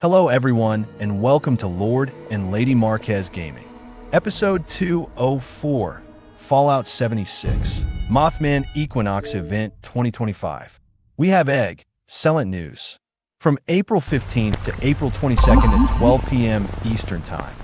Hello everyone, and welcome to Lord and Lady Marquez Gaming. Episode 204, Fallout 76, Mothman Equinox Event 2025. We have eggcellent news. From April 15th to April 22nd at 12 p.m. Eastern Time.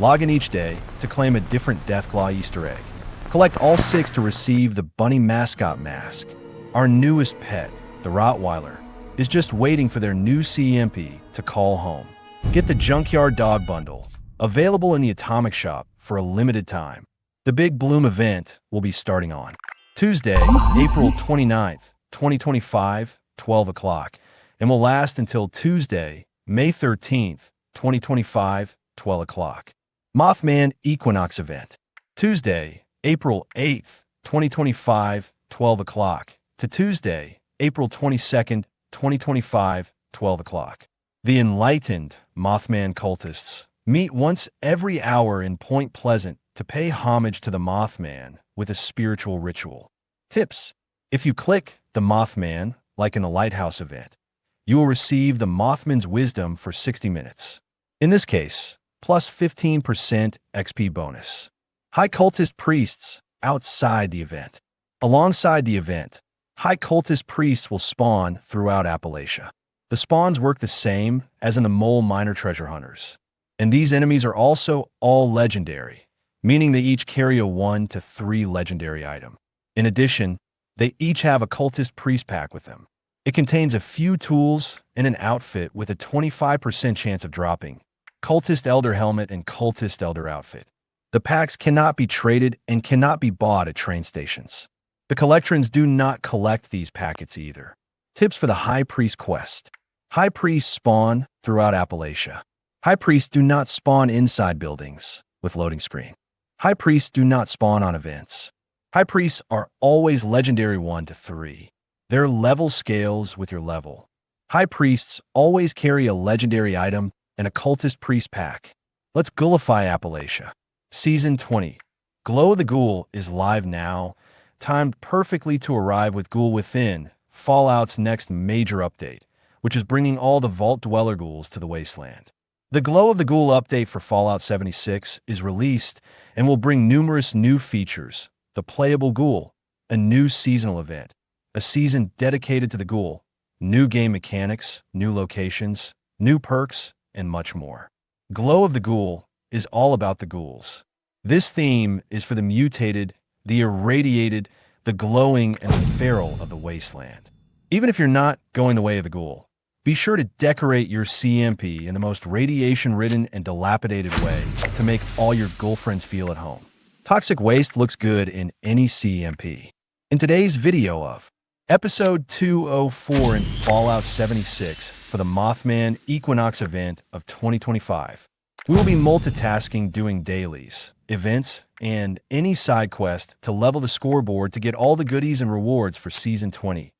Log in each day to claim a different Deathclaw Easter Egg. Collect all 6 to receive the Bunny Mascot Mask. Our newest pet, the Rottweiler, is just waiting for their new C.A.M.P. to call home. Get the Junkyard Dog Bundle, available in the Atomic Shop for a limited time. The Big Bloom event will be starting on Tuesday, April 29th, 2025, 12 o'clock, and will last until Tuesday, May 13th, 2025, 12 o'clock. Mothman Equinox Event, Tuesday, April 8th, 2025, 12 o'clock, to Tuesday, April 22nd, 2025, 12 o'clock. The enlightened Mothman cultists meet once every hour in Point Pleasant to pay homage to the Mothman with a spiritual ritual. Tips: if you click the Mothman, like in the Lighthouse Event, you will receive the Mothman's wisdom for 60 minutes. In this case, plus 15% XP bonus. High cultist priests outside the event. Alongside the event, high cultist priests will spawn throughout Appalachia. The spawns work the same as in the mole miner treasure hunters. And these enemies are also all legendary, meaning they each carry a 1 to 3 legendary item. In addition, they each have a cultist priest pack with them. It contains a few tools and an outfit with a 25% chance of dropping cultist elder helmet and cultist elder outfit. The packs cannot be traded and cannot be bought at train stations. The collectrons do not collect these packets either. Tips for the High Priest quest. High Priests spawn throughout Appalachia. High Priests do not spawn inside buildings with loading screen. High Priests do not spawn on events. High Priests are always legendary 1 to 3. Their level scales with your level. High Priests always carry a legendary item and a cultist priest pack. Let's ghoulify Appalachia. Season 20. Glow the Ghoul is live now, timed perfectly to arrive with Ghoul Within, Fallout's next major update, which is bringing all the Vault Dweller ghouls to the wasteland. The Glow of the Ghoul update for Fallout 76 is released and will bring numerous new features: the playable ghoul, a new seasonal event, a season dedicated to the ghoul, new game mechanics, new locations, new perks, and much more. Glow of the Ghoul is all about the ghouls. This theme is for the mutated, the irradiated, the glowing, and the feral of the wasteland. Even if you're not going the way of the ghoul, be sure to decorate your C.A.M.P. in the most radiation-ridden and dilapidated way to make all your ghoul friends feel at home. Toxic waste looks good in any C.A.M.P. In today's video of Episode 204 in Fallout 76 for the Mothman Equinox event of 2025, we will be multitasking doing dailies, events, and any side quest to level the scoreboard to get all the goodies and rewards for Season 20.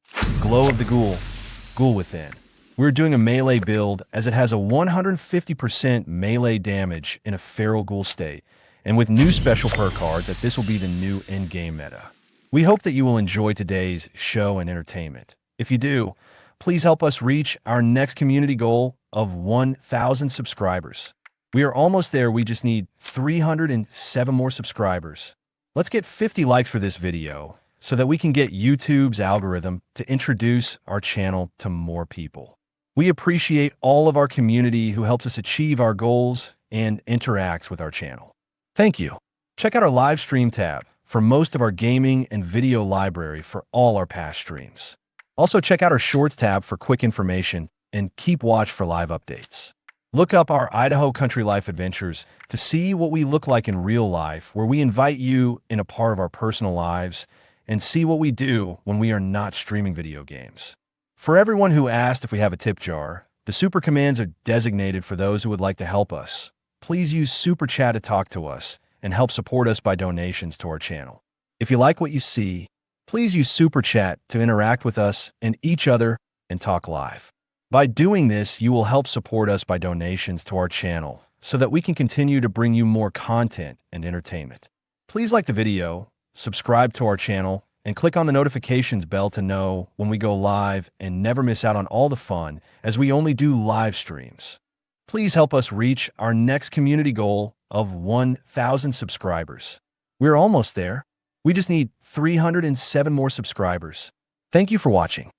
Glow of the Ghoul, Ghoul Within. We're doing a melee build as it has a 150% melee damage in a feral ghoul state, and with new special perk card that this will be the new in-game meta. We hope that you will enjoy today's show and entertainment. If you do, please help us reach our next community goal of 1,000 subscribers. We are almost there. We just need 307 more subscribers. Let's get 50 likes for this video so that we can get YouTube's algorithm to introduce our channel to more people. We appreciate all of our community who helps us achieve our goals and interacts with our channel. Thank you. Check out our live stream tab for most of our gaming and video library for all our past streams. Also check out our shorts tab for quick information and keep watch for live updates. Look up our Idaho Country Life Adventures to see what we look like in real life, where we invite you in a part of our personal lives and see what we do when we are not streaming video games. For everyone who asked if we have a tip jar, the super commands are designated for those who would like to help us. Please use Super Chat to talk to us and help support us by donations to our channel. If you like what you see, please use Super Chat to interact with us and each other and talk live. By doing this, you will help support us by donations to our channel so that we can continue to bring you more content and entertainment. Please like the video, subscribe to our channel, and click on the notifications bell to know when we go live and never miss out on all the fun, as we only do live streams. Please help us reach our next community goal of 1,000 subscribers. We're almost there. We just need 307 more subscribers. Thank you for watching.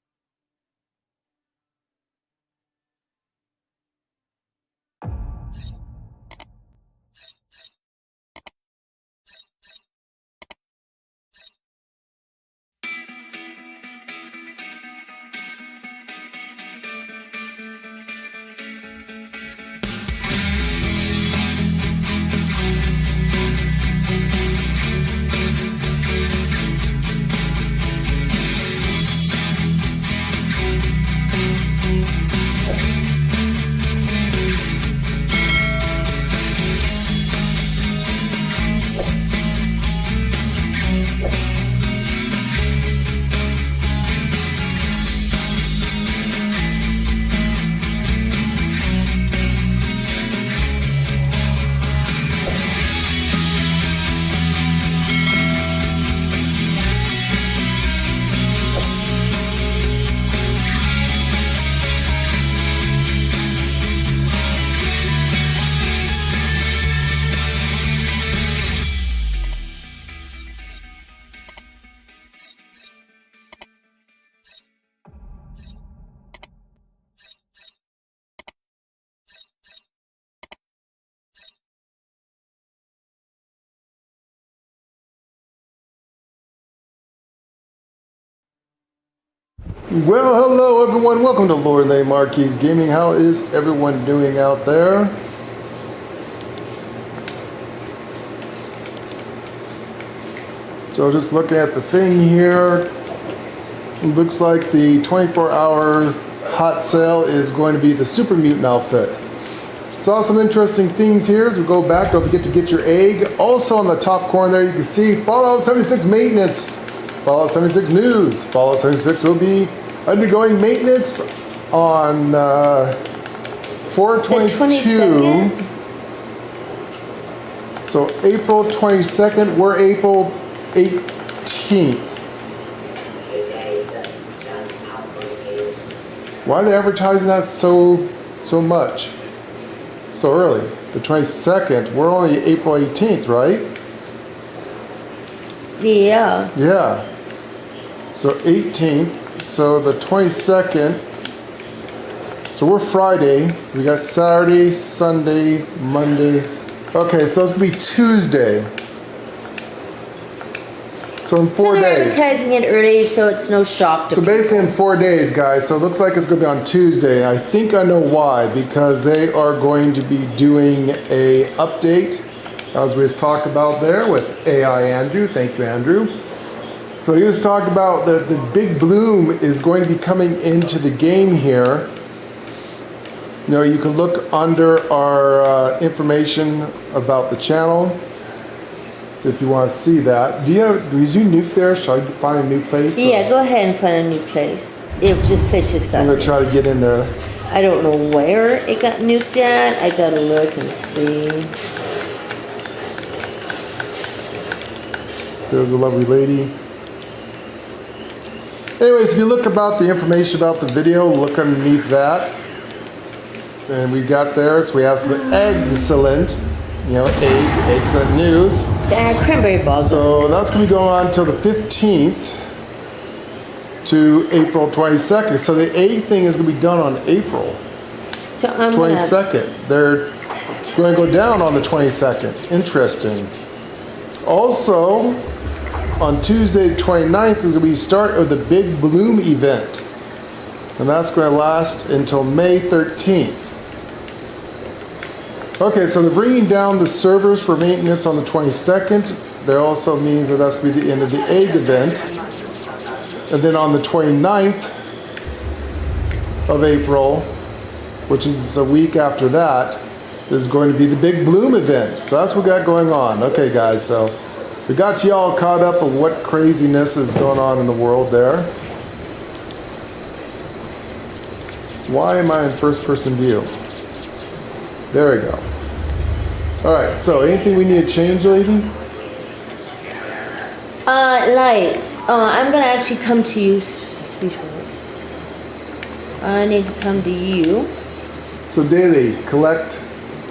Well, hello everyone. Welcome to Lorelei Marquis Gaming. How is everyone doing out there? So just looking at the thing here, it looks like the 24-hour hot sale is going to be the Super Mutant outfit. Saw some interesting things here as we go back. Don't forget to get your egg. Also on the top corner there you can see Fallout 76 maintenance, Fallout 76 news. Fallout 76 will be undergoing maintenance on 4/22. So April 22nd, we're April 18th. Why are they advertising that so much? So early? The 22nd, we're only April 18th, right? Yeah. Yeah. So 18th. So the 22nd, so we're Friday, we got Saturday, Sunday, Monday. Okay, so it's gonna be Tuesday. So in 4 So they're days. advertising it early, so it's no shock to So people. basically in 4 days, guys, so it looks like it's gonna be on Tuesday. I think I know why, because they are going to be doing a update, as we just talked about there with AI Andrew. Thank you, Andrew. So he was talking about the big bloom is going to be coming into the game here. You know, you can look under our information about the channel if you want to see that. Do you nuke there? Shall I find a new place? Yeah, go ahead and find a new place. If this place just got I'm going to nuked. try to get in there. I don't know where it got nuked at. I gotta look and see. There's a lovely lady. Anyways, if you look about the information about the video, look underneath that. And we got there, so we have some eggcellent, excellent news. Cranberry balls. So that's going to be going on until the 15th to April 22nd. So the egg thing is going to be done on April So I'm 22nd. They're going to go down on the 22nd. Interesting. Also, on Tuesday the 29th is going to be the start of the Big Bloom event. And that's going to last until May 13th. Okay, so they're bringing down the servers for maintenance on the 22nd. That also means that that's going to be the end of the egg event. And then on the 29th of April, which is a week after that, is going to be the Big Bloom event. So that's what we got going on. Okay, guys, so we got you all caught up on what craziness is going on in the world there. Why am I in first person view? There we go. Alright, so anything we need to change, lady? Lights. I'm gonna actually come to you, sweetheart. I need to come to you. So daily, collect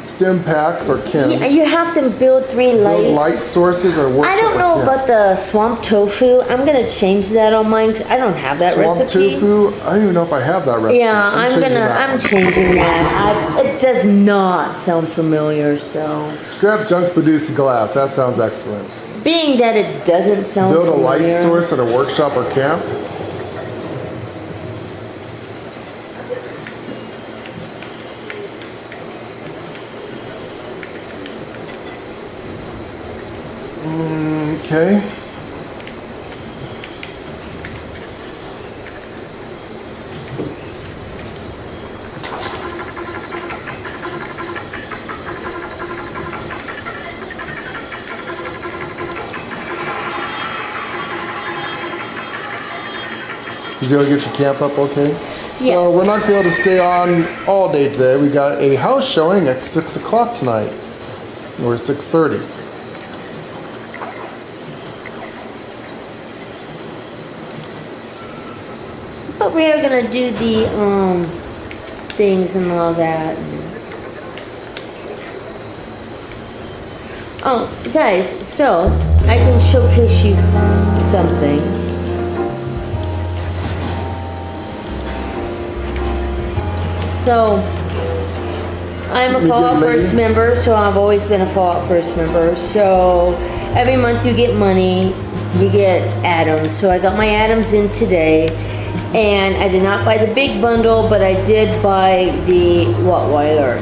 stim packs or chems. Yeah, you have to build 3 lights. Build light sources or workshop. I don't know about the swamp tofu. I'm gonna change that on mine because I don't have that Swamp recipe. tofu. I don't even know if I have that recipe. Yeah, I'm changing that. It does not sound familiar, so. Scrap junk produce glass. That sounds excellent. Being that it doesn't sound Build familiar. a light source at a workshop or camp. Okay. Did you get your camp up okay? Yeah. So we're not going to be able to stay on all day today. We got a house showing at 6 o'clock tonight. Or 6:30. But we are gonna do the things and all that. Oh, guys, so I can showcase you something. So I'm a Fallout First member, so I've always been a Fallout First member. So every month you get money, you get atoms. So I got my atoms in today. And I did not buy the big bundle, but I did buy the Rottweiler.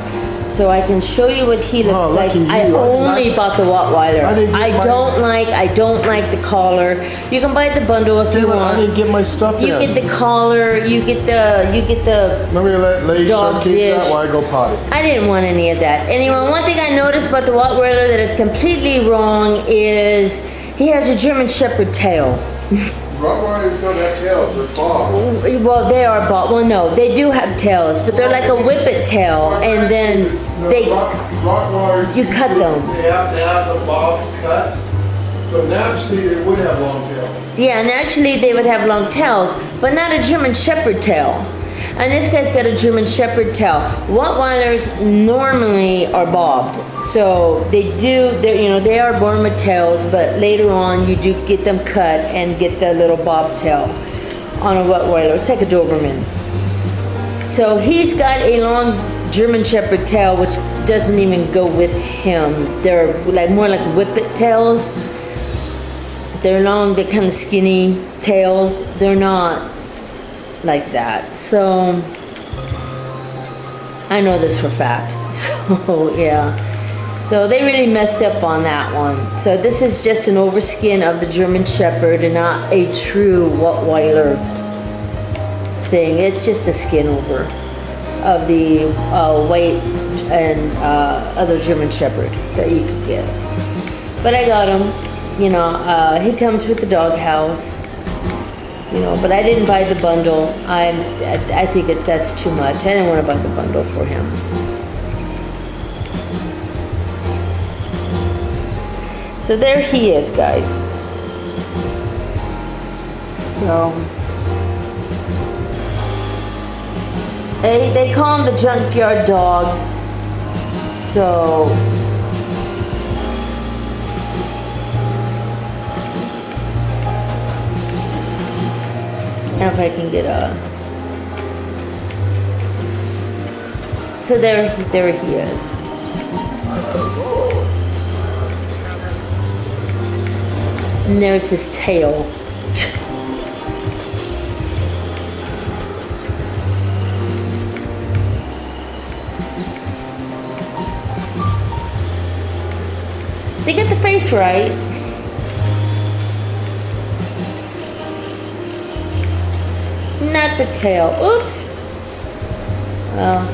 So I can show you what he looks like. I only bought the Rottweiler. I don't like the collar. You can buy the bundle if you want. I didn't get my stuff in. You get the collar. You get the Let me let you dog showcase dish. that while I go potty. I didn't want any of that. Anyway, one thing I noticed about the Rottweiler that is completely wrong is he has a German Shepherd tail. Rottweilers don't have tails, they're bobbed. Well, they are bobbed. Well, no, they do have tails, but they're like a whippet tail, and then Rottweilers, you cut them. They have to have the bob cut, so naturally they would have long tails. Yeah, naturally they would have long tails, but not a German Shepherd tail. And this guy's got a German Shepherd tail. Rottweilers normally are bobbed, so they are born with tails, but later on you do get them cut and get the little bob tail on a Rottweiler. It's like a Doberman. So he's got a long German Shepherd tail, which doesn't even go with him. They're like more like whippet tails. They're long, they're kind of skinny tails. They're not like that. So I know this for a fact. So yeah. So they really messed up on that one. So this is just an overskin of the German Shepherd and not a true Rottweiler thing. It's just a skin over of the white and other German Shepherd that you could get. But I got him. He comes with the doghouse. But I didn't buy the bundle. I think that's too much. I didn't want to buy the bundle for him. So there he is, guys. So they call him the Junkyard Dog. So if I can get so there he is. And there's his tail. They get the face right. Not the tail. Oops. Well,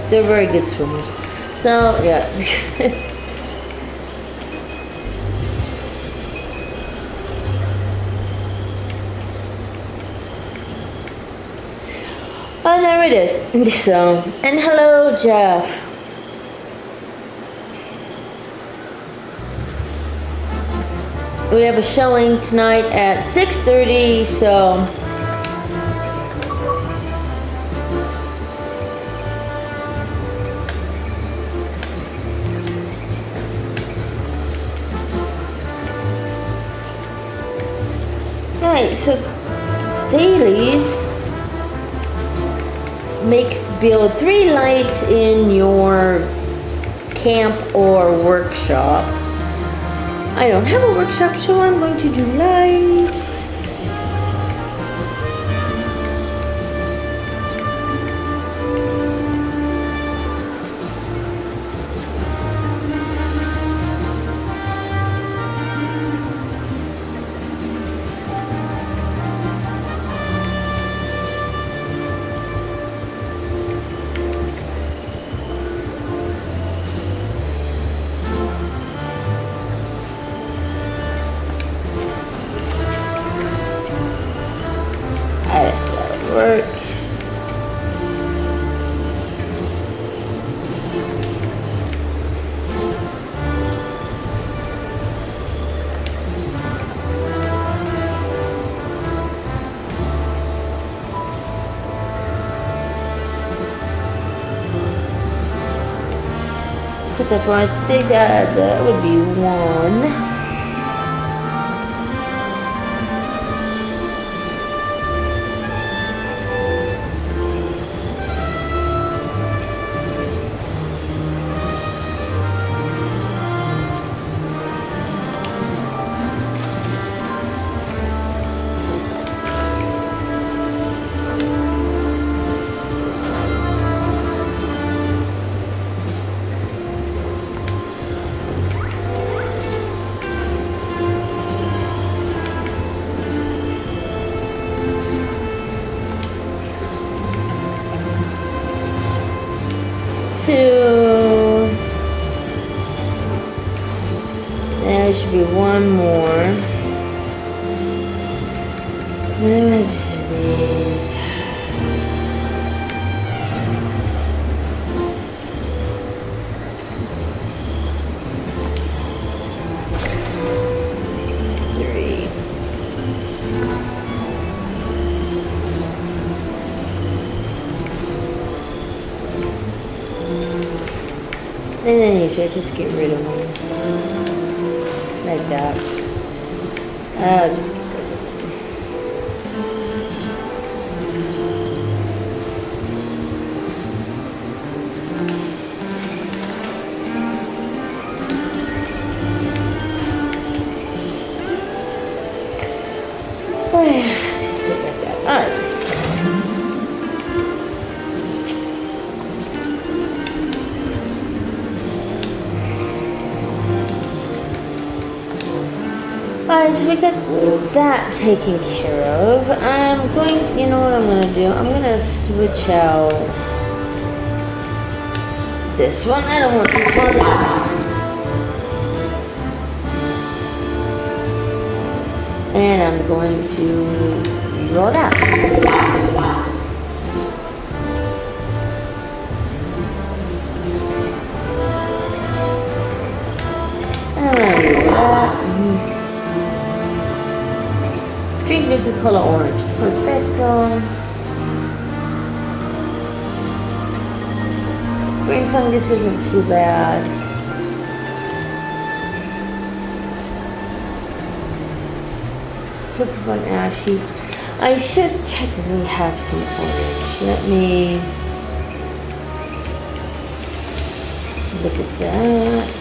they're very good swimmers. So, yeah. Oh, there it is. So, and hello, Jeff. We have a showing tonight at 6:30, so Alright, so dailies build 3 lights in your camp or workshop. I don't have a workshop, so I'm going to do lights. Work. Put that for, I think that would be 1. There should be 1 more. Then I just do these. And then you should just get rid of them. Like that. I'll just get rid of them. Oh yeah, just do it like that. Alright. Alright, so we got that taken care of. I'm going, you know what I'm going to do? I'm going to switch out this one. I don't want this one. And I'm going to roll that. Drink liquid color orange. Perfecto. Green fungus isn't too bad. Purple and ashy. I should technically have some orange. Let me look at that.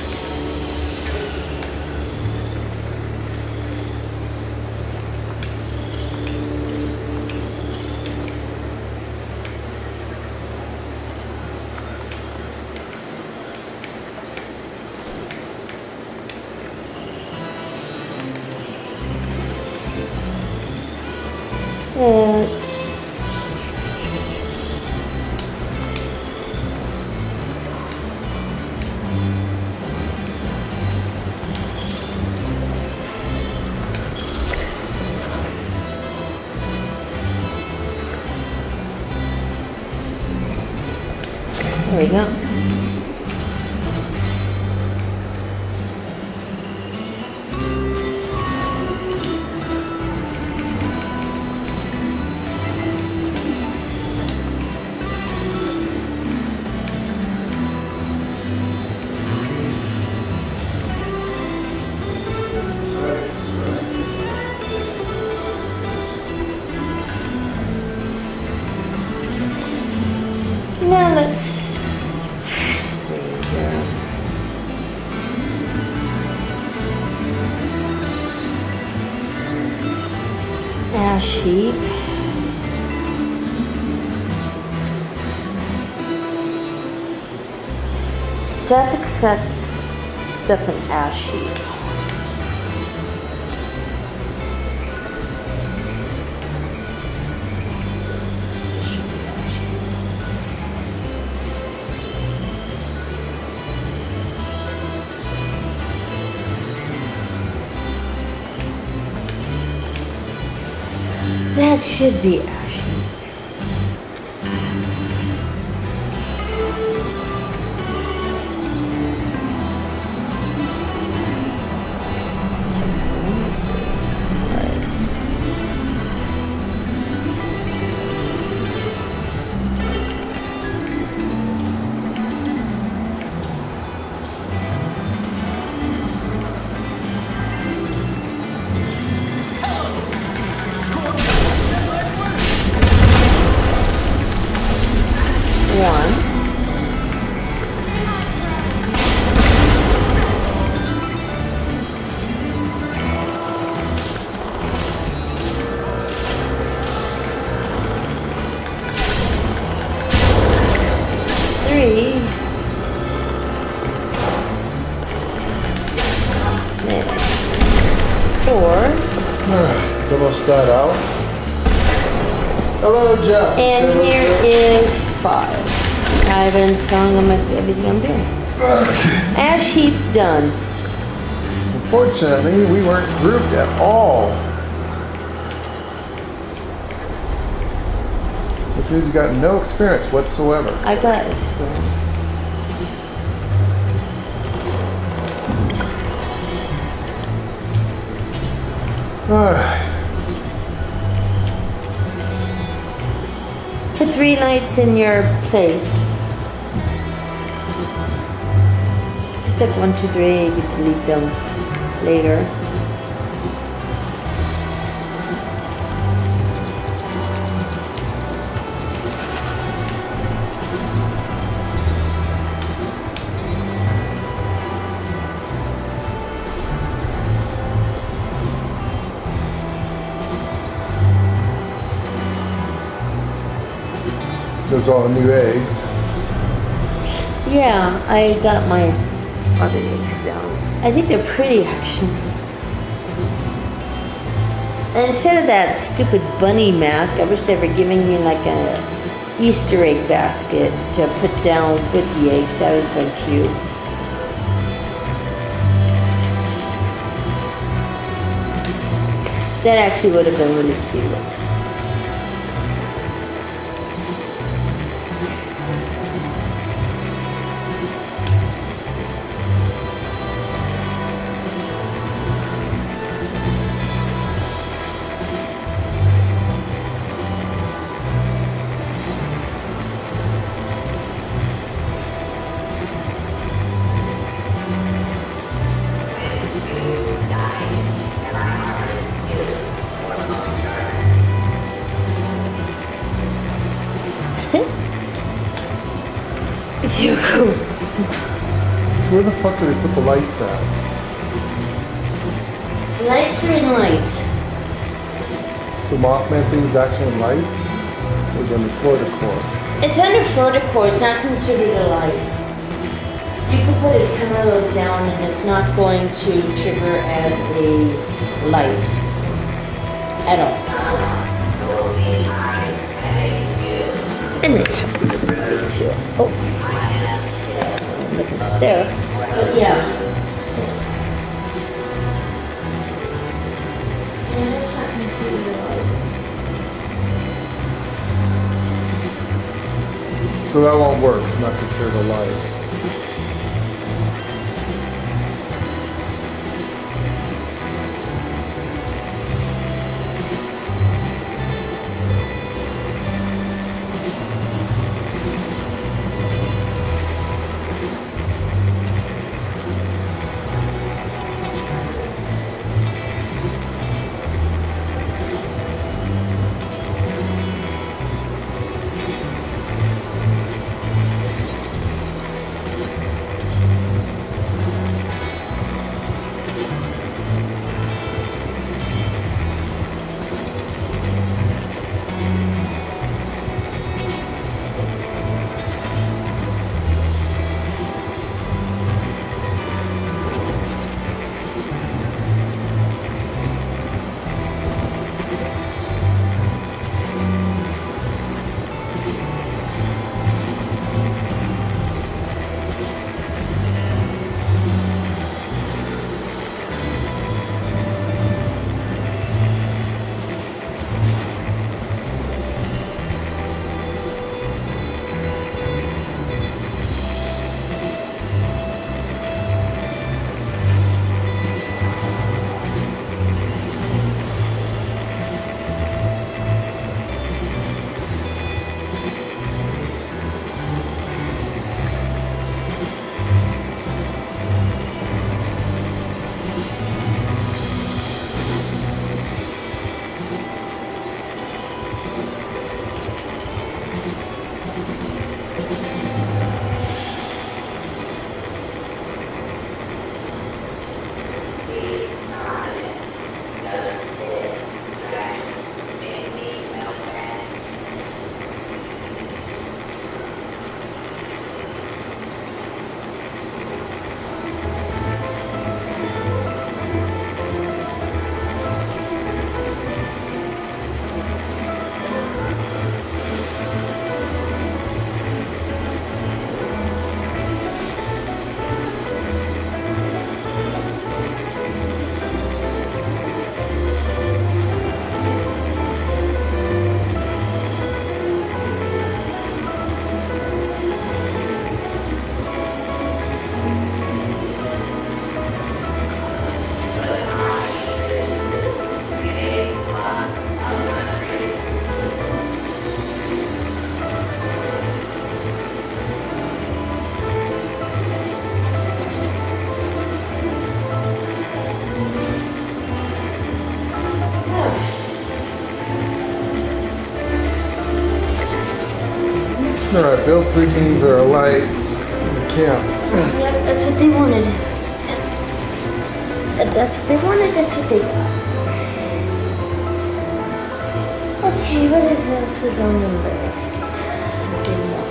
There we go. heap. Do I have to collect stuff in ash heap? This should be ash heap. That should be ash heap. That out. Hello, Jeff. And so here is 5. I've been telling them everything I'm doing. Ash heap done. Unfortunately, we weren't grouped at all. Which means you got no experience whatsoever. I got experience. Alright. Put 3 lights in your place. Just like 1, 2, 3, you can delete them later. Those all new eggs. Yeah, I got my other eggs down. I think they're pretty, actually. And instead of that stupid bunny mask, I wish they were giving me like a Easter egg basket to put down with the eggs. That would have been cute. That actually would have been really cute. Where the fuck do they put the lights at? Lights are in lights. The Mothman thing is actually in lights? Or is it under floor decor? It's under floor decor. It's not considered a light. You can put a ton of those down and it's not going to trigger as a light at all. And I have to look at it too. Oh, I'm looking at there. But yeah. So that won't work. It's not considered a light. All right, build 3 kings or lights. Camp. Yep, that's what they wanted. That's what they wanted. That's what they got. Okay, what else is on the list? They want.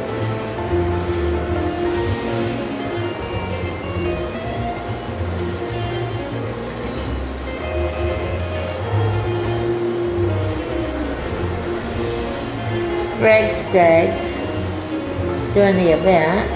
Ragstags during the event.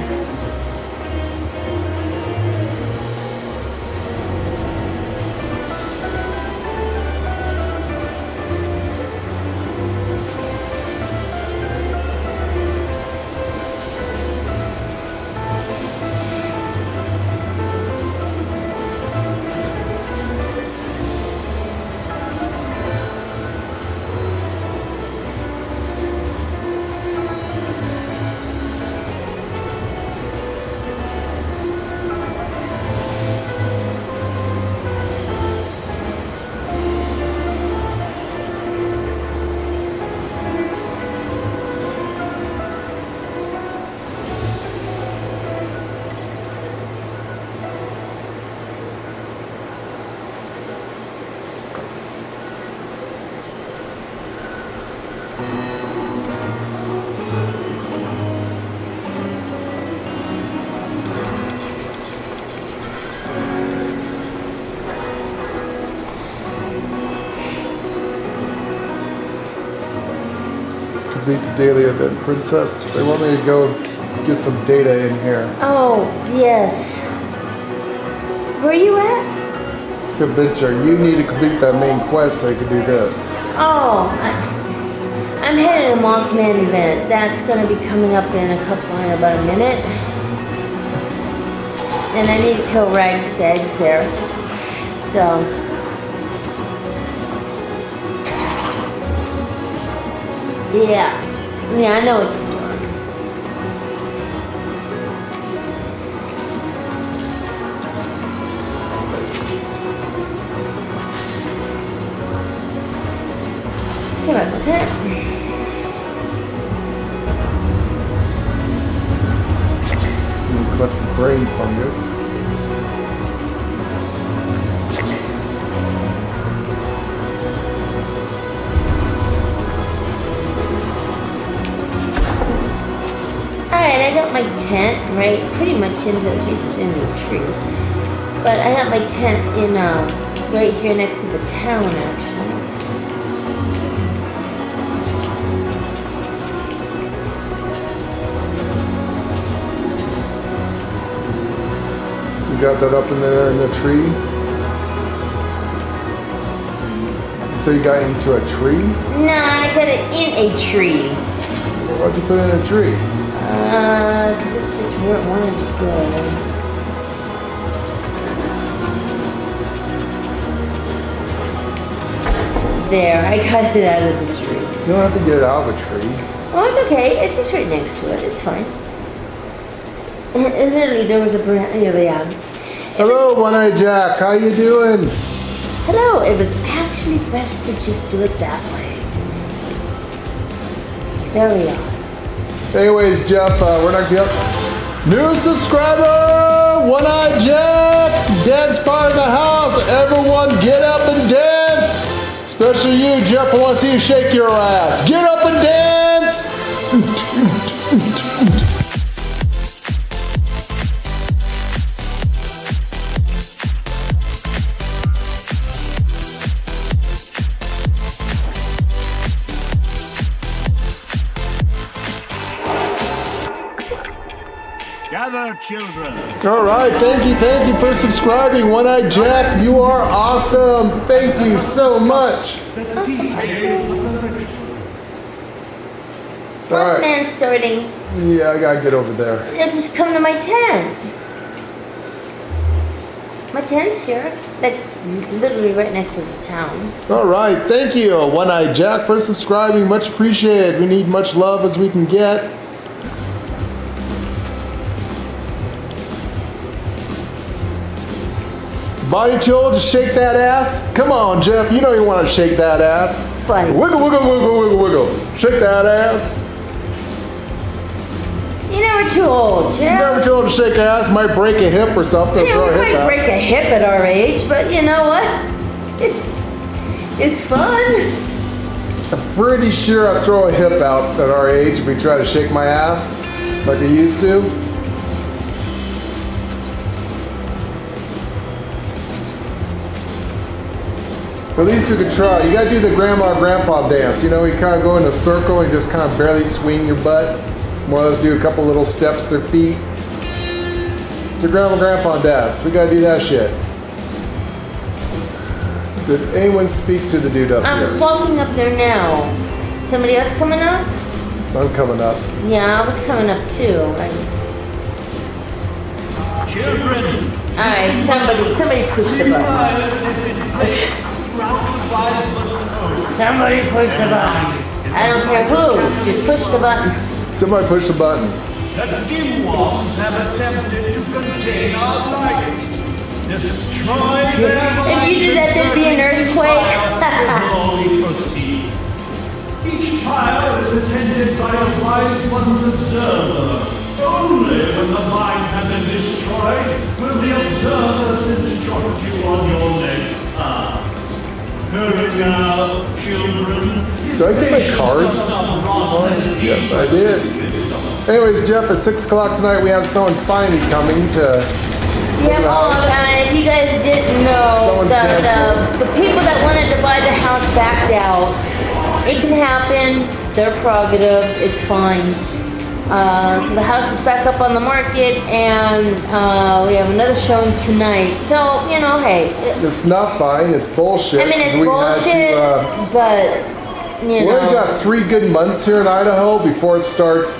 Complete the daily event, Princess. They want me to go get some data in here. Oh, yes. Where are you at? Adventure. You need to complete that main quest so you can do this. Oh, I'm heading to the Mothman event. That's going to be coming up in about a minute. And I need to kill Ragstags there. So. Yeah, I know what you're doing. See what was it? Collect some brain fungus. Alright, I got my tent right pretty much into the tree. But I got my tent in right here next to the town actually. You got that up in there in the tree? So you got into a tree? Nah, I got it in a tree. Why'd you put it in a tree? Because it's just where it wanted to go. There, I got it out of the tree. You don't have to get it out of a tree. Oh, it's okay. It's just right next to it. It's fine. And literally, there was a yeah. Hello, One-Eyed Jack. How you doing? Hello. It was actually best to just do it that way. There we are. Anyways, Jeff, we're not gonna be up. New subscriber, One-Eyed Jack. Dance part in the house. Everyone, get up and dance. Especially you, Jeff. I want to see you shake your ass. Get up and dance. Gather, children. All right, thank you for subscribing, One-Eyed Jack. You are awesome. Thank you so much. All right. Mothman starting. Yeah, I gotta get over there. Just come to my tent. My tent's here, like literally right next to the town. All right, thank you, One-Eyed Jack, for subscribing. Much appreciated. We need much love as we can get. Body tool to shake that ass. Come on, Jeff. You know you want to shake that ass. Buddy. Wiggle, wiggle, wiggle, wiggle, wiggle. Shake that ass. You're never too old, Jeff. Never too old to shake ass. Might break a hip or something. Yeah, throw we a hip might out. break a hip at our age, but you know what? It's fun. I'm pretty sure I'd throw a hip out at our age if we try to shake my ass like I used to. At least we could try. You gotta do the grandma grandpa dance. You know, you kind of go in a circle and just kind of barely swing your butt. More or less do a couple little steps to their feet. It's a grandma grandpa dance. We gotta do that shit. Did anyone speak to the dude up I'm here? walking up there now. Somebody else coming up? I'm coming up. Yeah, I was coming up too. Children, Alright, somebody push the button. Somebody push the button. I don't care who, just push the button. Somebody push the button. the Dimwalls have attempted to contain our light. Destroy their If you did that, there'd be an earthquake. slowly proceed. Each fire is attended by a wise one's observer. Only when the mine has been destroyed will the observers instruct you on your next path. Hurry now, children. Did I get my cards? Yes, I did. Anyways, Jeff, at 6 o'clock tonight, we have someone finally coming to. Yeah, well, if you guys didn't know, Someone the people that wanted to buy the house backed out. It can happen. They're prerogative. It's fine. So the house is back up on the market, and we have another showing tonight. So, you know, hey. It's not buying, it's bullshit. I mean, it's 'cause we bullshit, had to, but, you we only know. got 3 good months here in Idaho before it starts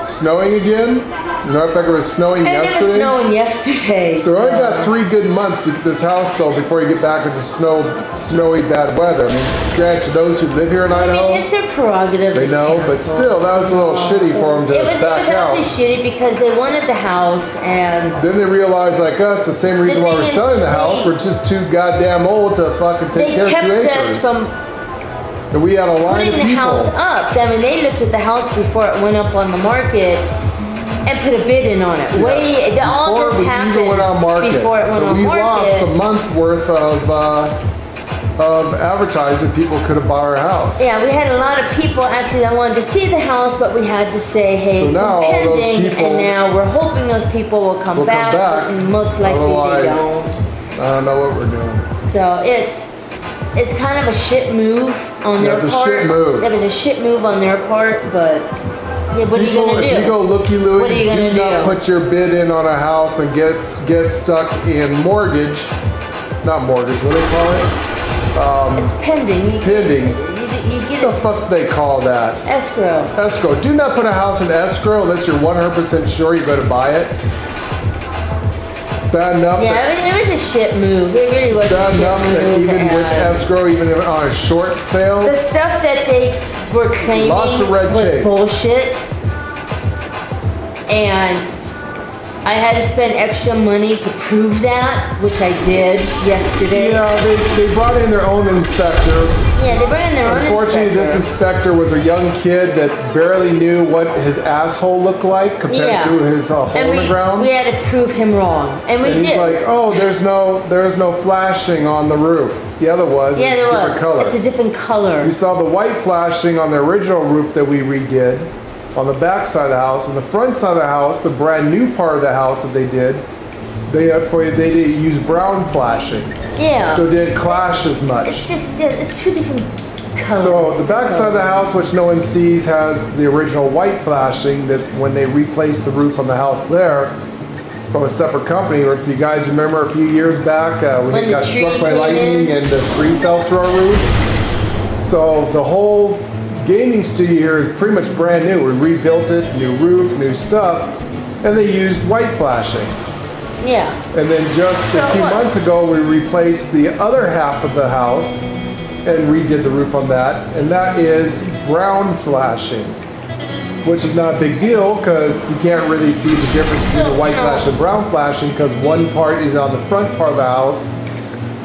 snowing again. Matter of fact, it was snowing And it was yesterday. snowing yesterday. So we only got 3 good months to get this house sold before you get back into snowy bad weather. I mean, granted, those who live here in I mean, Idaho, it's their prerogative. they to know, but cancel. still, that was a little shitty for them to It was back out. actually shitty because they wanted the house, and Then they realized, like us, the same reason why thing we're is, selling the is house, they- we're just too goddamn old to fucking take they care of 2 kept acres. us from And we had a line putting of the people. house up. I mean, they looked at the house before it went up on the market and put a bid in on it. All Before this we happened even went on market. before it went So on we market. lost a month worth of advertising. People could have bought our house. Yeah, we had a lot of people actually that wanted to see the house, but we had to say, hey, So it's now all those impending, people and now we're hoping those people will come We'll back, come back. and most likely Otherwise, they don't. I don't know what we're doing. So it's kind of a shit move on their That's a part. shit move. It was a shit move on their part, but yeah, what are you gonna do? If you go looky loo, What are you do gonna not do? put your bid in on a house and get stuck in mortgage. Not mortgage, what do they call it? It's pending. Pending. You get What the it fuck do they call that? escrow. Escrow. Do not put a house in escrow unless you're 100% sure you're going to buy it. It's bad enough that Yeah, it was a shit move. It really was bad a shit enough that move. even with and escrow, even on a short sale, the stuff that they were claiming Lots of red was tape. bullshit, and I had to spend extra money to prove that, which I did yesterday. yeah, they brought in their own inspector. Yeah, they brought in their own Unfortunately, this inspector was a young kid that barely knew what his asshole looked like compared to his hole and in the ground. we had to prove him wrong, and we And he's did. like, oh, there's no flashing on the roof. Yeah, there was. yeah, It's there a different was. color. It's a different color. You saw the white flashing on the original roof that we redid on the back side of the house. On the front side of the house, the brand new part of the house that they did, they did use brown flashing. Yeah. So it didn't clash as much. It's just it's two different colors. So the back side of the house, which no one sees, has the original white flashing that when they replaced the roof on the house there from a separate company, or if you guys remember a few years back when When it the got tree struck by came lightning in. and the tree fell through our roof. So the whole gaming studio here is pretty much brand new. We rebuilt it, new roof, new stuff, and they used white flashing. Yeah. And then just a So few what? months ago, we replaced the other half of the house and redid the roof on that, and that is brown flashing, which is not a big deal because you can't really see the difference between the white So, flash and brown flashing because one part is on the front part of the house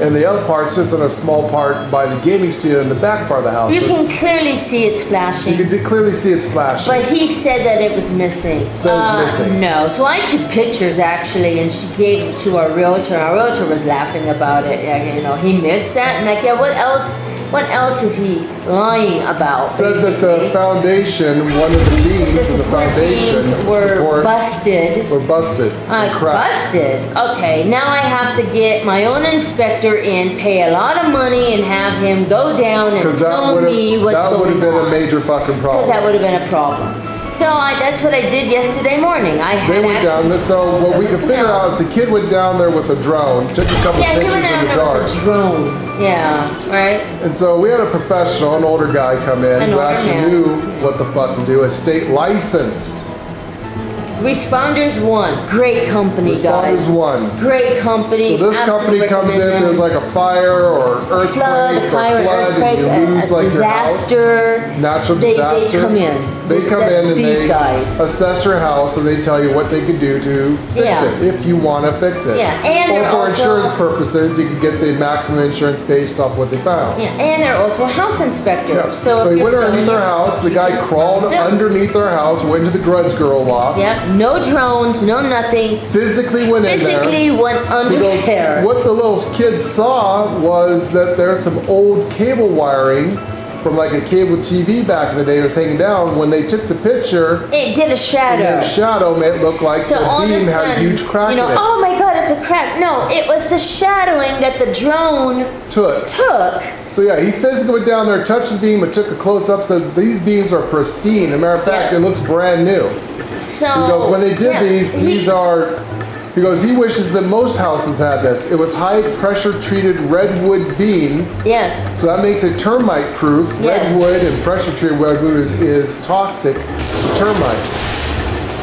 and the other part's just in a small part by the gaming studio in the back part of the house. You So can clearly see it's flashing. you can clearly see it's flashing. But he said that it was missing. So it was missing. No. So I took pictures actually, and she gave it to our realtor. Our realtor was laughing about it. Yeah, you know, he missed that, and like, yeah, what else? What else is he lying about? Says that basically? the foundation, one of the He said beams of the support foundation beams were busted. were busted. and cracked. Busted. Okay, now I have to get my own inspector in, pay a lot of money, and have him go down and Because that tell would me what's have going been on. a major fucking Because problem. that would have been a problem. So that's what I did yesterday morning. I had They went down there, so what we could figure out is the kid went down there with a drone, took a couple Yeah, he pictures went in out the there dark. with a drone. Yeah, right? And so we had a professional, an older guy come in An who older actually man. knew what the fuck to do, a state licensed. Responders 1. Great company, guys. Responders 1. Great company. So this company Absolutely comes in, recommend there's them. like a fire or earthquake flood, or fire, flood, earthquake, and you lose a like disaster. your house. Natural They disaster. come in. They come in and these they guys. assess your house and they tell you what they can do to fix Yeah. it, if you want to fix it. Yeah, and or they're for also- insurance purposes, you can get the maximum insurance based off what they found. Yeah, and they're also house inspectors. Yeah. So So if he you're went underneath selling our house. The guy crawled Yeah. underneath our house, went to the grudge girl loft, Yep, no drones, no nothing. physically went in there. Physically went He under goes, there. what the little kid saw was that there's some old cable wiring from like a cable TV back in the day was hanging down. When they took the picture, It did a and shadow. the shadow made it look like So the all of a beam had a sudden, huge crack you know, in it. oh my God, it's a crack. No, it was the shadowing that the drone Took. took. So yeah, he physically went down there, touched the beam, and took a close up. Said these beams are pristine. As a matter of fact, Yeah. it looks brand new. So He goes, when they did yeah, these are. He goes, he wishes that most houses had this. It was high pressure treated redwood beams. Yes. So that makes it termite proof. Yes. Redwood and pressure treated redwood is toxic to termites.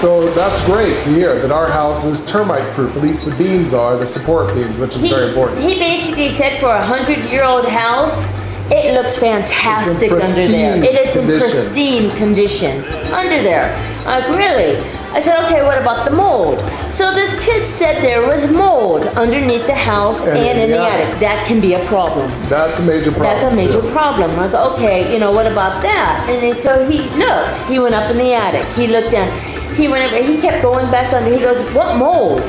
So that's great to hear that our house is termite proof. At least the beams are, the support beams, which is very important. He basically said for a 100-year-old house, it looks fantastic under there. pristine It is in condition. pristine condition under there. Like really. I said, okay, what about the mold? So this kid said there was mold underneath the house and in the yeah. attic. That can be a problem. That's a major problem. That's a major too. problem. Like, okay, you know, what about that? And then, so he looked. He went up in the attic. He looked down. He went over. He kept going back under. He goes, what mold?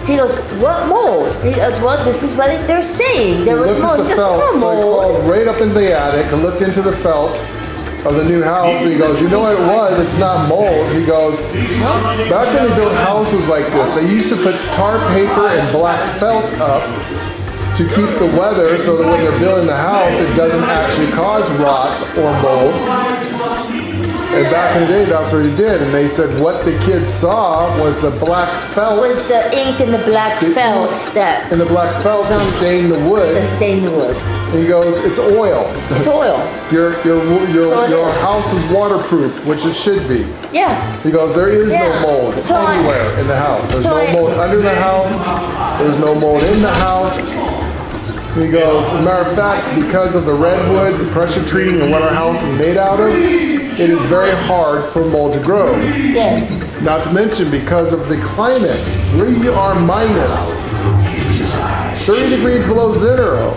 He goes, what mold? He goes, well, this is what they're saying. There was Looked mold. at He the goes, felt. no So he mold. crawled right up into the attic and looked into the felt of the new house. He goes, you know what it was? It's not mold. He goes, back when they built houses like this, they used to put tar paper and black felt up to keep the weather so that when they're building the house, it doesn't actually cause rot or mold. And back in the day, that's what he did. And they said what the kids saw was the black felt. Was the ink in the black The felt ink that And the black felt to stain the wood. that stained the wood? And he goes, it's oil. It's oil. Your it is. house is waterproof, which it should be. Yeah. He goes, there is Yeah. no mold So anywhere in the house. There's so no I- mold under the house. There's no mold in the house. He goes, as a matter of fact, because of the redwood, the pressure treating, and what our house is made out of, it is very hard for mold to grow. Yes. Not to mention because of the climate. We are minus 30 degrees below zero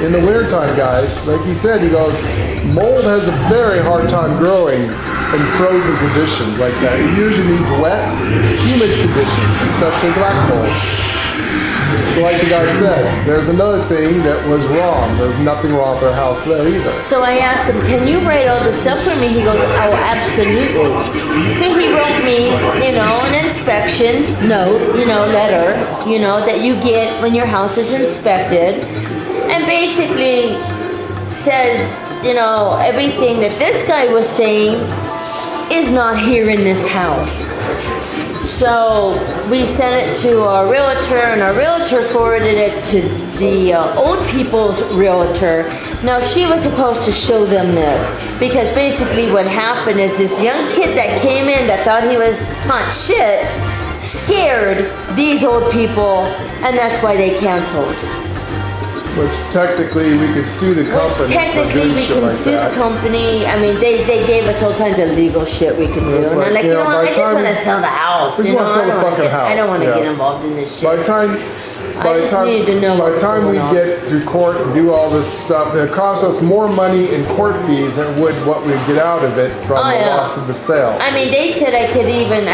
in the wintertime, guys. Like he said, he goes, mold has a very hard time growing in frozen conditions like that. It usually needs wet, humid conditions, especially black mold. So like the guy said, there's another thing that was wrong. There's nothing wrong with our house there either. So I asked him, can you write all this stuff for me? He goes, oh, absolutely. So he wrote me, you know, an inspection note, you know, letter, you know, that you get when your house is inspected. And basically says, you know, everything that this guy was saying is not here in this house. So we sent it to our realtor, and our realtor forwarded it to the old people's realtor. Now she was supposed to show them this because basically what happened is this young kid that came in that thought he was hot shit scared these old people, and that's why they canceled. Which technically we could sue the company Which for technically doing we shit can like sue that. the company. I mean, they gave us all kinds of legal shit we could do. It's And like, I'm like, you you know, know by what? I the just time- want to sell the house. We just you know? wanna sell the I don't wanna fucking get- I don't house, want to yeah. get involved in this By shit. the time I just needed to know By the what's time we going on. get through court and do all this stuff, it costs us more money in court fees than it would what we get out of it from the loss of the sale. I mean, they said I could even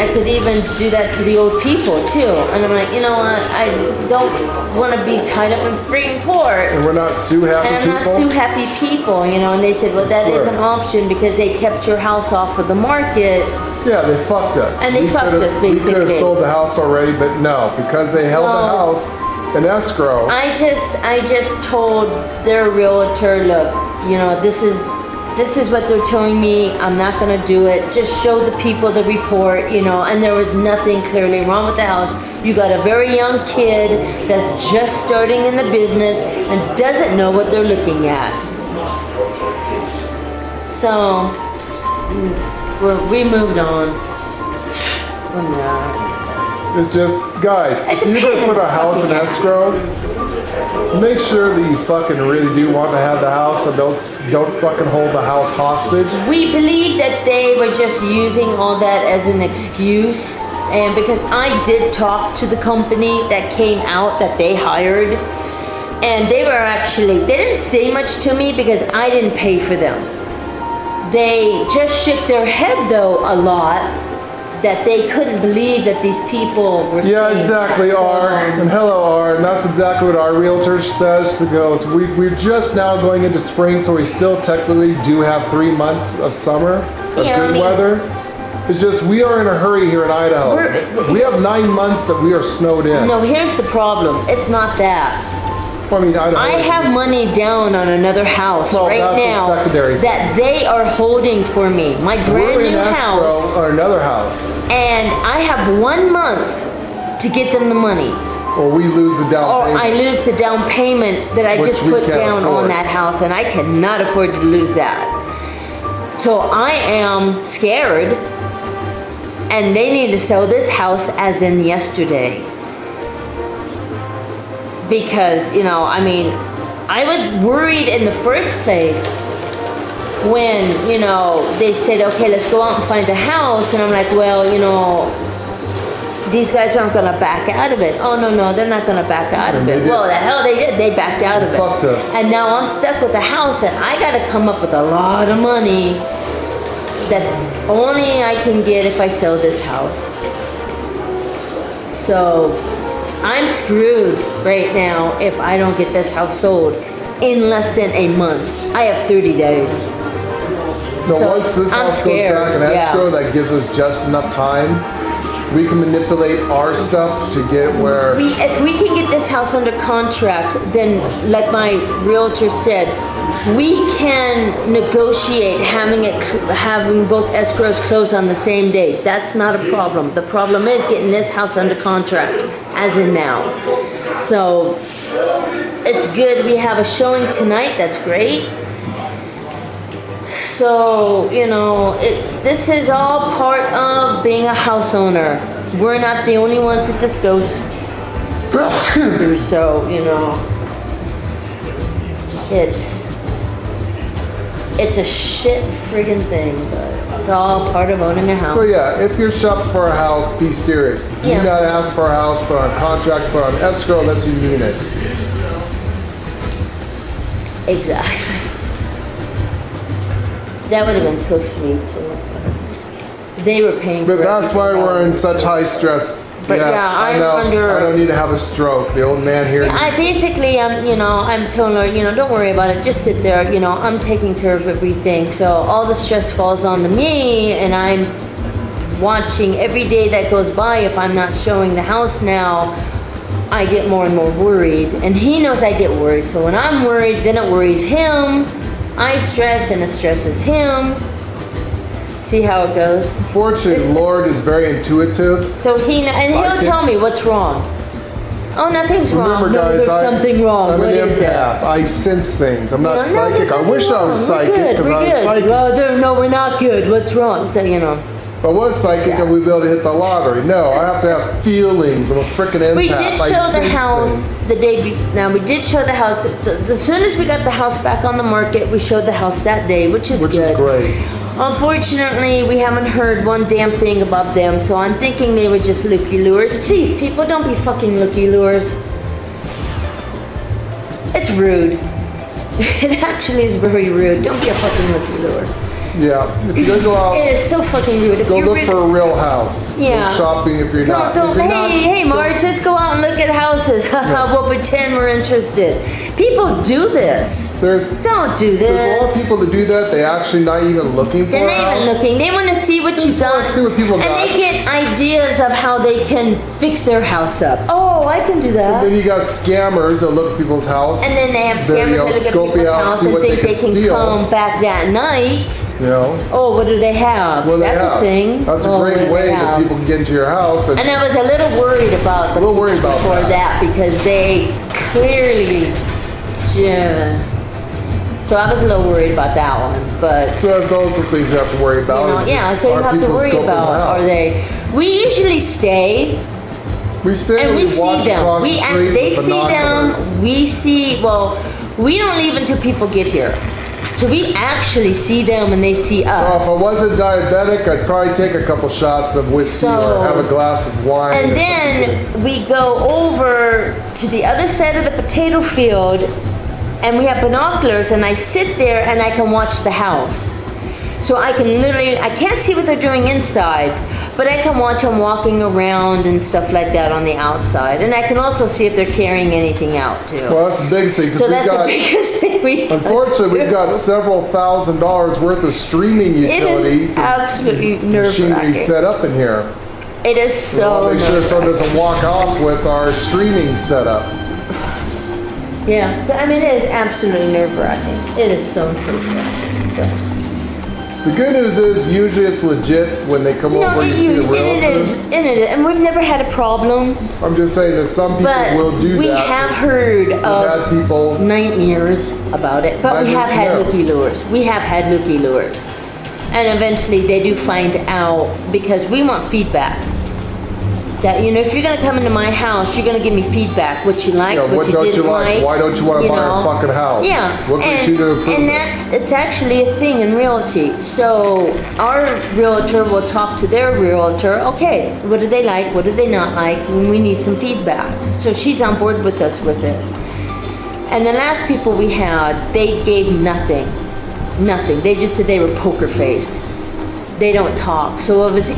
do that to the old people too. And I'm like, you know what? I don't want to be tied up in freaking court. And we're not sue happy And I'm people. not sue happy people, you know. And they said, well, that is an option because they kept your house off of the market. Yeah, they fucked us. And they fucked us, We could have basically. sold the house already, but no, because they held the house in escrow. I just told their realtor, look, you know, this is what they're telling me. I'm not gonna do it. Just show the people the report, you know. And there was nothing clearly wrong with the house. You got a very young kid that's just starting in the business and doesn't know what they're looking at. So we moved on. It's just, guys, It's if a you're pain gonna in put the a house in fucking escrow, make sure that you fucking really do want to have the house and don't fucking hold the house hostage. We believe that they were just using all that as an excuse. And because I did talk to the company that came out that they hired, and they didn't say much to me because I didn't pay for them. They just shook their head though a lot that they couldn't believe that these people were Yeah, saying exactly, that. So, R. And hello, R. And that's exactly what our realtor says. It goes, we're just now going into spring, so we still technically do have 3 months of summer of Yeah, good I mean- weather. It's just we are in a hurry here in Idaho. We have 9 months that we are snowed in. No, here's the problem. It's not that. I mean, Idaho. I have money down on another house Well, right that's a now secondary thing. that they are holding for me. My brand We're in new escrow house. on another house, And I have 1 month to get them the money. or we lose the down Or payment. I lose the down payment that I Which just we put can't down afford. on that house, and I cannot afford to lose that. So I am scared, and they need to sell this house as in yesterday. Because, you know, I mean, I was worried in the first place when, you know, they said, okay, let's go out and find a house. And I'm like, well, you know, these guys aren't going to back out of it. Oh, no, they're not going to back out of And they it. did. Well, the hell they did. They backed out of it. Fucked us. And now I'm stuck with a house and I got to come up with a lot of money that only I can get if I sell this house. So I'm screwed right now if I don't get this house sold in less than a month. I have 30 days. No, So, once this I'm house scared, goes back in yeah. escrow, that gives us just enough time. We can manipulate our stuff to get where. If we can get this house under contract, then like my realtor said, we can negotiate having both escrows closed on the same day. That's not a problem. The problem is getting this house under contract, as in now. So it's good. We have a showing tonight. That's great. So, you know, this is all part of being a house owner. We're not the only ones that this goes through, so, you know, it's a shit friggin' thing, but it's all part of owning a house. So yeah, if you're shopping for a house, be serious. Do Yeah. not ask for a house, put on contract, put on escrow unless you mean it. Exactly. That would have been so sweet too. They were paying for But that's why everything we're in else. such high stress. But yeah, I I'm know. under- I don't need to have a stroke. The old man here. I basically, I'm telling her, you know, don't worry about it. Just sit there. You know, I'm taking care of everything. So all the stress falls onto me, and I'm watching every day that goes by. If I'm not showing the house now, I get more and more worried. And he knows I get worried. So when I'm worried, then it worries him. I stress, and it stresses him. See how it goes? Fortunately, Lord is very intuitive. So he'll Psychic. tell me what's wrong. Oh, nothing's wrong. Remember, No, guys, there's something wrong. I'm What an is it? empath. I sense things. I'm not No, psychic. there's I nothing wish I was wrong. psychic We're because good. I We're was good. psychic. No, we're not good. What's wrong? So, you know. If I was psychic, I would be able to hit the lottery. No, I have to have feelings. I'm a freaking empath. We did I show the sense house things. the day now we did show the house. As soon as we got the house back on the market, we showed the house that day, which is Which good. is great. Unfortunately, we haven't heard one damn thing about them, so I'm thinking they were just looky lures. Please, people, don't be fucking looky lures. It's rude. It actually is very rude. Don't be a fucking looky lure. Yeah, if you're gonna go out, It is so fucking rude. If go you're look for a real house. Yeah. Go shopping if you're not. Don't, If you're not, hey, Mark, just go out and look at houses. We'll pretend we're interested. People do this. Don't do this. There's a lot of people that do that. They actually not even looking for They're a not house. even looking. They want to see what you just wanna got. see what people and got. they get ideas of how they can fix their house up. Oh, I can do that. Then you got scammers that look at people's house. And then they have They're, scammers that look at scope people's you out, house see and what think they can steal. come back that night. You know? Oh, what do they have? Well, they That's have. a thing. That's a Oh, what great do way they that have? people can get into your house. And I was a little worried about the A little worried about for that because they clearly. So I was a little worried about that one, but So that's also things you have to worry about. you know, is yeah, so you are have to people worry scoping the about house? are they? We usually stay We stay and we we see watch them. across the street They with see them. binoculars. We see. Well, we don't leave until people get here, so we actually see them and they see Well, us. if I wasn't diabetic, I'd probably take a couple shots of whiskey So- or have a glass of wine. And or then something. we go over to the other side of the potato field and we have binoculars and I sit there and I can watch the house. So I can literally, I can't see what they're doing inside, but I can watch them walking around and stuff like that on the outside. And I can also see if they're carrying anything out too. Well, that's the biggest thing. 'Cause So we've that's the got, biggest thing we can unfortunately, we've got do. several $1,000s worth of streaming It utilities is and absolutely machinery nerve-wracking. set up in here. It is We want so to make sure someone nerve-wracking. doesn't walk off with our streaming setup. Yeah, so I mean, it is absolutely nerve-wracking. It is so nerve-wracking. So. The good news is usually it's legit when they come over and you see the and it is, realtors. and we've never had a problem, I'm just saying that some people but will do we that. have heard We've of had people. nightmares about it, but we have had Nightmare looky lures. We have had looky lures. And eventually they do find out because we want feedback. That, you know, if you're gonna come into my house, you're gonna give me feedback, what you liked, Yeah, what you don't didn't you like? Why don't you want to buy our know. fucking house? Yeah, What can we do to improve and it? it's actually a thing in realty. So our realtor will talk to their realtor. Okay, what do they like? What do they not like? And we need some feedback. So she's on board with us with it. And the last people we had, they gave nothing. Nothing. They just said they were poker faced. They don't talk. So it was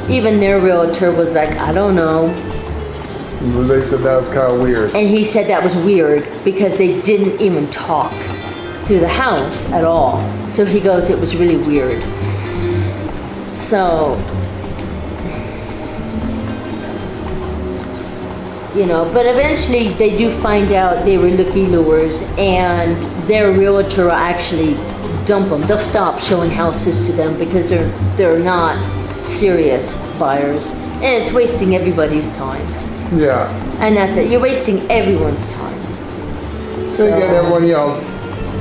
even their realtor was like, I don't know. They said that was kind of weird. And he said that was weird because they didn't even talk through the house at all. So he goes, it was really weird. So, you know, but eventually they do find out they were looky lures and their realtor will actually dump them. They'll stop showing houses to them because they're not serious buyers. And it's wasting everybody's time. Yeah. And that's it. You're wasting everyone's time. So again, everyone, you know,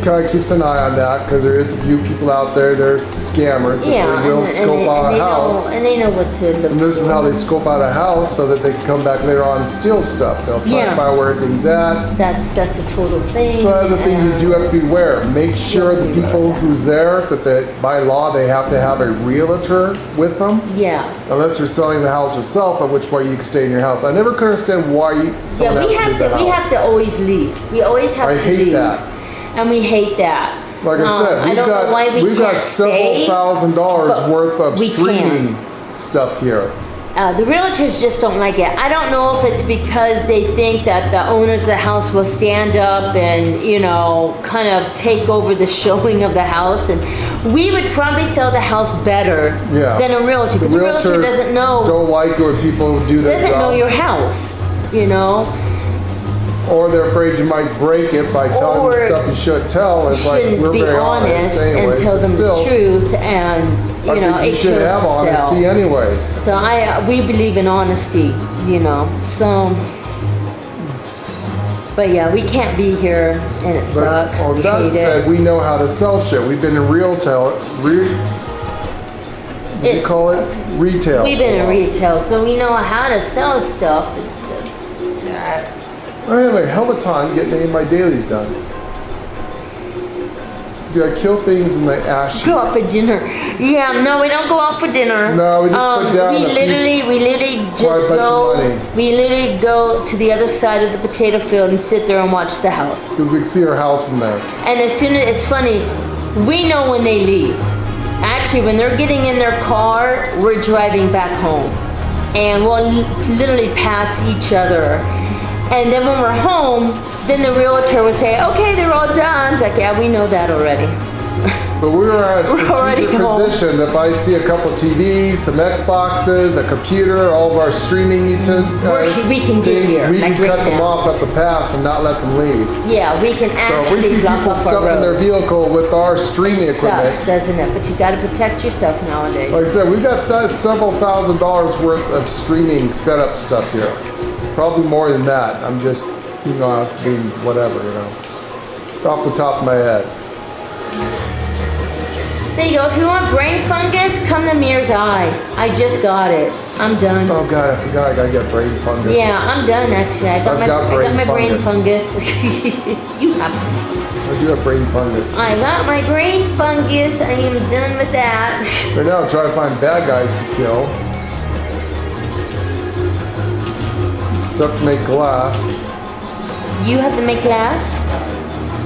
kind of keeps an eye on that because there is a few people out there that are scammers that will scope out a house. And they know what to look And this is how they for. scope out a house so that they can come back later on and steal stuff. They'll try Yeah. to find where everything's at. That's a total thing. So that's the thing you do have to be aware. Make sure the people who's there, that by law they have to have a realtor with them. Yeah. Unless you're selling the house yourself, at which point you can stay in your house. I never could understand why someone Yeah, has to leave the house. we have to always leave. We always have I to hate leave. that. And we hate that. Like I said, I don't know why we've got can't several stay, $1,000s but worth of we streaming can't. stuff here. The realtors just don't like it. I don't know if it's because they think that the owners of the house will stand up and, you know, kind of take over the showing of the house. And we would probably sell the house better Yeah. than a realtor because The a realtor realtors doesn't know like it when people do their doesn't job. know your house, you know. Or they're afraid you might break it by telling Or them stuff you shouldn't tell. It's like, Shouldn't we're be very honest and anyways, tell but them still, the truth, and I you know think you it should kills have the honesty sale. anyways. So we believe in honesty, you know. So, but yeah, we can't be here, and it sucks. But We that hate said, it. we know how to sell shit. We've been in what do you It's- call it? Retail. We've been in retail, so we know how to sell stuff. It's just. I have a hell of a time getting any of my dailies done. kill things in the ash. Go out for dinner. Yeah, no, we don't go out for dinner. No, we just put down we literally just go. We literally go to the other side of the potato field and sit there and watch the house. Because we can see our house from there. And as soon as it's funny, we know when they leave. Actually, when they're getting in their car, we're driving back home, and we'll literally pass each other. And then when we're home, then the realtor will say, "Okay, they're all done." It's like, yeah, we know that already. But we were at a strategic position that if I see a couple TVs, some Xboxes, a computer, all of our streaming we can get here. We like can right cut them now. off at the pass and not let them leave. Yeah, we can So actually if we see block people off our stuffing their road. vehicle with our streaming It equipment. sucks, doesn't it? But you got to protect yourself nowadays. Like I said, we've got several $1,000s worth of streaming setup stuff here. Probably more than that. I'm just, being whatever, off the top of my head. There you go. If you want brain fungus, come to Mir's Eye. I just got it. I'm done. Oh God, I forgot I gotta get brain fungus. Yeah, I'm done actually. I got my brain fungus. You have to. I do have brain fungus. I got my brain fungus. I am done with that. Right now, I'm trying to find bad guys to kill. Stuff to make glass. You have to make glass?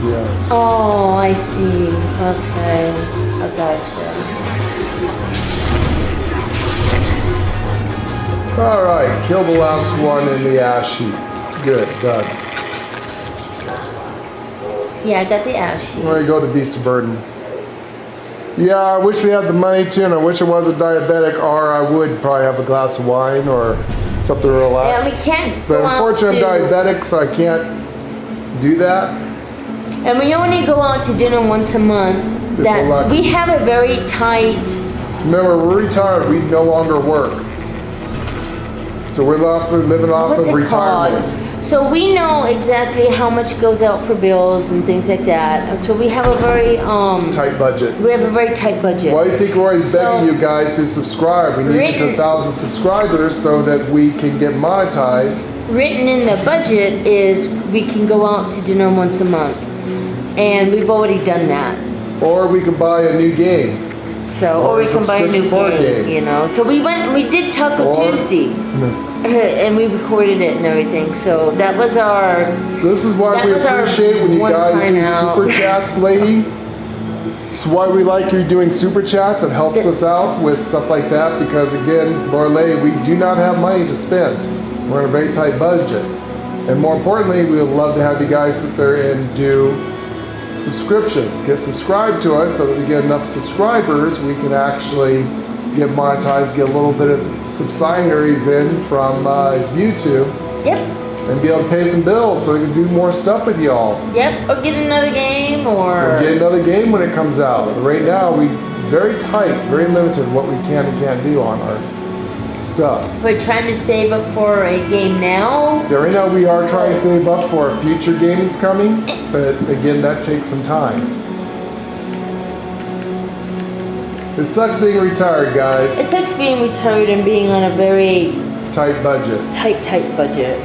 Yeah. Oh, I see. Okay. I gotcha. Alright, kill the last one in the ash heap. Good, done. Yeah, I got the ash heap. There you go to Beast of Burden. Yeah, I wish we had the money to, and I wish I wasn't diabetic, or I would probably have a glass of wine or something to relax. Yeah, we can't But go unfortunately, out I'm diabetic, so I can't do that. And we only go out to dinner once a month. we're lucky. We have a very tight. Remember, we're retired. We no longer work. So we're living off What's of it retirement. called? So we know exactly how much goes out for bills and things like that. So we have a very Tight budget. We have a very tight budget. Why do you think we're always begging you guys to subscribe? We need to get to 1,000 subscribers so that we can get monetized. Written in the budget is we can go out to dinner once a month, and we've already done that. Or we can buy a new game. So, or we can buy a new subscription game. So we did Taco Tuesday, and we recorded it and everything. So that was our. So this is why we appreciate when you guys do super chats, lady. This is why we like you doing super chats. It helps us out with stuff like that because again, Lorelei, we do not have money to spend. We're on a very tight budget. And more importantly, we would love to have you guys sit there and do subscriptions. Get subscribed to us so that we get enough subscribers, we can actually get monetized, get a little bit of subsidiaries in from YouTube. Yep. And be able to pay some bills so we can do more stuff with y'all. Yep, or get another game Or get another game when it comes out. Right now, we very tight, very limited what we can and can't do on our stuff. We're trying to save up for a game now. Yeah, right now we are trying to save up for a future game that's coming, but again, that takes some time. It sucks being retired, guys. It sucks being retired and being on a very tight budget. Tight budget.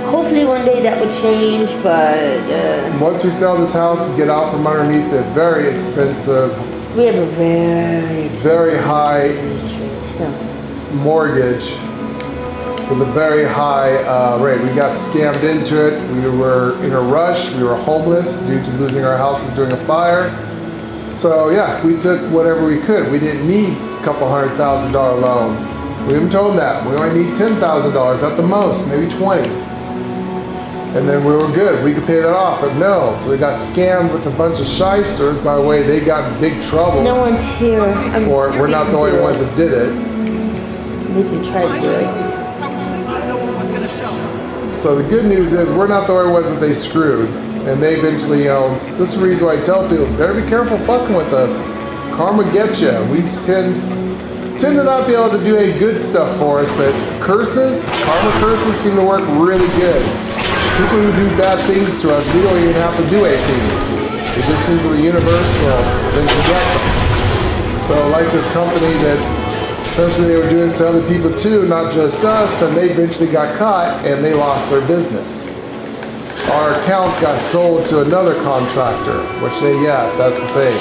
Hopefully one day that would change, but once we sell this house and get out from underneath the very expensive, we have a very high mortgage with a very high rate. We got scammed into it. We were in a rush. We were homeless due to losing our houses during a fire. So yeah, we took whatever we could. We didn't need a couple $100,000 loan. We even told them that. We only need $10,000 at the most, maybe 20. And then we were good. We could pay that off, but no. So we got scammed with a bunch of shysters. By the way, they got in big trouble. No one's here. For it. We're not the only ones that did it. We can try to do it. So the good news is we're not the only ones that they screwed. And they eventually, this is the reason why I tell people, better be careful fucking with us. Karma gets you. We tend to not be able to do any good stuff for us, but karma curses seem to work really good. People who do bad things to us, we don't even have to do anything. It just seems that the universe will then forget them. So like this company that essentially they were doing this to other people too, not just us, and they eventually got caught and they lost their business. our account got sold to another contractor, which that's the thing.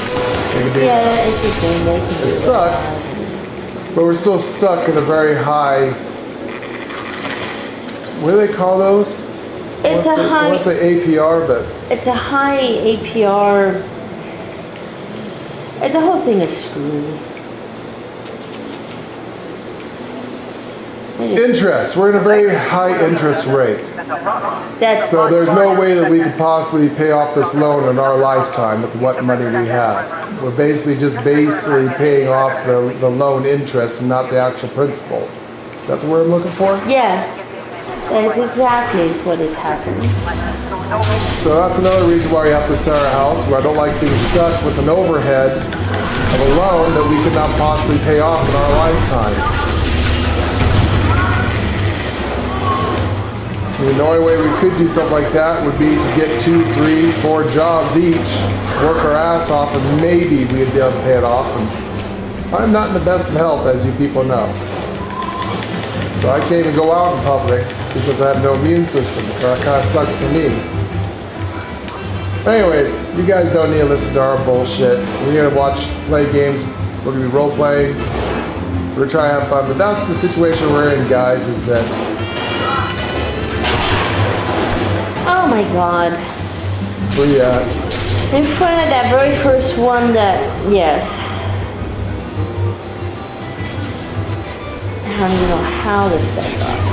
They can do Yeah, that. it's a thing. They can do It sucks, but we're still stuck in a very high. What do they call those? It's I a high. want to say APR, but It's a high APR. The whole thing is screwy. interest. We're in a very high interest rate. That's So there's no way that we could possibly pay off this loan in our lifetime with what money we have. We're basically paying off the loan interest and not the actual principal. Is that the word I'm looking for? yes. That's exactly what is happening. So that's another reason why we have to sell our house. Where I don't like being stuck with an overhead of a loan that we could not possibly pay off in our lifetime. I mean, the only way we could do something like that would be to get 2, 3, 4 jobs each, work our ass off, and maybe we'd be able to pay it off. And I'm not in the best of health, as you people know. So I can't even go out in public because I have no immune system, so that kind of sucks for me. Anyways, you guys don't need to listen to our bullshit. We're gonna play games, we're gonna be role-playing, we're gonna try to have fun, but that's the situation we're in, guys, is that... Oh my god. Where you at? In front of that very first one that, yes. I don't even know how this got got.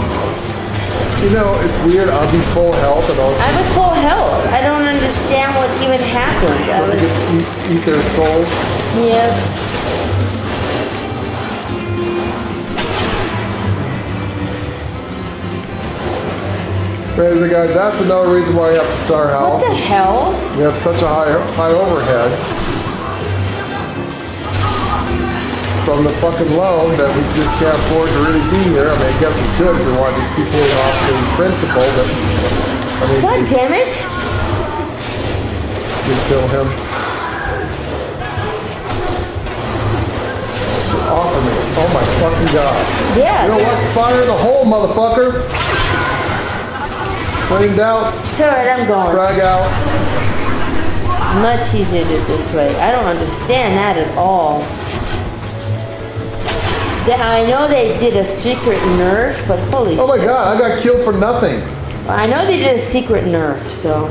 You know, it's weird, I'll be full health and also... I was full health. I don't understand what even happened. I we was, get to eat their souls. yeah. Anyways, guys, that's another reason why we have to sell our house. What the hell? We have such a high overhead from the fucking loan that we just can't afford to really be here. I mean, I guess we could if we wanted to just keep paying off the principal, but I mean, God damn it! we kill him. Off of me. Oh my fucking god. Yeah. You know what? Fire in the hole, motherfucker. Flamed out. It's alright, I'm going. Frag out. Much easier to do it this way. I don't understand that at all. I know they did a secret nerf, but holy Oh my shit. god, I got killed for nothing. I know they did a secret nerf, so...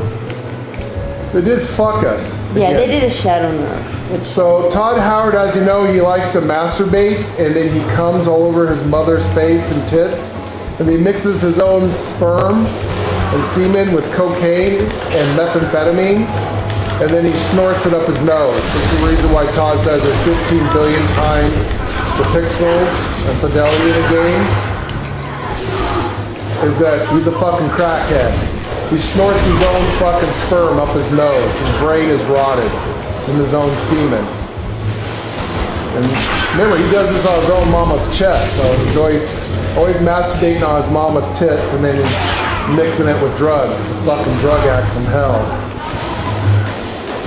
They did fuck us. Yeah, again. they did a shadow nerf, which... So Todd Howard, as you know, he likes to masturbate, and then he comes all over his mother's face and tits, and he mixes his own sperm and semen with cocaine and methamphetamine, and then he snorts it up his nose. That's the reason why Todd says there's 15 billion times the pixels and fidelity in the game, is that he's a fucking crackhead. He snorts his own fucking sperm up his nose. His brain is rotted from his own semen. And remember, he does this on his own mama's chest, so he's always masturbating on his mama's tits and then mixing it with drugs. It's a fucking drug addict from hell.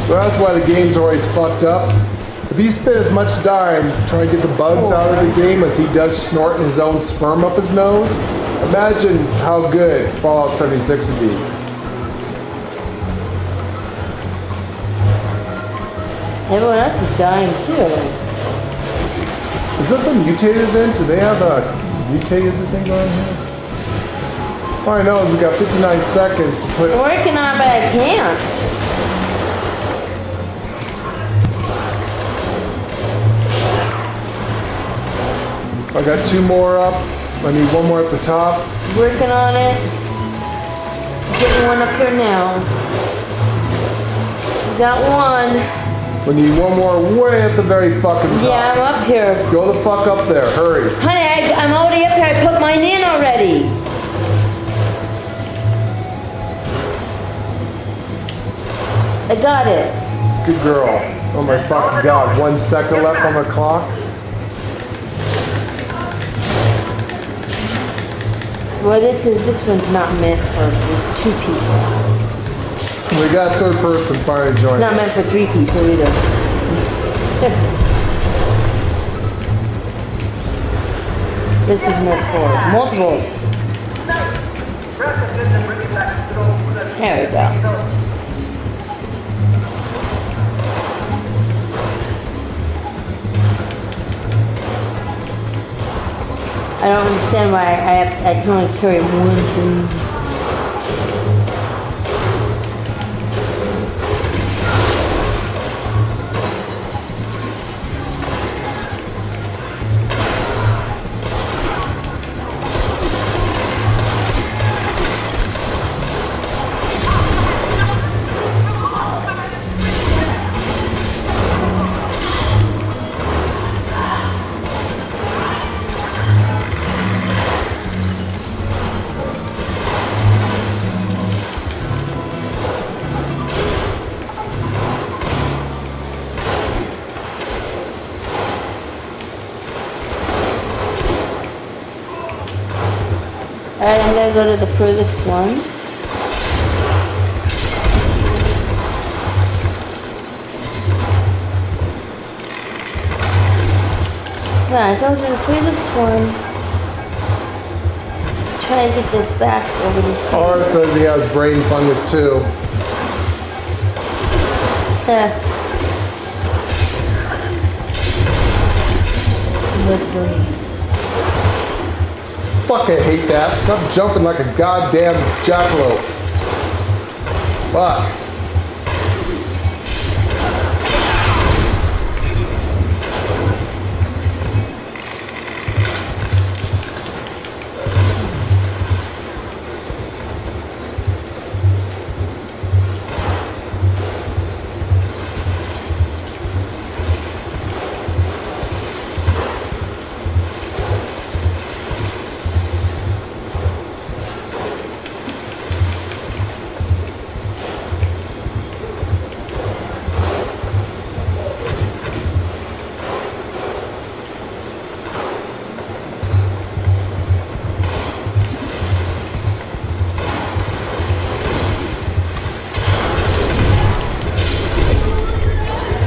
So that's why the games are always fucked up. If he spent as much time trying to get the bugs out of the game as he does snorting his own sperm up his nose, imagine how good Fallout 76 would be. Everyone else is dying too. Is this a mutated event? Do they have a mutated thing going here? All I know is we got 59 seconds to put... I'm working on it, but I can't. I got 2 more up. I need 1 more at the top. Working on it. Getting one up here now. Got one. We need 1 more way at the very fucking top. Yeah, I'm up here. Go the fuck up there. Hurry. Honey, I'm already up here. I put mine in already. I got it. Good girl. Oh my fucking god. 1 second left on the clock. Well, this one's not meant for 2 people. We got a 3rd person finally joining It's not meant us. for 3 people either. This is meant for multiples. There we go. I don't understand why I can only carry one thing. Alright, I'm gonna go to the furthest one. Yeah, go to the furthest one. Try and get this back over this way. R says he has brain fungus too. Fucking hate that. Stop jumping like a goddamn jackalope. Fuck.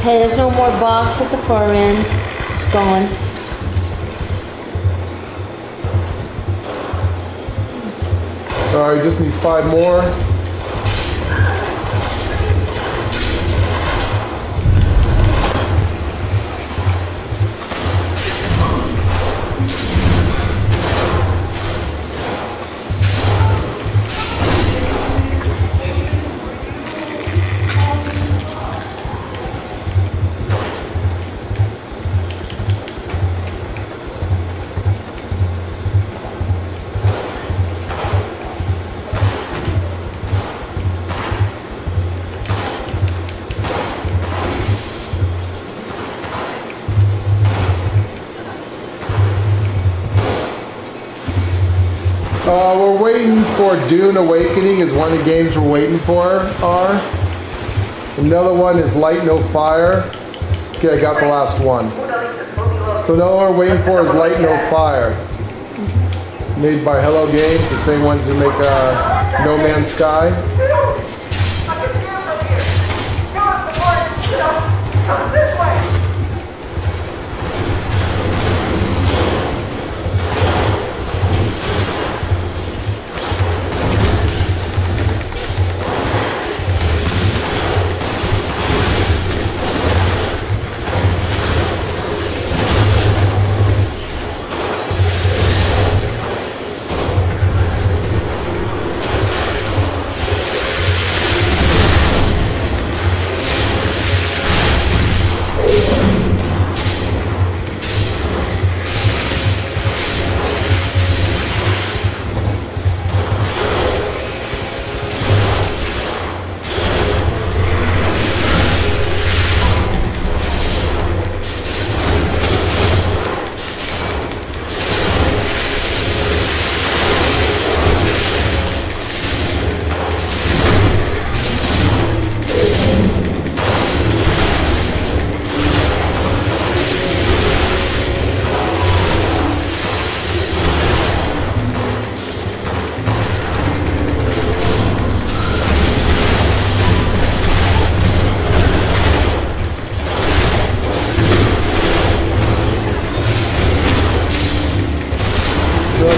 Hey, there's no more box at the far end. It's gone. Alright, just need 5 more. We're waiting for Dune Awakening is one of the games we're waiting for. Another one is Light No Fire. Okay, I got the last one. So another one we're waiting for is Light No Fire. Made by Hello Games, the same ones who make No Man's Sky.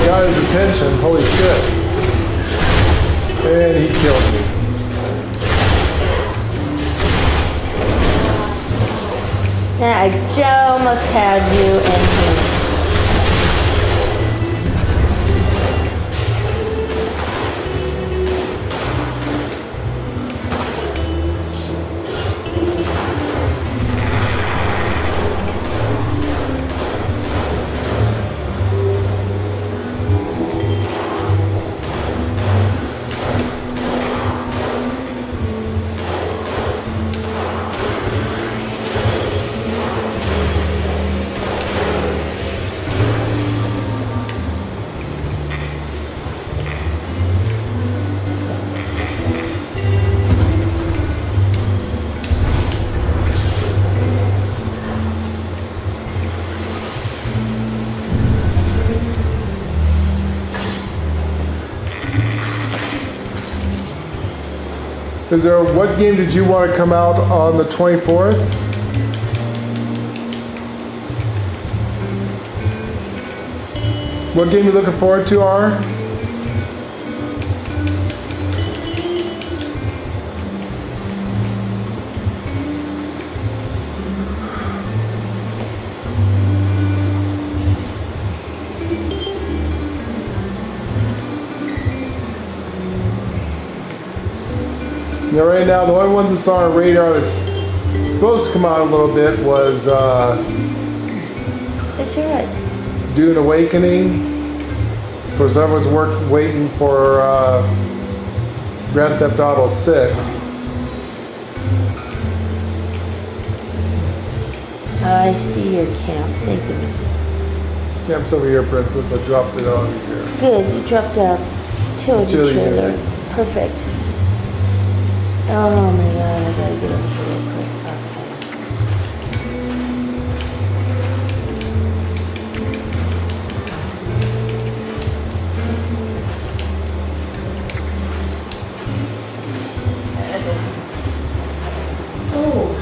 Got his attention, holy shit. And he killed me. I almost had you in here. What game did you want to come out on the 24th? What game are you looking forward to, R? Right now, the only one that's on our radar that's supposed to come out a little bit was It's alright. Dune Awakening. Of course, everyone's waiting for Grand Theft Auto 6. I see your camp. Thank goodness. C.A.M.P's over here, Princess. I dropped it on you here. Good. You dropped a utility trailer. Perfect. Oh my god, I gotta get over here real quick. Okay. Oh.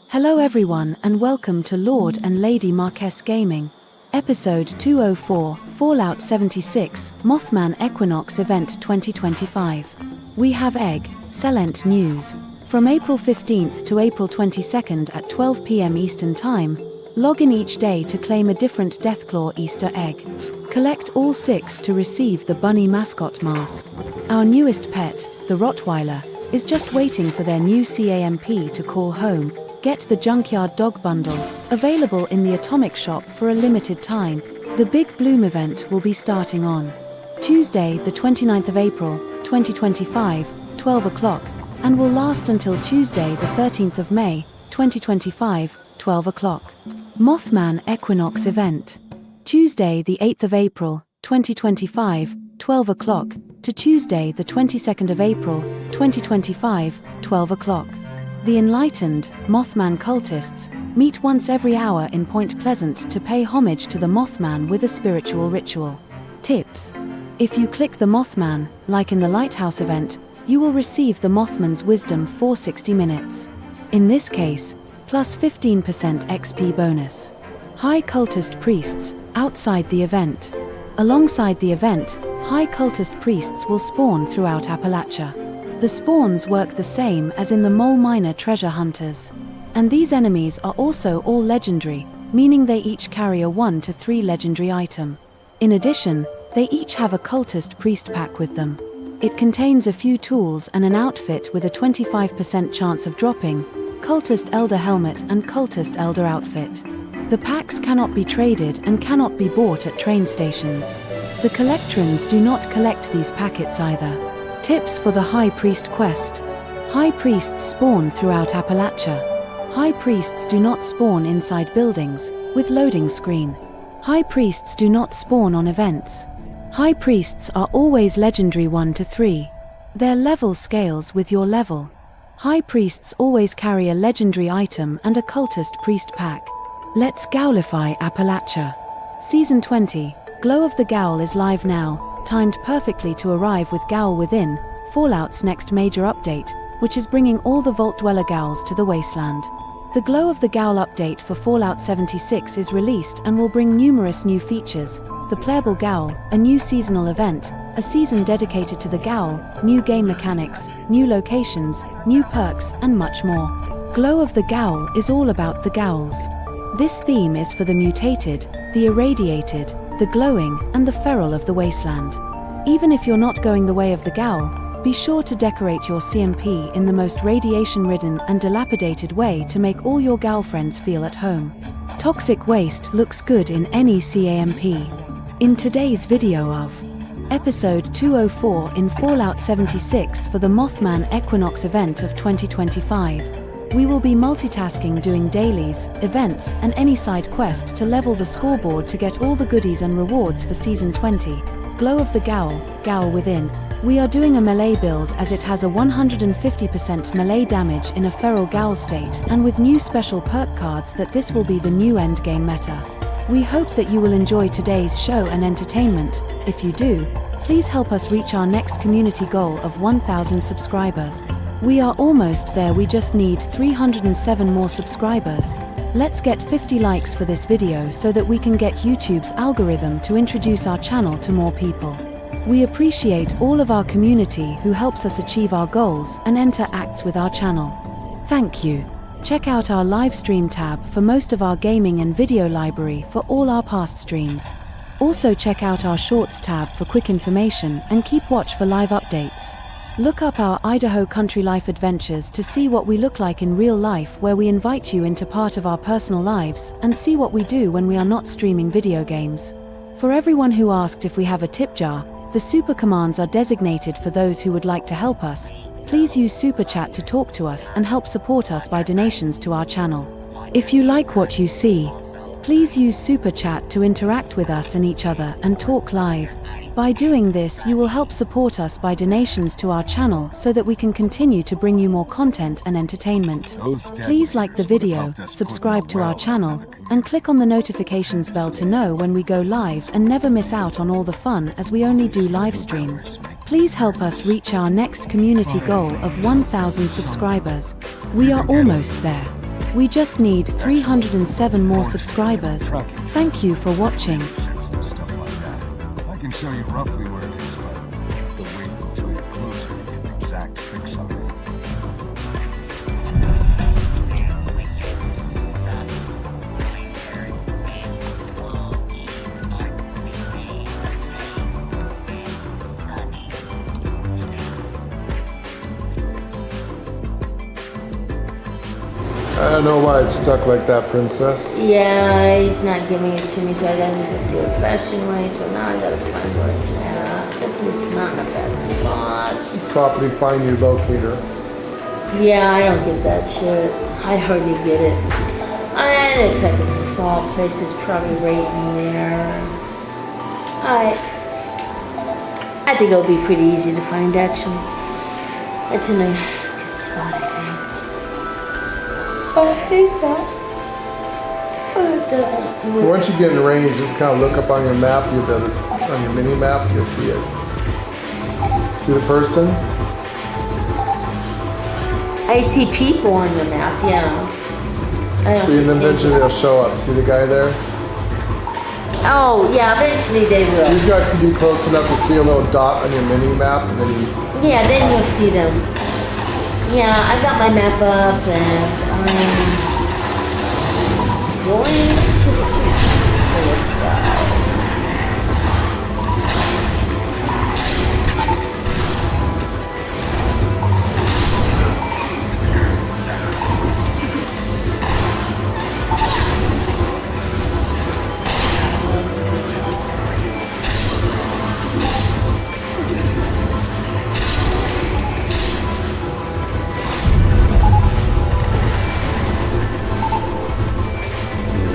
Hello everyone and welcome to Lord and Lady Marquez Gaming, episode 204, Fallout 76, Mothman Equinox Event 2025. We have eggcellent news. From April 15th to April 22nd at 12 p.m. Eastern Time, log in each day to claim a different Deathclaw Easter Egg. Collect all 6 to receive the Bunny Mascot Mask. Our newest pet, the Rottweiler, is just waiting for their new C.A.M.P. to call home. Get the Junkyard Dog Bundle, available in the Atomic Shop for a limited time. The Big Bloom event will be starting on Tuesday, the 29th of April, 2025, 12 o'clock, and will last until Tuesday, the 13th of May, 2025, 12 o'clock. Mothman Equinox event. Tuesday, the 8th of April, 2025, 12 o'clock, to Tuesday, the 22nd of April, 2025, 12 o'clock. The enlightened Mothman cultists meet once every hour in Point Pleasant to pay homage to the Mothman with a spiritual ritual. Tips: if you click the Mothman, like in the Lighthouse Event, you will receive the Mothman's wisdom for 60 minutes. In this case, plus 15% XP bonus. High cultist priests outside the event. Alongside the event, high cultist priests will spawn throughout Appalachia. The spawns work the same as in the Mole Miner treasure hunters. And these enemies are also all legendary, meaning they each carry a 1 to 3 legendary item. In addition, they each have a cultist priest pack with them. It contains a few tools and an outfit with a 25% chance of dropping, cultist elder helmet and cultist elder outfit. The packs cannot be traded and cannot be bought at train stations. The collectrons do not collect these packets either. Tips for the High Priest quest. High priests spawn throughout Appalachia. High priests do not spawn inside buildings, with loading screen. High priests do not spawn on events. High priests are always legendary 1 to 3. Their level scales with your level. High priests always carry a legendary item and a cultist priest pack. Let's Gowlify Appalachia. Season 20, Glow of the Gowl is live now, timed perfectly to arrive with Gowl within Fallout's next major update, which is bringing all the Vault Dweller Gals to the wasteland. The Glow of the Gowl update for Fallout 76 is released and will bring numerous new features: the Playable Gowl, a new seasonal event, a season dedicated to the Gowl, new game mechanics, new locations, new perks, and much more. Glow of the Gowl is all about the Gowls. This theme is for the mutated, the irradiated, the glowing, and the feral of the wasteland. Even if you're not going the way of the Gowl, be sure to decorate your C.A.M.P. in the most radiation-ridden and dilapidated way to make all your Gowl friends feel at home. Toxic waste looks good in any C.A.M.P. In today's video of Episode 204 in Fallout 76 for the Mothman Equinox event of 2025, we will be multitasking doing dailies, events, and any side quest to level the scoreboard to get all the goodies and rewards for Season 20. Glow of the Gowl, Gowl Within. We are doing a melee build as it has a 150% melee damage in a feral Gowl state, and with new special perk cards that this will be the new endgame meta. We hope that you will enjoy today's show and entertainment. If you do, please help us reach our next community goal of 1,000 subscribers. We are almost there, we just need 307 more subscribers. Let's get 50 likes for this video so that we can get YouTube's algorithm to introduce our channel to more people. We appreciate all of our community who helps us achieve our goals and interacts with our channel. Thank you. Check out our live stream tab for most of our gaming and video library for all our past streams. Also check out our shorts tab for quick information and keep watch for live updates. Look up our Idaho Country Life adventures to see what we look like in real life, where we invite you into part of our personal lives and see what we do when we are not streaming video games. For everyone who asked if we have a tip jar, the super commands are designated for those who would like to help us. Please use Super Chat to talk to us and help support us by donations to our channel. If you like what you see, please use Super Chat to interact with us and each other and talk live. By doing this, you will help support us by donations to our channel so that we can continue to bring you more content and entertainment. Please like the video, subscribe to our channel, and click on the notifications bell to know when we go live and never miss out on all the fun, as we only do live streams. Please help us reach our next community goal of 1,000 subscribers. We are almost there. We just need 307 more subscribers. Thank you for watching. I can show you roughly where it is, but you have to wait until you're closer to get an exact fix of it. I don't know why it's stuck like that, Princess. Yeah, he's not giving it to me, so I gotta do this the old-fashioned way. So now I gotta find where it's at. Hopefully it's not in a bad spot. Property find your locator. Yeah, I don't get that shit. I hardly get it. It looks like it's a small place. It's probably right in there. I think it'll be pretty easy to find, actually. It's in a good spot, I think. I hate that. Oh, it doesn't So once you get in range, just kind of look up on your map. You'll be able to, on your mini map, you'll see it. See the person? I see people on the map, yeah. I don't See, and then eventually people. they'll show up. See the guy there? Oh, yeah, eventually they You will. just got to be close enough to see a little dot on your mini map, and then you. Yeah, then you'll see them. Yeah, I got my map up and I'm going to search for this guy.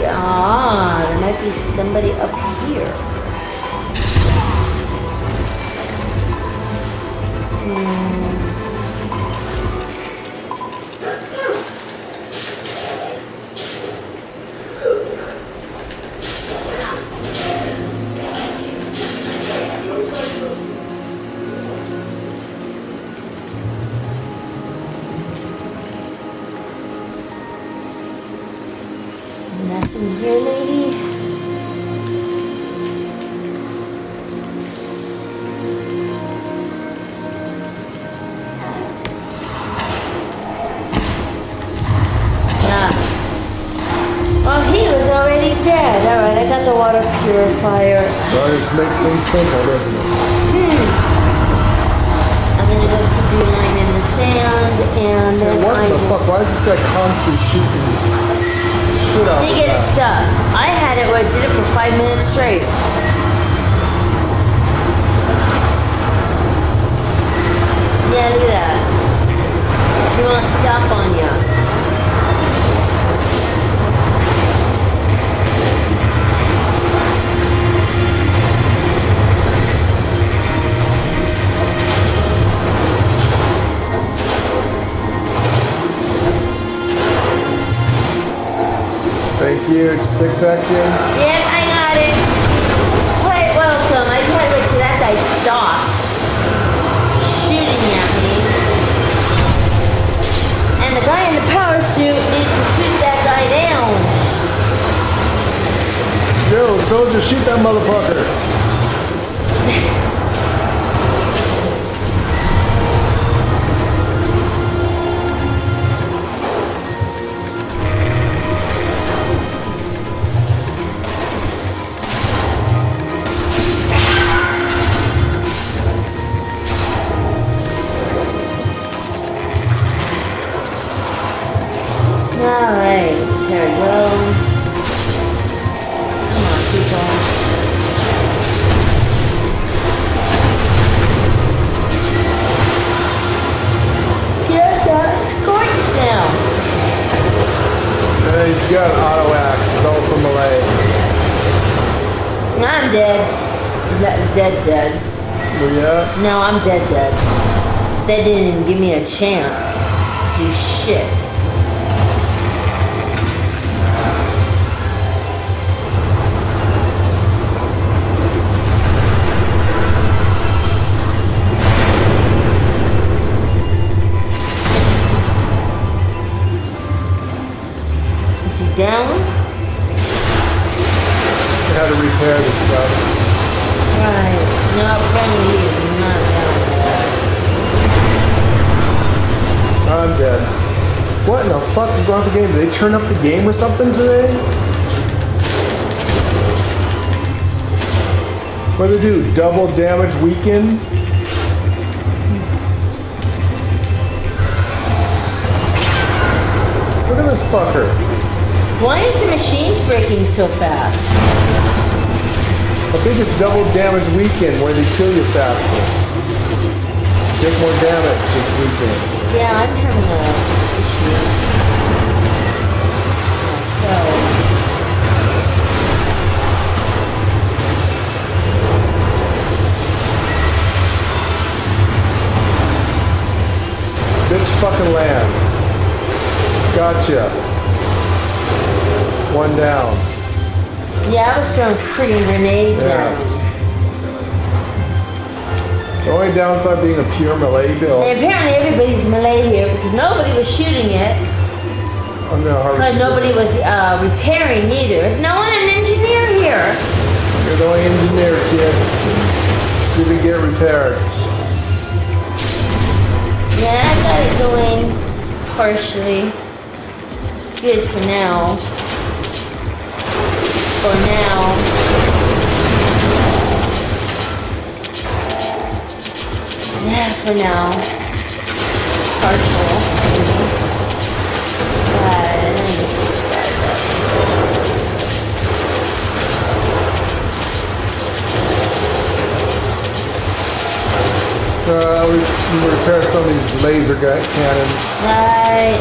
There might be somebody up here. purifier. Well, it just makes things simple, doesn't it? I'm gonna go keep the line in the sand, and Hey, then what I the will- fuck? Why is this guy constantly shooting shit out He the gets back? stuck. I had it where I did it for 5 minutes straight. Yeah, look at that. He won't stop on ya. Thank you. Fix that kid. Yep, I got it. Quite welcome. I just had to wait till that guy stopped shooting at me. And the guy in the power suit needs to shoot that guy down. Yo, soldier, shoot that motherfucker. Alright, here we go. Come on, people. Get that scorch now. And he's got an auto axe. He's also Malay. I'm dead. Dead. Where you at? No, I'm dead. They didn't even give me a chance to do shit. Is he down? I had to repair this stuff. Right. No, friendly, he's not down there. I'm dead. What in the fuck is wrong with the game? Did they turn up the game or something today? What do they do? Double damage weekend? Look at this fucker. Why is the machines breaking so fast? I think it's double damage weekend where they kill you faster. Take more damage this weekend. Yeah, I'm having a issue. So, Bitch fucking land. Gotcha. One down. yeah, I was throwing freaking grenades Yeah. at him. The only downside being a pure melee build. And apparently everybody's melee here because nobody was shooting it. I'm gonna harvest. Because nobody was repairing either. Is no one an engineer here? You're the only engineer, kid. See if we can get it repaired. Yeah, I got it going partially. It's good for now. For now. Yeah, for now. Partial. We repair some of these laser cannons. Right.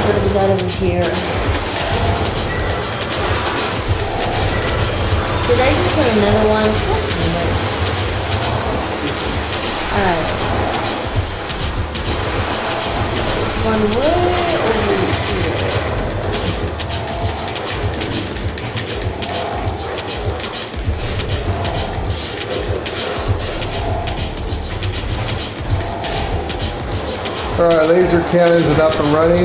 What have we got over here? Did I just put another one? Alright. One way over here. Alright, laser cannons are up and running.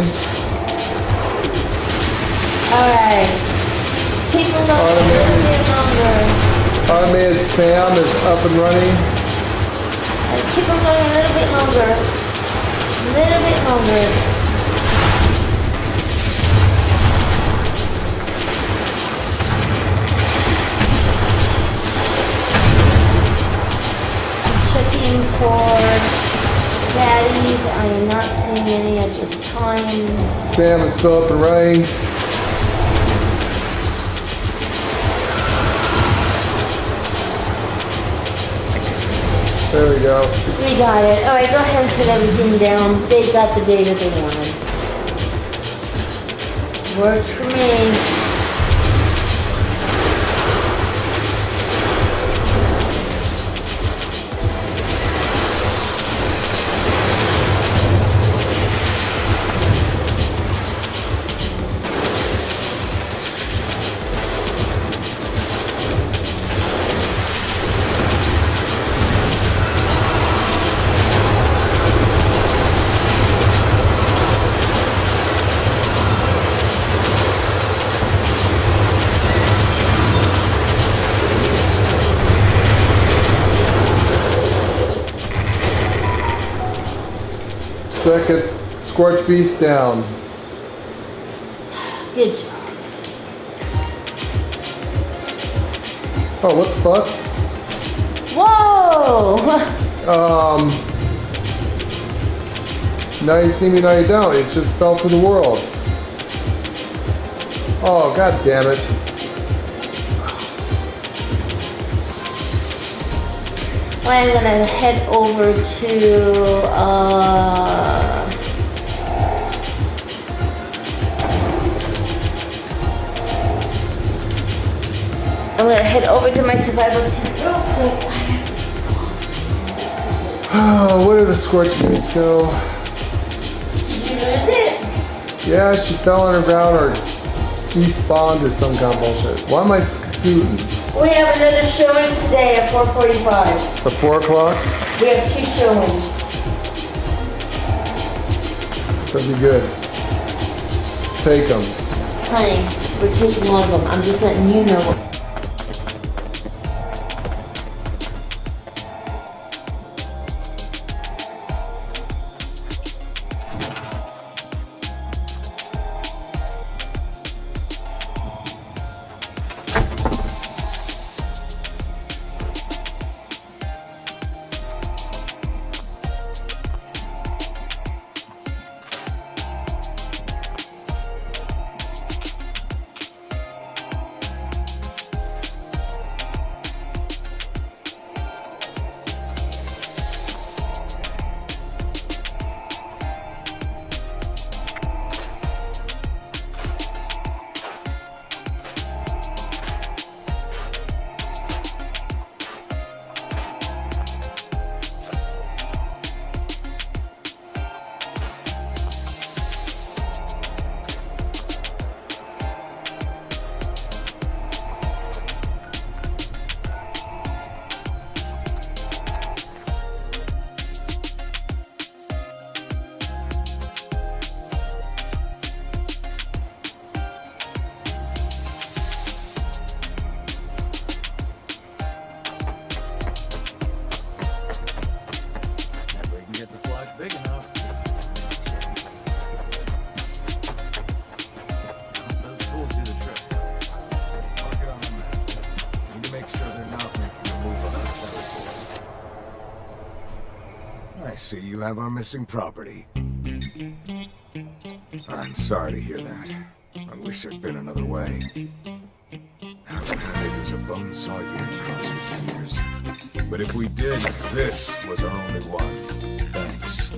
Alright. Just keep them going a little bit longer. Automated C.A.M.P is up and running. Keep them going a little bit longer. A little bit longer. keys. I am not seeing any at this time. Sam is still up and running. There we go. We got it. All right, go ahead and shut everything down. They got the data they wanted. Works for me. Second Scorch Beast down. Good job. Oh, what the fuck? Whoa! Now you see me, now you don't. It just fell to the world. Oh, god damn it. I'm gonna head over to, I'm gonna head over to my survival tent real quick. Oh, where did the Scorch Beast go? That's it. Yeah, she fell underground or despawned or some kind of bullshit. Why am I scooting? We have another showing today at 4:45. At 4 o'clock? We have 2 showings. That'd be good. Take them. Honey, we're taking one of them. I'm just letting you know. I see you have our missing property. I'm sorry to hear that. I wish there'd been another way. How big as a bone saw you didn't cross your fingers. But if we did, this was our only one. Thanks.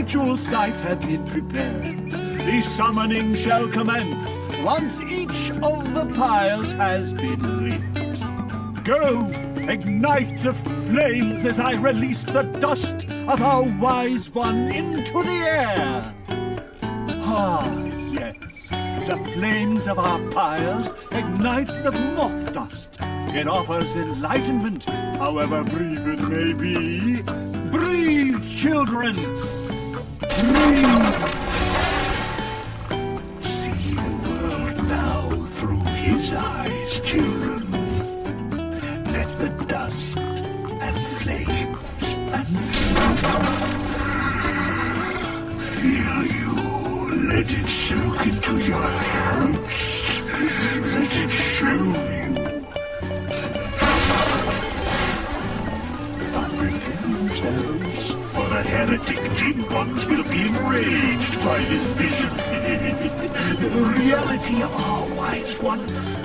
ritual site had been prepared. The summoning shall commence once each of the pyres has been lit. Go, ignite the flames as I release the dust of our wise one into the air. Ah, yes, the flames of our pyres ignite the moth dust. It offers enlightenment, however brief it may be. Breathe, children! Breathe! See the world now through his eyes, children. Let the dust and flames and fumes feel you. Let it soak into your hearts. Let it show you. But prepare yourselves, for the heretic jinn ones will be enraged by this vision. The reality of our wise one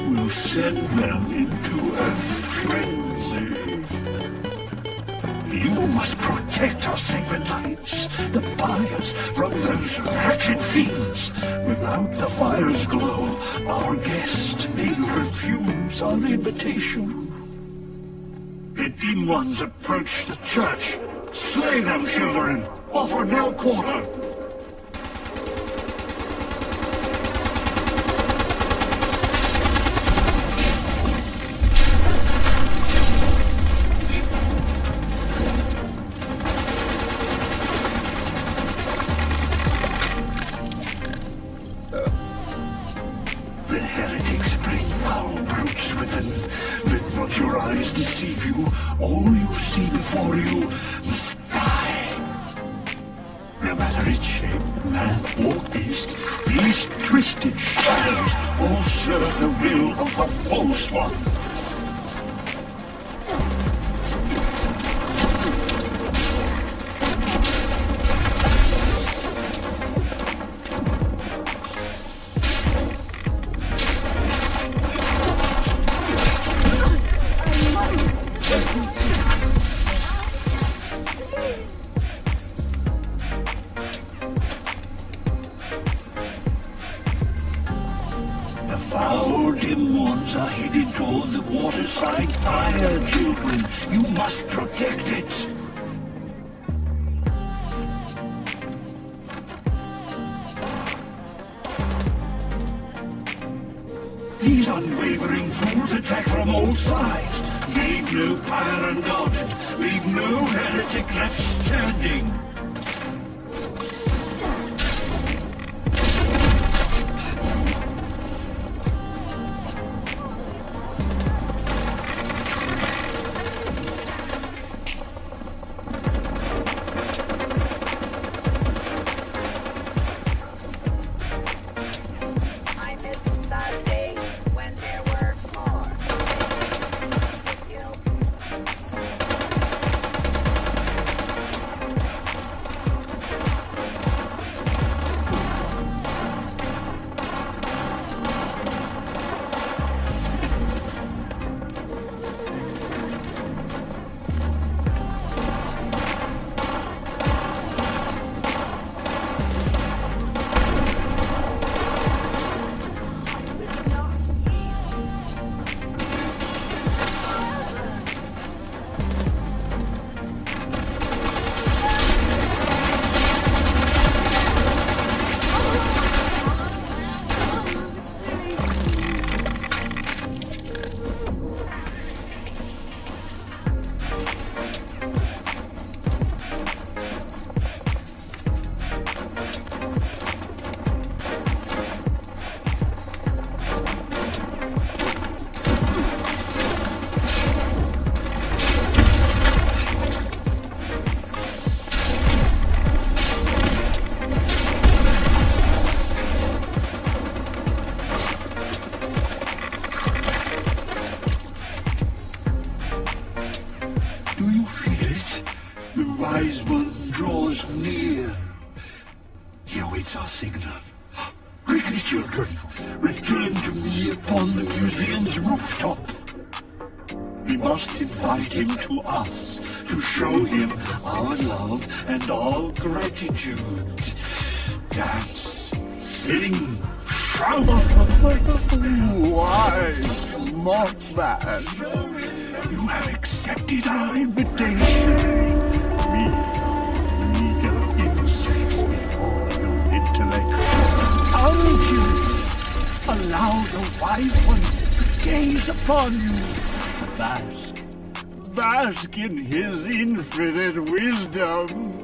will send them into a frenzy. You must protect our sacred lights, the pyres, from those wretched fiends. Without the fire's glow, our guest may refuse our invitation. The dim ones approach the church. Slay them, children. Offer no quarter. The heretics bring foul brutes within. Let not your eyes deceive you. All you see before you, the sky. No matter its shape, man or beast, these twisted shadows all serve the will of the false ones. Are headed toward the waterside fire, children. You must protect it. These unwavering ghouls attack from all sides. Leave no pyre unguarded. Leave no heretic left standing. Children, return to me upon the museum's rooftop. We must invite him to us, to show him our love and our gratitude. Dance, sing, shout. Wise Mothman, you have accepted our invitation. Me, meager insect with all your intellect. Until allow the wise one to gaze upon you. Bask in his infinite wisdom.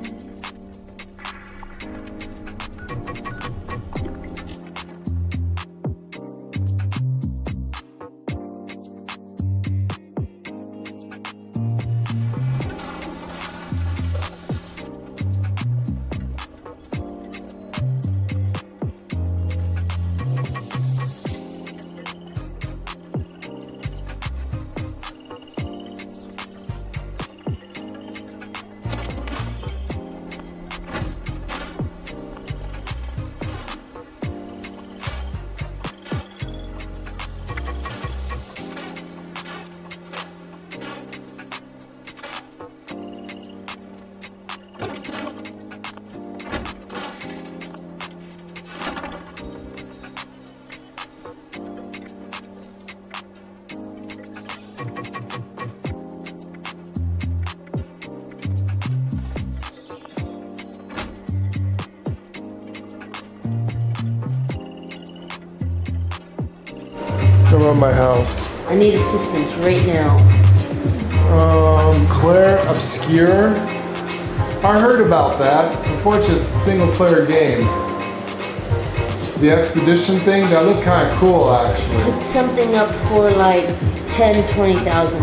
Come on my house. I need assistance right now. Claire Obscure. I heard about that. Unfortunately, it's a single player game. The expedition thing, that looked kind of cool actually. Put something up for like 10, 20,000.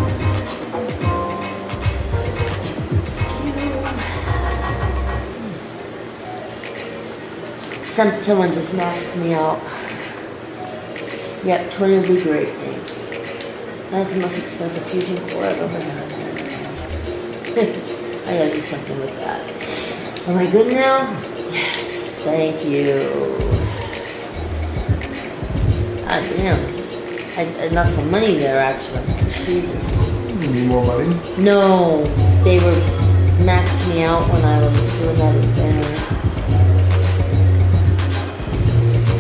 Someone just maxed me out. Yep, 20 would be great. That's the most expensive fusion core I've ever had. I gotta do something with that. Am I good now? Yes, thank you. God damn. I lost some money there actually. Jesus. You need more money? No, they were maxed me out when I was doing that event.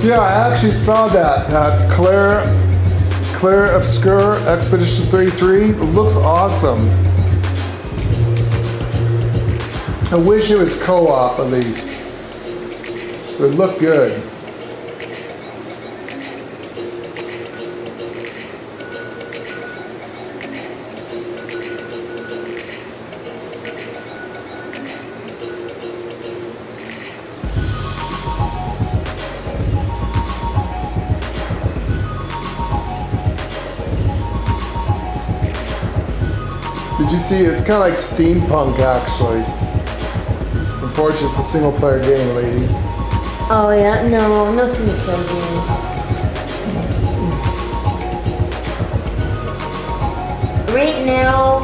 Yeah, I actually saw that. Claire Obscure Expedition 33 looks awesome. I wish it was co-op at least. It would look good. Did you see? It's kind of like steampunk, actually. Unfortunately, it's a single-player game, lady. Oh yeah, no single player games. Right now,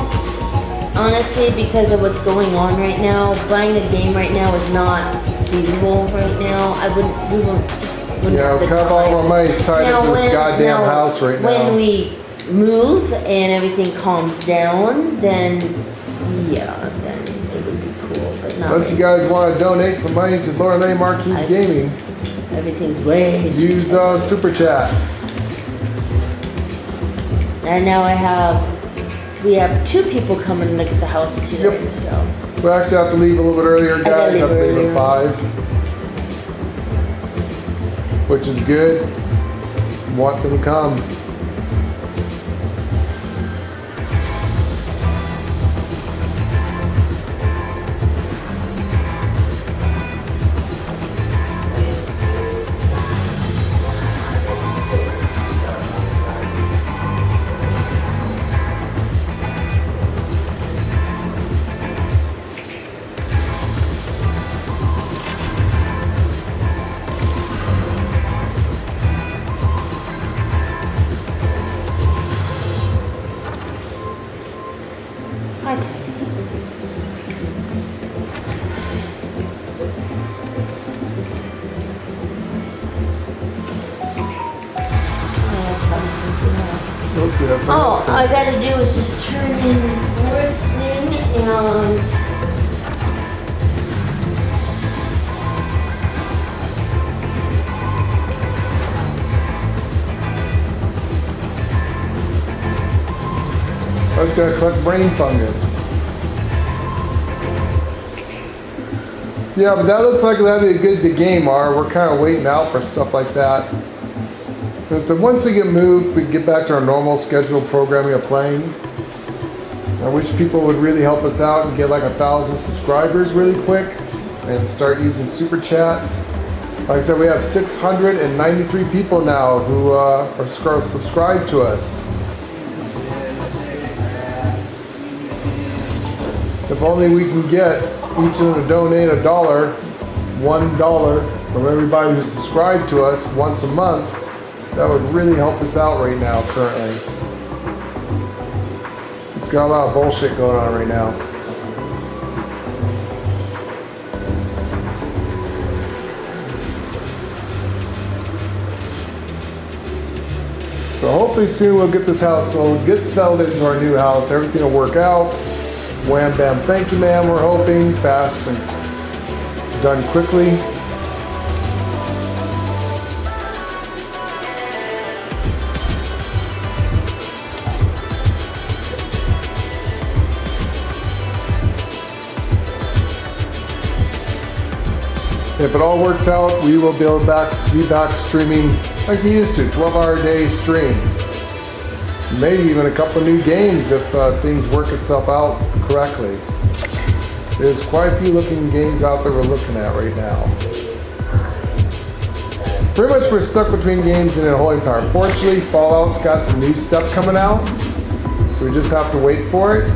honestly, because of what's going on right now, buying a game right now is not feasible right now. We wouldn't have the time. All our money's tied up in this goddamn house right now. When we move and everything calms down, then yeah, then it would be cool. But not Unless you guys want to donate some money to Laura Lane Marquis Gaming, everything's way too use super chats. And now we have 2 people coming to look at the house today, Yep. so. We'll actually have to leave a little bit earlier, guys. leave Have to leave earlier. at 5. Which is good. Want them to come. Okay, that's All that's I gotta do is just turn in this thing And I was gonna collect brain fungus. Yeah, but that looks like that'd be a good game, R. We're kind of waiting out for stuff like that. And so once we get moved, we get back to our normal scheduled programming of playing. I wish people would really help us out and get like 1,000 subscribers really quick and start using super chat. Like I said, we have 693 people now who are subscribed to us. If only we can get each of them to donate $1 from everybody who subscribed to us once a month, that would really help us out right now currently. It's got a lot of bullshit going on right now. So hopefully soon we'll get this house sold, get settled into our new house, everything will work out. Wham bam, thank you ma'am, we're hoping, fast and done quickly. If it all works out, we will be able to be back streaming like we used to, 12-hour-a-day streams. Maybe even a couple of new games if things work itself out correctly. There's quite a few looking games out there we're looking at right now. Pretty much we're stuck between games and a holding power. Fortunately, Fallout's got some new stuff coming out, so we just have to wait for it.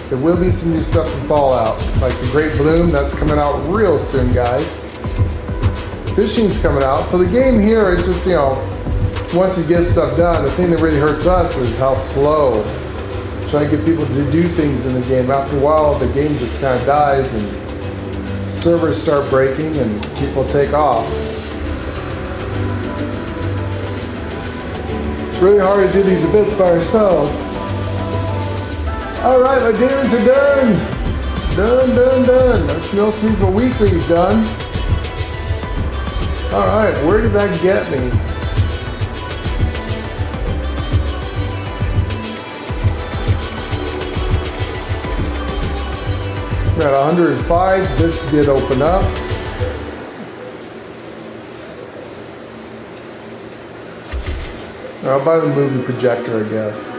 There will be some new stuff in Fallout, like the Great Bloom, that's coming out real soon, guys. Fishing's coming out, so the game here is just, you know, once you get stuff done, the thing that really hurts us is how slow. Trying to get people to do things in the game. After a while, the game just kind of dies and servers start breaking and people take off. It's really hard to do these events by ourselves. All right, my dailies are done. Done. That also means my weekly's done. All right, where did that get me? We're at 105. This did open up. I'll buy the movie projector, I guess.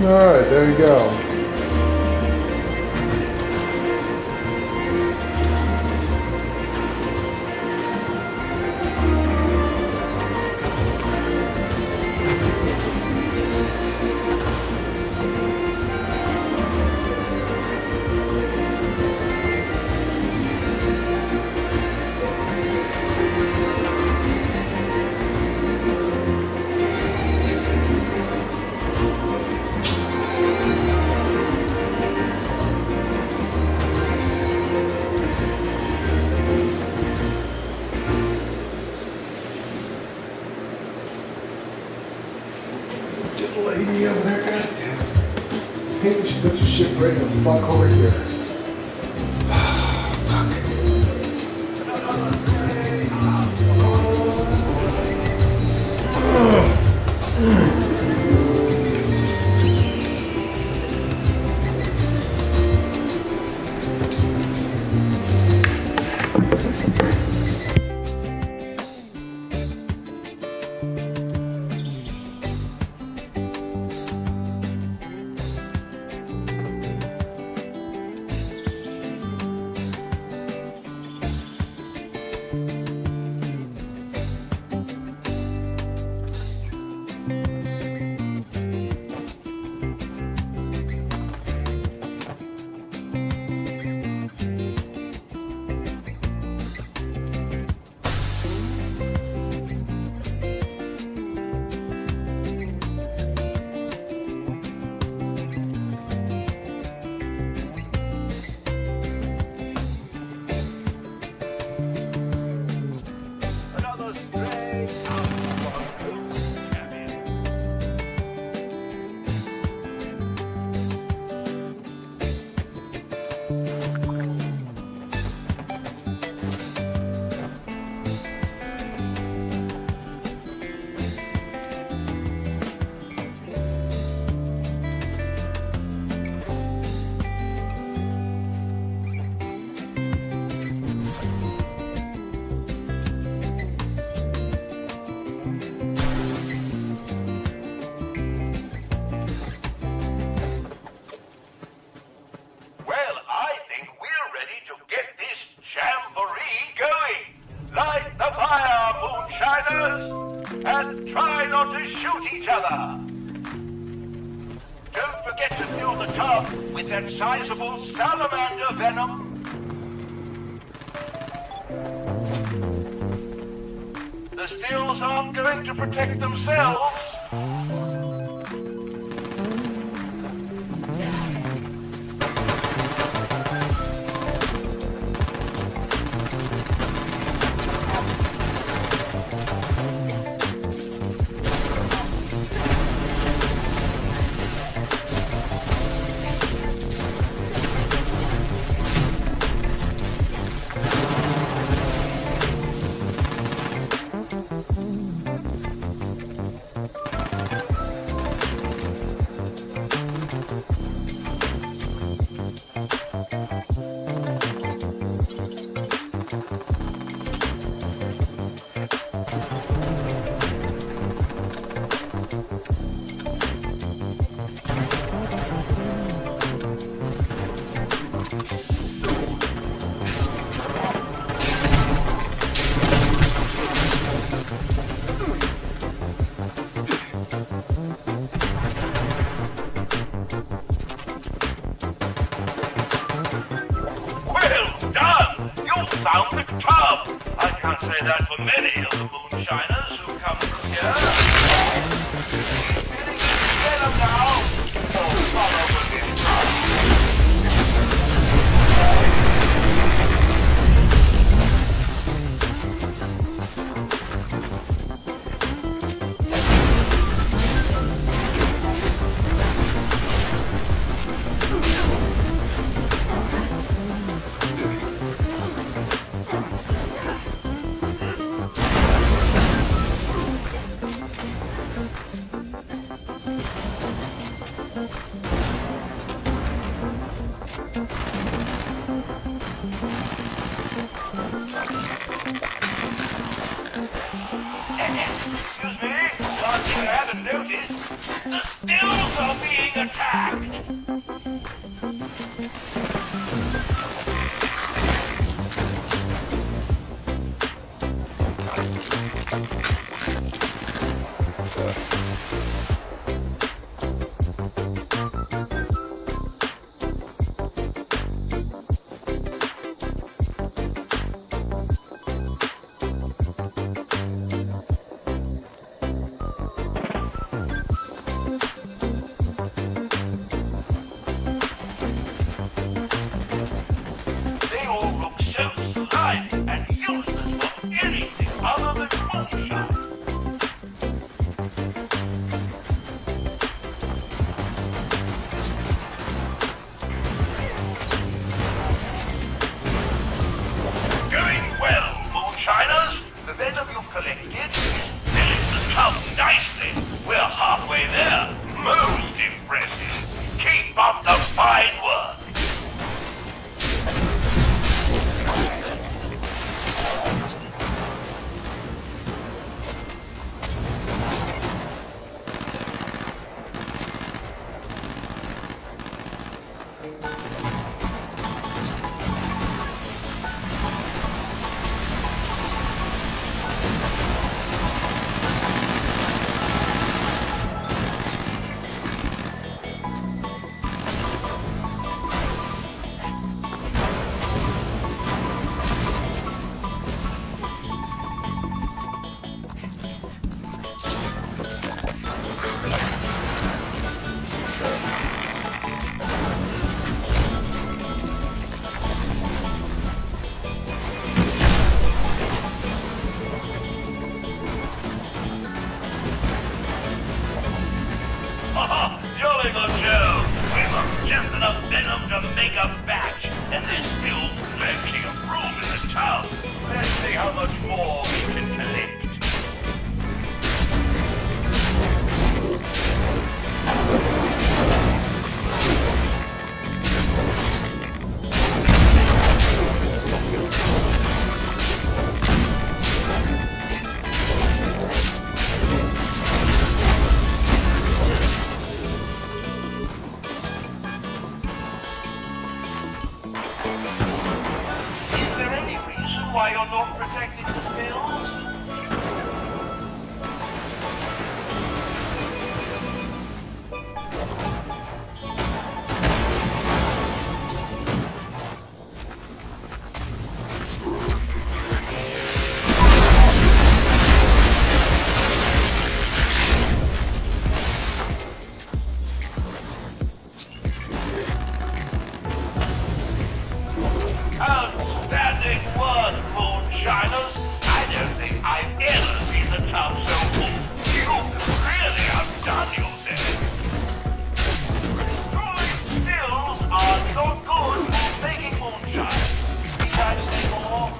Alright, there you go. Lady over there, goddamn. Maybe we should put your shit right the fuck over here. And try not to shoot each other. Don't forget to fill the tub with that sizable salamander venom. The stills aren't going to protect themselves. Found the tub! I can't say that for many of the moonshiners who come through here. Feeling better now? Oh, follow with Excuse me, one thing I haven't noticed, the stills are being attacked! They all look so slimy and useless for anything other than moonshine. Doing well, moonshiners. The venom you've collected is filling the tub nicely. We're halfway there. Most impressive. Keep up the fine work. Jolly good Joe. We've got just enough venom to make a batch, and there's still plenty of room in the tub. Let's see how much more we can collect. Is there any reason why you're not protecting the spills? Outstanding work, moonshiners. I don't think I've ever seen the tub so full. You've really outdone yourself. Destroying stills are not good for making moonshine. Need I say more?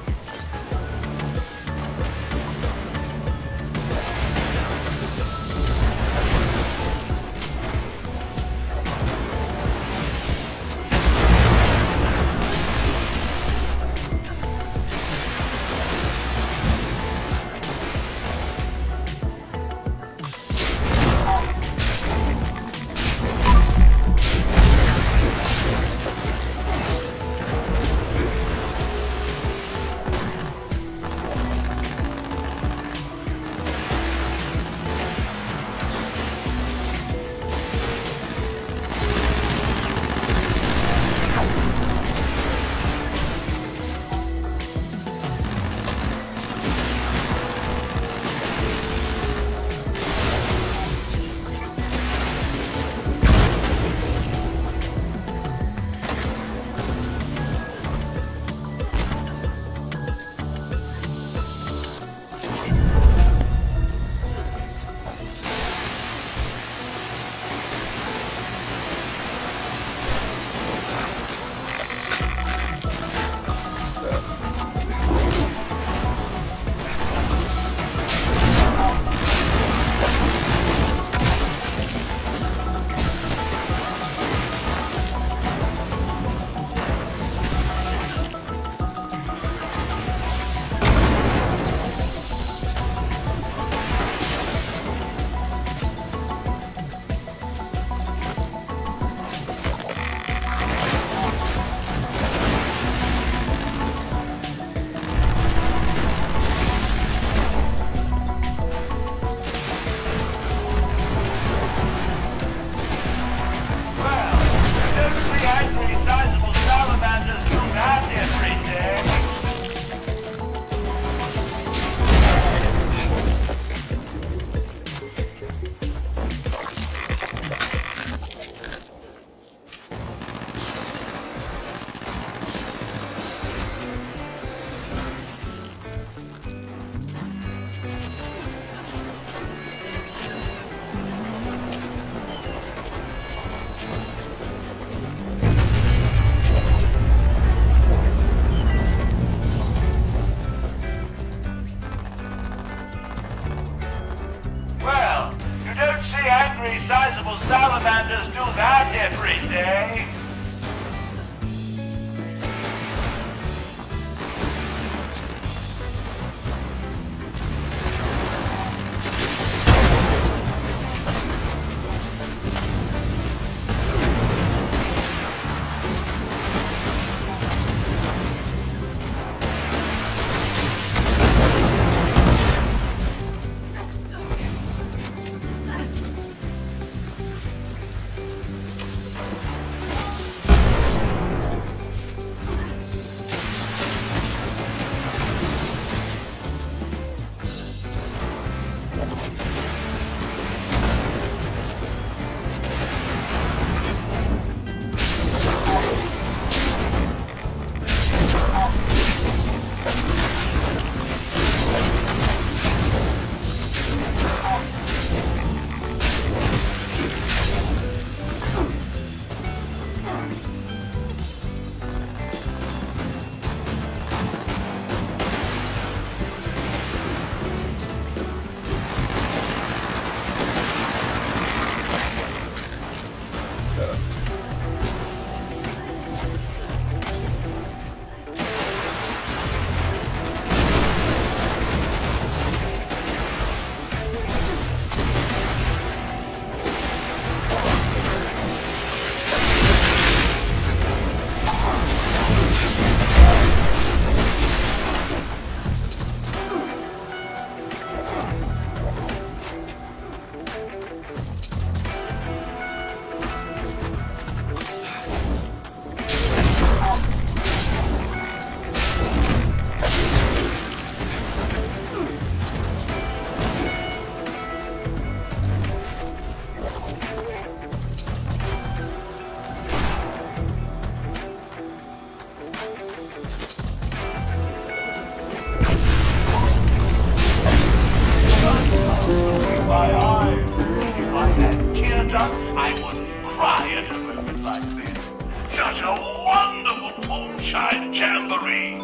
my eyes. If I had tear ducts, I wouldn't cry at a moment like this. Such a wonderful moonshine jamboree.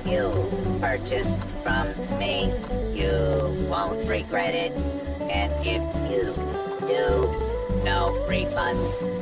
You purchased from me, you won't regret it. And if you do, no refunds.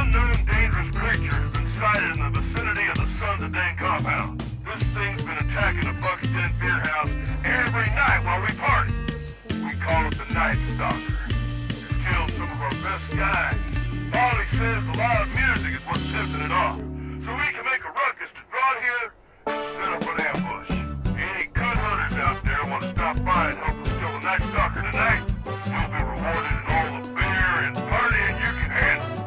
unknown dangerous creature has been sighted in the vicinity of the Sons of Dane compound. This thing's been attacking the Buck's Den beer house every night while we party. We call it the Night Stalker. It's killed some of our best guys. Polly says the loud music is what's tipping it off. So we can make a ruckus to draw here and set up an ambush. Any gun hunters out there want to stop by and help us kill the Night Stalker tonight, you'll be rewarded in all the beer and partying you can handle.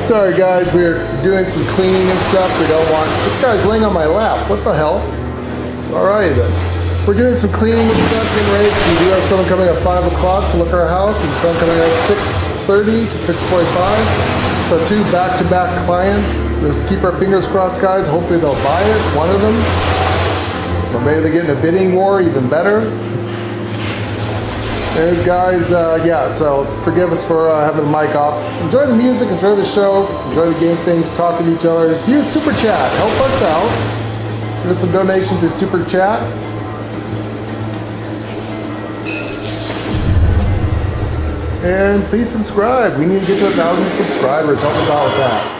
Sorry guys, we're doing some cleaning and stuff. We don't want, this guy's laying on my lap. What the hell? Alrighty then. We're doing some cleaning and stuff, getting ready. We do have someone coming at 5 o'clock to look at our house, and someone coming at 6:30 to 6:45. So 2 back-to-back clients. Let's keep our fingers crossed, guys. Hopefully they'll buy it, one of them. Or maybe they get in a bidding war, even better. Anyways, guys, yeah, so forgive us for having the mic off. Enjoy the music, enjoy the show, enjoy the game things, talk with each other. Just use Super Chat, help us out. Give us some donation to Super Chat. And please subscribe. We need to get to 1,000 subscribers. Help us out with that.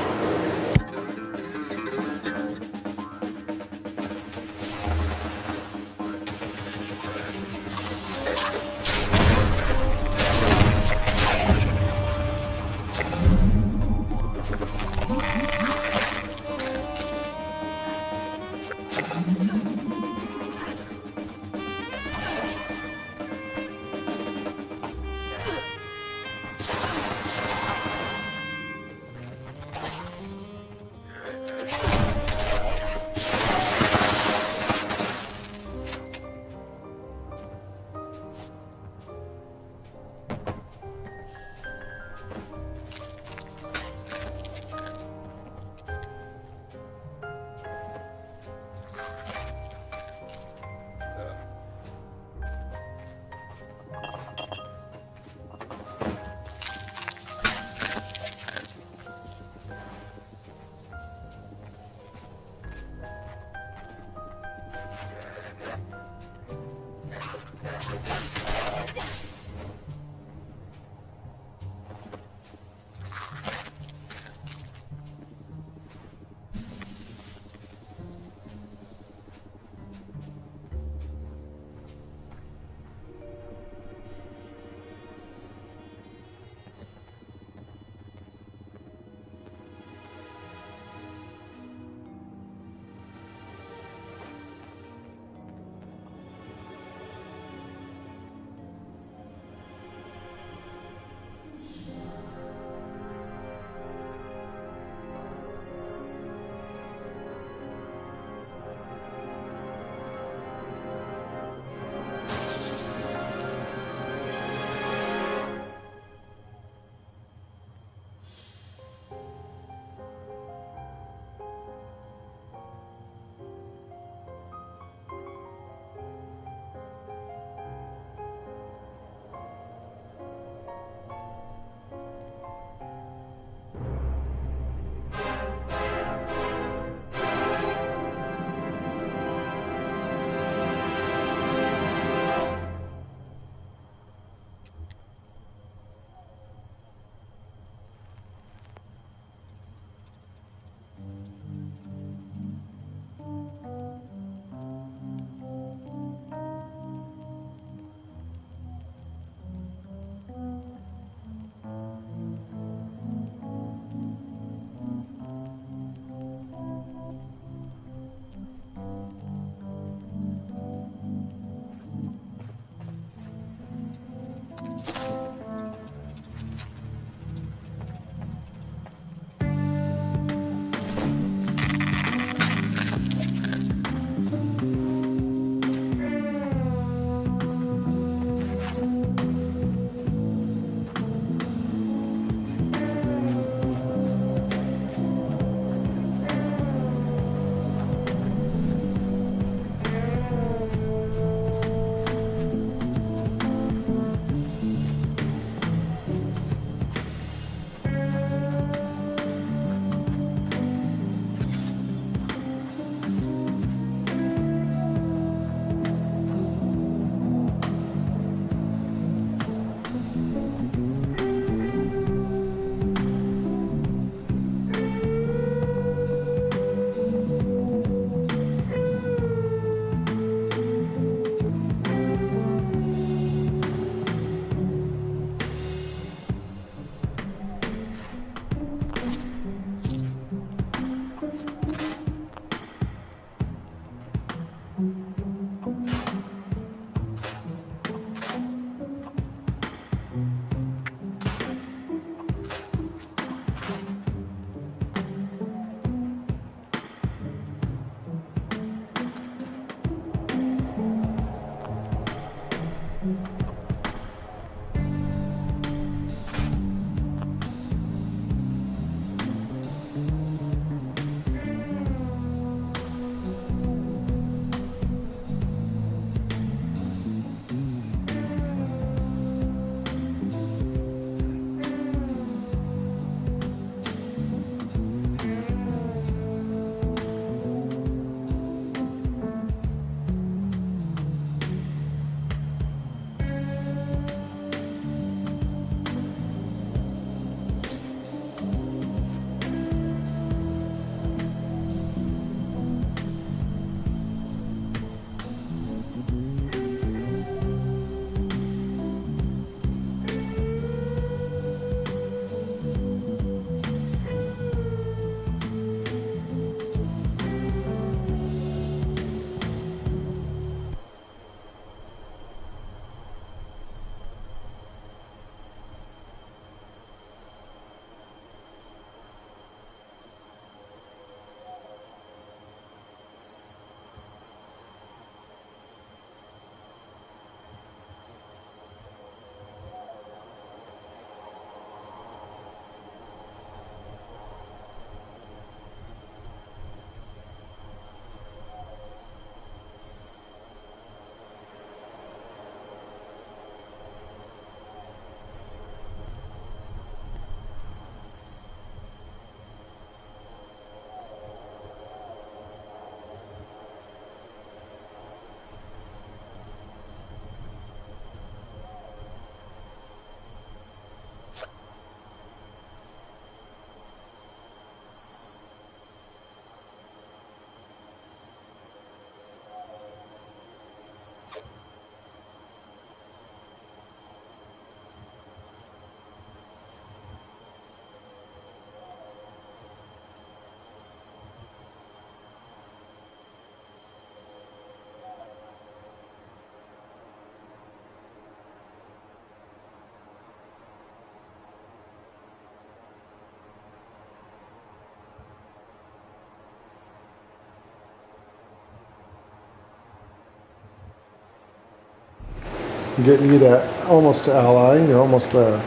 I'm getting you to almost to ally. You're almost there.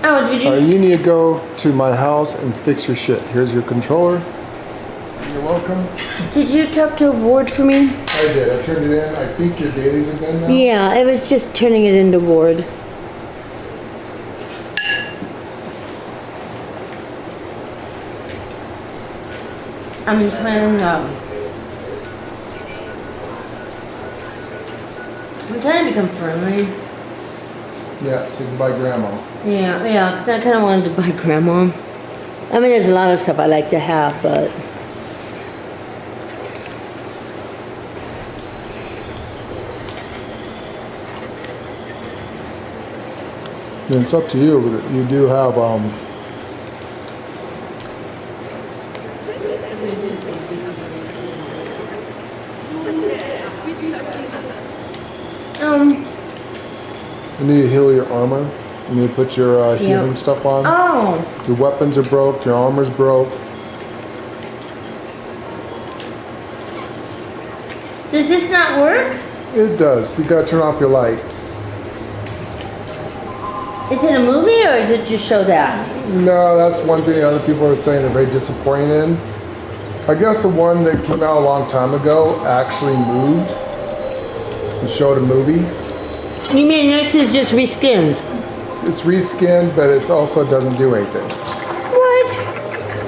Oh, did you? All right, you need to go to my house and fix your shit. Here's your controller. You're welcome. Did you talk to Ward for me? I did. I turned it in. I think your dailies are done now. Yeah, it was just turning it into Ward. I'm trying to become friendly. Yeah, so you can buy grandma. Yeah, because I kind of wanted to buy Grandma. I mean, there's a lot of stuff I like to have, but... And it's up to you, but you do have, you need to heal your armor. You need to put your healing stuff on. Oh! Your weapons are broke, your armor's broke. Does this not work? It does. You gotta turn off your light. Is it a movie or is it just show that? No, that's one thing other people are saying they're very disappointed in. I guess the one that came out a long time ago actually moved and showed a movie. You mean this is just reskinned? It's reskinned, but it also doesn't do anything. What?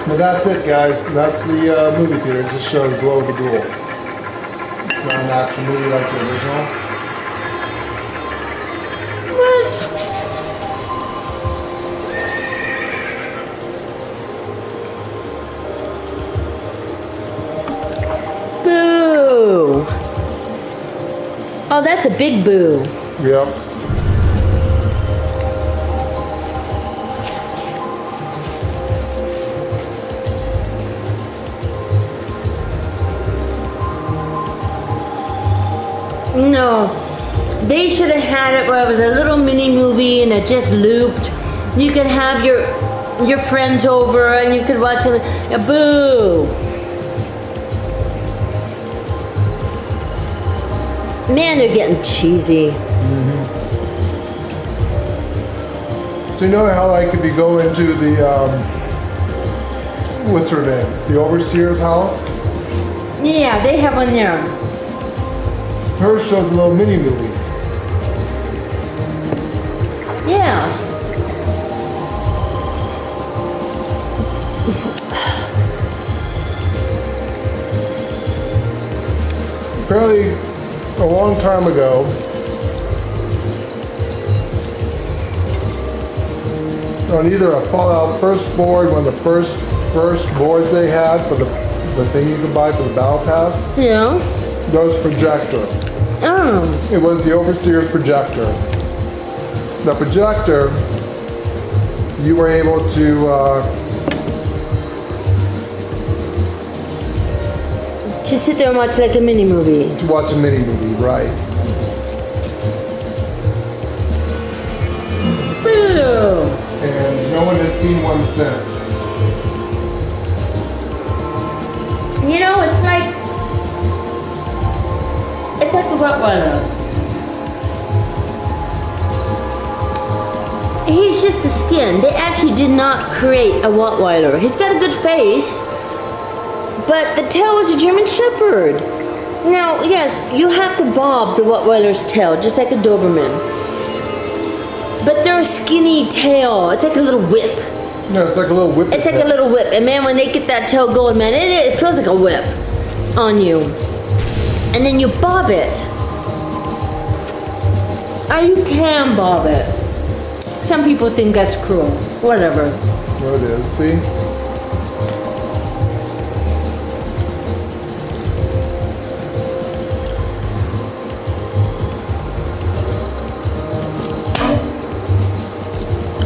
But that's it, guys. That's the movie theater. It just shows Glow of the Ghoul. It's not an actual movie like the original. What? Boo! Oh, that's a big boo. Yep. No, they should have had it where it was a little mini movie and it just looped. You could have your friends over and you could watch it. Boo! Man, they're getting cheesy. So you know how, like, if you go into the what's her name? The overseer's house? Yeah, they have one there. Hers shows a little mini movie. Yeah. Apparently, a long time ago, on either a Fallout first board, one of the first boards they had for the thing you could buy for the battle pass, Yeah. there was a projector. Oh. It was the overseer's projector. The projector, you were able to Just sit there and watch like a mini movie. watch a mini movie, right? Boo! And no one has seen one since. You know, it's like a Rottweiler. He's just a skin. They actually did not create a Rottweiler. He's got a good face, but the tail is a German Shepherd. Now, yes, you have to bob the Rottweiler's tail, just like a Doberman. But they're a skinny tail. It's like a little whip. No, it's like a little whip. It's like a little whip. And man, when they get that tail going, man, it feels like a whip on you. And then you bob it. Or you can bob it. Some people think that's cruel. Whatever. No, it is. See?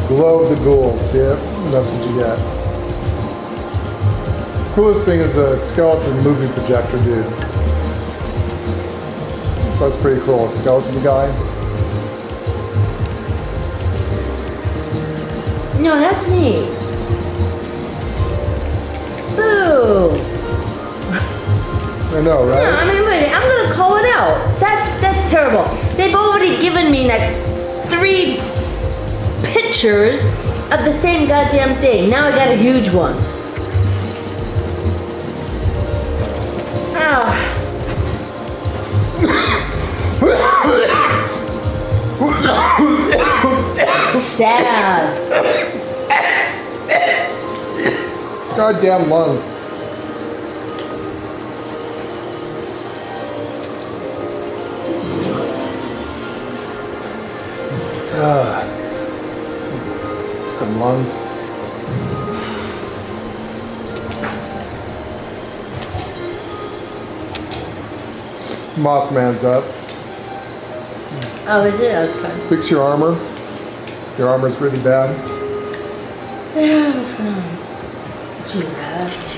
Glow of the ghouls. Yep, that's what you got. Coolest thing is a skeleton movie projector, dude. That's pretty cool. Skeleton guy. No, that's neat. Boo. I know, right? No, I mean, wait, I'm gonna call it out. That's terrible. They've already given me looking at 3 pictures of the same goddamn thing. Now I got a huge one. Ah. Sad. Goddamn lungs. Fucking lungs. Mothman's up. Oh, is it? Okay. Fix your armor. Your armor's really bad. Yeah, what's going on? What you have?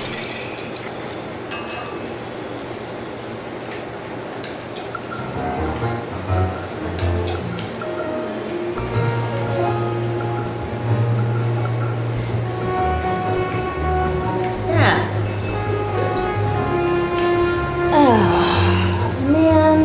That's oh man.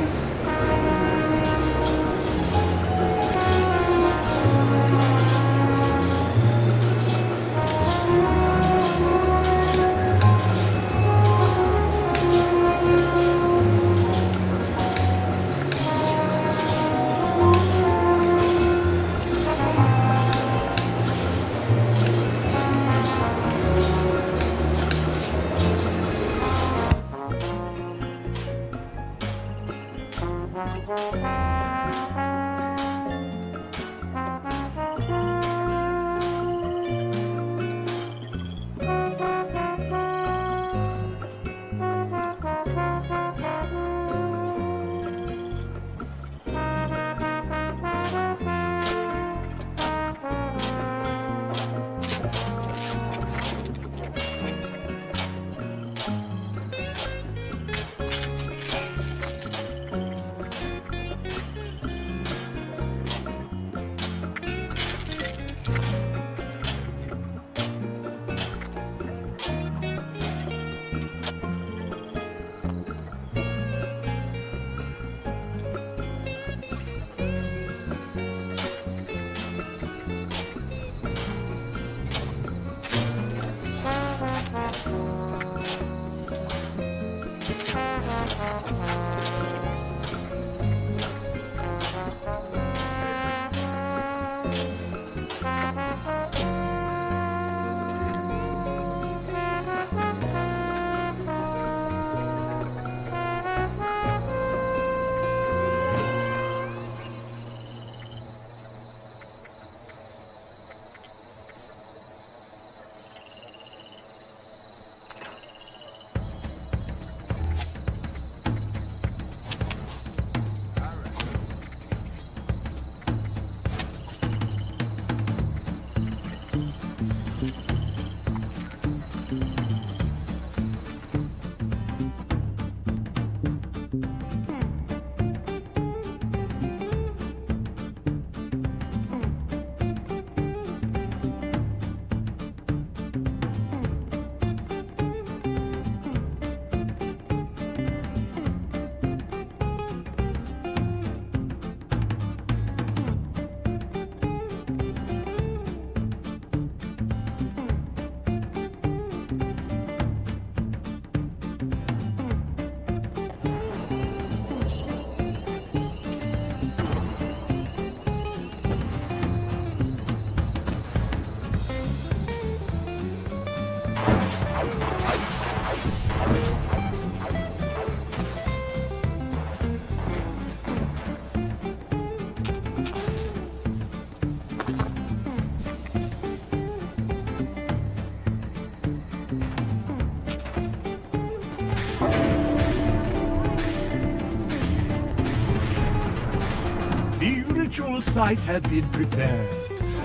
ritual site had been prepared.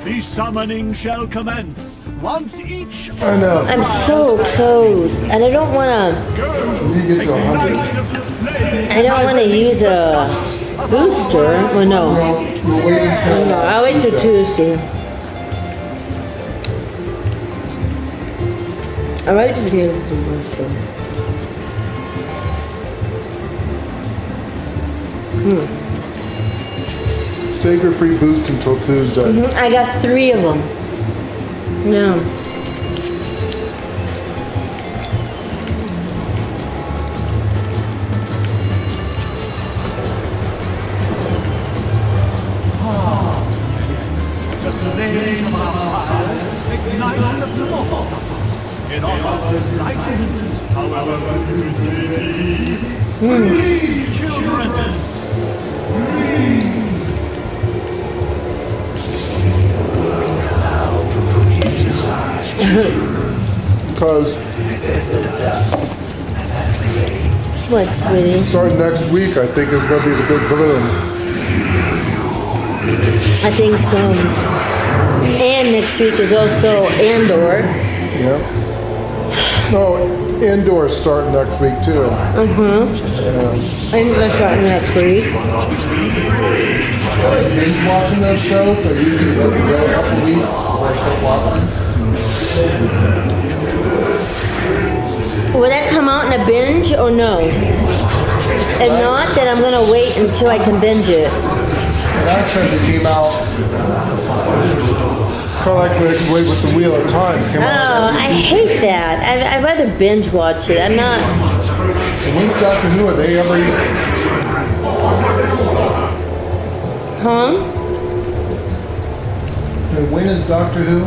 The summoning shall commence once each. I know. I'm so close, and I don't want to. You get to 100. I don't want to use a booster. Well, no. We'll wait until. No, I'll wait till Tuesday. I'll wait till Tuesday. Save your free boost until Tuesday. I got 3 of them. No. The flame of our fire ignites the more. It offers enlightened, however good it may be. Read, children! Read! Because What, sweetie? starting next week, I think is going to be the big bloom. I think so. And next week is also Andor. Yep. No, indoors starting next week too. I think they're starting next week. Binge watching those shows, so usually let me go a couple weeks before I start watching. Will that come out in a binge or no? If not, then I'm gonna wait until I can binge it. Last time it came out, kind of like wait with the Wheel of Time. It came Oh, out I hate that. I'd rather binge watch it. I'm not. And when's Doctor Who? Are they every? Huh? And when is Doctor Who?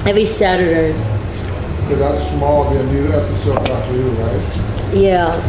Every Saturday. Because that's tomorrow will be a new episode of Doctor Who, right? Yeah.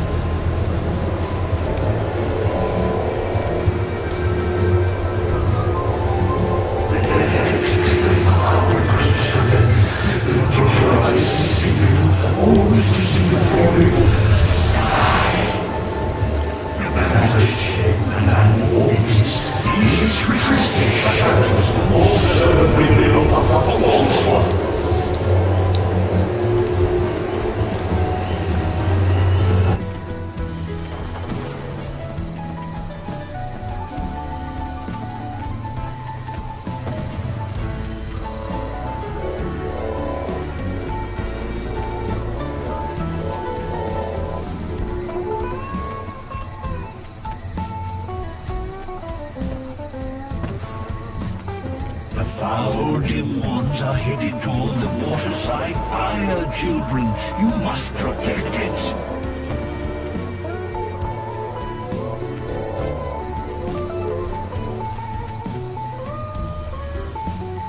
Foul dim ones are headed toward the waterside fire, children. You must protect it.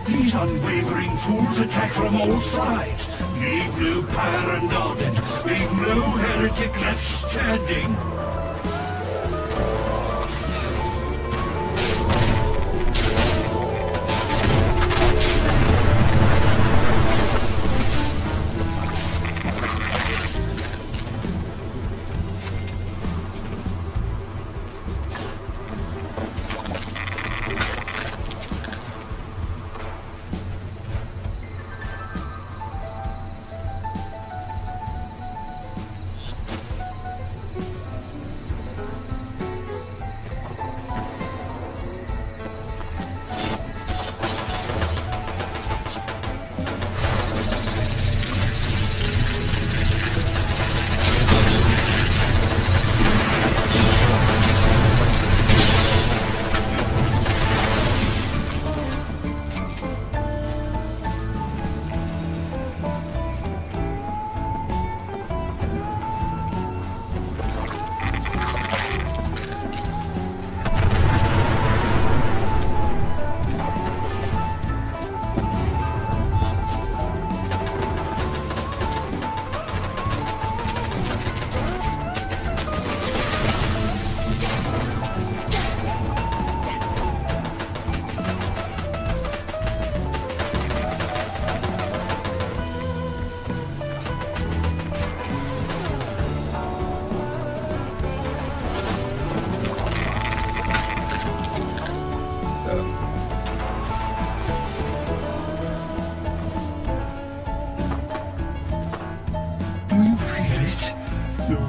These unwavering fools attack from all sides. Leave no pyre unguarded. Leave no heretic left standing.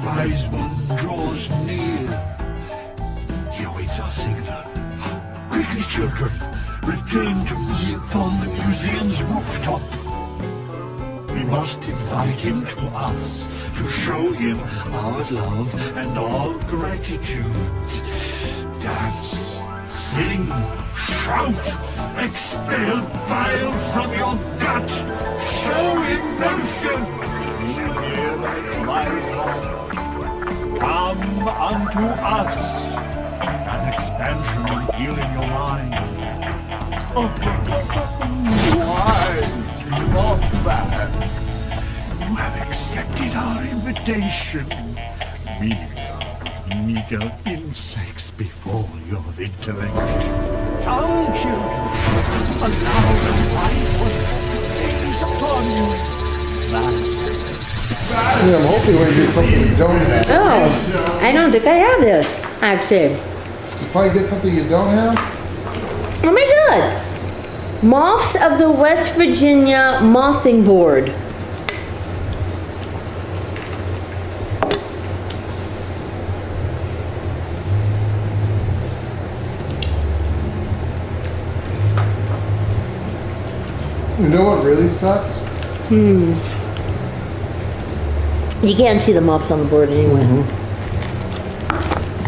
Wise one draws near. He awaits our signal. Quickly, children, return to me upon the museum's rooftop. We must invite him to us to show him our love and our gratitude. Dance. Sing, shout, expel bile from your gut, show emotion. Come unto us, an expansion will feel in your mind. Why, not bad. You have accepted our invitation. We are meager insects before your intellect. Come, children, allow the white one to gaze upon you. Yeah, I'm hoping we get something you don't have. Oh, I don't think I have this, actually. If I get something you don't have, Oh my god! Moths of the West Virginia Mothing Board. you know what really sucks? You can't see the moths on the board anyway.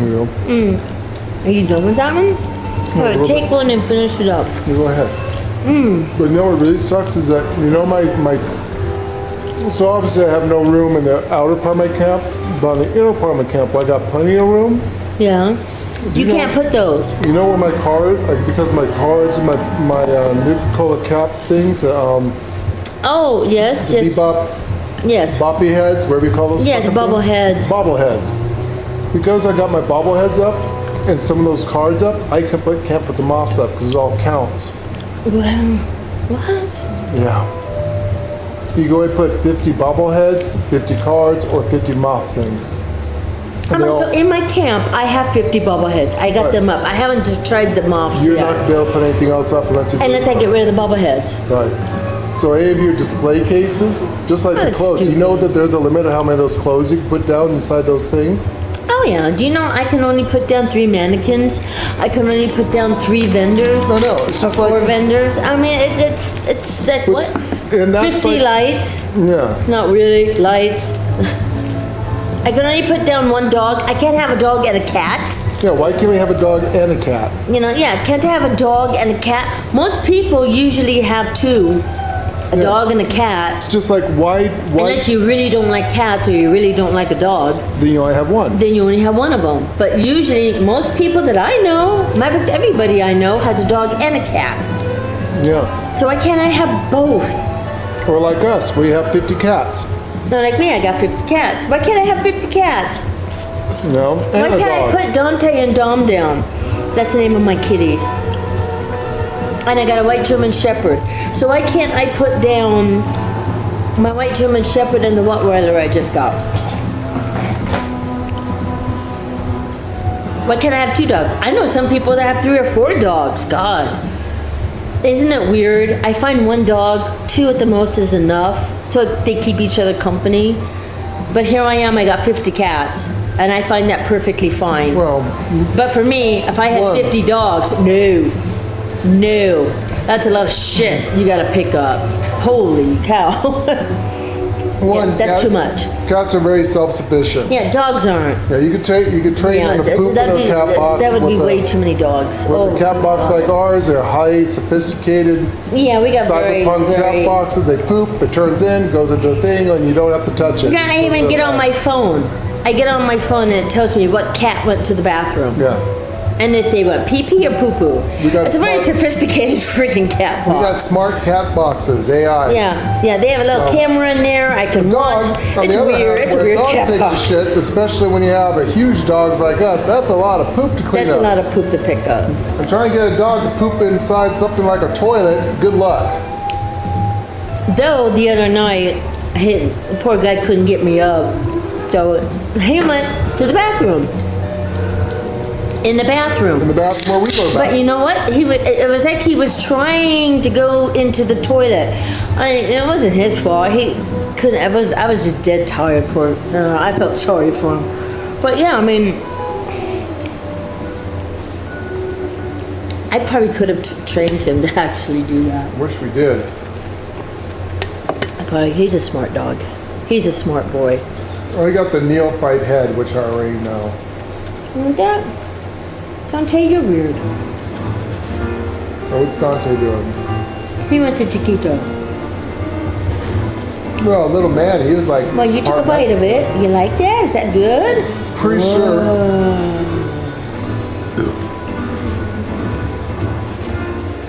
You know, Are you done with that one? Alright, take one and finish it up. you go ahead. But you know what really sucks is that, you know, my so obviously I have no room in the outer part of my camp, but in the inner part of my camp, I got plenty of room. Yeah. You know- can't put those. You know where my card, like, because my cards and my Nuka-Cola cap things, Oh, yes, yes. bebop, Yes. boppy heads, whatever you call those. Yes, fucking things? bobbleheads. Bobbleheads. Because I got my bobbleheads up and some of those cards up, I can't put the moths up because it all counts. Well, what? Yeah. You go and put 50 bobbleheads, 50 cards, or 50 moth things. And they all- So in my camp, I have 50 bobbleheads. I got Right. them up. I haven't tried the moths You're yet. not going to be able to put anything else up unless you do Unless I get rid of the bobbleheads. Right. So any of your display cases, just like the That's clothes, you stupid. know that there's a limit of how many of those clothes you can put down inside those things? Oh yeah. Do you know I can only put down 3 mannequins? I can only put down 3 vendors. No, no, it's just or 4 like- vendors. I mean, it's like What's- what? and that's 50 like- lights. Yeah. Not really lights. I can only put down 1 dog. I can't have a dog and a cat. Yeah, why can't we have a dog and a cat? You know, yeah, can't have a dog and a cat. Most people usually have 2, a Yeah. dog and a cat. It's just like, why Unless you really don't like cats or you really don't like a dog, then you only have one? then you only have one of them. But usually, most people that I know, matter of fact, everybody I know has a dog and a cat. Yeah. So why can't I have both? Or like us, we have 50 cats. Not like me, I got 50 cats. Why can't I have 50 cats? You know? Why And a can't I dog. put Dante and Dom down? That's the name of my kitties. And I got a white German Shepherd. So why can't I put down my white German Shepherd and the Rottweiler I just got? Why can't I have 2 dogs? I know some people that have 3 or 4 dogs. God. Isn't it weird? I find 1 dog, 2 at the most is enough. So they keep each other company. But here I am, I got 50 cats. And I find that perfectly fine. Well, But for me, if I had One. 50 dogs, no. That's a lot of shit you gotta pick up. Holy cow. one, that's cat- too much. Cats are very self-sufficient. Yeah, dogs aren't. Yeah, you could train Yeah, them to poop in that'd a be, cat box. that would be with way a- too many dogs. With Oh, a cat box God. like ours, they're highly sophisticated. Yeah, we got very, Cyberpunk cat very... boxes. They poop, it turns in, goes into a thing, and you don't have to touch it. Yeah, It's I even supposed get to- on my phone. I get on my phone and it tells me what cat went to the bathroom. Yeah. And if they went pee-pee or poo-poo. We got It's a very smart- sophisticated freaking cat We got box. smart cat boxes, AI. Yeah, they have a little So- camera in there. I can Dog, watch. on It's the other weird. hand, It's a when weird a dog cat takes box. a shit, especially when you have a huge dogs like us, that's a lot of poop to clean That's up. a lot of poop to pick up. And trying to get a dog to poop inside something like a toilet, good luck. Though the other night, the poor guy couldn't get me up. So he went to the bathroom. In the bathroom. In the bathroom where we go to the But bathroom. you know what? It was like he was trying to go into the toilet. It wasn't his fault. He couldn't. I was just dead tired. Poor. I felt sorry for him. But yeah, I mean, I probably could have trained him to actually do that. Wish we did. He's a smart dog. He's a smart boy. I got the neophyte head, which I already know. Like that. Don't tell you're weird. What's Dante doing? He went to Chiquito. Well, little man, he was like. Well, you took a bite of it. You like that? Is that good? Pretty sure.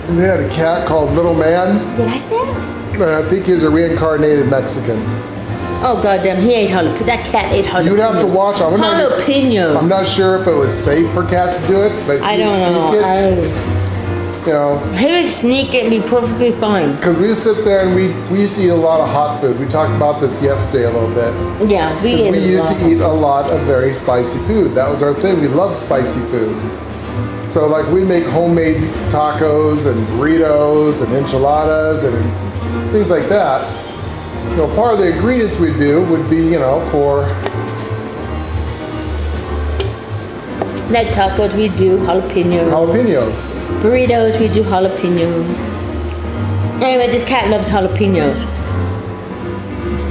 And they had a cat called Little Man. You like that? And I think he was a reincarnated Mexican. Oh goddamn! He ate jalapenos. That cat ate jalapenos. You'd have to watch. Jalapenos. I'm not sure if it was safe for cats to do it, but I don't know. You know, He would sneak it and be perfectly fine. because we sit there and we used to eat a lot of hot food. We talked about this yesterday a little bit. Yeah, we ate We a used lot. to eat a lot of very spicy food. That was our thing. We loved spicy food. So like we make homemade tacos and burritos and enchiladas and things like that. You know, part of the ingredients we do would be, you know, for Like tacos, we do jalapenos. jalapenos. Burritos, we do jalapenos. Anyway, this cat loves jalapenos.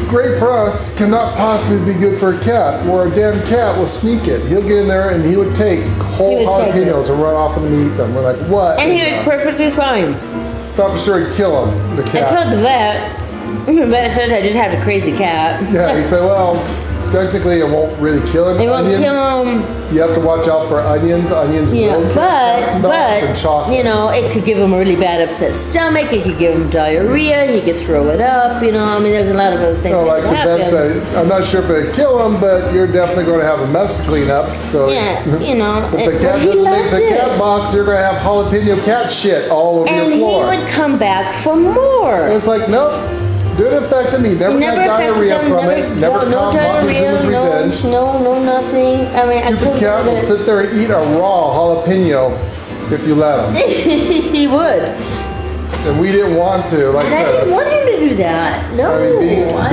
Great for us, cannot possibly be good for a cat. Where a damn cat will sneak it. He'll get in there and he would take whole He would take jalapenos and run off and eat them. We're like, what? And he was perfectly fine. Thought for sure he'd kill him, the I cat. told the vet. The vet says I just had a crazy cat. Yeah, he said, well, technically it won't really kill him. They won't Onions, kill him. You have to watch out for onions. Onions Yeah, will kill cats and dogs and chocolate. you know, it could give him a really bad upset stomach. It could give him diarrhea. He could throw it up. You know, I mean, there's a lot of other things So that like could the vet happen. said, I'm not sure if it'd kill him, but you're definitely going to have a mess to clean up. So Yeah, you know, if the but cat he doesn't make loved the it. cat box, you're going to have jalapeno cat shit all over And your he floor. would come back for more. And it's like, nope, didn't affect him. He never Never got affected diarrhea them. from it. Never no caught diarrhea. Montezuma's revenge. No, nothing. I mean, I Stupid couldn't cat will believe sit there and eat a raw jalapeno if you let him. it. He would. And we didn't want to, like And I I said. didn't want him to do that. No. I mean,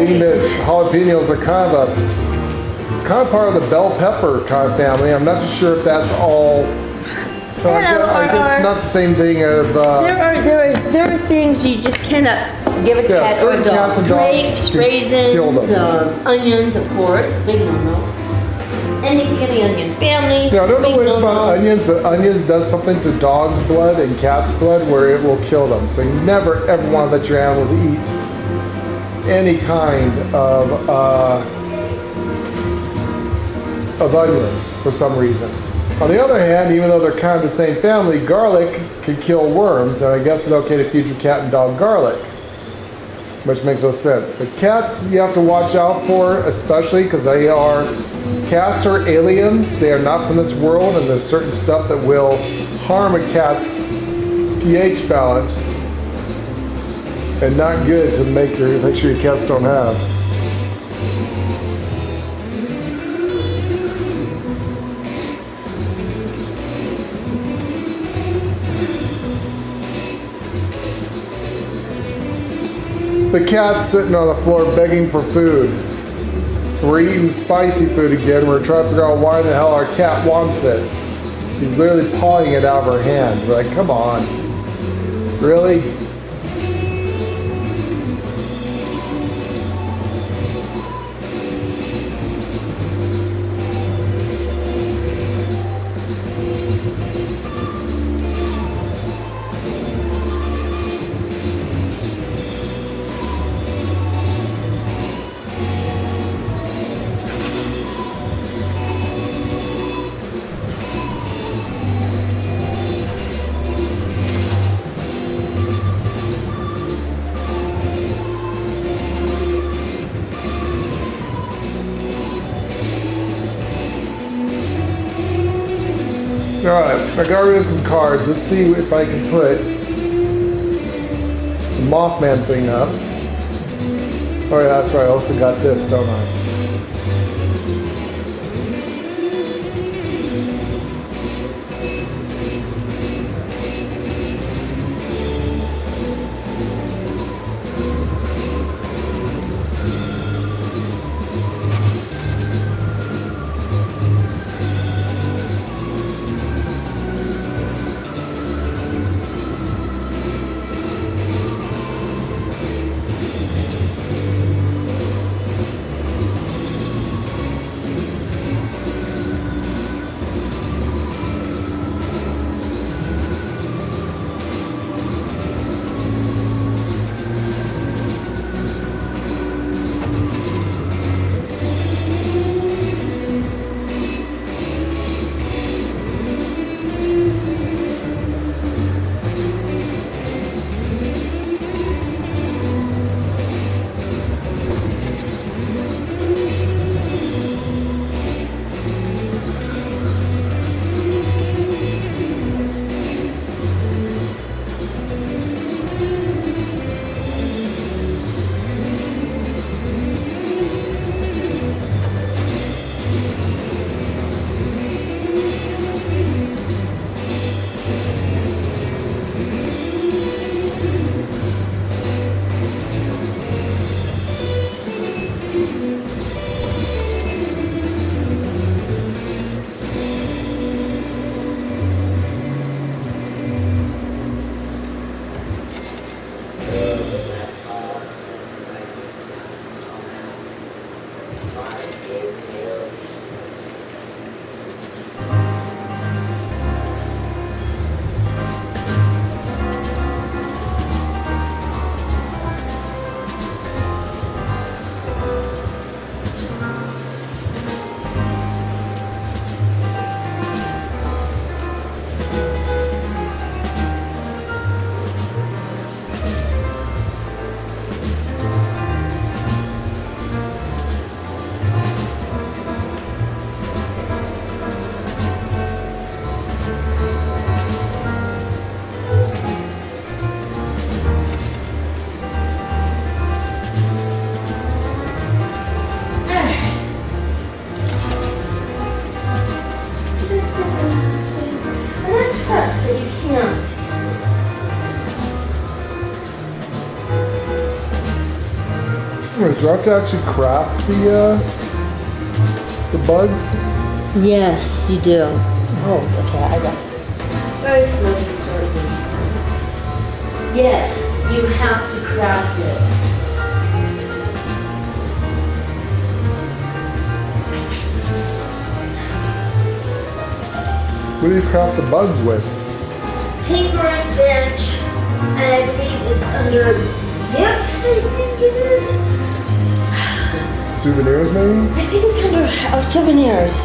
being that jalapenos are kind of part of the bell pepper kind of family. I'm not too sure if that's all. I guess not the same thing of. There are things you just cannot give a Yeah, cat or certain a dog. cats and dogs Grapes, can kill raisins, them. onions, of course, big no-no. Anything in the onion family. Yeah, I don't know big what it's about no-no. onions, but onions does something to dogs' blood and cats' blood where it will kill them. So you never ever want to let your animals eat any kind of onions for some reason. On the other hand, even though they're kind of the same family, garlic can kill worms, and I guess it's okay to feed your cat and dog garlic, which makes no sense. But cats, you have to watch out for, especially because cats are aliens. They are not from this world, and there's certain stuff that will harm a cat's pH balance, and not good to make sure your cats don't have. The cat's sitting on the floor begging for food. We're eating spicy food again. We're trying to figure out why the hell our cat wants it. He's literally pawing it out of her hand. We're like, come on. Really? Alright, I got rid of some cards. Let's see if I can put the Mothman thing up. Oh yeah, that's right. I also got this, don't I? curious. Do I have to actually craft the bugs? Yes, you do. Oh, okay, I got it. Very slowly start doing something. Yes, you have to craft it. What do you craft the bugs with? Tinker's Bench, and I believe it's under gifts, I think it is. Souvenirs, maybe? I think it's under souvenirs.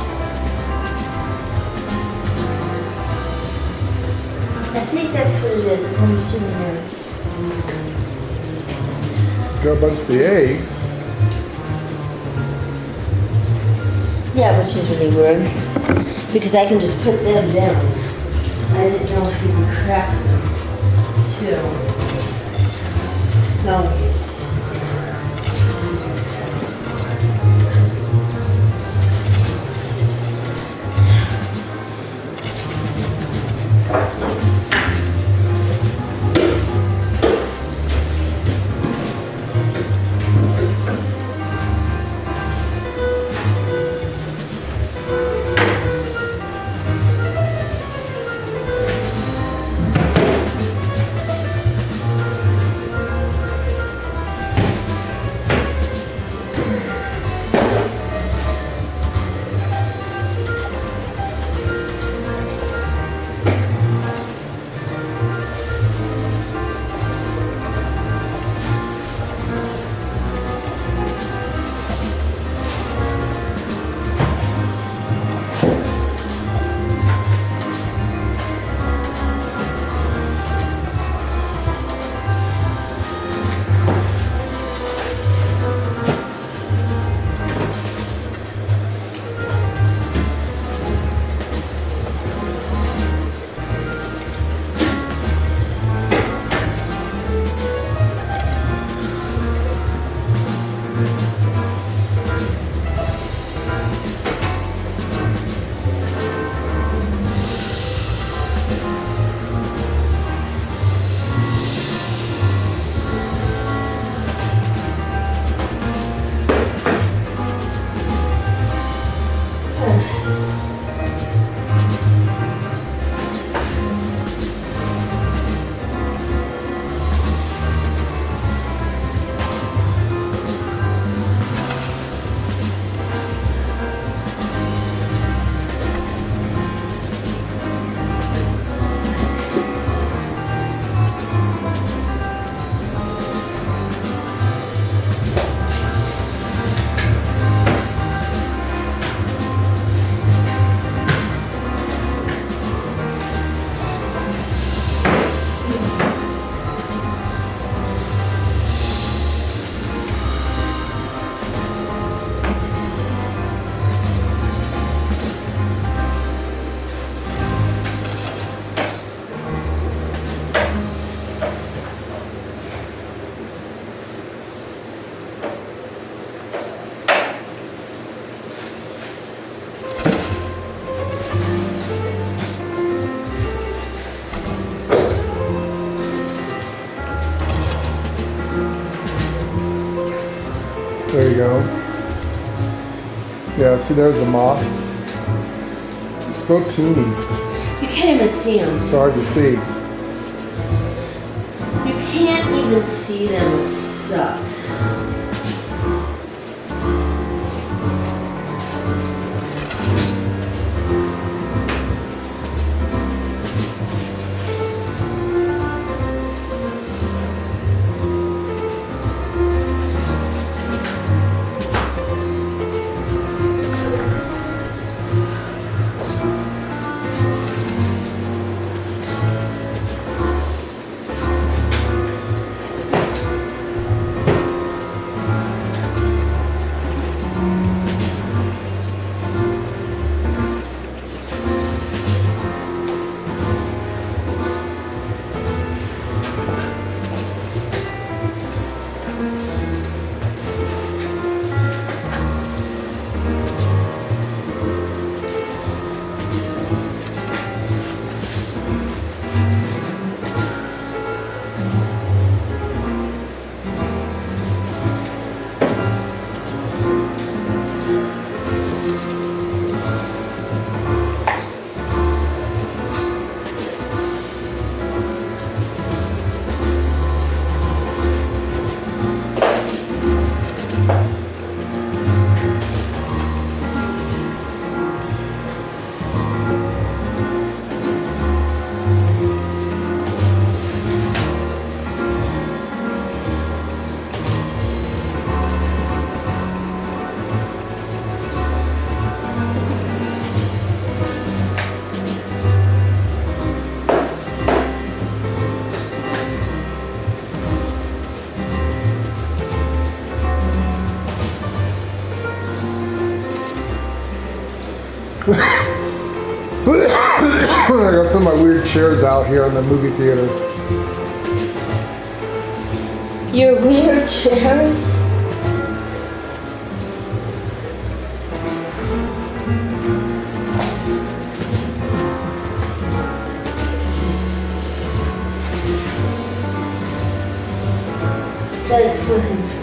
I think that's what it is. It's under souvenirs. Got a bunch of the eggs. Yeah, which is really weird. Because I can just put them down. I didn't know if you could crack them too. No. There you go. Yeah, see, there's the moths. So teeny. You can't even see them. It's hard to see. You can't even see them. It sucks. I gotta put my weird chairs out here in the movie theater. Your weird chairs? That's funny.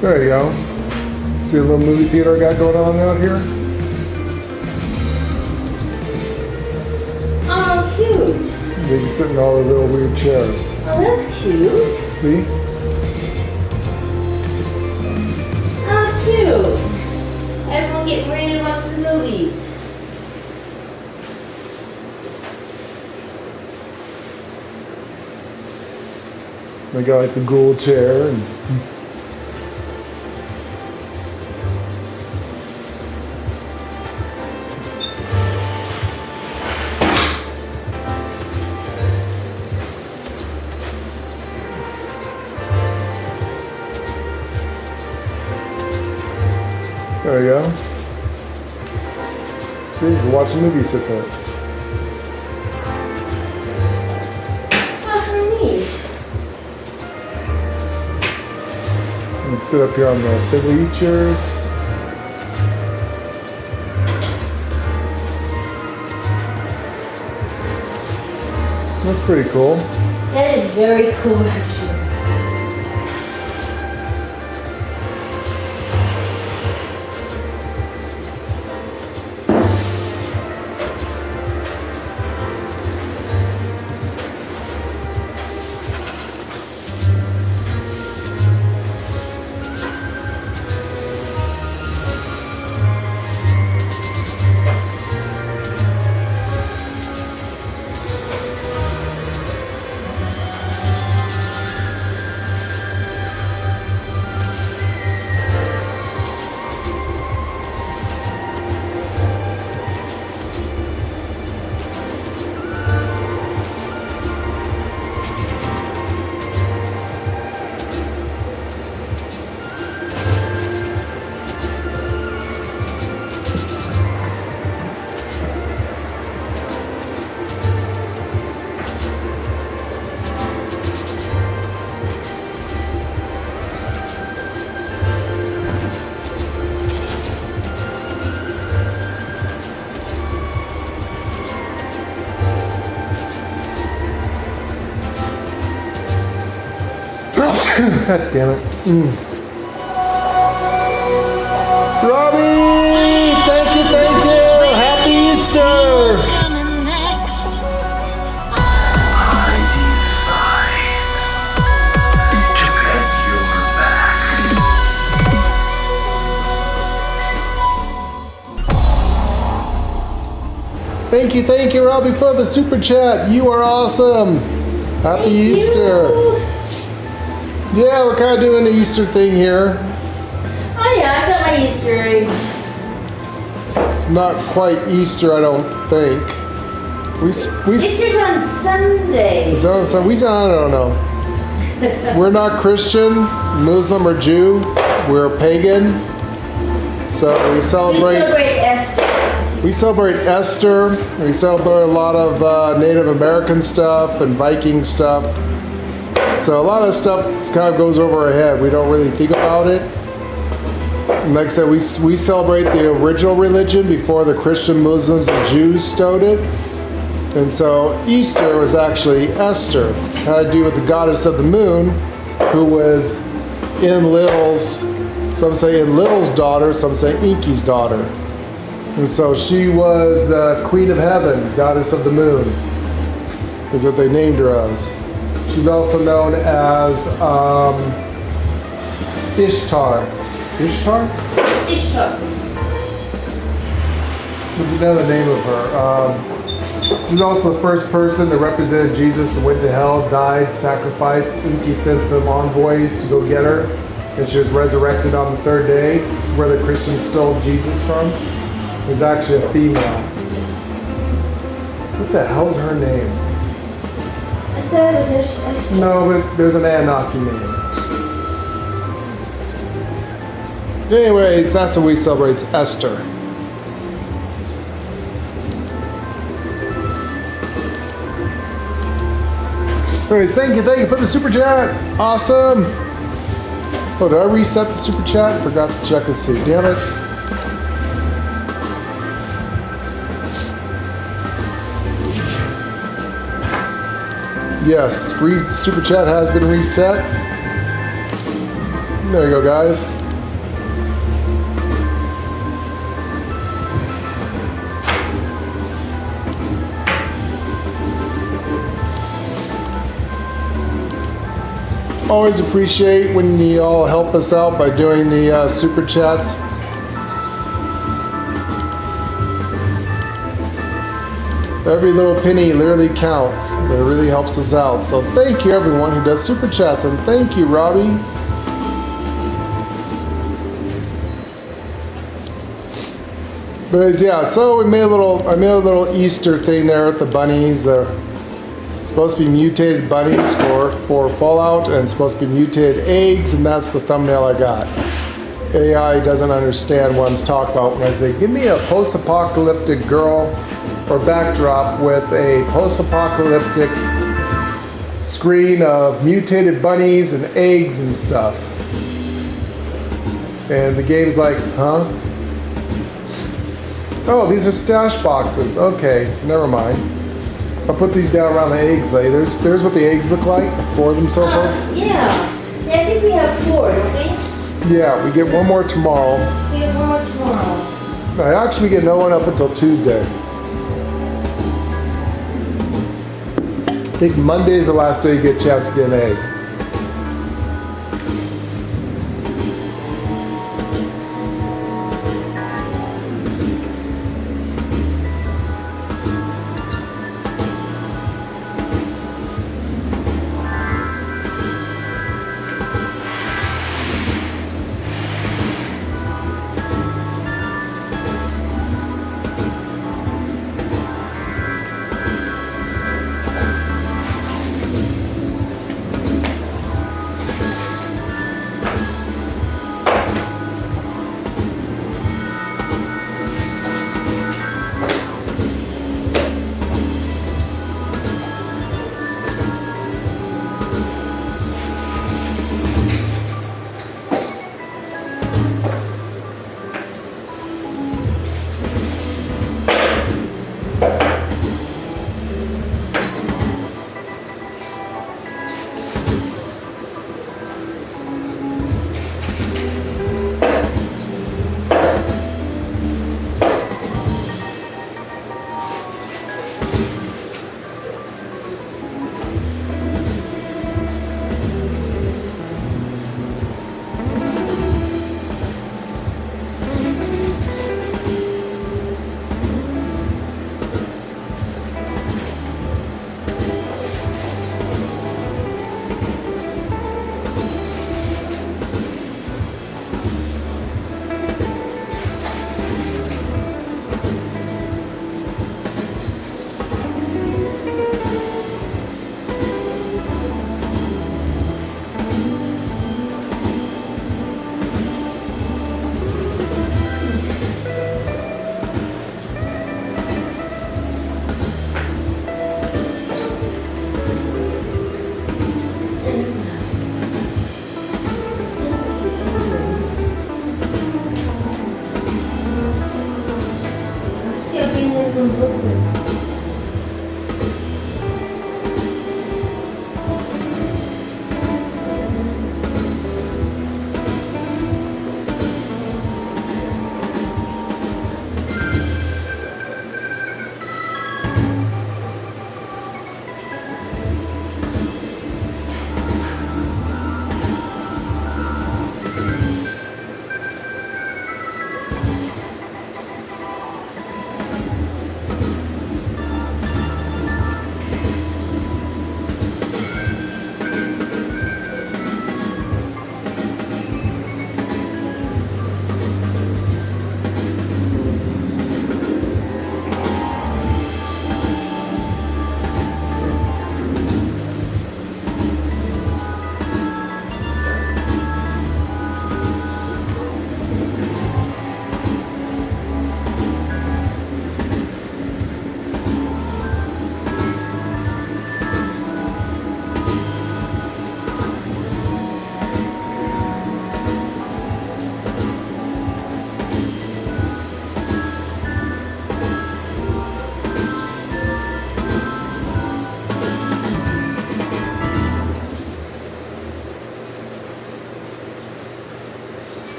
There you go. See a little movie theater I got going on out here? Oh, cute. They can sit in all the little weird chairs. Oh, that's cute. See? Oh, cute. Everyone getting ready to watch the movies. They got like the ghoul chair and there you go. See, you can watch a movie, sit for it. Oh, how neat. You can sit up here on the fiddly chairs. That's pretty cool. That is very cool, actually. God damn it. Robbie, thank you, thank you. Happy Easter. Thank you, Robbie, for the super chat. You are awesome. Happy Easter. Yeah, we're kind of doing the Easter thing here. Oh yeah, I got my Easter eggs. It's not quite Easter, I don't think. Easter's on Sunday. Is that on Sunday? I don't know. We're not Christian, Muslim, or Jew. We're pagan. So we celebrate Esther. We celebrate Easter. We celebrate a lot of Native American stuff and Viking stuff. So a lot of stuff kind of goes over our head. We don't really think about it. And like I said, we celebrate the original religion before the Christian, Muslims, and Jews stowed it. And so Easter was actually Esther. It had to do with the goddess of the moon, who was Enlil's, some say Enlil's daughter, some say Enki's daughter. And so she was the queen of heaven, goddess of the moon, is what they named her as. She's also known as Ishtar. Ishtar? Ishtar. There's another name of her. She's also the first person that represented Jesus and went to hell, died, sacrificed. Enki sent some envoys to go get her, and she was resurrected on the third day. It's where the Christians stole Jesus from. Is actually a female. What the hell's her name? I thought it was Esther. No, but there's an Anunnaki name. Anyways, that's what we celebrate. It's Esther. Anyways, thank you for the super chat. Awesome. Oh, did I reset the super chat? Forgot to check and see. Damn it. Yes, super chat has been reset. There you go, guys. Always appreciate when you all help us out by doing the super chats. Every little penny literally counts. It really helps us out. So thank you everyone who does super chats, and thank you, Robbie. But yeah, so I made a little Easter thing there with the bunnies. They're supposed to be mutated bunnies for Fallout, and supposed to be mutated eggs, and that's the thumbnail I got. AI doesn't understand what I'm talking about when I say, give me a post-apocalyptic girl or backdrop with a post-apocalyptic screen of mutated bunnies and eggs and stuff. And the game's like, huh? Oh, these are stash boxes. Okay, never mind. I'll put these down around the eggs lay. There's what the eggs look like, the four of them so far. Yeah, I think we have 4, don't we? Yeah, we get one more tomorrow. We have 1 more tomorrow. Actually, we get no one up until Tuesday. I think Monday is the last day you get a chance to get an egg.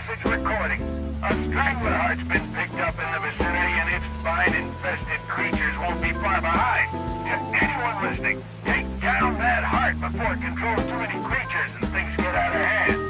message recording. A strangler heart's been picked up in the vicinity, and its vine-infested creatures won't be far behind. To anyone listening, take down that heart before it controls too many creatures and things get out of hand.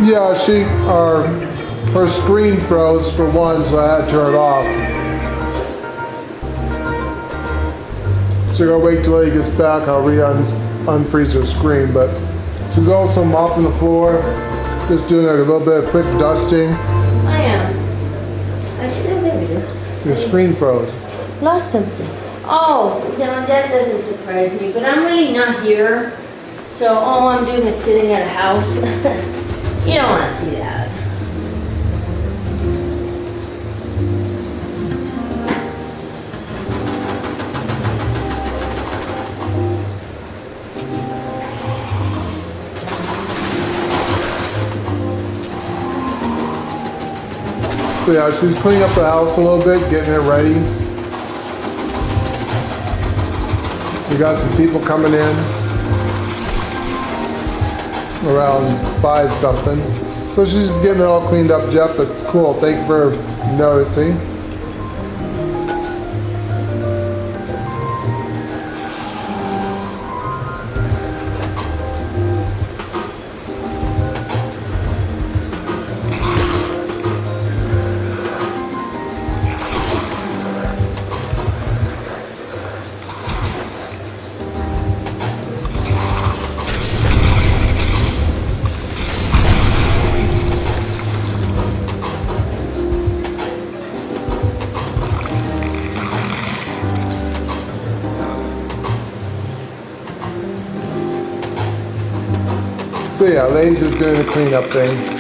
Yeah, her screen froze for one, so I had to turn it off. So I gotta wait till he gets back. I'll unfreeze her screen, but she's also mopping the floor, Just doing a little bit of quick dusting. I am. Actually, oh, there it is. Your screen froze. Lost something. Oh, no, that doesn't surprise me, but I'm really not here. So all I'm doing is sitting at a house. You don't want to see that. So yeah, she's cleaning up the house a little bit, getting it ready. We got some people coming in around 5 something. So she's just getting it all cleaned up, Jeff, but cool, thank you for noticing. So yeah, Lay's just doing the cleanup thing.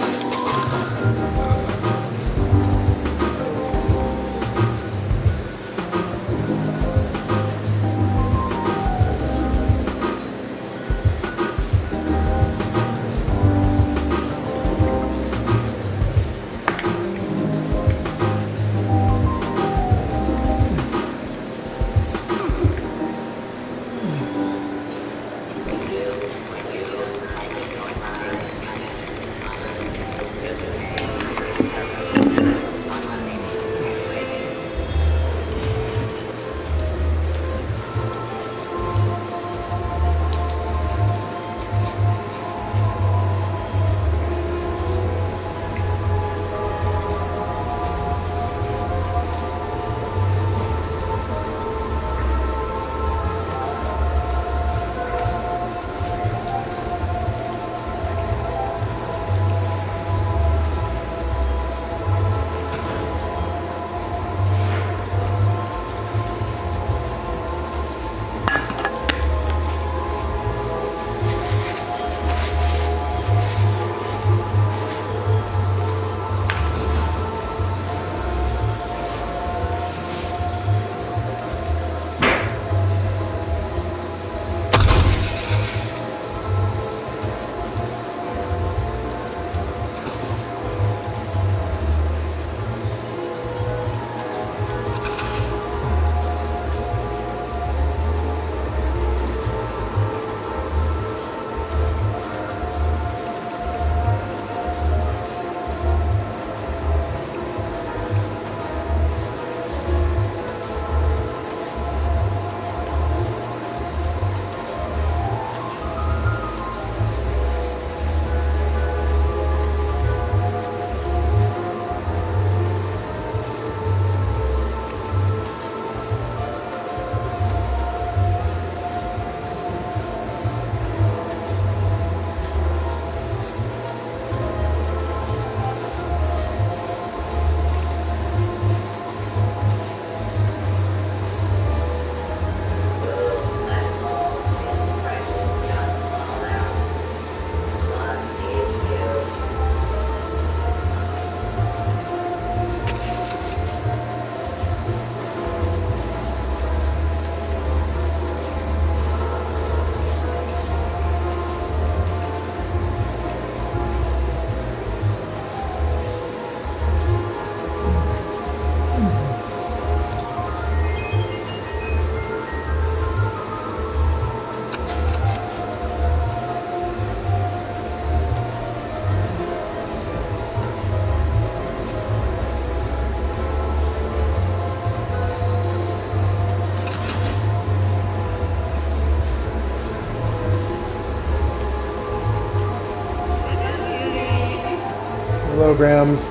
Kilograms.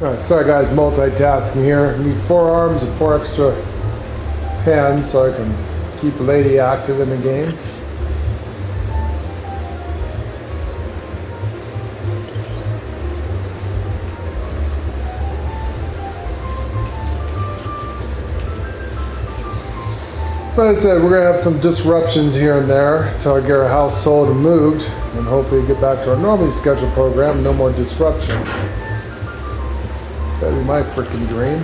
Alright, sorry guys, multitasking here. I need 4 arms and 4 extra hands so I can keep Lady active in the game. Like I said, we're going to have some disruptions here and there until I get our house sold and moved, and hopefully get back to our normally scheduled program, no more disruptions. That'd be my freaking dream.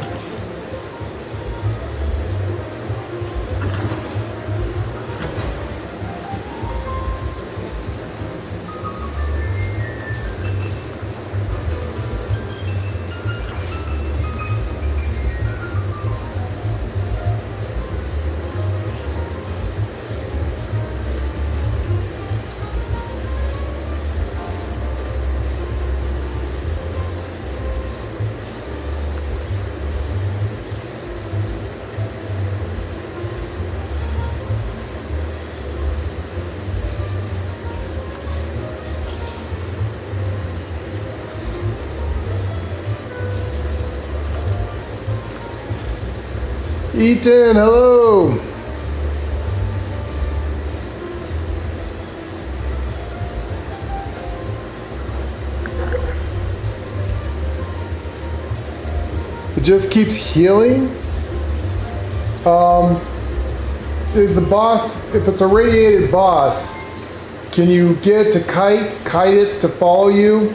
Eaton, hello! It just keeps healing? Is the boss, if it's a radiated boss, can you get to kite it to follow you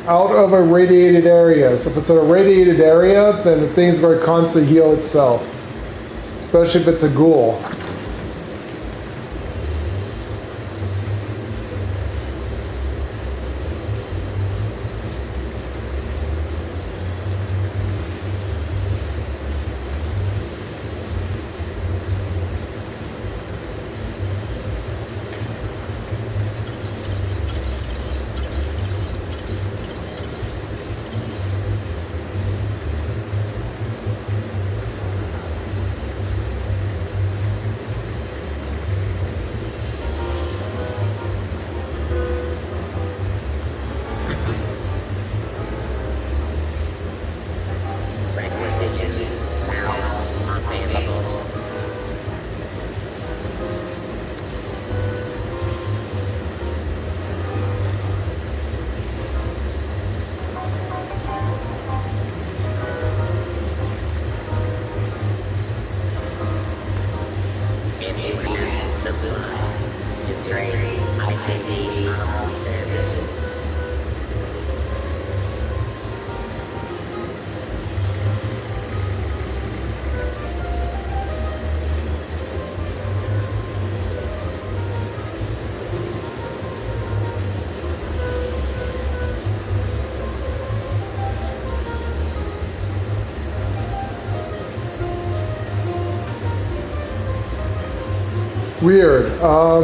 out of a radiated area? So if it's in a radiated area, then the thing's going to constantly heal itself. Especially if it's a ghoul. Weird. Now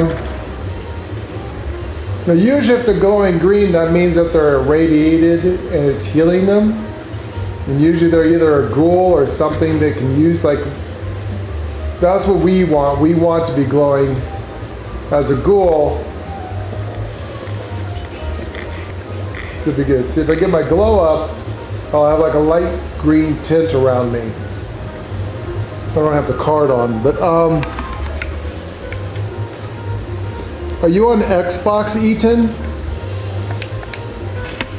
usually if they're glowing green, that means that they're irradiated and it's healing them. And usually they're either a ghoul or something they can use, like, that's what we want. We want to be glowing as a ghoul. See if I get my glow up, I'll have like a light green tint around me. I don't have the card on, but are you on Xbox, Eaton?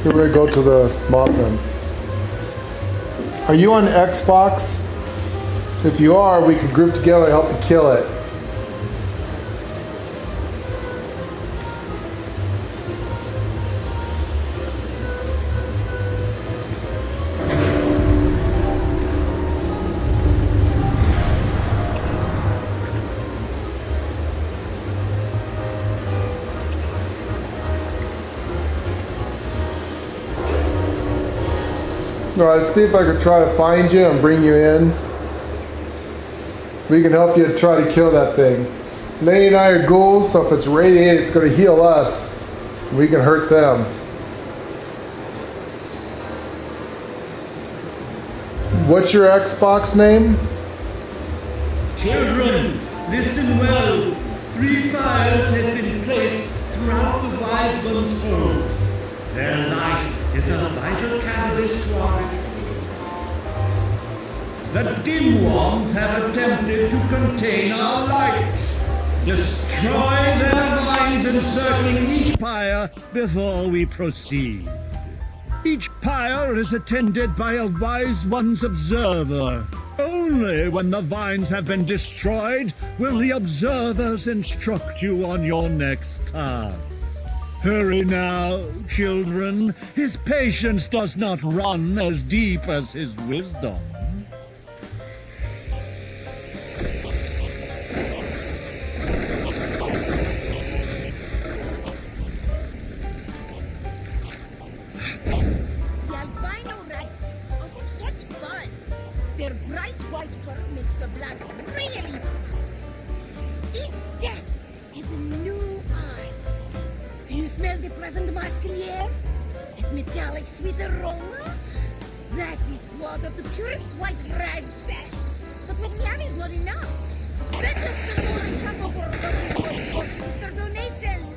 Here we go to the Mothman. Are you on Xbox? If you are, we can group together and help you kill it. Alright, let's see if I can try to find you and bring you in. We can help you try to kill that thing. Lady and I are ghouls, so if it's radiated, it's going to heal us. We can hurt them. What's your Xbox name? Children, listen well. 3 fires have been placed throughout the wise one's home. Their light is a vital catalyst to our victory. The dim ones have attempted to contain our light. Destroy their minds encircling each pyre before we proceed. Each pyre is attended by a wise one's observer. Only when the vines have been destroyed will the observers instruct you on your next task. Hurry now, children. His patience does not run as deep as his wisdom. The albino rats are such fun. Their bright white fur makes the blood really hot. Each death is a new art. Do you smell the present mask in the air? That metallic sweet aroma? That is one of the purest white rags there. But what we have is not enough. Let us come over for donations.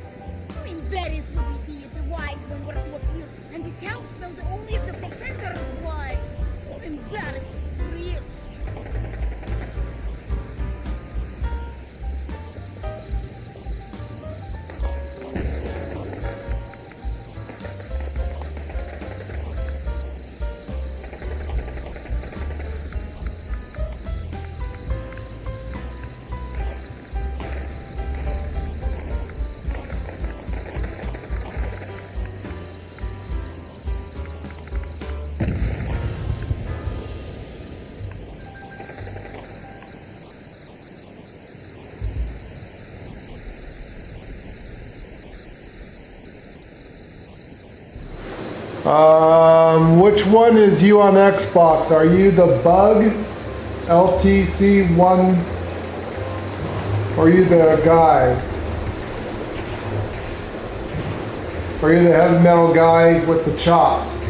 How embarrassed would we be if the wise one were to appear and the town smelled only of the professor's blood? So embarrassing, really. Which one is you on Xbox? Are you the bug LTC1 or are you the guy? Or are you the heavy metal guy with the chops?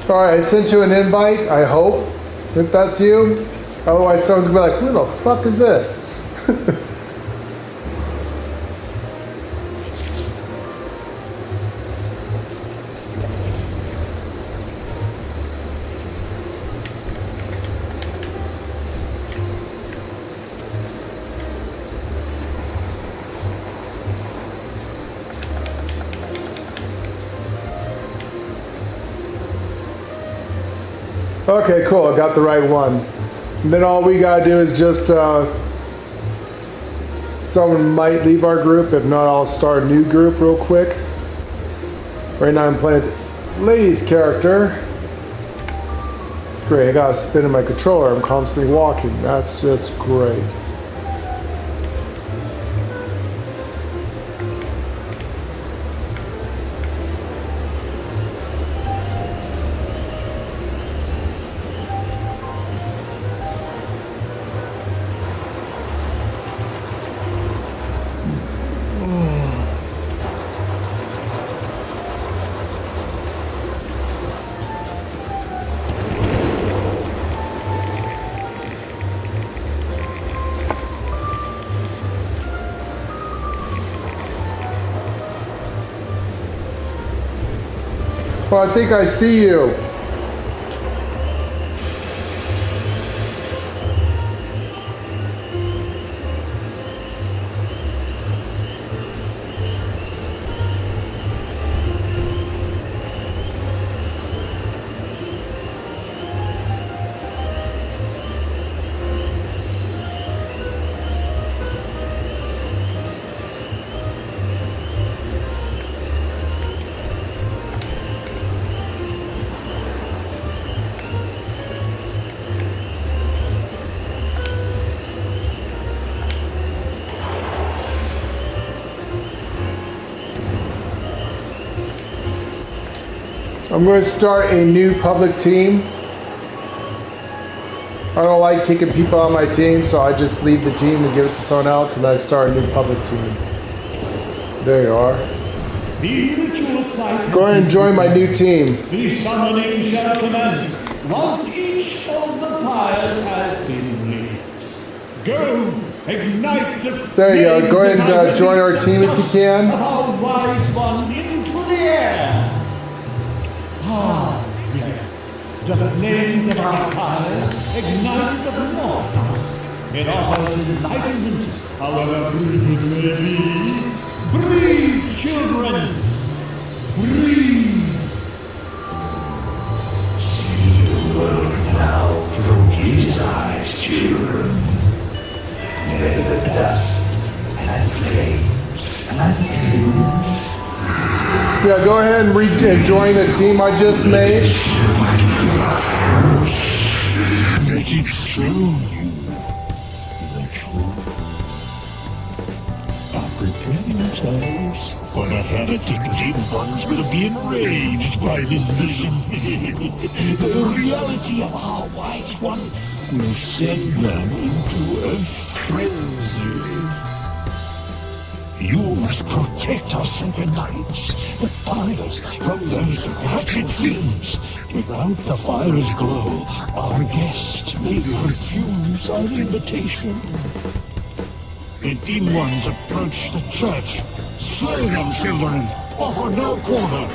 Alright, I sent you an invite, I hope that that's you. Otherwise someone's gonna be like, who the fuck is this? Okay, cool, I got the right one. And then all we gotta do is just, someone might leave our group. If not, I'll start a new group real quick. Right now I'm playing the lady's character. Great, I gotta spin in my controller. I'm constantly walking. That's just great. Well, I think I see you. I'm going to start a new public team. I don't like kicking people on my team, so I just leave the team and give it to someone else, and then I start a new public team. There you are. The ritual site. Go ahead and join my new team. The summoning shall commence once each of the pyres has been lit. Go, ignite the There you go. Go ahead and join our team if you can. Our wise one into the air. Ah, yes. The flames of our pyres ignite the north. It offers enlightenment, however brief it may be. Breathe, children! Breathe! See the world now through his eyes, children. May the dust and flames and fumes. Yeah, go ahead and join the team I just made. Let it show you the truth. Prepare yourselves, for the heretic ones will be enraged by this vision. The reality of our wise one will send them into a frenzy. You must protect our sacred lights, the fires from those wretched fiends. Without the fire's glow, our guest may refuse our invitation. The dim ones approach the church. Slay them, children. Offer no quarter.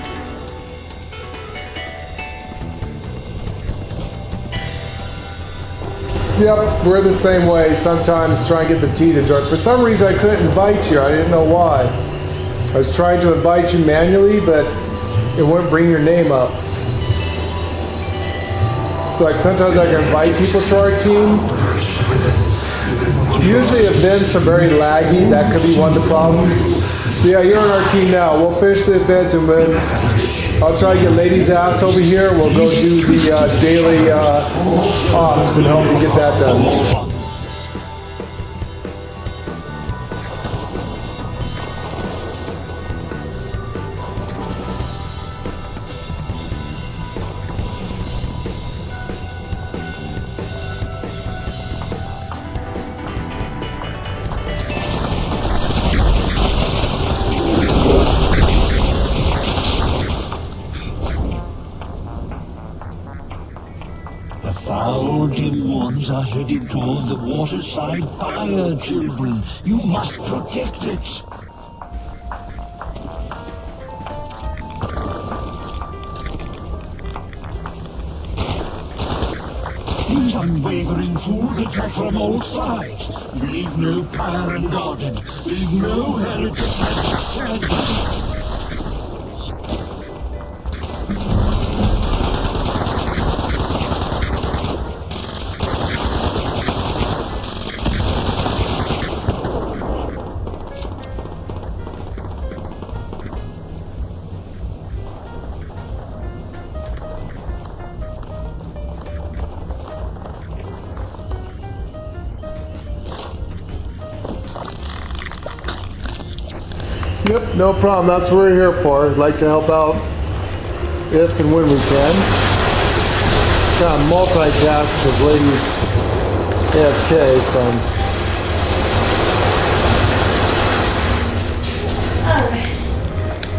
Yep, we're the same way. Sometimes try and get the T to join. For some reason, I couldn't invite you. I didn't know why. I was trying to invite you manually, but it wouldn't bring your name up. So like sometimes I can invite people to our team. Usually events are very laggy. That could be one of the problems. Yeah, you're on our team now. We'll finish the event and then I'll try to get Lady's ass over here. We'll go do the daily ops and help you get that done. Dim ones are headed toward the waterside fire, children. You must protect it. These unwavering fools attack from all sides. Leave no pyre unguarded. Leave no heretic standing. Yep, no problem. That's what we're here for. I'd like to help out if and when we can. Kind of multitask because Lady's AFK, so.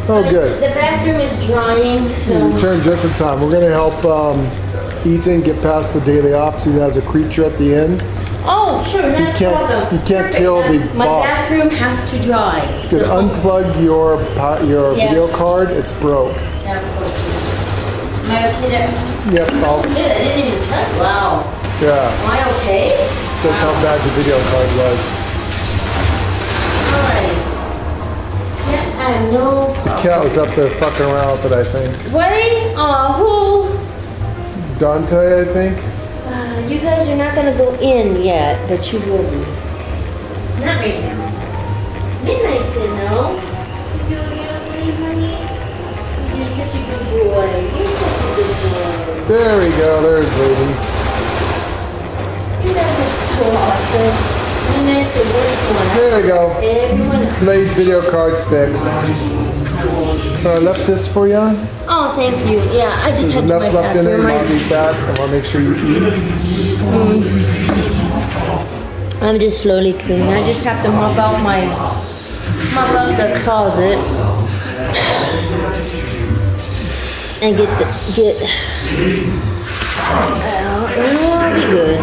Oh, good. The bathroom is drying, so. You turned just in time. We're going to help Ethan get past the daily ops. He has a creature at the end. Oh, sure, not a problem. You can't kill the My boss. bathroom has to dry. You So. can unplug your video card. It's broke. Yeah, of course. Am I okay to? Yep. Shit, I didn't even touch. Wow. Yeah. Am I okay? That's how bad the video card was. Alright. Yeah, I have no The cat was up there fucking around with it, I think. Wait, who? Dante, I think. You guys are not gonna go in yet, but you will be. Not right now. Midnight's in though. You don't leave, honey? You're such a good boy. You're such a good boy. There we go. There's Lady. You guys are so awesome. Midnight's the worst one. There we go. Everyone. Lady's video card's fixed. I left this for you. Oh, thank you. Yeah, I just There's had enough my left in there. You bathroom. want to eat that. I want to make sure you eat. I'm just slowly cleaning. I just have to mop out the closet and get out, and it'll be good.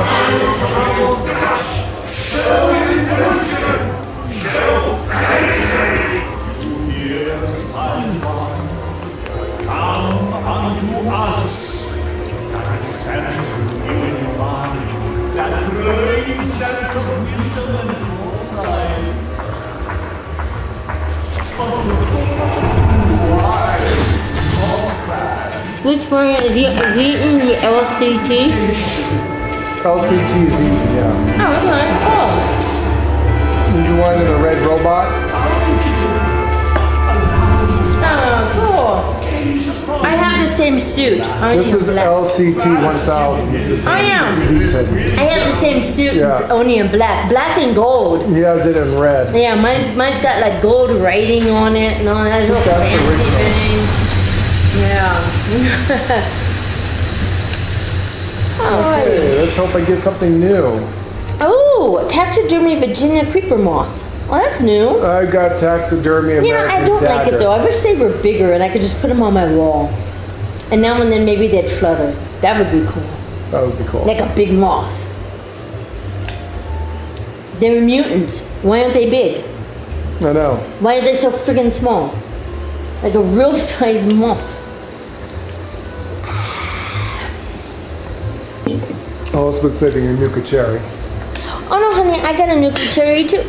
Come unto us, and you will find that great sense of wisdom and foresight. Which one is he eating the LCT? LCT is eaten, yeah. Oh, okay. Oh. This is one in the red robot. Oh, cool. I have the same suit. This is LCT 1000. This is eaten. I have the same suit, Yeah. only in black and gold. He has it in red. Yeah, mine's got like gold writing on it and all that. That's the original. Thing. Yeah. Okay, let's hope I get something new. Oh, taxidermy Virginia creeper moth. Oh, that's new. I got taxidermy American You know, I don't like it though. I wish they were bigger and I could just put them on my wall. And now and then maybe they'd flutter. That would be cool. That would be cool. Like a big moth. They're mutants. Why aren't they big? I know. Why are they so friggin' small? Like a real size moth. Oh, it's been saving your Nuka cherry. Oh no, honey, I got a Nuka cherry too.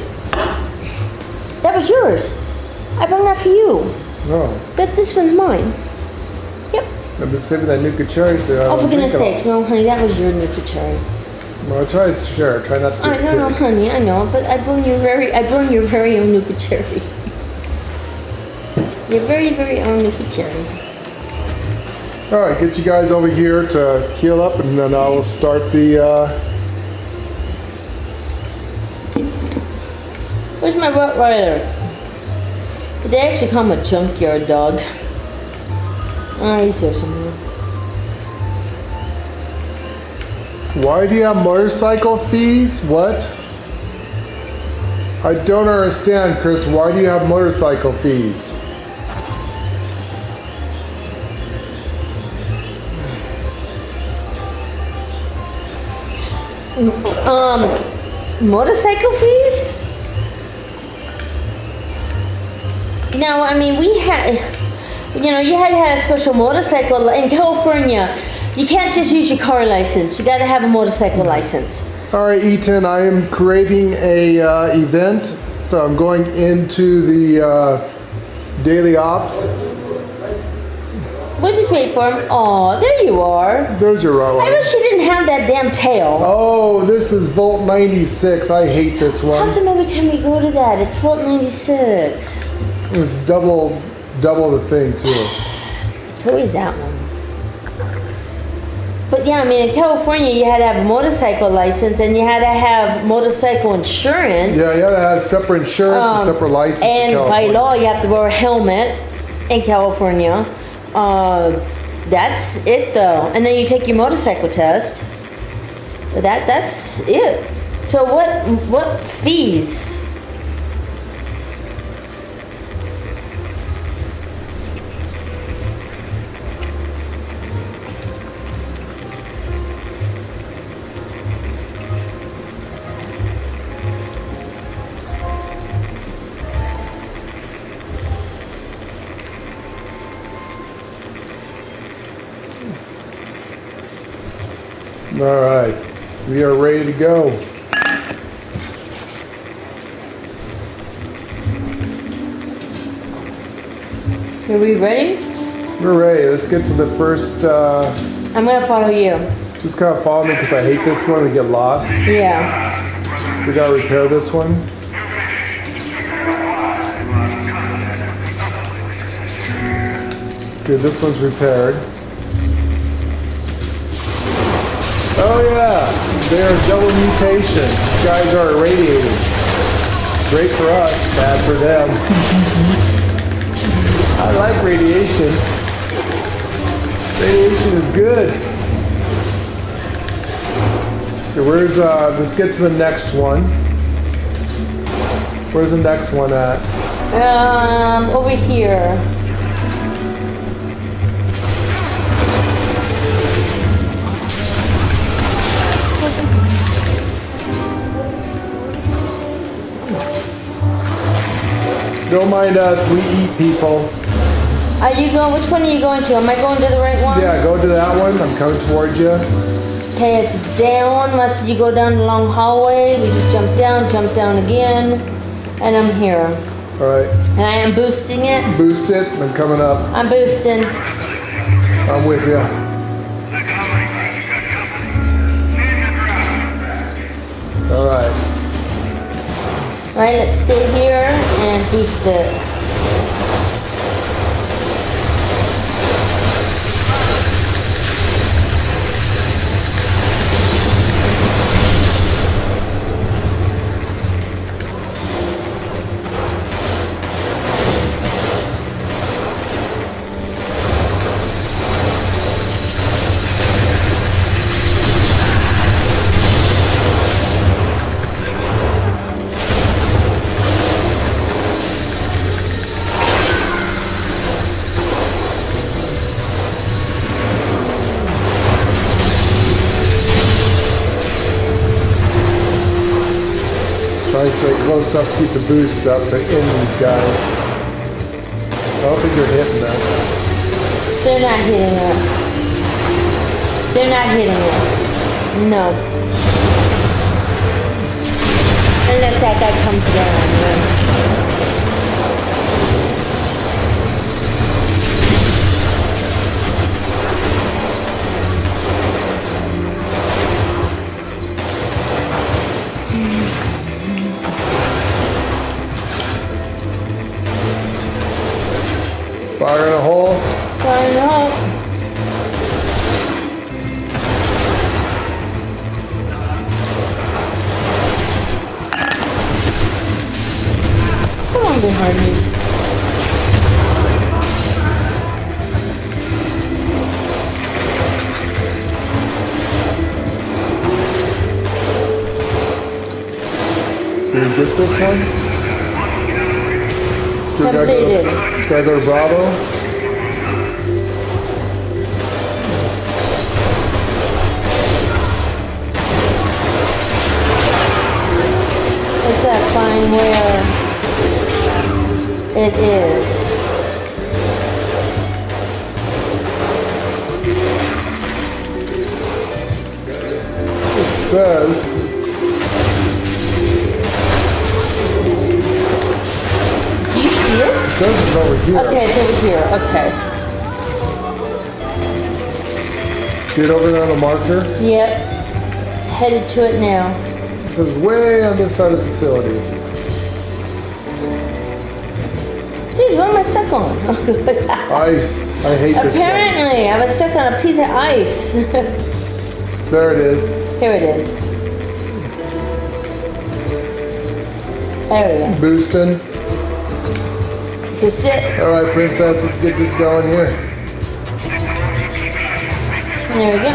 That was yours. I brought that for you. Oh, This one's mine. Yep. I've been saving that Nuka cherry so I Oh, for don't goodness drink it sakes, no, honey, that was your Nuka cherry. all. Well, I try to share. Try not to I get no, honey, I know, but I brought your very own Nuka cherry. Your very own Nuka cherry. All right, get you guys over here to heal up, and then I will start the. Where's my Rottweiler? They actually call him a junkyard dog. Oh, he's here somewhere. Why do you have motorcycle fees? What? I don't understand, Chris. Why do you have motorcycle fees? Motorcycle fees? No, I mean, we had, you had to have a special motorcycle in California. You can't just use your car license. You got to have a motorcycle license. All right, Ethan, I am creating a event, so I'm going into the daily ops. We'll just wait for him. Oh, there you are. There's your I Rottweiler. wish you didn't have that damn tail. Oh, this is Volt 96. I hate this How one. come every time we go to that, it's Volt 96? It's double the thing too. It's always that one. But yeah, I mean, in California, you had to have a motorcycle license and you had to have motorcycle insurance. Yeah, you gotta have separate insurance and separate license in And by California. law, you have to wear a helmet in California. That's it, though. And then you take your motorcycle test. That's it. So what fees? All right, we are ready to go. Are we ready? We're ready. Let's get to the first. I'm gonna follow you. Just kind of follow me because I hate this one. We get lost. Yeah. We gotta repair this one. Good, this one's repaired. Oh yeah, they're double mutation. These guys are irradiated. Great for us, bad for them. I like radiation. Radiation is good. Okay, where's let's get to the next one. Where's the next one at? Over here. Don't mind us, we eat people. Are you going? Which one are you going to? Am I going to the right one? Yeah, go to that one. I'm coming towards you. Okay, it's down. After you go down the long hallway, you just jump down again, and I'm here. All right. And I am boosting it. Boost it. I'm coming up. I'm boosting. I'm with you. All right. Right, let's stay here and boost it. Try to stay close enough to keep the boost up in these guys. I don't think they're hitting us. They're not hitting us. They're not hitting us. No. Unless that guy comes down. Fire in a hole. Fire in the hole. Come on behind me. Did we get this one? Completed. Gotta go to Bravo. Let's find where it is. It says it's. Do you see it? It says it's over here. Okay, it's over here. Okay. See it over there on the marker? Yep. Headed to it now. It says way on this side of the facility. Jeez, what am I stuck on? Ice. I hate this one. Apparently, I was stuck on a piece of ice. There it is. Here it is. There we go. Boosting. Boost it. All right, princess, let's get this going here. There we go.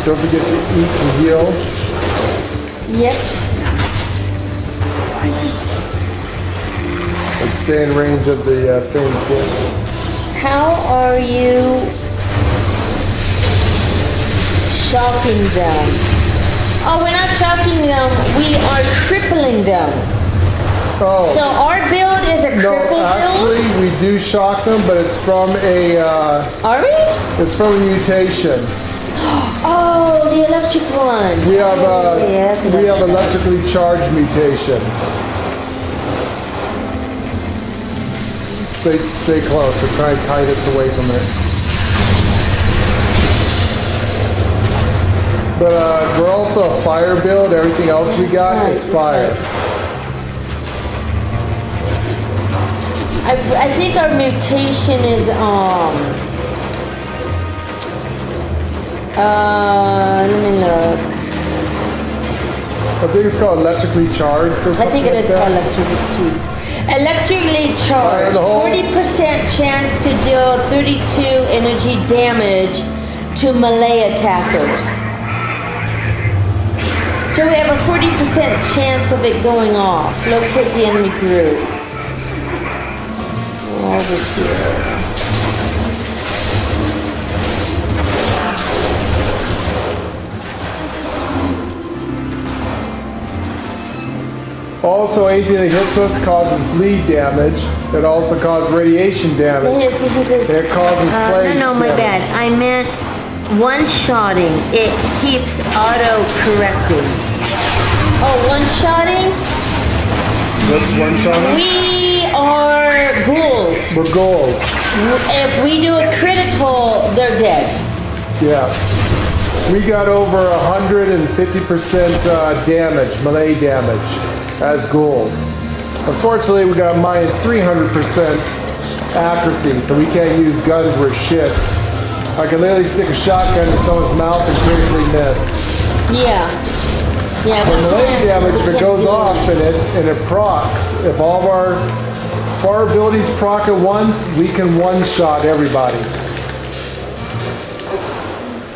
Don't forget to eat to heal. Yep. And stay in range of the thing, kid. How are you shocking them? Oh, we're not shocking them. We are crippling them. Oh. So our build is a No, cripple actually, build? we do shock them, but it's from a Are we? it's from a mutation. Oh, the electric one. We have Yeah, we have electrically charged mutation. Stay close. Or try and kite us away from it. But we're also a fire build. Everything else we got is fire. I think our mutation is let me look. I think it's called electrically charged or something. I think it is called electrically charged. 40% chance to deal 32 energy damage to melee attackers. So we have a 40% chance of it going off. Locate the enemy group. Over here. Also, anything that hits us causes bleed damage. It also causes radiation damage. It causes plague No, my damage. bad. I meant one-shotting. It keeps auto-correcting. Oh, one-shotting? What's one-shotting? We are ghouls. We're ghouls. If we do a critical, they're dead. Yeah. We got over 150% damage, melee damage, as ghouls. Unfortunately, we got minus 300% accuracy, so we can't use guns worth shit. I can literally stick a shotgun in someone's mouth and critically miss. Yeah. Yeah. But melee damage, if it goes off and it procs, if all of our abilities proc at once, we can one-shot everybody.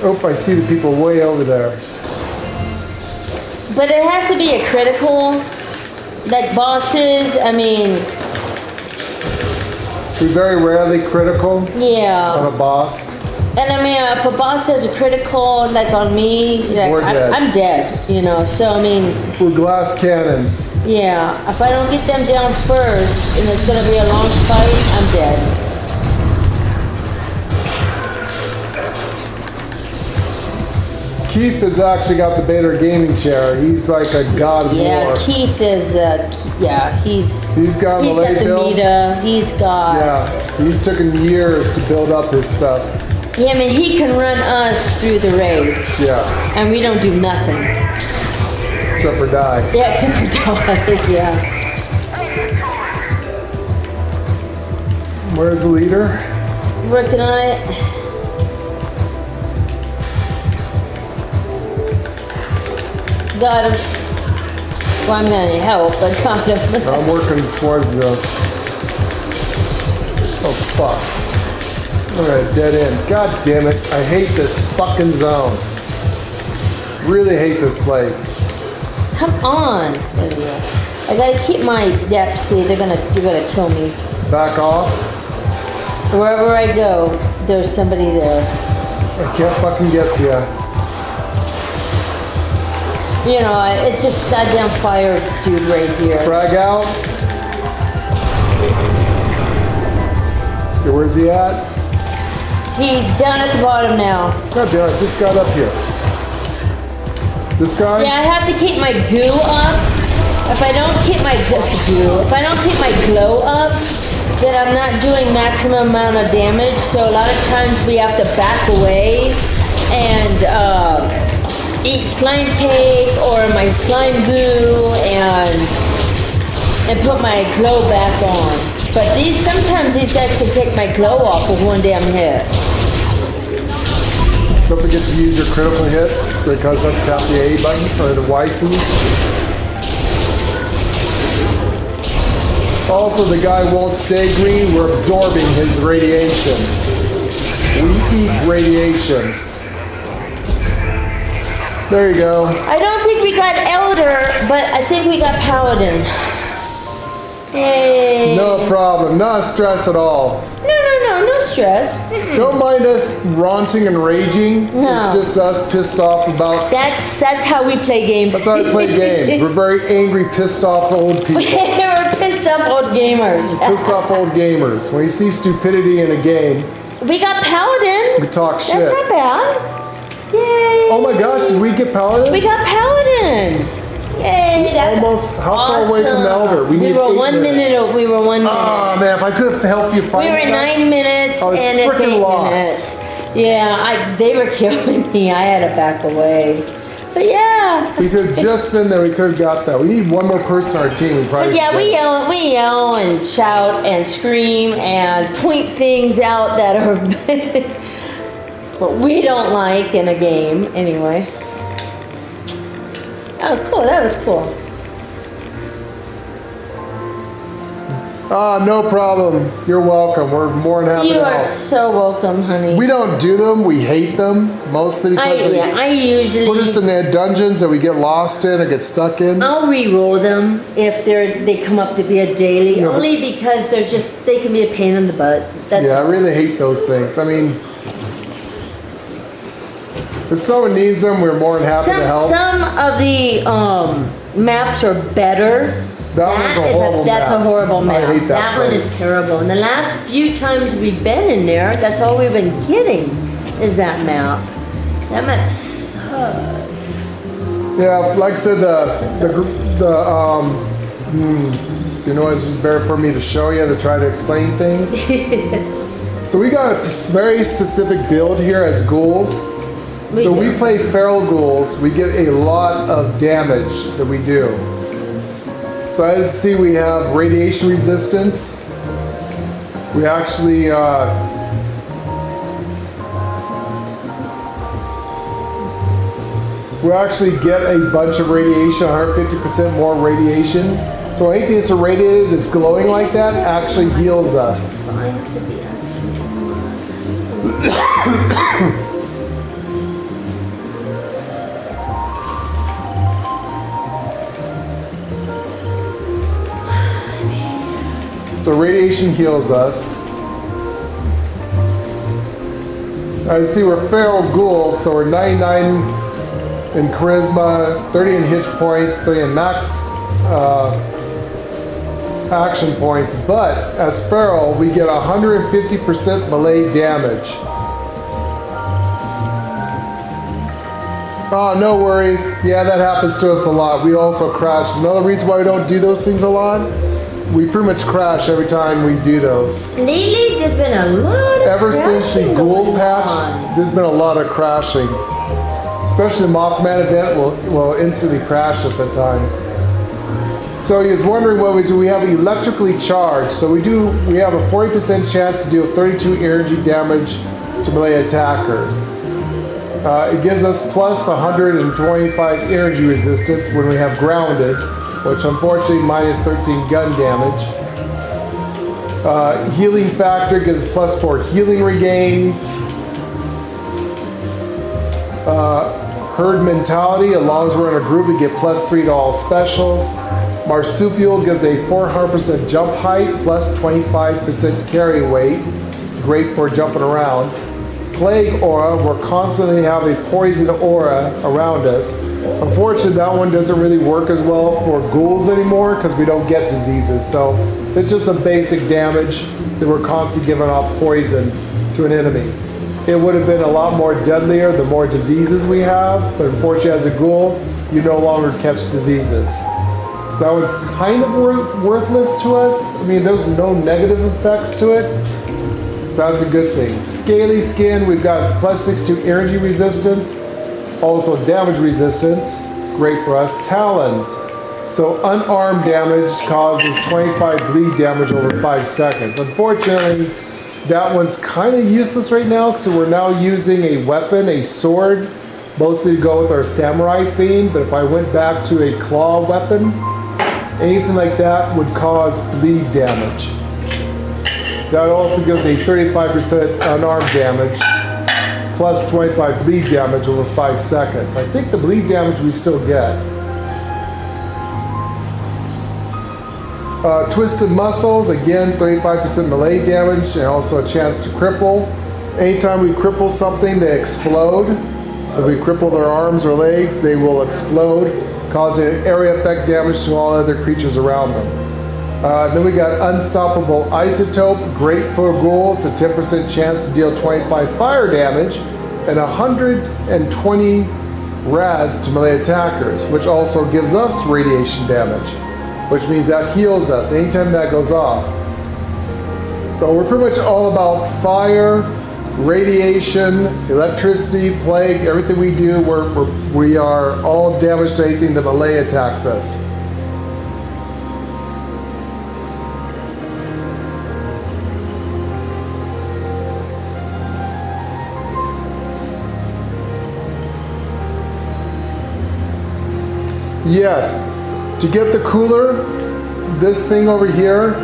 Oh, I see the people way over there. But it has to be a critical. Like bosses, I mean... We very rarely critical Yeah. on a boss. And I mean, if a boss does a critical, like on me, like, We're dead. I'm dead, you know, so I mean... We're glass cannons. Yeah, if I don't get them down first, and it's gonna be a long fight, I'm dead. Keith has actually got the Bader gaming chair. He's like a god of Yeah, war. Keith is, He's got melee the build. Mita, he's got... Yeah, he's taken years to build up his stuff. Yeah, I mean, he can run us through the raid, Yeah, and we don't do nothing. except for die. Yeah, except for die, yeah. Where's the leader? Working on it. Got him. Well, I'm gonna need help, but got him. I'm working toward the... Oh, fuck. Look at that dead end. God damn it. I hate this fucking zone. Really hate this place. Come on. There we go. I gotta keep my... Yeah, see, they're gonna kill me. Back off. Wherever I go, there's somebody there. I can't fucking get to you. You know, it's this goddamn fire dude right here. Frag out. Okay, where's he at? He's down at the bottom now. God damn it, I just got up here. This guy? Yeah, I have to keep my goo up. If I don't keep my glow up, then I'm not doing maximum amount of damage. So a lot of times we have to back away and eat slime cake or my slime goo and put my glow back on. But sometimes these guys can take my glow off with one damn hit. Don't forget to use your critical hits because I tap the A button or the Y key. Also, the guy won't stay green. We're absorbing his radiation. We eat radiation. There you go. I don't think we got Elder, but I think we got Paladin. Yay. No problem. Not stress at all. No stress. Don't mind us ranting and raging. No. It's just us pissed off about... That's how we play games. That's how I play games. We're very angry, pissed off old people. We're pissed off old gamers. Pissed off old gamers. When you see stupidity in a game, We got Paladin. we talk shit. That's not bad. Yay. Oh my gosh, did we get Paladin? We got Paladin. Yay. That's Almost, how far away from awesome. Elder? We need were 8 1 minutes. minute. We were 1 minute. Oh man, if I could help you find We were that. 9 minutes I was and it's frickin' 8 lost. minutes. Yeah, they were killing me. I had to back away. But yeah. We could have just been there. We could have got that. We need one more person on our team. We probably. But yeah, we yell and shout and scream and point things out that are what we don't like in a game. Anyway. Oh, cool. That was cool. No problem. You're welcome. We're more than happy You to are help. so welcome, honey. We don't do them. We hate them mostly because I usually put us in their dungeons that we get lost in or get stuck in. I'll re-roll them if they come up to be a daily, No, but- only because they can be a pain in the butt. That's Yeah, I really hate those things. I mean, if someone needs them, we're more than happy to help. Some of the maps are better. That one's a horrible That's map. a horrible map. I hate that one place. is terrible. And the last few times we've been in there, that's all we've been getting is that map. That map sucks. Yeah, like I said, you know, it's just better for me to show you to try to explain things. So we got a very specific build here as ghouls. So we play feral ghouls. We get a lot of damage that we do. So as you see, we have radiation resistance. We actually get a bunch of radiation, 150% more radiation. So anything that's irradiated that's glowing like that actually heals us. So radiation heals us. As you see, we're feral ghouls, so we're 99 in charisma, 30 in hit points, 30 in max action points. But as feral, we get 150% melee damage. Oh, no worries. Yeah, that happens to us a lot. We also crash. Another reason why we don't do those things a lot. We pretty much crash every time we do those. Lately, there's been a lot of Ever since the crashing ghoul going patch, on. there's been a lot of crashing. Especially the Mothman event will instantly crash us at times. So he was wondering what we do. We have electrically charged. So we have a 40% chance to deal 32 energy damage to melee attackers. It gives us plus 125 energy resistance when we have grounded, which unfortunately minus 13 gun damage. Healing factor gives plus 4 healing regain. Herd mentality, as long as we're in a group, we get plus 3 to all specials. Marsupial gives a 400% jump height, plus 25% carry weight. Great for jumping around. Plague aura, we're constantly have a poison aura around us. Unfortunately, that one doesn't really work as well for ghouls anymore because we don't get diseases. So it's just some basic damage that we're constantly giving off poison to an enemy. It would have been a lot more deadlier the more diseases we have, but unfortunately as a ghoul, you no longer catch diseases. So that one's kind of worthless to us. I mean, there's no negative effects to it. So that's a good thing. Scaly skin, we've got plus 62 energy resistance, also damage resistance, great for us. Talons, so unarmed damage causes 25 bleed damage over 5 seconds. Unfortunately, that one's kind of useless right now because we're now using a weapon, a sword, mostly to go with our samurai theme, but if I went back to a claw weapon, anything like that would cause bleed damage. That also gives a 35% unarmed damage, plus 25 bleed damage over 5 seconds. I think the bleed damage we still get. Twisted muscles, again, 35% melee damage and also a chance to cripple. Anytime we cripple something, they explode. So if we cripple their arms or legs, they will explode, causing area effect damage to all other creatures around them. Then we got Unstoppable Isotope, great for a ghoul. It's a 10% chance to deal 25 fire damage and 120 rads to melee attackers, which also gives us radiation damage, which means that heals us anytime that goes off. So we're pretty much all about fire, radiation, electricity, plague, everything we do, we are all damaged to anything that Malay attacks us. Yes, to get the cooler, this thing over here,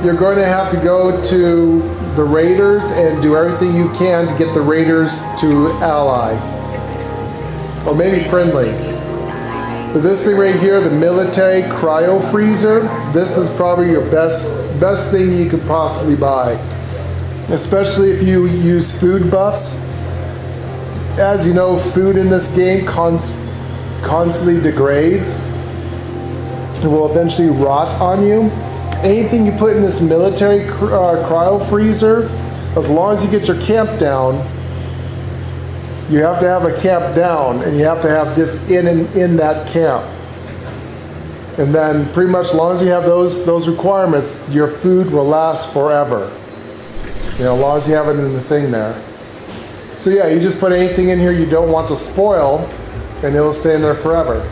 you're going to have to go to the raiders and do everything you can to get the raiders to ally. Or maybe friendly. But this thing right here, the military cryo freezer, this is probably your best thing you could possibly buy. Especially if you use food buffs. As you know, food in this game constantly degrades. It will eventually rot on you. Anything you put in this military cryo freezer, as long as you get your camp down, you have to have a camp down, and you have to have this in that camp. And then pretty much as long as you have those requirements, your food will last forever. You know, as long as you have it in the thing there. So yeah, you just put anything in here you don't want to spoil, and it will stay in there forever.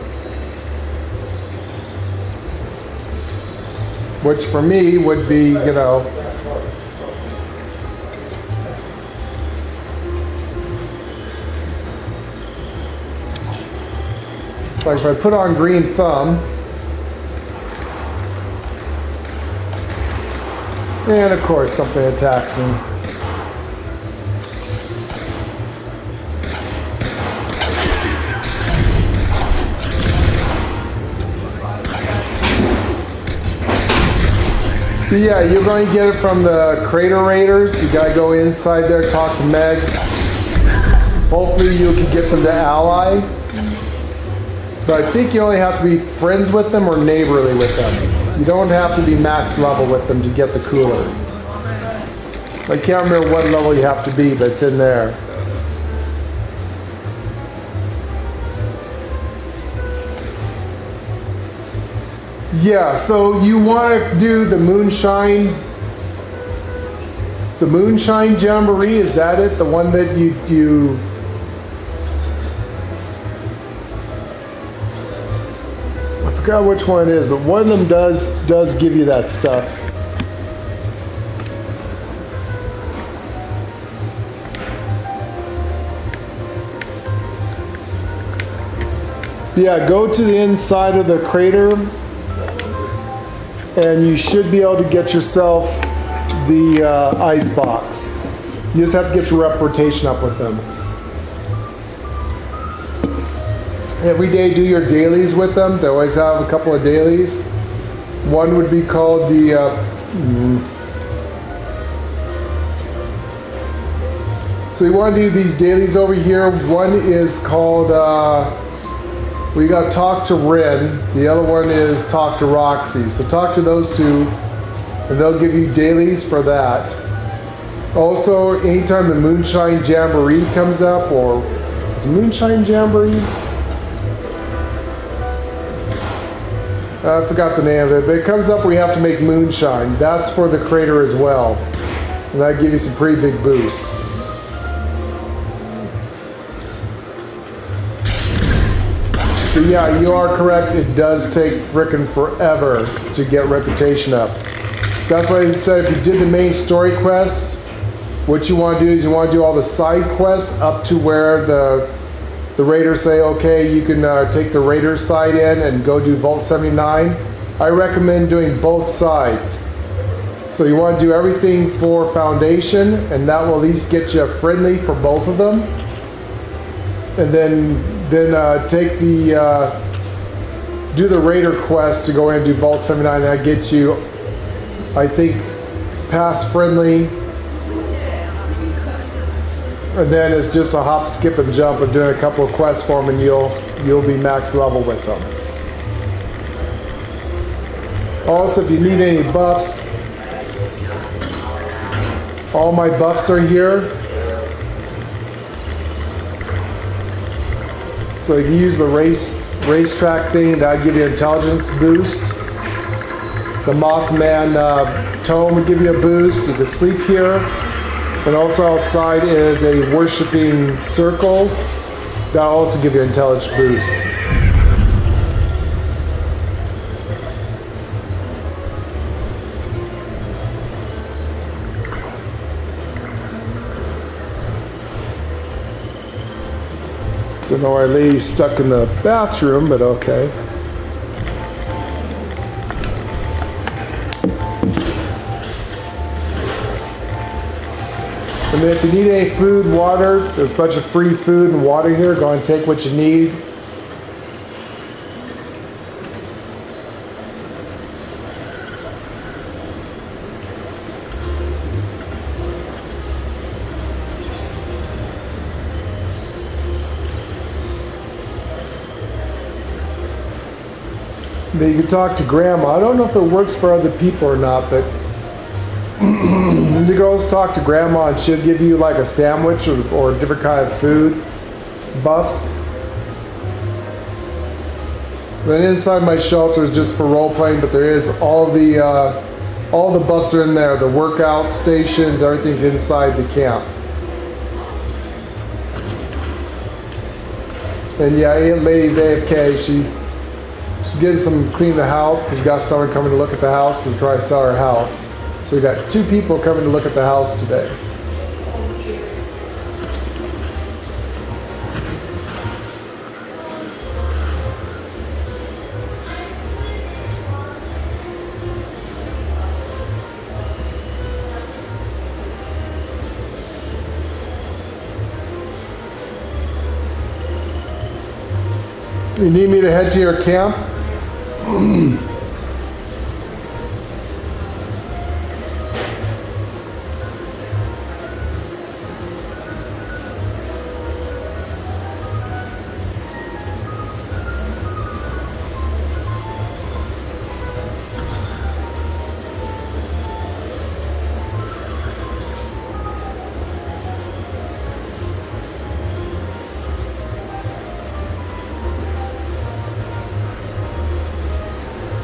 Which for me would be, you know, like if I put on green thumb, and of course something attacks me. But yeah, you're going to get it from the Crater Raiders. You gotta go inside there, talk to Meg. Hopefully you can get them to ally. But I think you only have to be friends with them or neighborly with them. You don't have to be max level with them to get the cooler. I can't remember what level you have to be, but it's in there. Yeah, so you want to do the moonshine jamboree, is that it? The one that you I forgot which one it is, but one of them does give you that stuff. Yeah, go to the inside of the crater, and you should be able to get yourself the ice box. You just have to get your reputation up with them. Every day do your dailies with them. They always have a couple of dailies. One would be called the so you want to do these dailies over here. One is called we got to talk to Rin. The other one is talk to Roxy. So talk to those two, and they'll give you dailies for that. Also, anytime the Moonshine Jamboree comes up, or is it Moonshine Jamboree? I forgot the name of it, but it comes up where you have to make moonshine. That's for the crater as well. And that'll give you some pretty big boost. But yeah, you are correct. It does take frickin' forever to get reputation up. That's why I said if you did the main story quests, what you want to do is you want to do all the side quests up to where the raiders say, okay, you can take the raider side in and go do Vault 79. I recommend doing both sides. So you want to do everything for Foundation, and that will at least get you friendly for both of them. And then take the do the raider quest to go in and do Vault 79. That gets you, I think, past friendly. And then it's just a hop, skip, and jump of doing a couple of quests for them, and you'll be max level with them. Also, if you need any buffs, all my buffs are here. So if you use the racetrack thing, that'll give you an intelligence boost. The Mothman tome would give you a boost. You can sleep here. And also outside is a worshiping circle. That'll also give you an intelligence boost. Don't know why lady's stuck in the bathroom, but okay. And then if you need any food, water, there's a bunch of free food and water here. Go and take what you need. Then you can talk to Grandma. I don't know if it works for other people or not, but you can always talk to Grandma and she'll give you like a sandwich or a different kind of food buffs. Then inside my shelter is just for role playing, but there is all the buffs are in there. The workout stations, everything's inside the camp. And yeah, lady's AFK. She's getting some clean the house because we got someone coming to look at the house because we try to sell our house. So we got 2 people coming to look at the house today. You need me to head to your camp?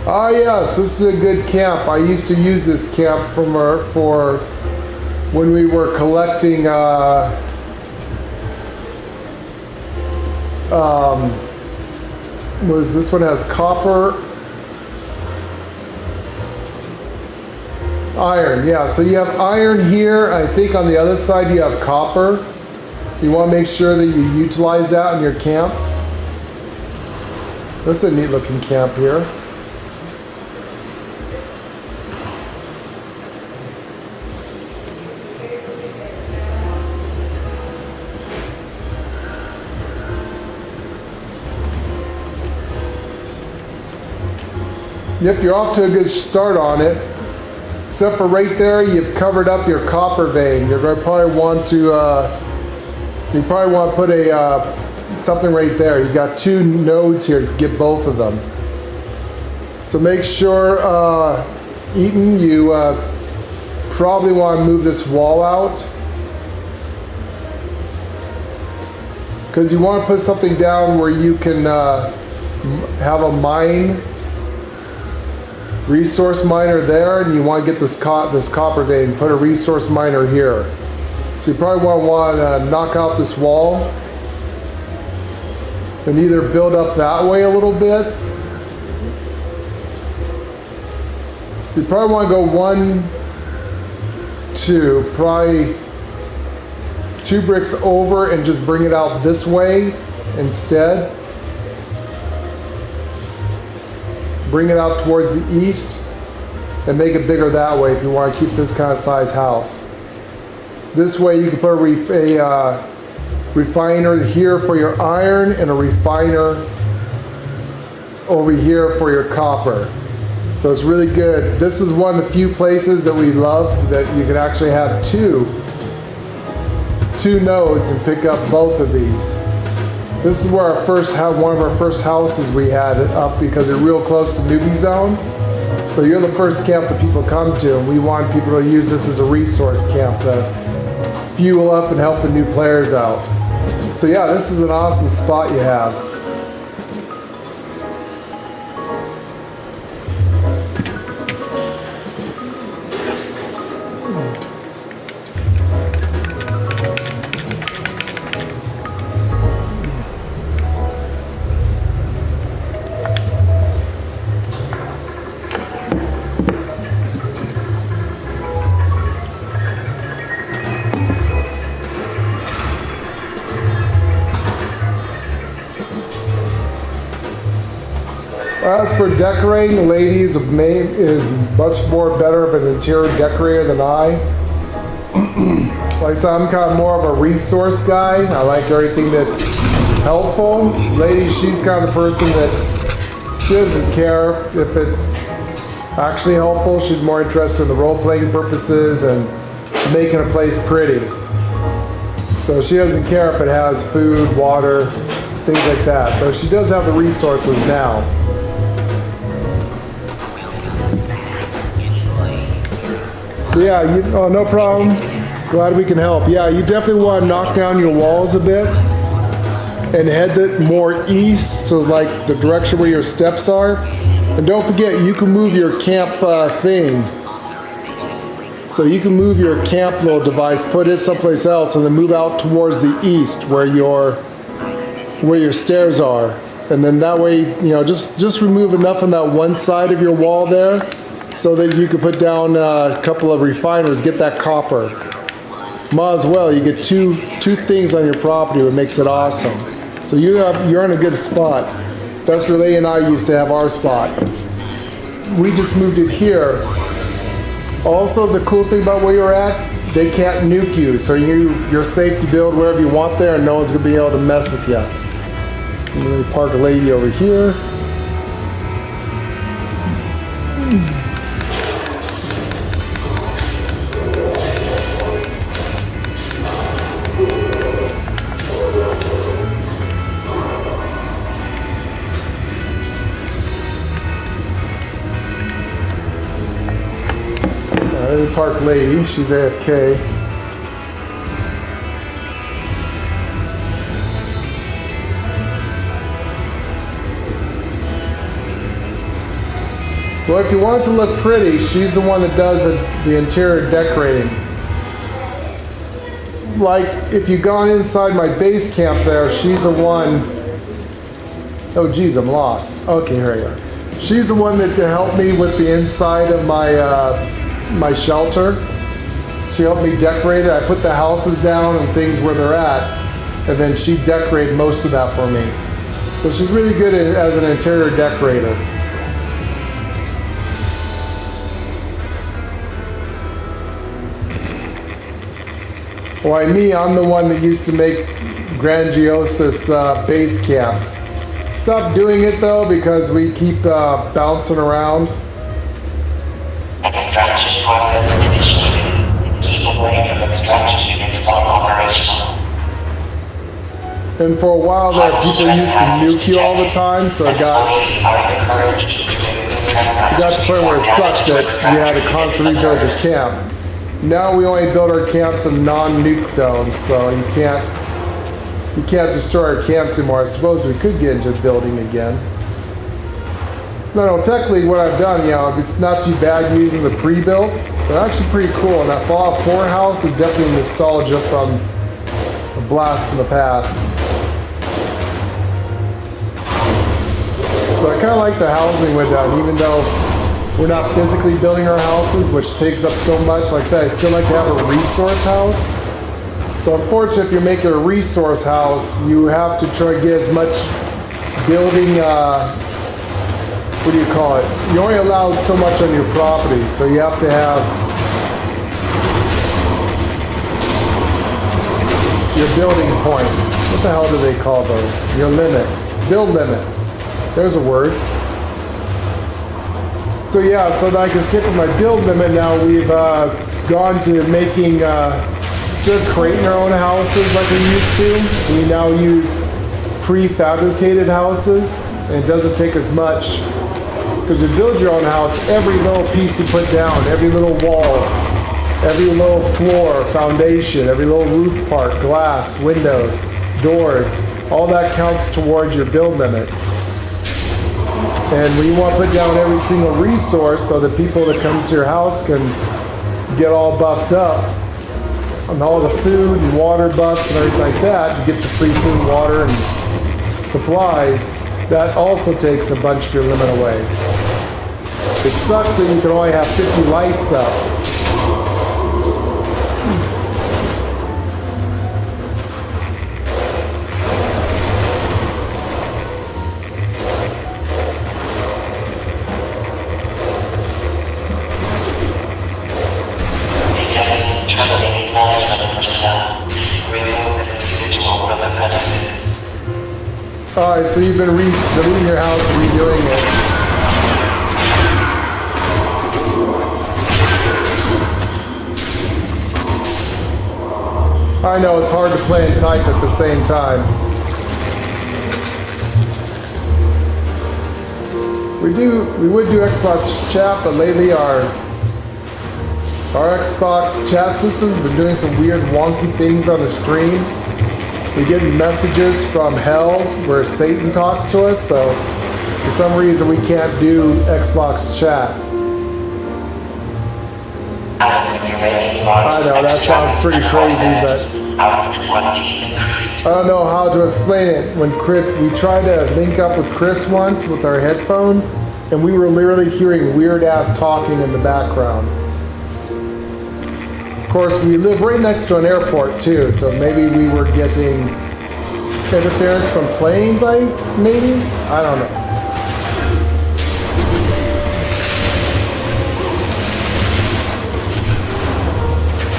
Ah yes, this is a good camp. I used to use this camp for when we were collecting this one has copper, iron, yeah, so you have iron here. I think on the other side you have copper. You want to make sure that you utilize that in your camp. This is a neat looking camp here. Yep, you're off to a good start on it. Except for right there, you've covered up your copper vein. You're going to probably want to, put a something right there. You got 2 nodes here to get both of them. So make sure, Eaton, you probably want to move this wall out. Because you want to put something down where you can have a mine. Resource miner there, and you want to get this copper vein, put a resource miner here. So you probably want to knock out this wall and either build up that way a little bit. So you probably want to go 1, 2, probably 2 bricks over and just bring it out this way instead. Bring it out towards the east and make it bigger that way if you want to keep this kind of size house. This way you can put a refiner here for your iron and a refiner over here for your copper. So it's really good. This is one of the few places that we love that you can actually have two nodes and pick up both of these. This is where one of our first houses we had up because we're real close to newbie zone. So you're the first camp that people come to, and we want people to use this as a resource camp to fuel up and help the new players out. So yeah, this is an awesome spot you have. As for decorating, ladies is much more better of an interior decorator than I. Like I said, I'm kind of more of a resource guy. I like everything that's helpful. Ladies, she's kind of the person she doesn't care if it's actually helpful. She's more interested in the role-playing purposes and making a place pretty. So she doesn't care if it has food, water, things like that. Though she does have the resources now. Yeah, oh, no problem. Glad we can help. Yeah, you definitely want to knock down your walls a bit and head it more east to like the direction where your steps are. And don't forget, you can move your camp thing. So you can move your camp little device, put it someplace else, and then move out towards the east where your stairs are. And then that way, you know, just remove enough on that one side of your wall there so that you can put down a couple of refiners, get that copper. Might as well, you get two things on your property, what makes it awesome. So you're in a good spot. That's where Leigh and I used to have our spot. We just moved it here. Also, the cool thing about where you're at, they can't nuke you, so you're safe to build wherever you want there, and no one's gonna be able to mess with you. I'm gonna park a lady over here. Park lady, she's AFK. Well, if you want it to look pretty, she's the one that does the interior decorating. Like, if you've gone inside my base camp there, she's the one. Oh geez, I'm lost. Okay, here I go. She's the one that helped me with the inside of my shelter. She helped me decorate it. I put the houses down and things where they're at, and then she decorated most of that for me. So she's really good as an interior decorator. Why me, I'm the one that used to make grandiose base camps. Stopped doing it though because we keep bouncing around. Extraction process initiated. Keep away from extraction units while operational. And for a while there, people used to nuke you all the time, so it got to the point where it sucked that you had to constantly rebuild your camp. Now we only build our camps in non-nuke zones, so you can't destroy our camps anymore. I suppose we could get into building again. No, technically what I've done, you know, it's not too bad using the pre-builts. They're actually pretty cool, and that Fallout 4 house is definitely nostalgia from a blast from the past. So I kind of like the housing we've done, even though we're not physically building our houses, which takes up so much. Like I said, I still like to have a resource house. So unfortunately, if you're making a resource house, you have to try to get as much building, what do you call it? You're only allowed so much on your property, so you have to have your building points. What the hell do they call those? Your limit. Build limit. There's a word. So yeah, so that I can stick with my build limit now, we've gone to making, instead of creating our own houses like we used to, we now use prefabricated houses, and it doesn't take as much. Because you build your own house, every little piece you put down, every little wall, every little floor, foundation, every little roof part, glass, windows, doors, all that counts towards your build limit. And we want to put down every single resource so that people that come to your house can get all buffed up on all the food and water buffs and everything like that to get the free food, water, and supplies. That also takes a bunch of your limit away. It sucks that you can only have 50 lights up. Alright, so you've been deleting your house and redoing it. I know it's hard to play and type at the same time. We would do Xbox chat, but lately our Xbox chat system's been doing some weird wonky things on the stream. We get messages from hell where Satan talks to us, so for some reason we can't do Xbox chat. I know, that sounds pretty crazy, but I don't know how to explain it. When we tried to link up with Chris once with our headphones, and we were literally hearing weird-ass talking in the background. Of course, we live right next to an airport, too, so maybe we were getting interference from planes, maybe? I don't know.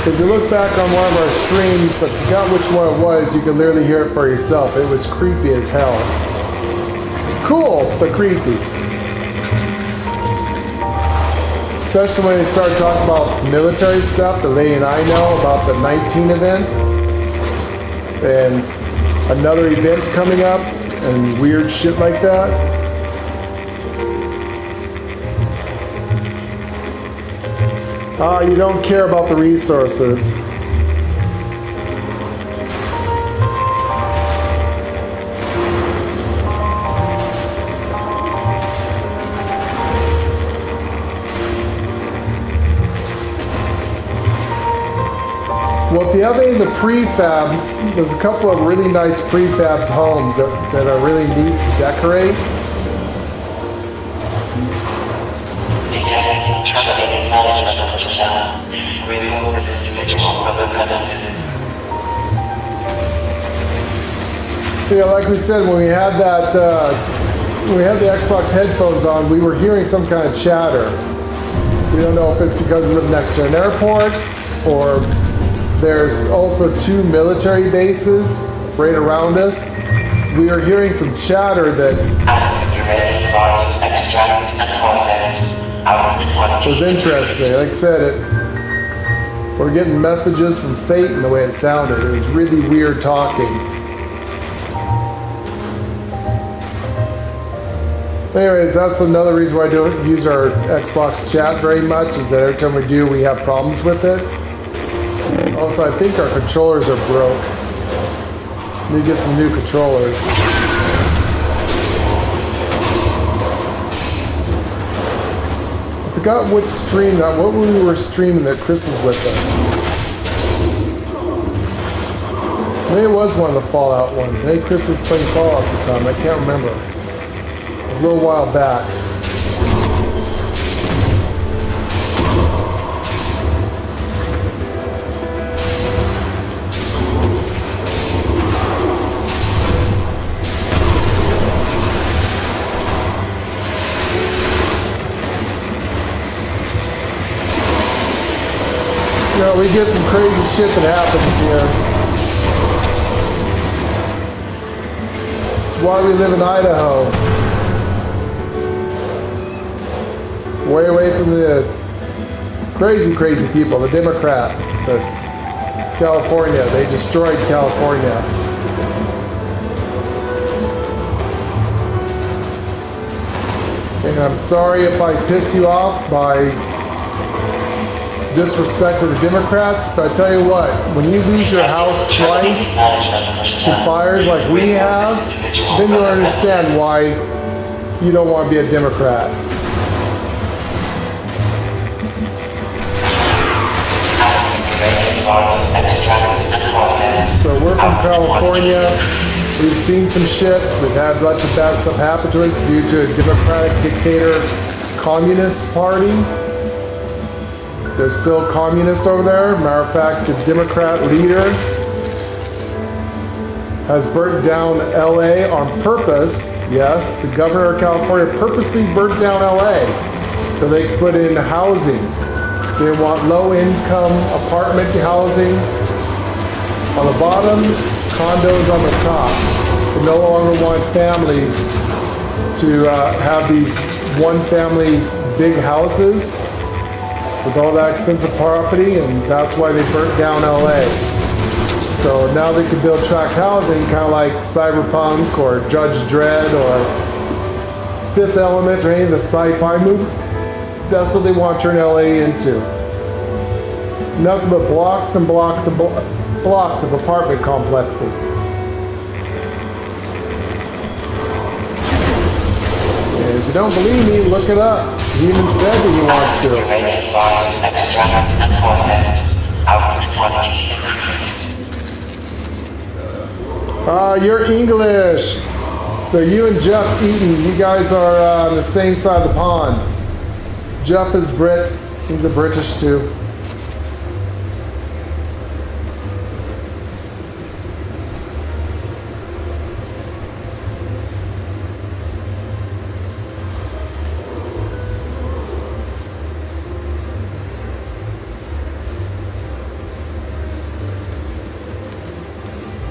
If you look back on one of our streams, I forgot which one it was, you could literally hear it for yourself. It was creepy as hell. Cool, but creepy. Especially when they start talking about military stuff, the lady and I know about the 19 event. And another event coming up, and weird shit like that. You don't care about the resources. Well, if you have any of the prefabs, there's a couple of really nice prefabs homes that are really neat to decorate. Yeah, like we said, when we had the Xbox headphones on, we were hearing some kind of chatter. We don't know if it's because we live next to an airport, or there's also 2 military bases right around us. We are hearing some chatter that was interesting. Like I said, we're getting messages from Satan the way it sounded. It was really weird talking. Anyways, that's another reason why I don't use our Xbox chat very much, is that every time we do, we have problems with it. Also, I think our controllers are broke. We need to get some new controllers. I forgot which stream what we were streaming that Chris was with us. Maybe it was one of the Fallout ones. Maybe Chris was playing Fallout at the time. I can't remember. It was a little while back. You know, we get some crazy shit that happens here. It's why we live in Idaho. Way away from the crazy people, the Democrats, California. They destroyed California. And I'm sorry if I piss you off by disrespect to the Democrats, but I tell you what, when you lose your house twice to fires like we have, then you'll understand why you don't want to be a Democrat. So we're from California. We've seen some shit. We've had a bunch of bad stuff happen to us due to a Democratic dictator communist party. There's still communists over there. Matter of fact, the Democrat leader has burnt down LA on purpose. Yes, the governor of California purposely burnt down LA so they could put in housing. They want low-income apartment housing on the bottom, condos on the top. They no longer want families to have these one family big houses with all that expensive property, and that's why they burnt down LA. So now they can build tract housing, kind of like Cyberpunk or Judge Dredd or Fifth Element or any of the sci-fi movies. That's what they want to turn LA into. Nothing but blocks and blocks and blocks of apartment complexes. And if you don't believe me, look it up. He even said that he wants to. Ready for extract and process. Output quality increased. You're English. So you and Jeff Eaton, you guys are on the same side of the pond. Jeff is Brit. He's a British too.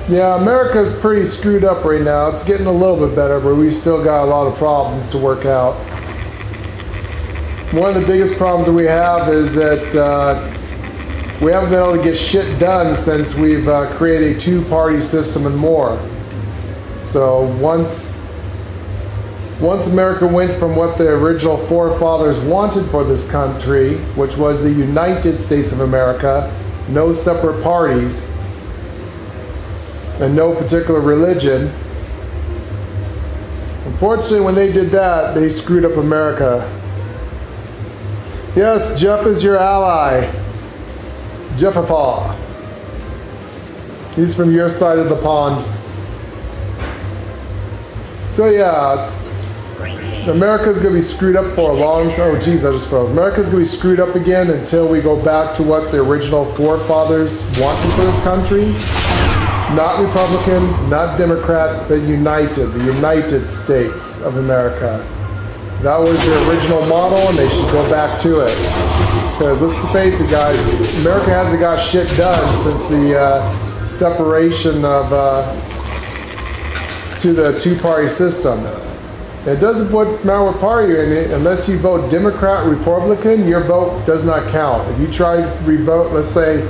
Yeah, America's pretty screwed up right now. It's getting a little bit better, but we still got a lot of problems to work out. One of the biggest problems that we have is that we haven't been able to get shit done since we've created a two-party system and more. So once America went from what the original forefathers wanted for this country, which was the United States of America, no separate parties, and no particular religion. Unfortunately, when they did that, they screwed up America. Yes, Jeff is your ally. Jeffafaw. He's from your side of the pond. So yeah, America's gonna be screwed up for a long time. Oh geez, I just froze. America's gonna be screwed up again until we go back to what the original forefathers wanted for this country. Not Republican, not Democrat, but united, the United States of America. That was the original model, and they should go back to it. Because let's face it, guys, America hasn't got shit done since the separation of to the two-party system. It doesn't matter what party you're in, unless you vote Democrat, Republican, your vote does not count. If you try to revote, let's say,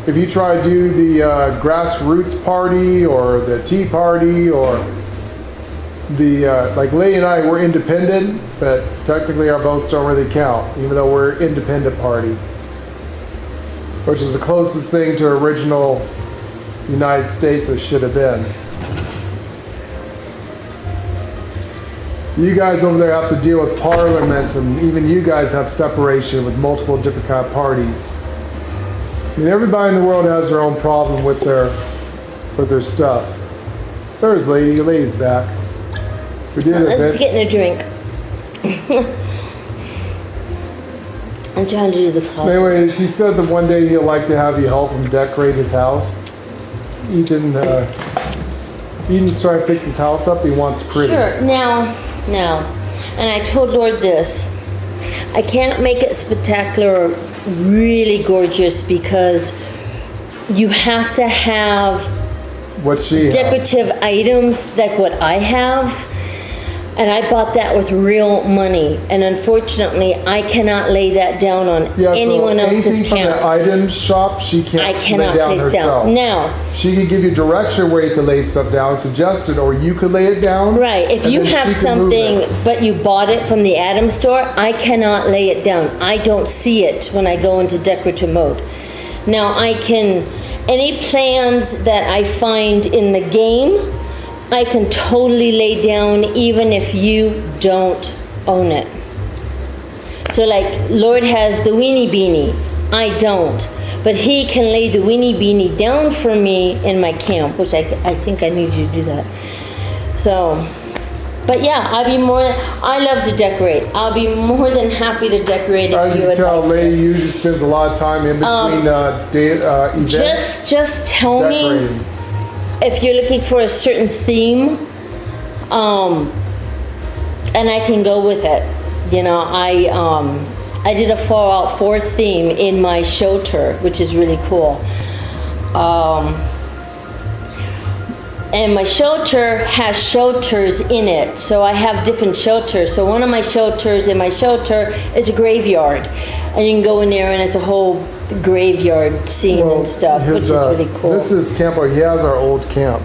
if you try to do the grassroots party or the Tea Party or the, like Lady and I, we're independent, but technically our votes don't really count, even though we're an independent party, which is the closest thing to original United States that should have been. You guys over there have to deal with Parliament, and even you guys have separation with multiple different kind of parties. I mean, everybody in the world has their own problem with their stuff. There's Lady. Lady's back. We did it. Let's get in a drink. I'm trying to do the closet. Anyways, he said that one day he'd like to have you help him decorate his house. Eaton's trying to fix his house up. He wants pretty. Sure. Now, and I told Lord this. I can't make it spectacular or really gorgeous because you have to have what she decorative has. Items like what I have, and I bought that with real money, and unfortunately I cannot lay that down on anyone else's from account. the item shop, she can't I cannot lay down place herself. down. Now, she could give you direction where you could lay stuff down, suggest it, or you could lay it down. right, if and you then have she can move something it. but you bought it from the Adam store, I cannot lay it down. I don't see it when I go into decorative mode. Now any plans that I find in the game, I can totally lay down even if you don't own it. So like Lord has the weenie beanie, I don't. But he can lay the weenie beanie down for me in my camp, which I think I need you to do that. So, but yeah, I love to decorate. I'll be more than happy to decorate As if you you can would tell, like Lady to. usually spends a lot of time in between events. Just tell decorating. me if you're looking for a certain theme, and I can go with it. You know, I did a Fallout 4 theme in my shelter, which is really cool. And my shelter has shelters in it, so I have different shelters. So one of my shelters in my shelter is a graveyard, and you can go in there and it's a whole graveyard scene and stuff, which is really cool. This is camp. He has our old camp.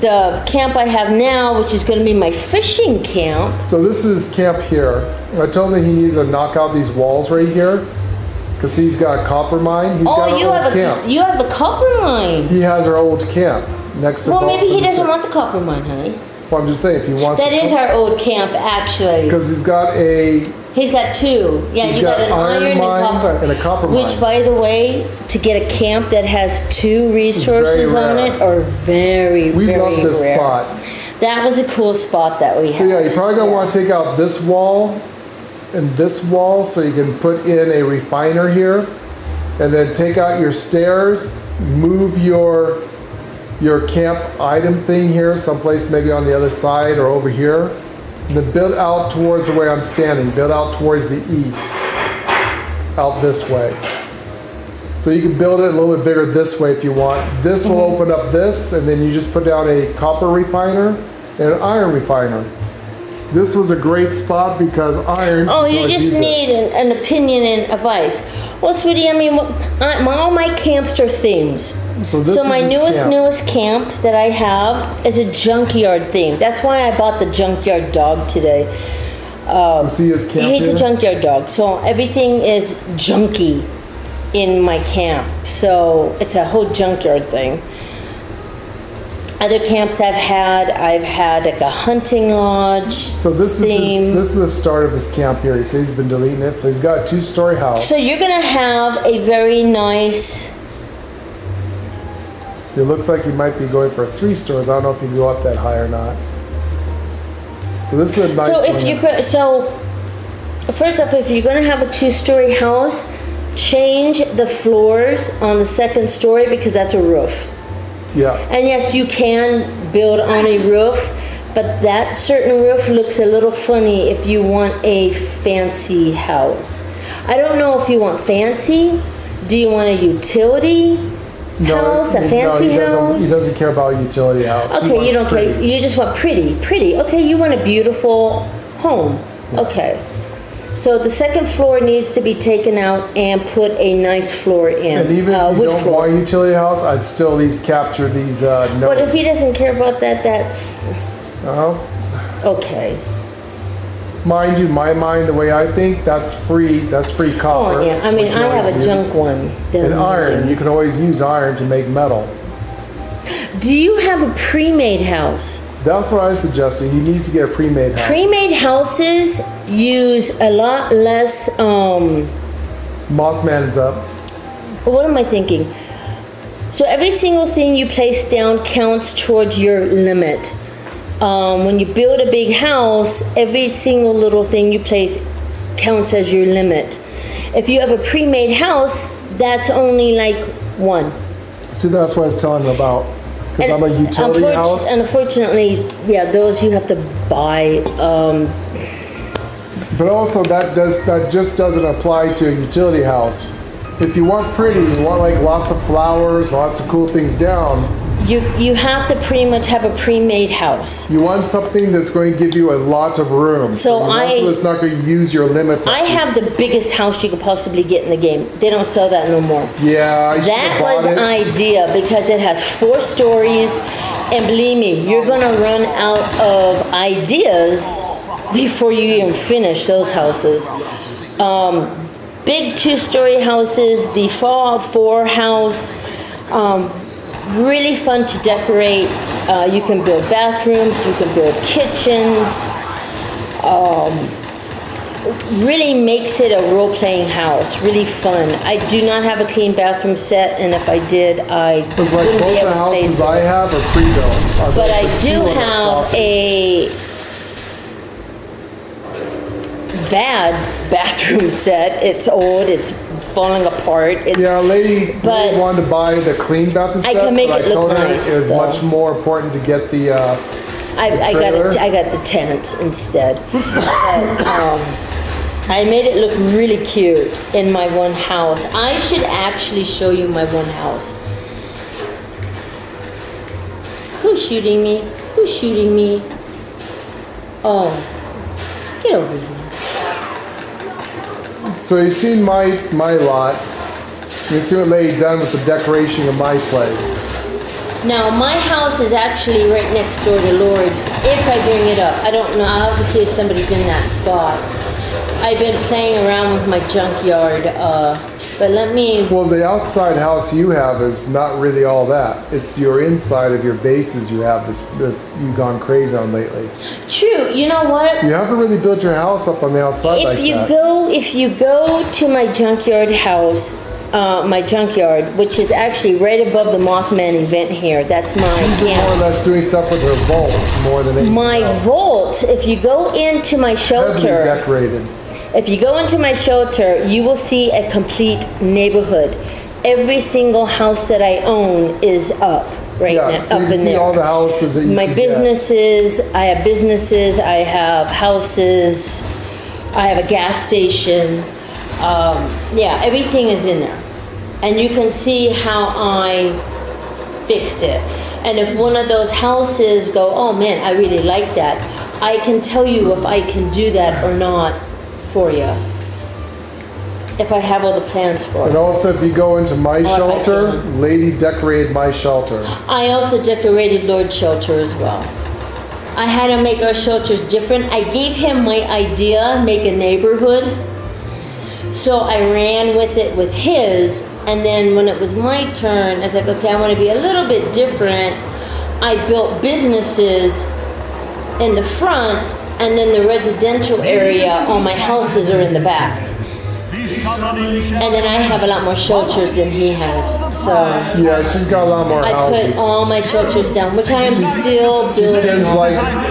The camp I have now, which is going to be my fishing camp. So this is camp here. I told him he needs to knock out these walls right here, because he's got a copper mine. He's got our old camp. You have the copper mine. He has our old camp next to. Well, maybe he doesn't want the copper mine, honey. Well, I'm just saying, if he wants. That is our old camp, actually. Because he's got a. He's got two. Yeah, He's you got an iron and copper. And a copper mine. Which, by the way, to get a camp that has two resources on it are very, we very love this rare. spot. That was a cool spot that we had. So yeah, you're probably gonna want to take out this wall and this wall so you can put in a refiner here, and then take out your stairs, move your camp item thing here someplace, maybe on the other side or over here, and then build out towards the way I'm standing. Build out towards the east, out this way. So you can build it a little bit bigger this way if you want. This will open up this, and then you just put down a copper refiner and an iron refiner. This was a great spot because iron. Oh, you just need an opinion and advice. Well, sweetie, I mean, all my camps are themes. So my newest camp that I have is a junkyard theme. That's why I bought the junkyard dog today. So see his camp He's here? a junkyard dog, so everything is junky in my camp. So it's a whole junkyard thing. Other camps I've had like a hunting lodge. So this is the start of his camp here. He says he's been deleting it. So he's got a 2-story house. So you're gonna have a very nice. It looks like he might be going for 3 stories. I don't know if he can go up that high or not. So this is a nice. So first off, if you're gonna have a 2-story house, change the floors on the 2nd story because that's a roof. Yeah. And yes, you can build on a roof, but that certain roof looks a little funny if you want a fancy house. I don't know if you want fancy. Do you want a utility house, a fancy house? He doesn't care about a utility house. Okay, you don't care. You just want pretty. Okay, you want a beautiful home. Yeah. Okay. So the 2nd floor needs to be taken out and put a nice floor in. And even if you don't want a utility house, I'd still at least capture these notes. But if he doesn't care about that, that's okay. Mind you, my mind, the way I think, that's free copper. Oh yeah, I mean, I have a junk one. And iron, you can always use iron to make metal. Do you have a pre-made house? That's what I suggested. He needs to get a pre-made house. Pre-made houses use a lot less. Mothman's up. What am I thinking? So every single thing you place down counts towards your limit. When you build a big house, every single little thing you place counts as your limit. If you have a pre-made house, that's only like 1. See, that's what I was telling him about. Because I'm a utility house. And unfortunately, yeah, those you have to buy. But also, that just doesn't apply to a utility house. If you want pretty, you want like lots of flowers, lots of cool things down. You have to pretty much have a pre-made house. You want something that's going to give you a lot of room. So it's not going to use your limit. I have the biggest house you could possibly get in the game. They don't sell that no more. Yeah, that was an idea because it has 4 stories, and believe me, you're gonna run out of ideas before you even finish those houses. Big 2-story houses, the Fallout 4 house. Really fun to decorate. You can build bathrooms, you can build kitchens. Really makes it a role-playing house. Really fun. I do not have a clean bathroom set, and if I did, I wouldn't be able to place it. Both the houses I have are pre-built. But I do have a bad bathroom set. It's old. It's falling apart. Lady wanted to buy the clean bathroom set. I can make it look nice. It was much more important to get the I got the tent instead. I made it look really cute in my one house. I should actually show you my one house. Who's shooting me? Who's shooting me? Oh, get over here. So you've seen my lot. You see what Lady done with the decoration of my place. Now, my house is actually right next door to Lord's, if I bring it up. I don't know, I'll have to see if somebody's in that spot. I've been playing around with my junkyard, but let me... Well, the outside house you have is not really all that. It's your inside of your bases you have this you've gone crazy on lately. True, you know what? You haven't really built your house up on the outside like that. If you go to my junkyard house, my junkyard, which is actually right above the Mothman event here. That's my more or less doing stuff with her vault more than anything my else. Vault. If you go into my shelter, heavily decorated. If you go into my shelter, you will see a complete neighborhood. Every single house that I own is up right now, so up you in see there. all the houses that you My can businesses. I have businesses. I have houses. I have a gas station. Yeah, everything is in there. And you can see how I fixed it. And if one of those houses go, oh man, I really like that, I can tell you if I can do that or not for you. If I have all the plans for it. And also, if you go into my if I shelter, can. Lady decorated my shelter. I also decorated Lord's shelter as well. I had to make our shelters different. I gave him my idea, make a neighborhood. So I ran with it with his, and then when it was my turn, I was like, okay, I want to be a little bit different. I built businesses in the front, and then the residential area, all my houses are in the back. And then I have a lot more shelters than he has, so. Yeah, she's got a lot more I houses. put all my shelters down, which I am still building.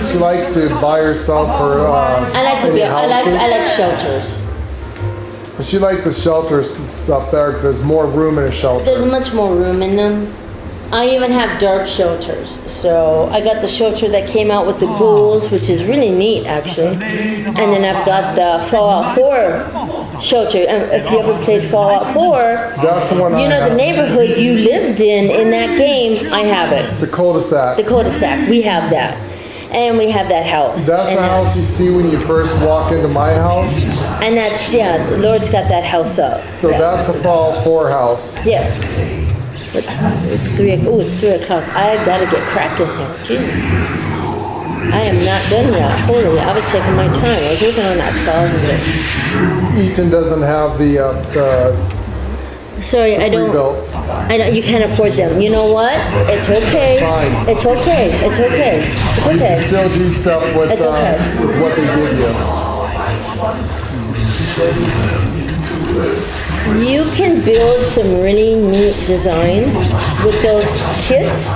She likes to buy herself her I like to build, houses. I like shelters. And she likes the shelters and stuff better because there's more room in a shelter. There's much more room in them. I even have dark shelters. So I got the shelter that came out with the ghouls, which is really neat actually. And then I've got the Fallout 4 shelter. And if you ever played Fallout 4, that's the one you know the neighborhood you lived in that game, I have it. The cul-de-sac. The cul-de-sac, we have that. And we have that house. That's the house you see when you first walk into my house? And that's, yeah, the Lord's got that house up. So yeah. that's the Fallout 4 house. Yes. What time? It's 3 o'clock. I gotta get cracking here. Jesus. I am not done yet. Holy, I was taking my time. I was working on that closet. Eaton doesn't have the Sorry, I don't. Rebuilds. I know you can't afford them. You know what? It's okay. Fine. It's okay. It's okay. It's You okay. can still do stuff with, It's okay. with what they give you. You can build some really neat designs with those kits.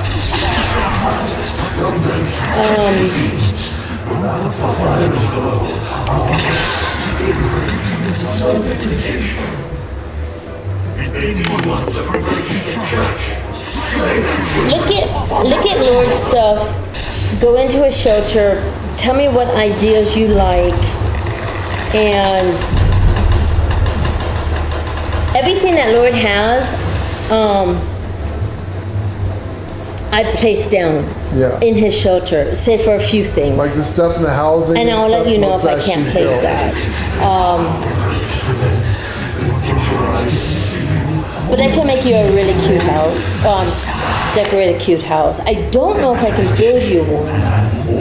Look at Lord's stuff. Go into a shelter. Tell me what ideas you like, and everything that Lord has, I've placed down in his shelter, say for a few things. Like the stuff in the housing. And I'll let you know if I can't place that. But I can make you a really cute house. Decorate a cute house. I don't know if I can build you one.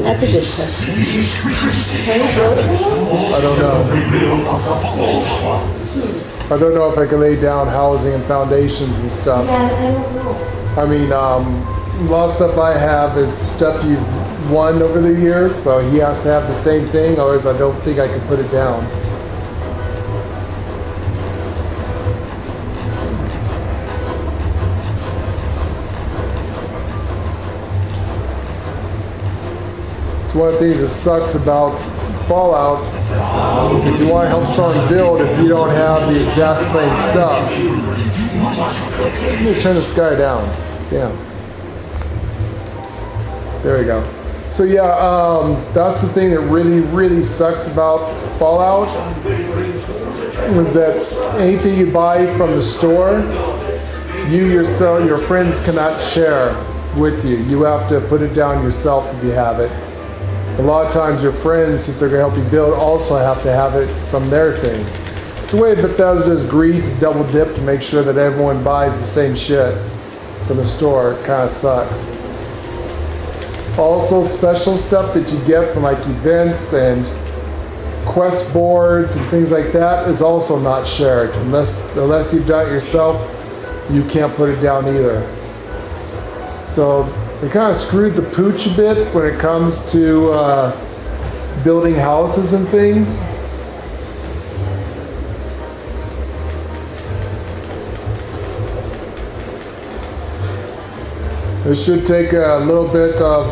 That's a good question. Can you build one? I don't know. I don't know if I can lay down housing and foundations and stuff. Yeah, I don't know. I mean, a lot of stuff I have is stuff you've won over the years, so he has to have the same thing, otherwise I don't think I can put it down. It's one of the things that sucks about Fallout. If you want to help someone build, if you don't have the exact same stuff. Let me turn this guy down. Yeah. There we go. So yeah, that's the thing that really, really sucks about Fallout. was that anything you buy from the store, you yourself, your friends cannot share with you. You have to put it down yourself if you have it. A lot of times your friends, if they're going to help you build, also have to have it from their thing. It's a way Bethesda's agreed to double dip to make sure that everyone buys the same shit from the store. It kind of sucks. Also, special stuff that you get from like events and quest boards and things like that is also not shared. Unless you've done it yourself, you can't put it down either. So they kind of screwed the pooch a bit when it comes to building houses and things. It should take a little bit of,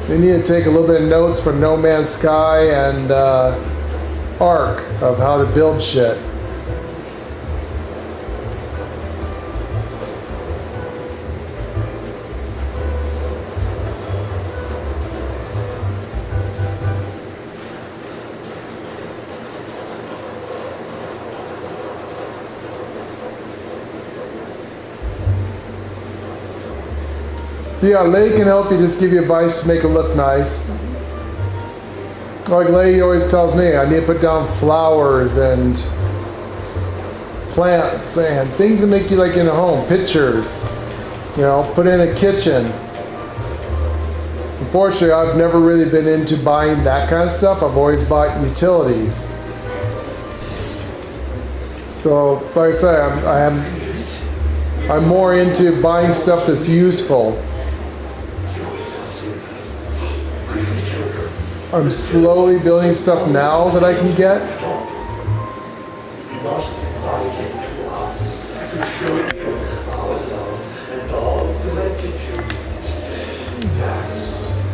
they need to take a little bit of notes from No Man's Sky and Ark of how to build shit. Yeah, Lay can help you, just give you advice to make it look nice. Like Lay always tells me, I need to put down flowers and plants and things that make you like in a home, pictures. You know, put in a kitchen. Unfortunately, I've never really been into buying that kind of stuff. I've always bought utilities. So, like I say, I'm more into buying stuff that's useful. I'm slowly building stuff now that I can get.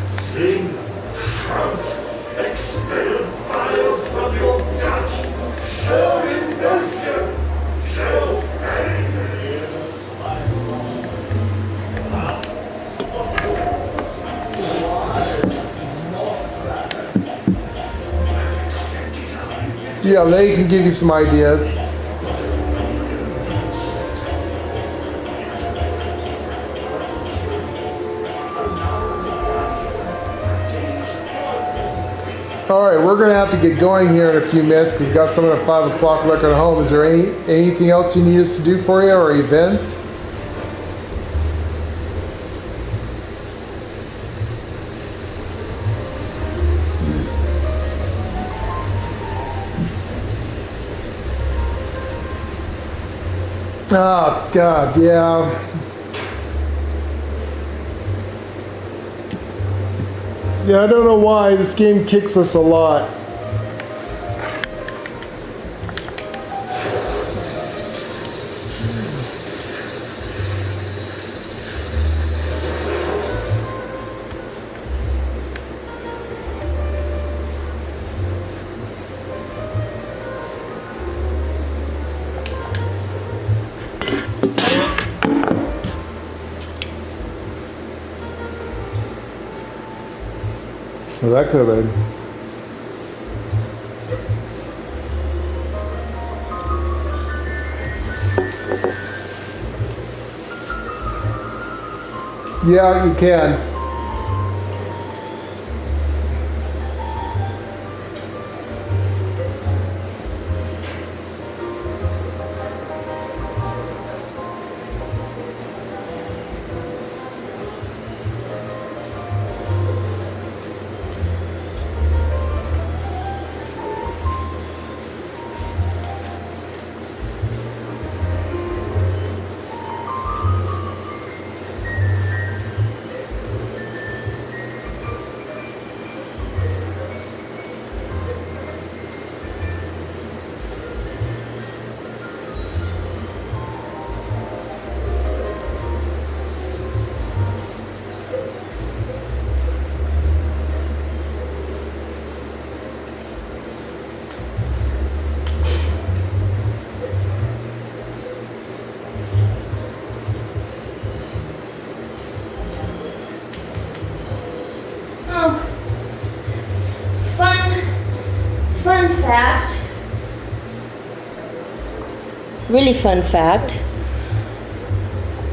Sing, shout, expel fire from your gut. Show emotion, show anger. Yeah, Lay can give you some ideas. Alright, we're going to have to get going here in a few minutes because we've got someone at 5 o'clock looking at home. Is there anything else you need us to do for you or events? Oh, God, yeah. Yeah, I don't know why. This game kicks us a lot. Well, that could have been. Yeah, you can. fact. Really fun fact.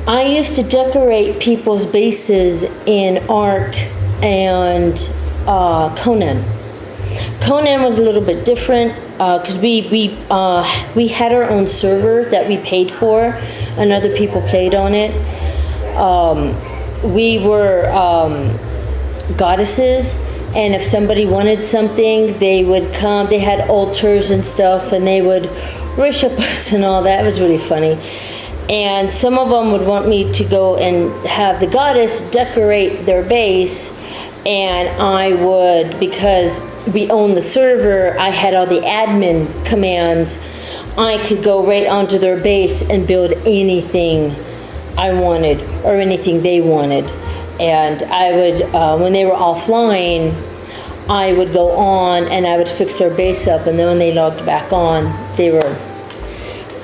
I used to decorate people's bases in Ark and Conan. Conan was a little bit different because we had our own server that we paid for, and other people played on it. We were goddesses, and if somebody wanted something, they would come. They had altars and stuff, and they would worship us and all that. It was really funny. And some of them would want me to go and have the goddess decorate their base, and I would, because we owned the server, I had all the admin commands. I could go right onto their base and build anything I wanted or anything they wanted. And I would, when they were offline, I would go on and I would fix their base up, and then when they logged back on, they were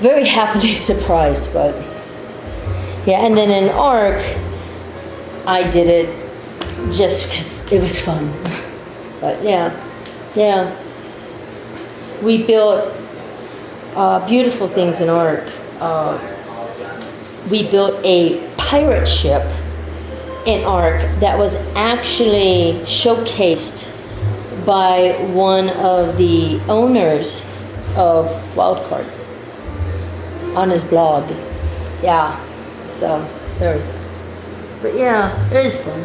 very happily surprised. But yeah, and then in Ark, I did it just because it was fun. But yeah, we built beautiful things in Ark. We built a pirate ship in Ark that was actually showcased by one of the owners of Wildcard on his blog. Yeah, so there's that. But yeah, it is fun.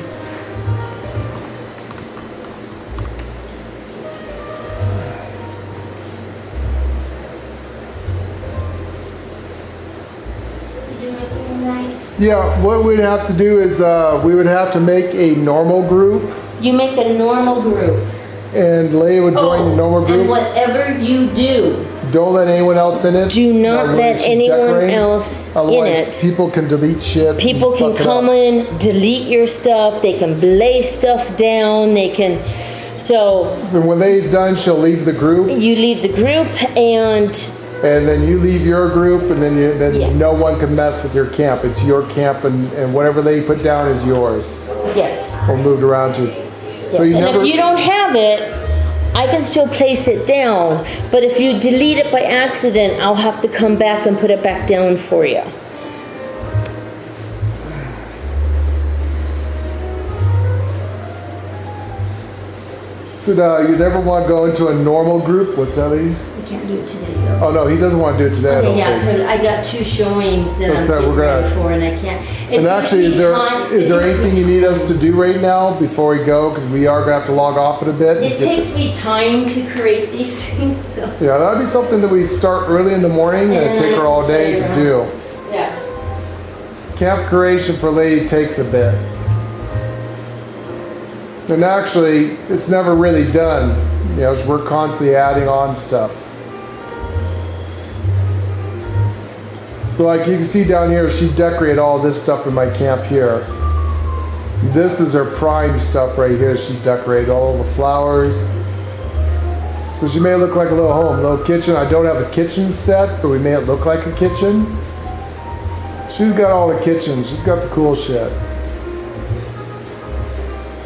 Yeah, what we'd have to do is we would have to make a normal group. You make a normal group. And Leia would join the normal group. And whatever you do, don't let anyone else in it. Do not let anyone else Otherwise, in it. People can delete shit. People can come in, delete your stuff. They can blaze stuff down. They can. So when Leia's done, she'll leave the group. You leave the group, and then you leave your group, and then no one can mess with your camp. It's your camp, and whatever they put down is yours. Yes. Or moved around to. So yes. And if you don't have it, I can still place it down. But if you delete it by accident, I'll have to come back and put it back down for you. So you never want to go into a normal group? What's that, lady? I can't do it today, though. Oh, no, he doesn't want to do it today. Okay, yeah, because I got 2 showings that I'm getting ready for, and I can't. And actually, is there anything you need us to do right now before we go? Because we are going to have to log off in a bit. It takes me time to create these things, so. Yeah, that would be something that we start early in the morning, and it'd take her all day to do. Yeah. Camp creation for Lady takes a bit. And actually, it's never really done. You know, we're constantly adding on stuff. So like you can see down here, she decorated all this stuff in my camp here. This is her prime stuff right here. She decorated all the flowers. So she made it look like a little home, little kitchen. I don't have a kitchen set, but we made it look like a kitchen. She's got all the kitchen. She's got the cool shit.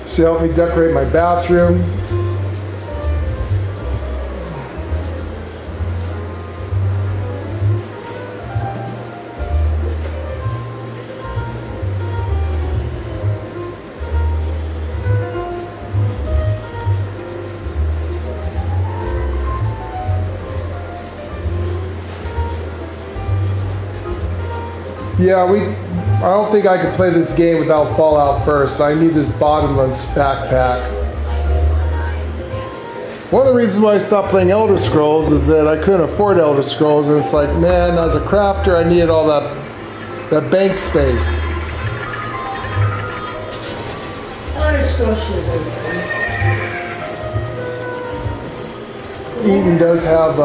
She helped me decorate my bathroom. Yeah, I don't think I could play this game without Fallout first. I need this bottomless backpack. One of the reasons why I stopped playing Elder Scrolls is that I couldn't afford Elder Scrolls, and it's like, man, as a crafter, I needed all that bank space. Elder Scrolls should have been. Eden does have,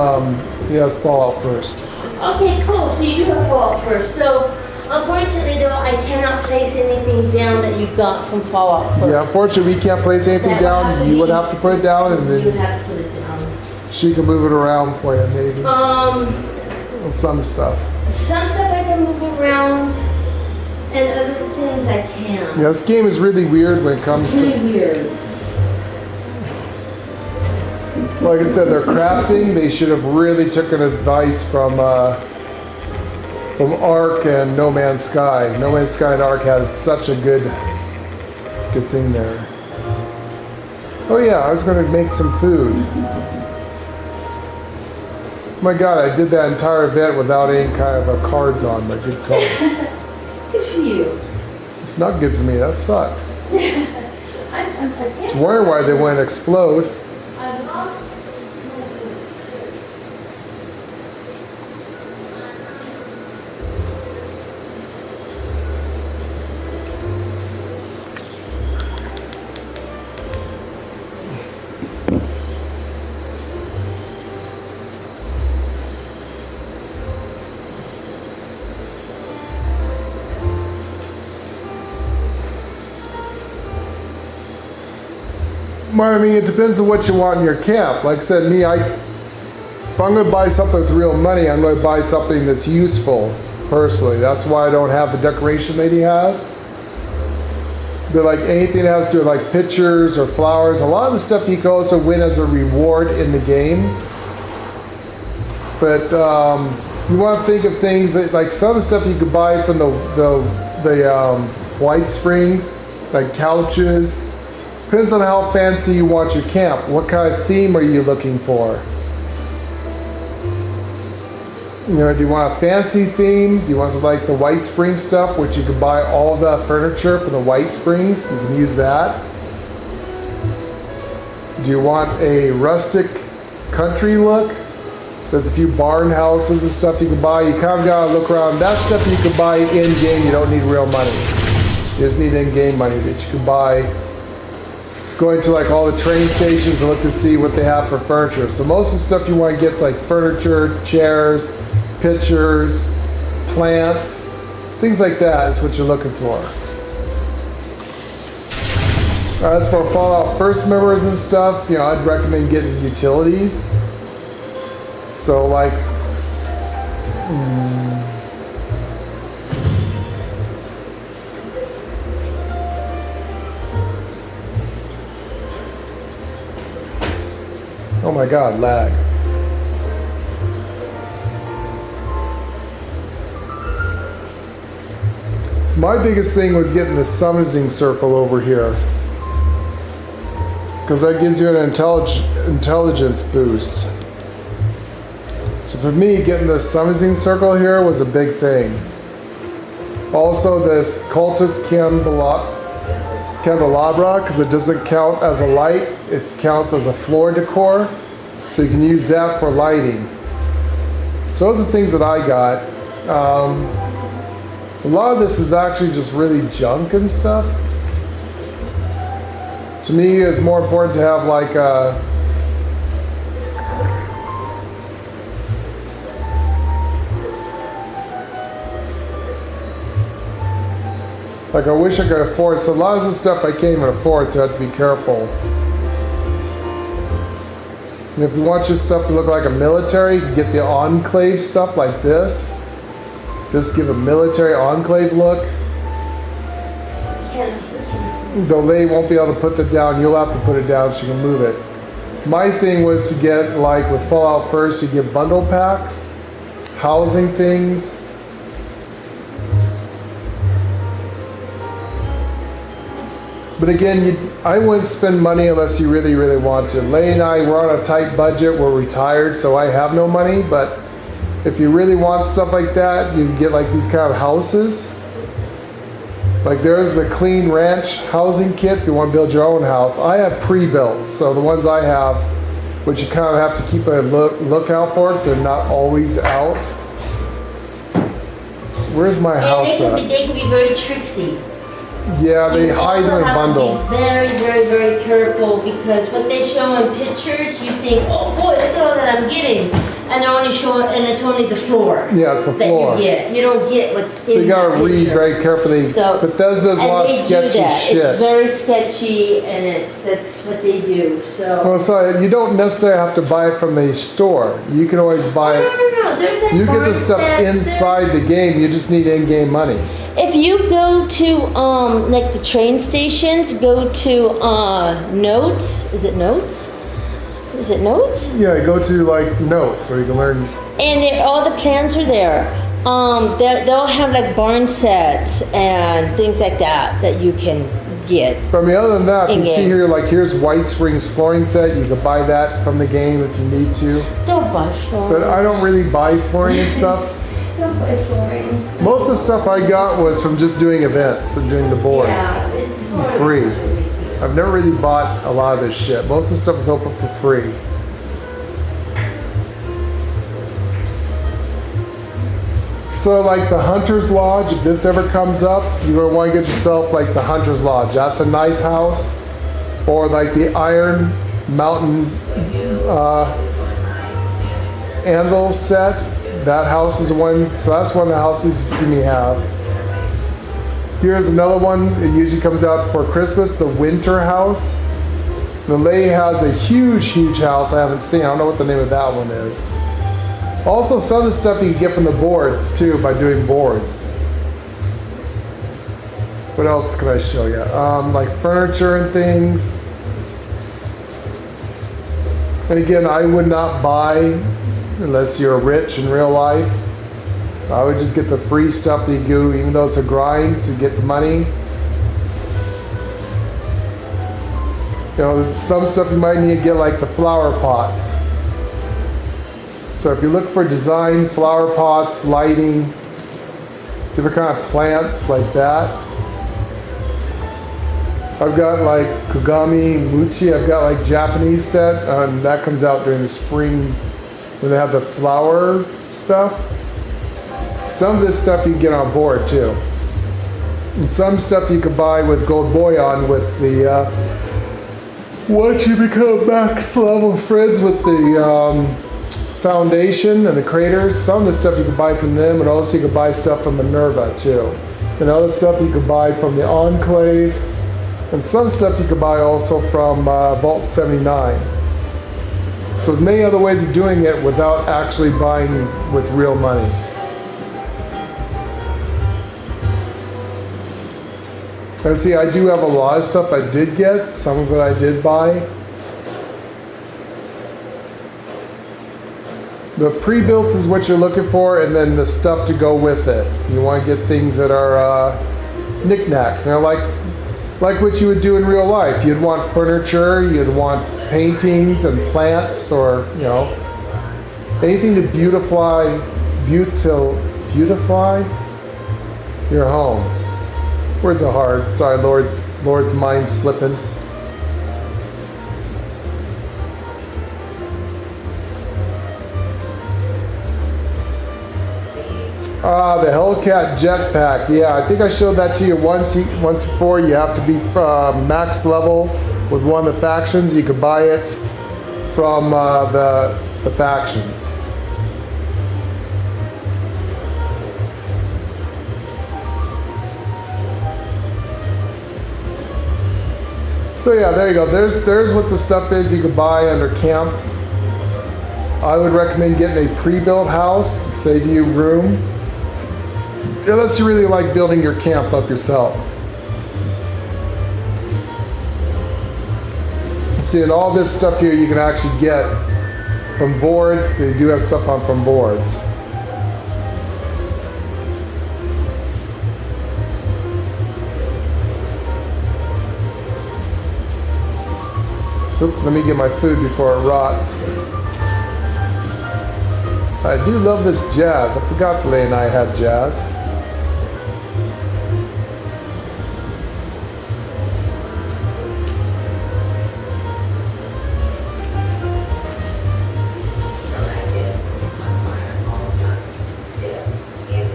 he has Fallout first. Okay, cool. So you do have Fallout first. So, unfortunately, though, I cannot place anything down that you got from Fallout first. Yeah, unfortunately, we can't place anything down. You would have to put it down, and You would then have to put it down. she can move it around for you, maybe. Some stuff. Some stuff I can move around, and other things I can't. Yeah, this game is really weird when it comes It's to. really weird. like I said, their crafting, they should have really taken advice from Ark and No Man's Sky. No Man's Sky and Ark had such a good thing there. Oh yeah, I was going to make some food. Oh my god, I did that entire event without any kind of cards on, my good cards. Good for you. It's not good for me, that sucked. I'm I was wondering why they wouldn't explode. Well, I mean, it depends on what you want in your camp. Like I said, me, if I'm going to buy something with real money, I'm going to buy something that's useful, personally. That's why I don't have the decoration lady has. But like anything that has to do with like pictures or flowers, a lot of the stuff you can also win as a reward in the game. But you want to think of things that, like some of the stuff you could buy from the White Springs, like couches. Depends on how fancy you want your camp. What kind of theme are you looking for? You know, do you want a fancy theme? Do you want something like the White Springs stuff, which you can buy all of the furniture from the White Springs? You can use that. Do you want a rustic country look? There's a few barn houses and stuff you can buy. You kind of gotta look around. That stuff you can buy in-game. You don't need real money. You just need in-game money that you can buy. Going to like all the train stations and look to see what they have for furniture. So most of the stuff you want to get is like furniture, chairs, pictures, plants, things like that is what you're looking for. As for Fallout First members and stuff, you know, I'd recommend getting utilities. So like, oh my god, lag. So my biggest thing was getting the summoning circle over here. Because that gives you an intelligence boost. So for me, getting the summoning circle here was a big thing. Also this cultist candelabra, because it doesn't count as a light, it counts as a floor decor, so you can use that for lighting. So those are things that I got. A lot of this is actually just really junk and stuff. To me, it's more important to have like a I wish I could afford, so a lot of this stuff I can't even afford, so I have to be careful. And if you want your stuff to look like a military, you can get the enclave stuff like this. Just give a military enclave look. Though they won't be able to put that down, you'll have to put it down so you can move it. My thing was to get, like with Fallout First, you get bundle packs, housing things. But again, I wouldn't spend money unless you really, really want to. Lay and I, we're on a tight budget, we're retired, so I have no money, but if you really want stuff like that, you can get like these kind of houses. Like there's the Clean Ranch housing kit if you want to build your own house. I have pre-built, so the ones I have, which you kind of have to keep a lookout for because they're not always out. Where's my house at? They can be very tricksy. Yeah, they hide them in bundles. You have to be very, very, very careful because what they show in pictures, you think, oh boy, look at all that I'm getting. And they're only showing, and it's only the floor. Yeah, it's the floor. That you get. You don't get what's so you gotta read picture. very carefully. So, Bethesda does a lot of sketchy shit. It's very sketchy, and that's what they do. So. Well, so you don't necessarily have to buy it from the store. You can always buy it. No. There's that you get the stuff inside the game. You just need in-game money. If you go to like the train stations, go to notes. Is it notes? Is it notes? Yeah, go to like notes where you can learn. And all the plans are there. They'll have like barn sets and things like that you can get. I mean, other than that, if you see in-game. here, like here's White Springs flooring set. You can buy that from the game if you need to. Don't buy flooring. But I don't really buy flooring and stuff. Don't buy flooring. Most of the stuff I got was from just doing events and doing the boards. Yeah, it's Free. I've never really bought a lot of this shit. Most of the stuff is open for free. So like the Hunter's Lodge, if this ever comes up, you're gonna want to get yourself like the Hunter's Lodge. That's a nice house. Or like the Iron Mountain Anvil set. That house is one, so that's one of the houses you see me have. Here's another one. It usually comes out for Christmas, the Winter House. The lady has a huge, huge house I haven't seen. I don't know what the name of that one is. Also, some of the stuff you can get from the boards too by doing boards. What else can I show you? Like furniture and things. And again, I would not buy unless you're rich in real life. I would just get the free stuff that you do, even though it's a grind to get the money. You know, some stuff you might need to get like the flower pots. So if you look for design, flower pots, lighting, different kind of plants like that. I've got like Kugami Muchi, I've got like Japanese set, and that comes out during the spring when they have the flower stuff. Some of this stuff you can get on board too. And some stuff you can buy with gold bullion with the, once you become max level friends with the Foundation and the creators, some of the stuff you can buy from them, and also you can buy stuff from Minerva too. And other stuff you can buy from the Enclave, and some stuff you can buy also from Vault 79. So there's many other ways of doing it without actually buying with real money. And see, I do have a lot of stuff I did get, some of it I did buy. The pre-built is what you're looking for, and then the stuff to go with it. You want to get things that are knickknacks. You know, like what you would do in real life. You'd want furniture, you'd want paintings and plants, or you know, anything to beautify your home. Words are hard. Sorry, Lord's mind slipping. The Hellcat jetpack. Yeah, I think I showed that to you once before. You have to be max level with one of the factions. You could buy it from the factions. So yeah, there you go. There's what the stuff is you could buy under C.A.M.P. I would recommend getting a pre-built house to save you room. Unless you really like building your camp up yourself. See, and all this stuff here you can actually get from boards. They do have stuff on from boards. Oop, let me get my food before it rots. I do love this jazz. I forgot the lady and I had jazz.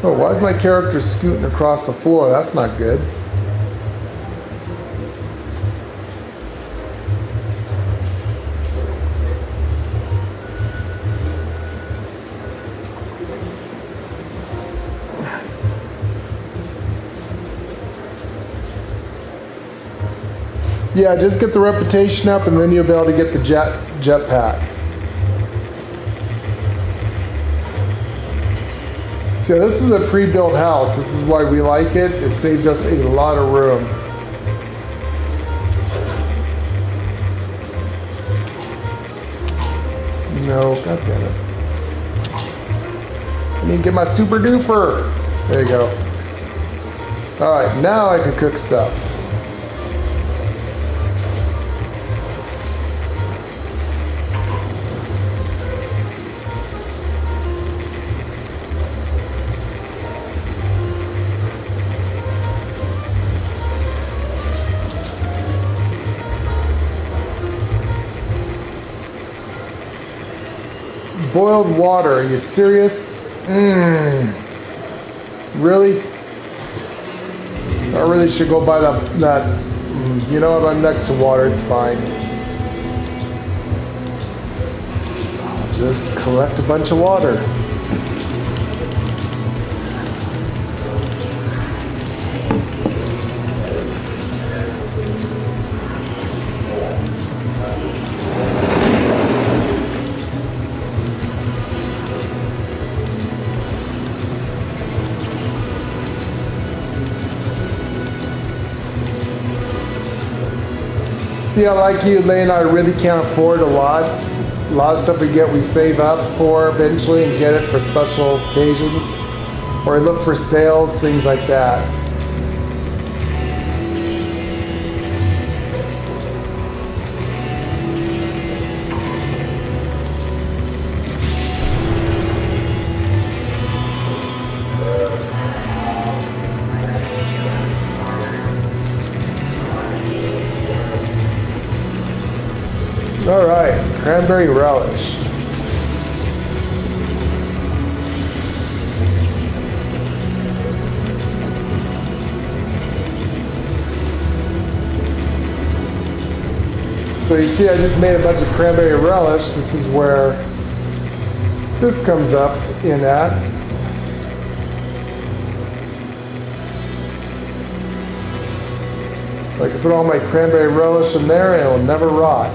Oh, why is my character scooting across the floor? That's not good. Yeah, just get the reputation up and then you'll be able to get the jetpack. So this is a pre-built house. This is why we like it. It saved us a lot of room. No, god damn it. I need to get my super duper. There you go. Alright, now I can cook stuff. Boiled water, are you serious? Really? I really should go buy that. You know what, I'm next to water, it's fine. I'll just collect a bunch of water. Yeah, like you, Lane, I really can't afford a lot. A lot of stuff we get, we save up for eventually and get it for special occasions. Or I look for sales, things like that. All right, cranberry relish. So you see, I just made a bunch of cranberry relish. This is where this comes up in at. I can put all my cranberry relish in there and it will never rot.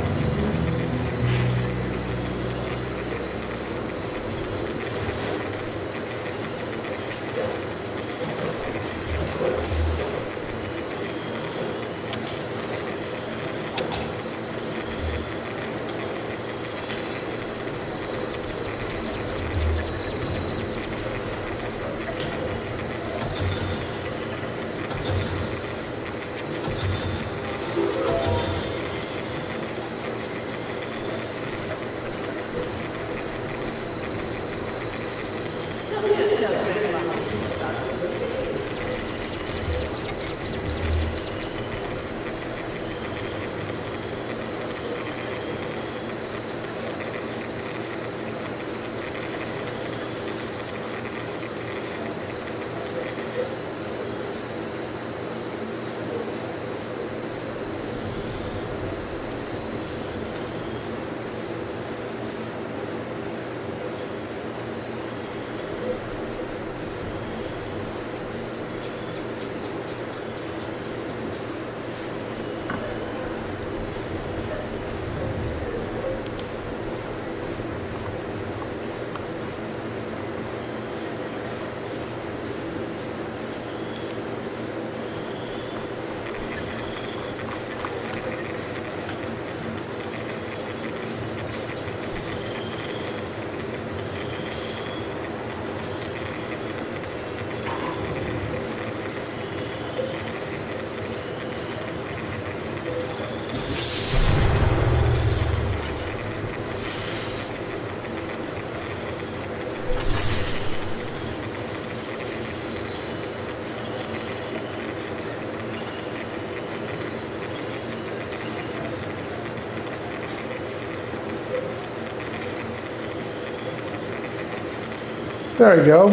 There you go.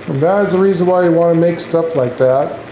And that is the reason why you want to make stuff like that.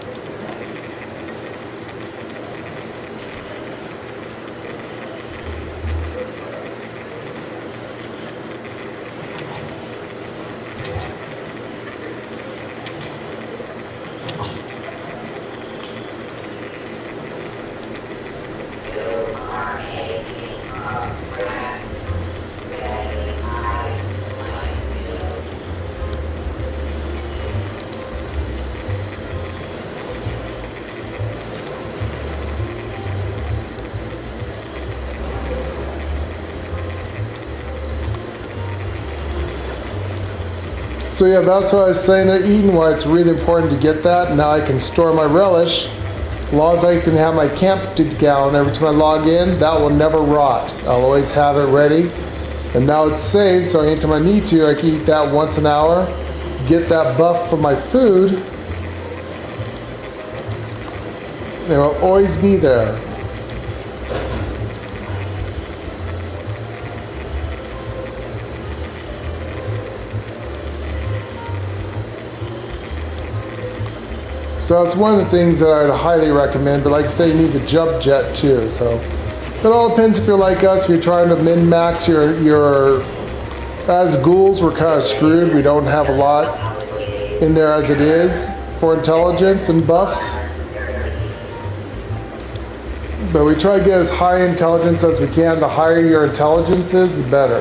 So yeah, that's what I was saying. They're eating why it's really important to get that. Now I can store my relish. As long as I can have my camp gallon every time I log in, that will never rot. I'll always have it ready. And now it's saved, so anytime I need to, I can eat that once an hour, get that buff from my food. It will always be there. So that's one of the things that I would highly recommend, but like I say, you need the jump jet too. So it all depends if you're like us, if you're trying to min-max your as ghouls, we're kind of screwed. We don't have a lot in there as it is for intelligence and buffs. But we try to get as high intelligence as we can. The higher your intelligence is, the better.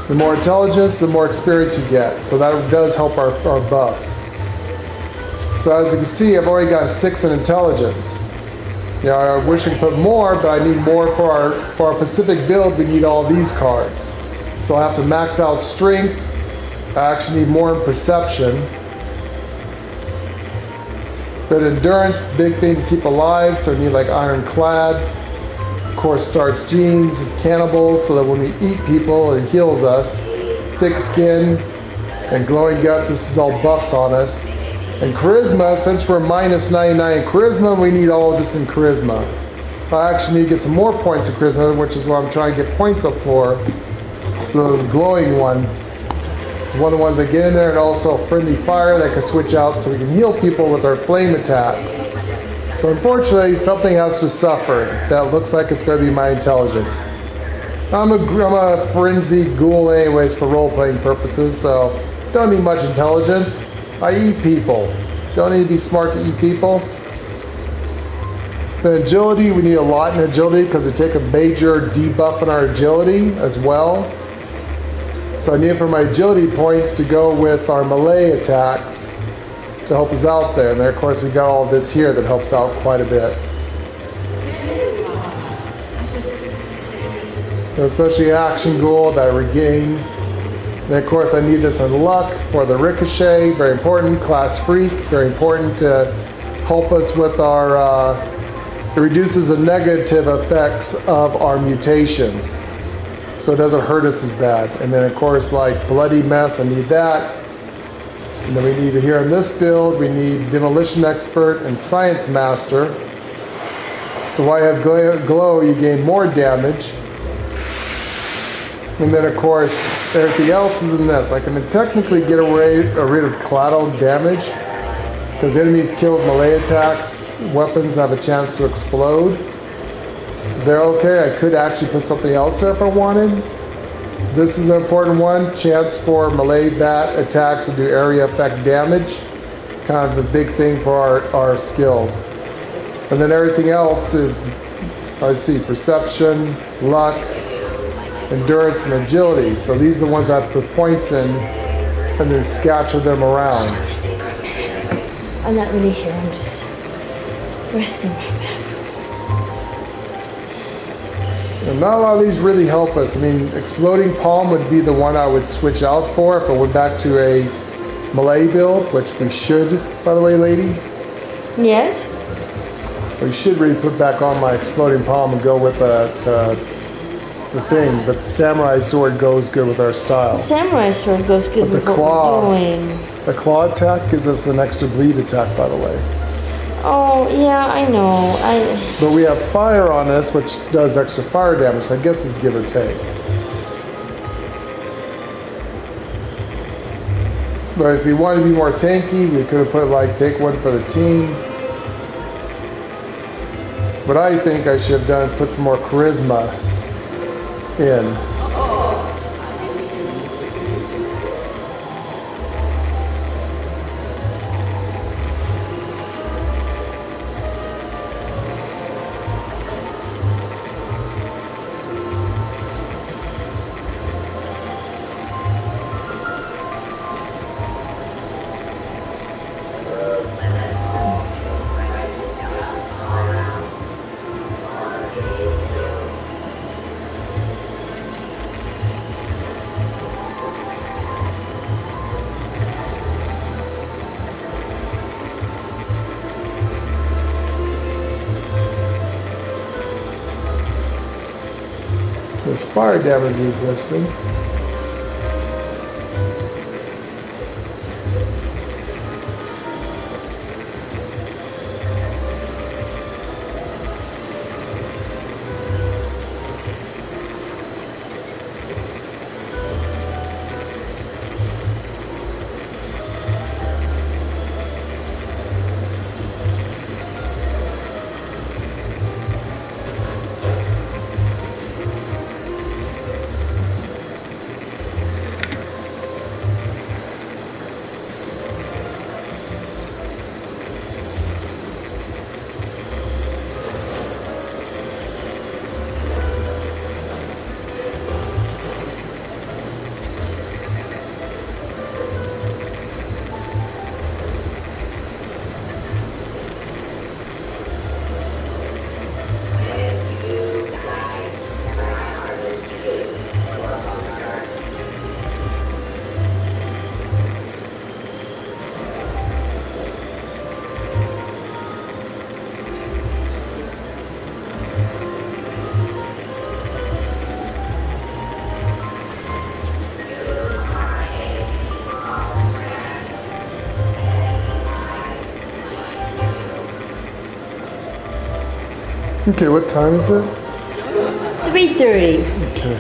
The more intelligence, the more experience you get. So that does help our buff. So as you can see, I've already got 6 in intelligence. Yeah, I wish I could put more, but I need more for our Pacific build. We need all these cards. So I have to max out strength. I actually need more in perception. But endurance, big thing to keep alive. So I need like ironclad. Of course, starch genes, cannibals, so that when we eat people, it heals us. Thick skin and glowing gut. This is all buffs on us. And charisma, since we're minus 99 in charisma, we need all of this in charisma. I actually need to get some more points in charisma, which is what I'm trying to get points up for. So the glowing one is one of the ones that get in there, and also friendly fire that can switch out so we can heal people with our flame attacks. So unfortunately, something has to suffer. That looks like it's going to be my intelligence. I'm a frenzied ghoul anyways for role-playing purposes, so don't need much intelligence. I eat people. Don't need to be smart to eat people. The agility, we need a lot in agility because we take a major debuff in our agility as well. So I need for my agility points to go with our melee attacks to help us out there. And then of course we got all this here that helps out quite a bit. Especially action ghoul that I regain. Then of course I need this in luck for the ricochet, very important. Class freak, very important to help us with our, it reduces the negative effects of our mutations. So it doesn't hurt us as bad. And then of course like bloody mess, I need that. And then we need here in this build, we need demolition expert and science master. So while you have glow, you gain more damage. And then of course, everything else is in this. I can technically get rid of collateral damage because enemies killed with melee attacks, weapons have a chance to explode. They're okay. I could actually put something else there if I wanted. This is an important one. Chance for melee bat attacks to do area effect damage. Kind of the big thing for our skills. And then everything else is, I see, perception, luck, endurance, and agility. So these are the ones I have to put points in and then scatter them around. I'm not really here. I'm just resting my back. And not a lot of these really help us. I mean, exploding palm would be the one I would switch out for if I went back to a melee build, which we should, by the way, lady. Yes? We should really put back on my exploding palm and go with the thing, but the samurai sword goes good with our style. The samurai sword goes good with what we're doing. The claw attack gives us an extra bleed attack, by the way. Oh, yeah, I know. But we have fire on us, which does extra fire damage, so I guess it's give or take. But if we wanted to be more tanky, we could have put like, take one for the team. What I think I should have done is put some more charisma in. There's fire damage resistance. Okay, what time is it? 3:30. Okay.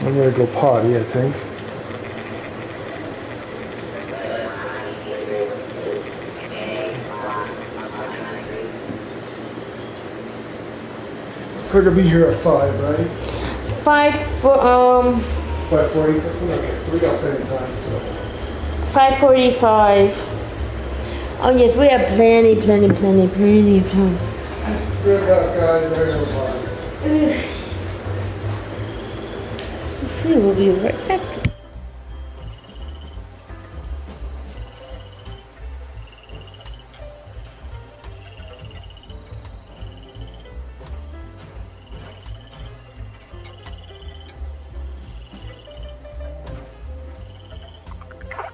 I'm gonna go potty, I think. So we're gonna be here at 5, right? 5:40 something? Okay, so we got plenty of time still. 5:45. Oh yes, we have plenty of time. Good luck, guys. There's no fun. We will be right back.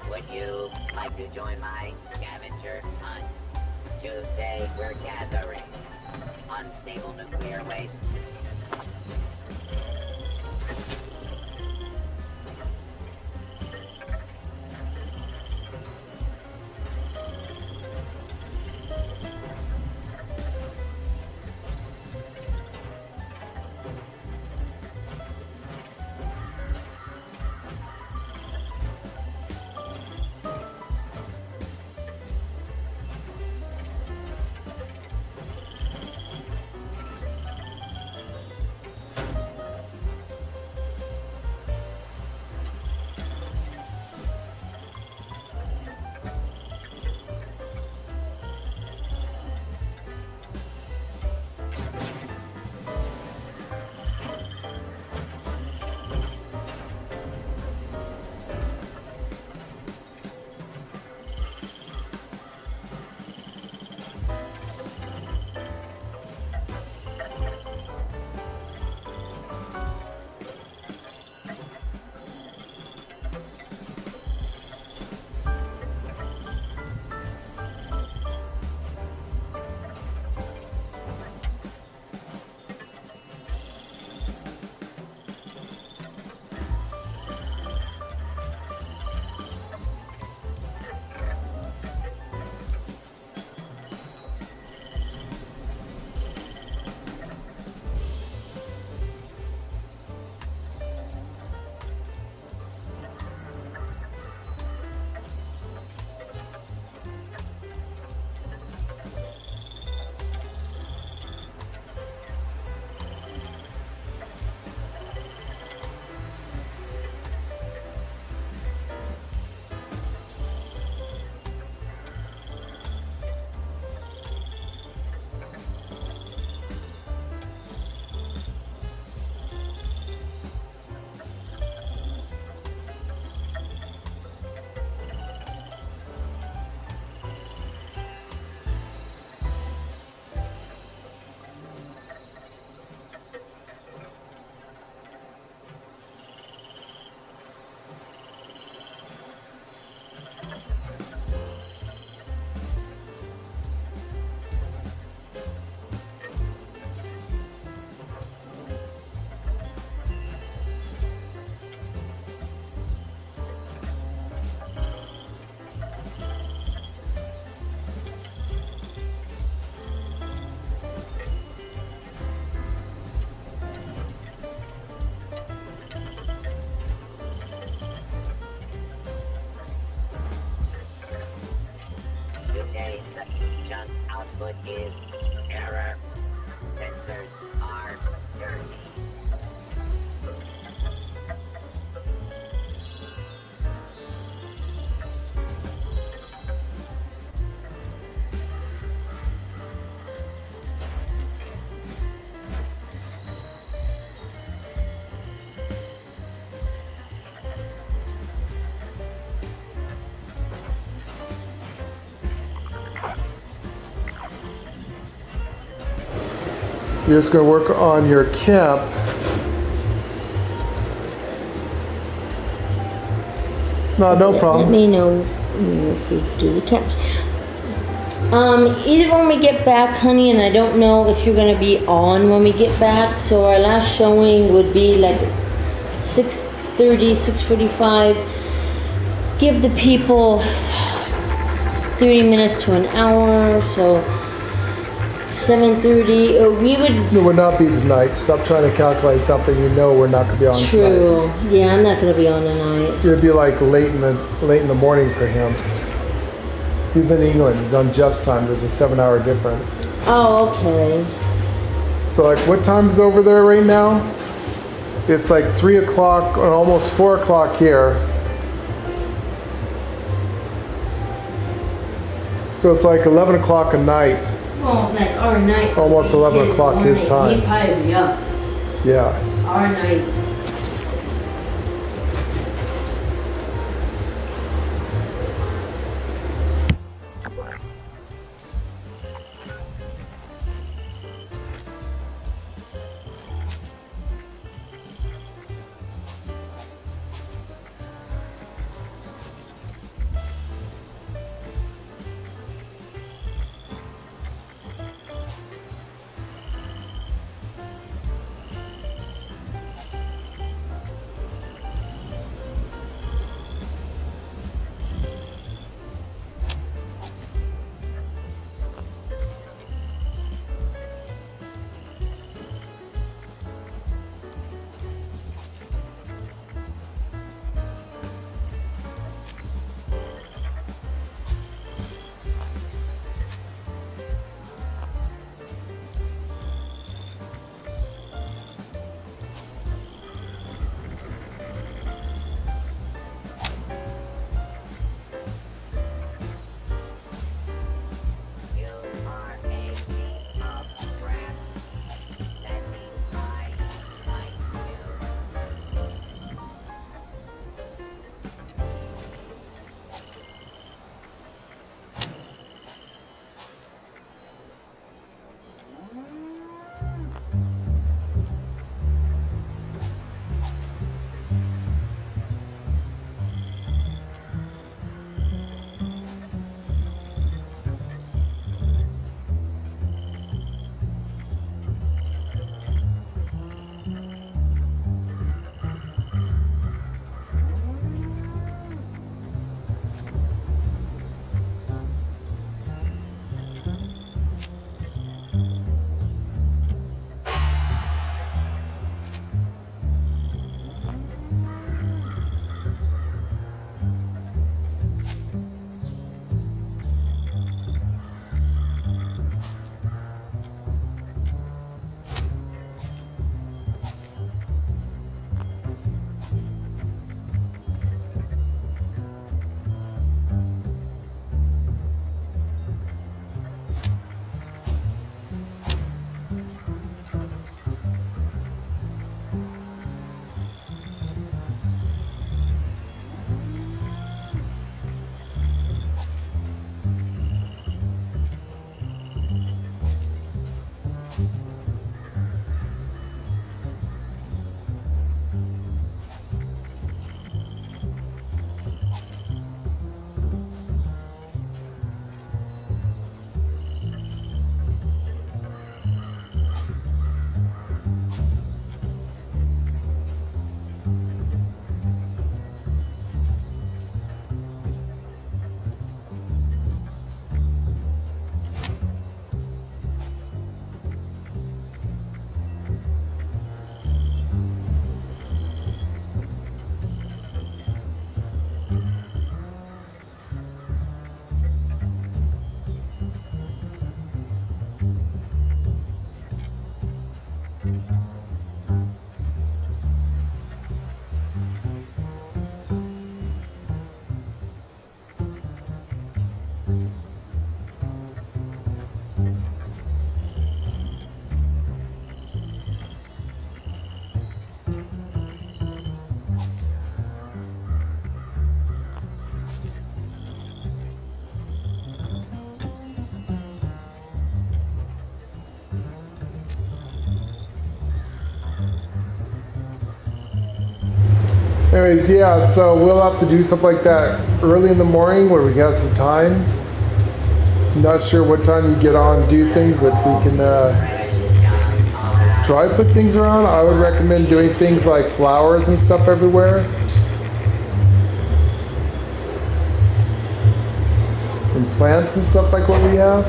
Would you like to join my scavenger hunt? Today we're gathering unstable nuclear waste. output is error. Sensors are dirty. You're just going to work on your camp. No Let problem. me know if you do the camps. Either when we get back, honey, and I don't know if you're gonna be on when we get back. So our last showing would be like 6:30, 6:45. Give the people 30 minutes to an hour. So 7:30. We would. It would not be tonight. Stop trying to calculate something you know we're not going to be on tonight. True. Yeah, I'm not gonna be on tonight. It would be like late in the morning for him. He's in England. He's on Jeff's time. There's a 7-hour difference. Oh, okay. So like, what time is over there right now? It's like 3 o'clock or almost 4 o'clock here. So it's like 11 o'clock at night. Well, like our night. Almost 11 o'clock his time. He'd probably be up. Yeah. Our night. Anyways, yeah, so we'll have to do stuff like that early in the morning where we have some time. Not sure what time you get on and do things, but we can try to put things around. I would recommend doing things like flowers and stuff everywhere. And plants and stuff like what we have.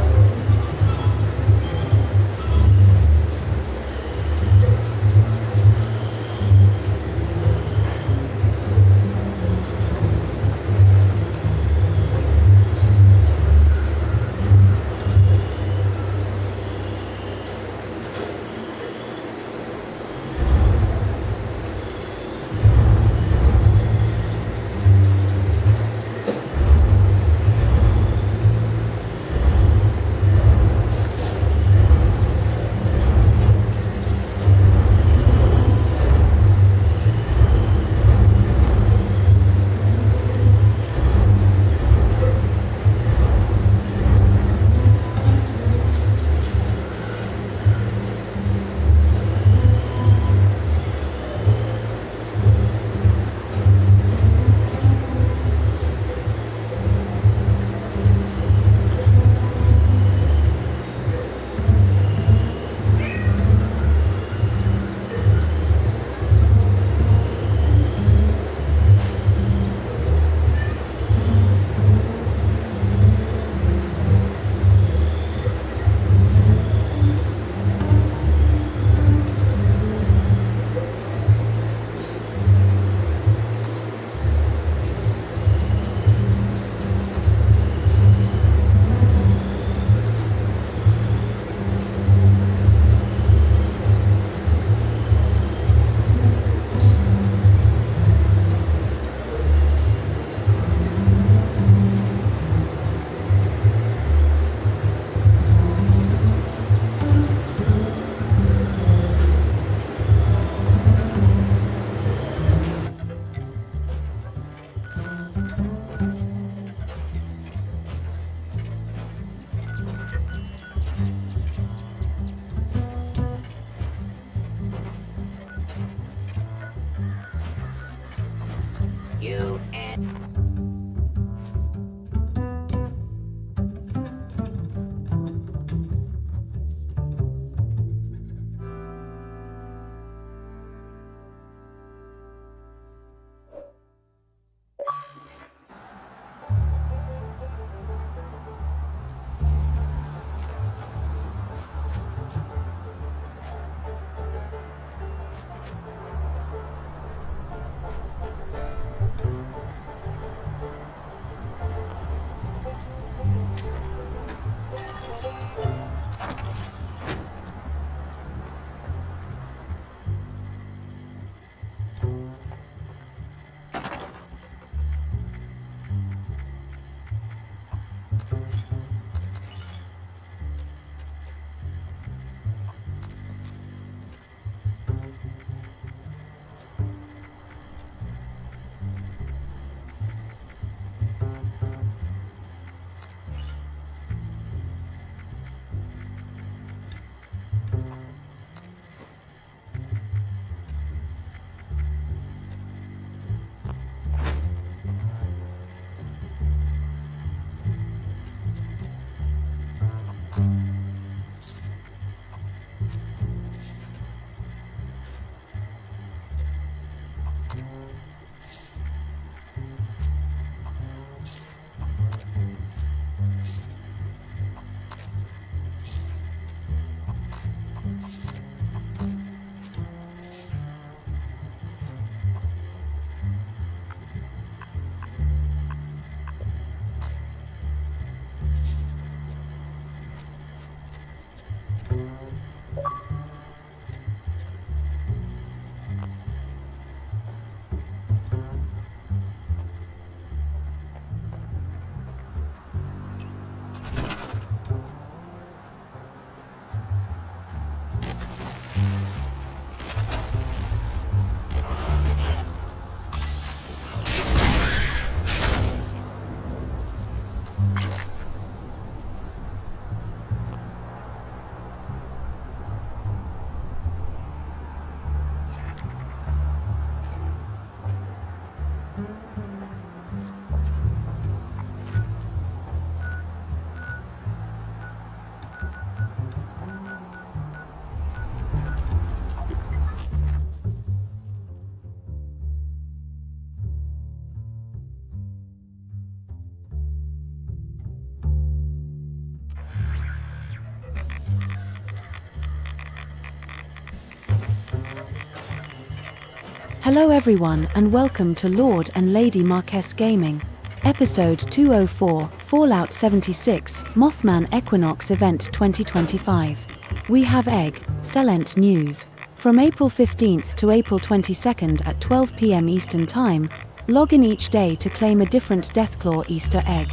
Hello everyone and welcome to Lord and Lady Marquez Gaming, Episode 204, Fallout 76, Mothman Equinox Event 2025. We have eggcellent news. From April 15th to April 22nd at 12 p.m. Eastern Time, log in each day to claim a different Deathclaw Easter Egg.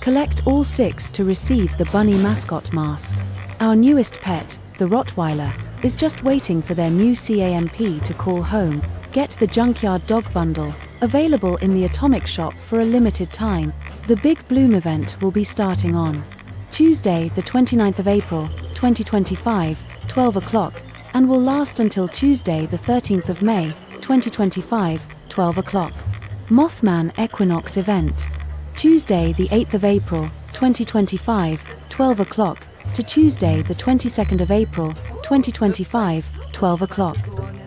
Collect all 6 to receive the Bunny Mascot Mask. Our newest pet, the Rottweiler, is just waiting for their new C.A.M.P. to call home. Get the Junkyard Dog Bundle, available in the Atomic Shop for a limited time. The Big Bloom event will be starting on Tuesday, the 29th of April, 2025, 12 o'clock, and will last until Tuesday, the 13th of May, 2025, 12 o'clock. Mothman Equinox Event. Tuesday, the 8th of April, 2025, 12 o'clock, to Tuesday, the 22nd of April, 2025, 12 o'clock.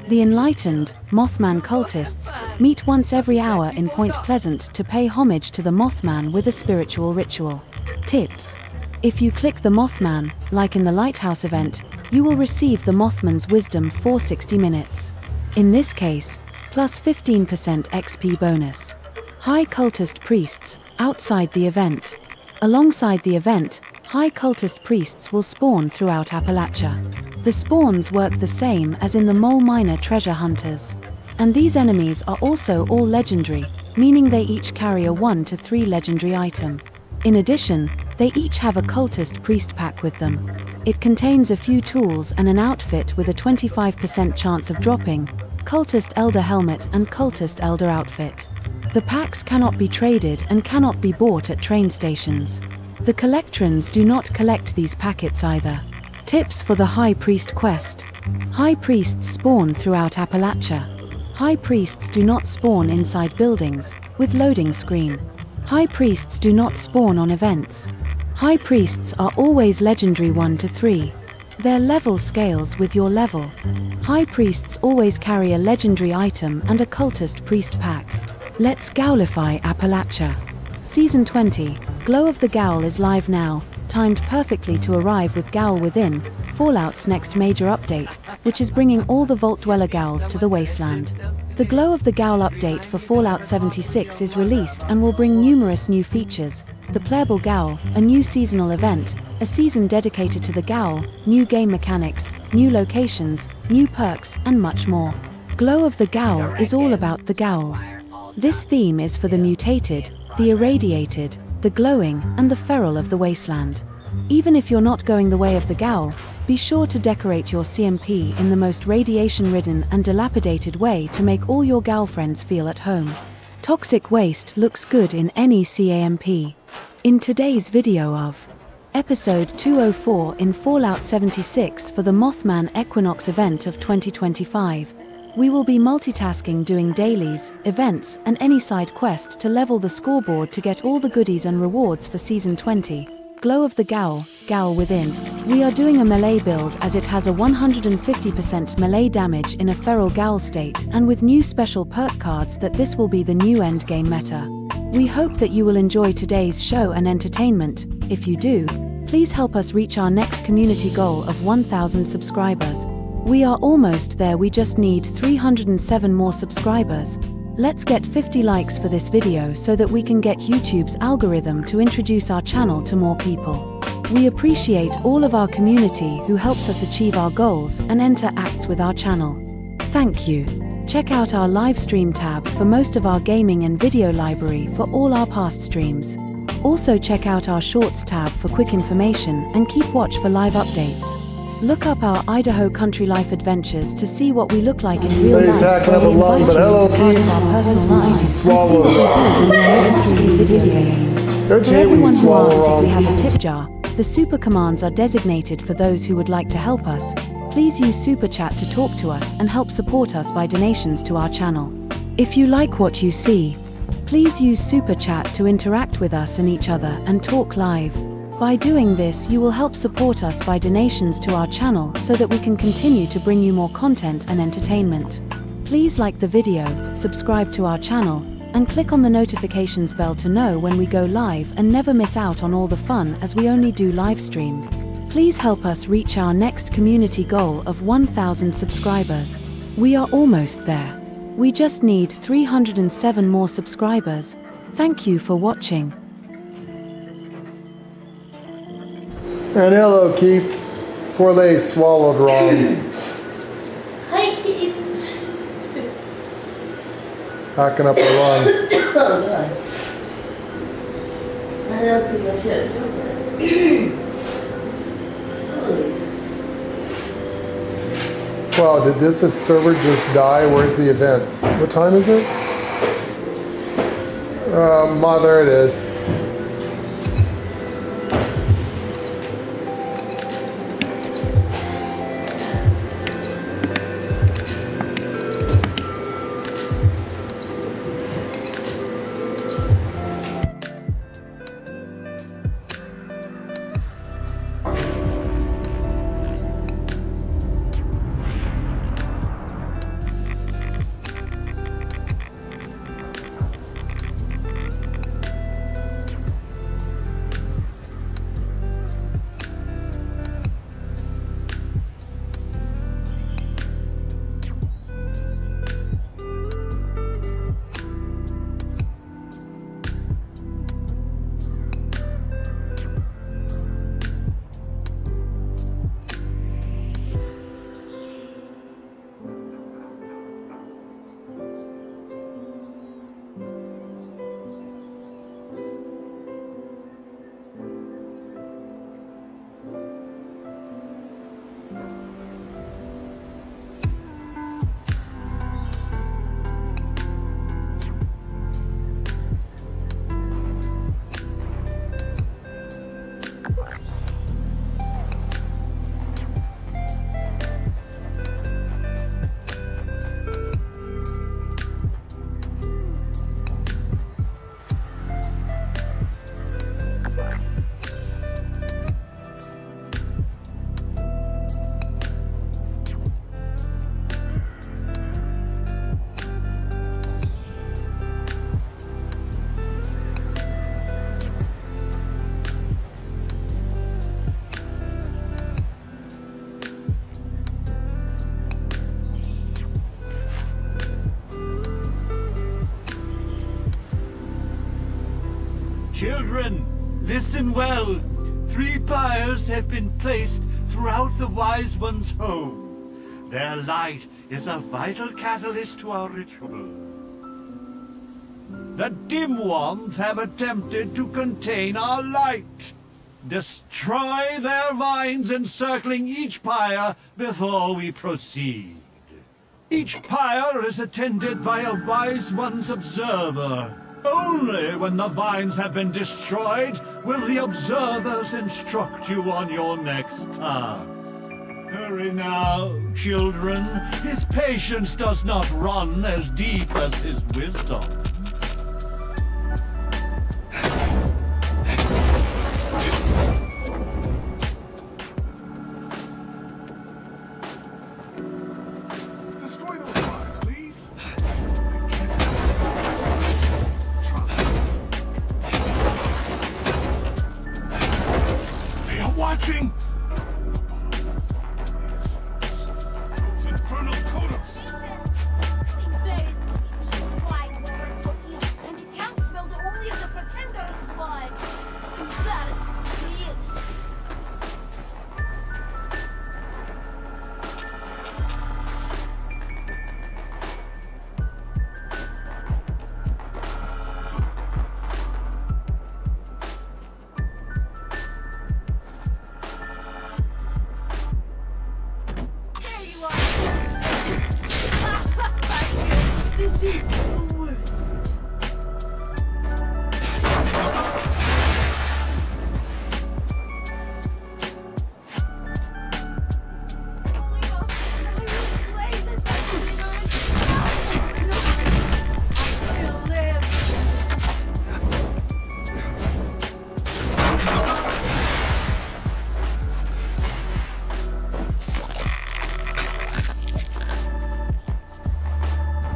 The enlightened Mothman cultists meet once every hour in Point Pleasant to pay homage to the Mothman with a spiritual ritual. Tips: if you click the Mothman, like in the Lighthouse Event, you will receive the Mothman's wisdom for 60 minutes. In this case, plus 15% XP bonus. High cultist priests outside the event. Alongside the event, high cultist priests will spawn throughout Appalachia. The spawns work the same as in the Mole Miner treasure hunters. And these enemies are also all legendary, meaning they each carry a 1 to 3 legendary item. In addition, they each have a cultist priest pack with them. It contains a few tools and an outfit with a 25% chance of dropping, cultist elder helmet and cultist elder outfit. The packs cannot be traded and cannot be bought at train stations. The collectrons do not collect these packets either. Tips for the High Priest quest. High priests spawn throughout Appalachia. High priests do not spawn inside buildings, with loading screen. High priests do not spawn on events. High priests are always legendary 1 to 3. Their level scales with your level. High priests always carry a legendary item and a cultist priest pack. Let's Gowlify Appalachia. Season 20, Glow of the Gowl is live now, timed perfectly to arrive with Gowl Within, Fallout's next major update, which is bringing all the Vault Dweller Gowls to the wasteland. The Glow of the Gowl update for Fallout 76 is released and will bring numerous new features: the Playable Gowl, a new seasonal event, a season dedicated to the Gowl, new game mechanics, new locations, new perks, and much more. Glow of the Gowl is all about the Gowls. This theme is for the mutated, the irradiated, the glowing, and the feral of the wasteland. Even if you're not going the way of the Gowl, be sure to decorate your C.A.M.P. in the most radiation-ridden and dilapidated way to make all your Gowl friends feel at home. Toxic waste looks good in any C.A.M.P. In today's video of Episode 204 in Fallout 76 for the Mothman Equinox event of 2025, we will be multitasking doing dailies, events, and any side quest to level the scoreboard to get all the goodies and rewards for Season 20, Glow of the Gowl, Gowl Within. We are doing a melee build as it has a 150% melee damage in a feral Gowl state, and with new special perk cards that this will be the new endgame meta. We hope that you will enjoy today's show and entertainment. If you do, please help us reach our next community goal of 1,000 subscribers. We are almost there, we just need 307 more subscribers. Let's get 50 likes for this video so that we can get YouTube's algorithm to introduce our channel to more people. We appreciate all of our community who helps us achieve our goals and enter acts with our channel. Thank you. Check out our live stream tab for most of our gaming and video library for all our past streams. Also check out our shorts tab for quick information and keep watch for live updates. Look up our Idaho Country Life adventures to see what we look like in real life. Hacking up a lung, but hello, Keith. He swallowed it. Don't you hate when you swallow wrong? If we have a tip jar, the super commands are designated for those who would like to help us. Please use Super Chat to talk to us and help support us by donations to our channel. If you like what you see, please use Super Chat to interact with us and each other and talk live. By doing this, you will help support us by donations to our channel so that we can continue to bring you more content and entertainment. Please like the video, subscribe to our channel, and click on the notifications bell to know when we go live and never miss out on all the fun as we only do live streams. Please help us reach our next community goal of 1,000 subscribers. We are almost there. We just need 307 more subscribers. Thank you for watching. And hello, Keith. Poor lady swallowed wrong. Hi, Keith. Hacking up a lung. Oh, God. I don't think I should have done that. Wow, did this server just die? Where's the events? What time is it? There it is. Children, listen well. 3 pyres have been placed throughout the Wise One's home. Their light is a vital catalyst to our ritual. The dim ones have attempted to contain our light. Destroy their vines encircling each pyre before we proceed. Each pyre is attended by a Wise One's observer. Only when the vines have been destroyed will the observers instruct you on your next task. Hurry now, children. His patience does not run as deep as his wisdom. Destroy those vines, please. They are watching. Those infernal totems. And the townspeople only of the pretenders' wives. That is weird. There you are. This is the worst.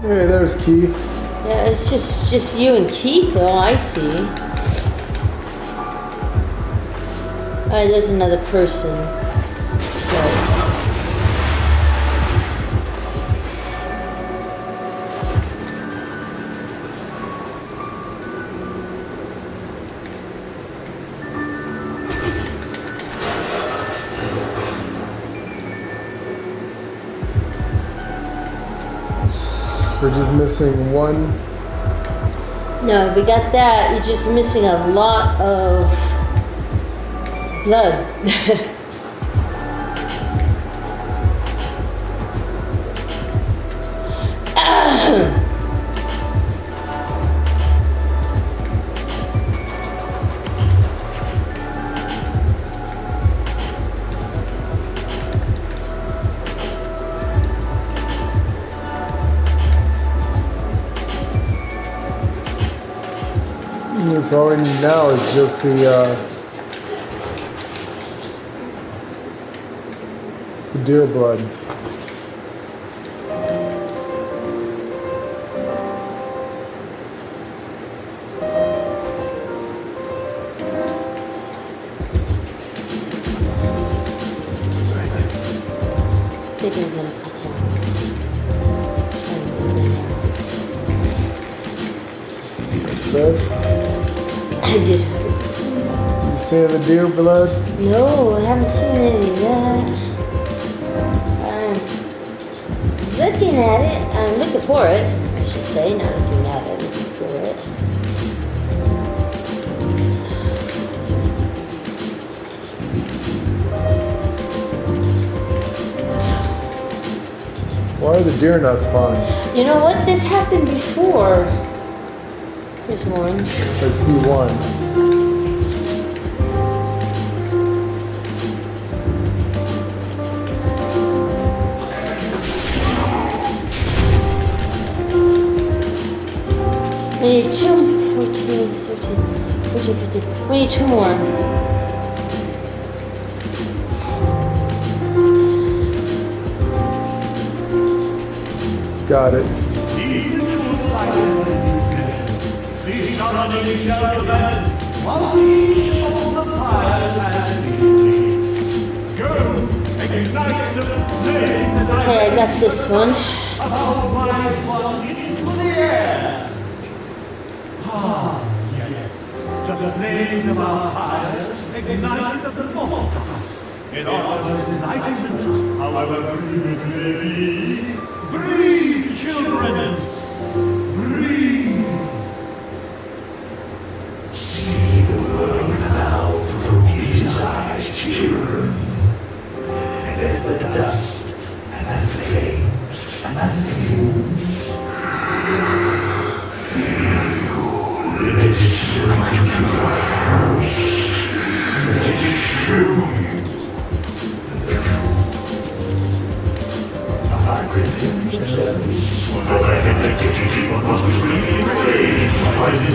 Hey, there's Keith. Yeah, it's just you and Keith, though, I see. Alright, there's another person. Right. We're just missing one. No, we got that. You're just missing a lot of blood. It's already now is just the deer blood. Says. I did. You see the deer blood? No, I haven't seen any of that. I'm looking at it. I'm looking for it. I should say, not looking at it, looking for it. Why are the deer not spawning? You know what? This happened before. There's one. I see one. We need 14, 15. We need 2 more. Got it. These surrounding shelter beds, while we saw the fires and evening. Go, ignite the flames. Okay, I got this one. About rise one into the air. Ah, yes. The flames of our fires ignite the mortar. It offers enlightenment, however brief it may be. Breathe, children. Breathe. See the world now through his eyes, children. And in the dust, and the flames, and the fumes. Let it strike your house. Let it show you the truth. I repent themselves, for that entity must be erased by the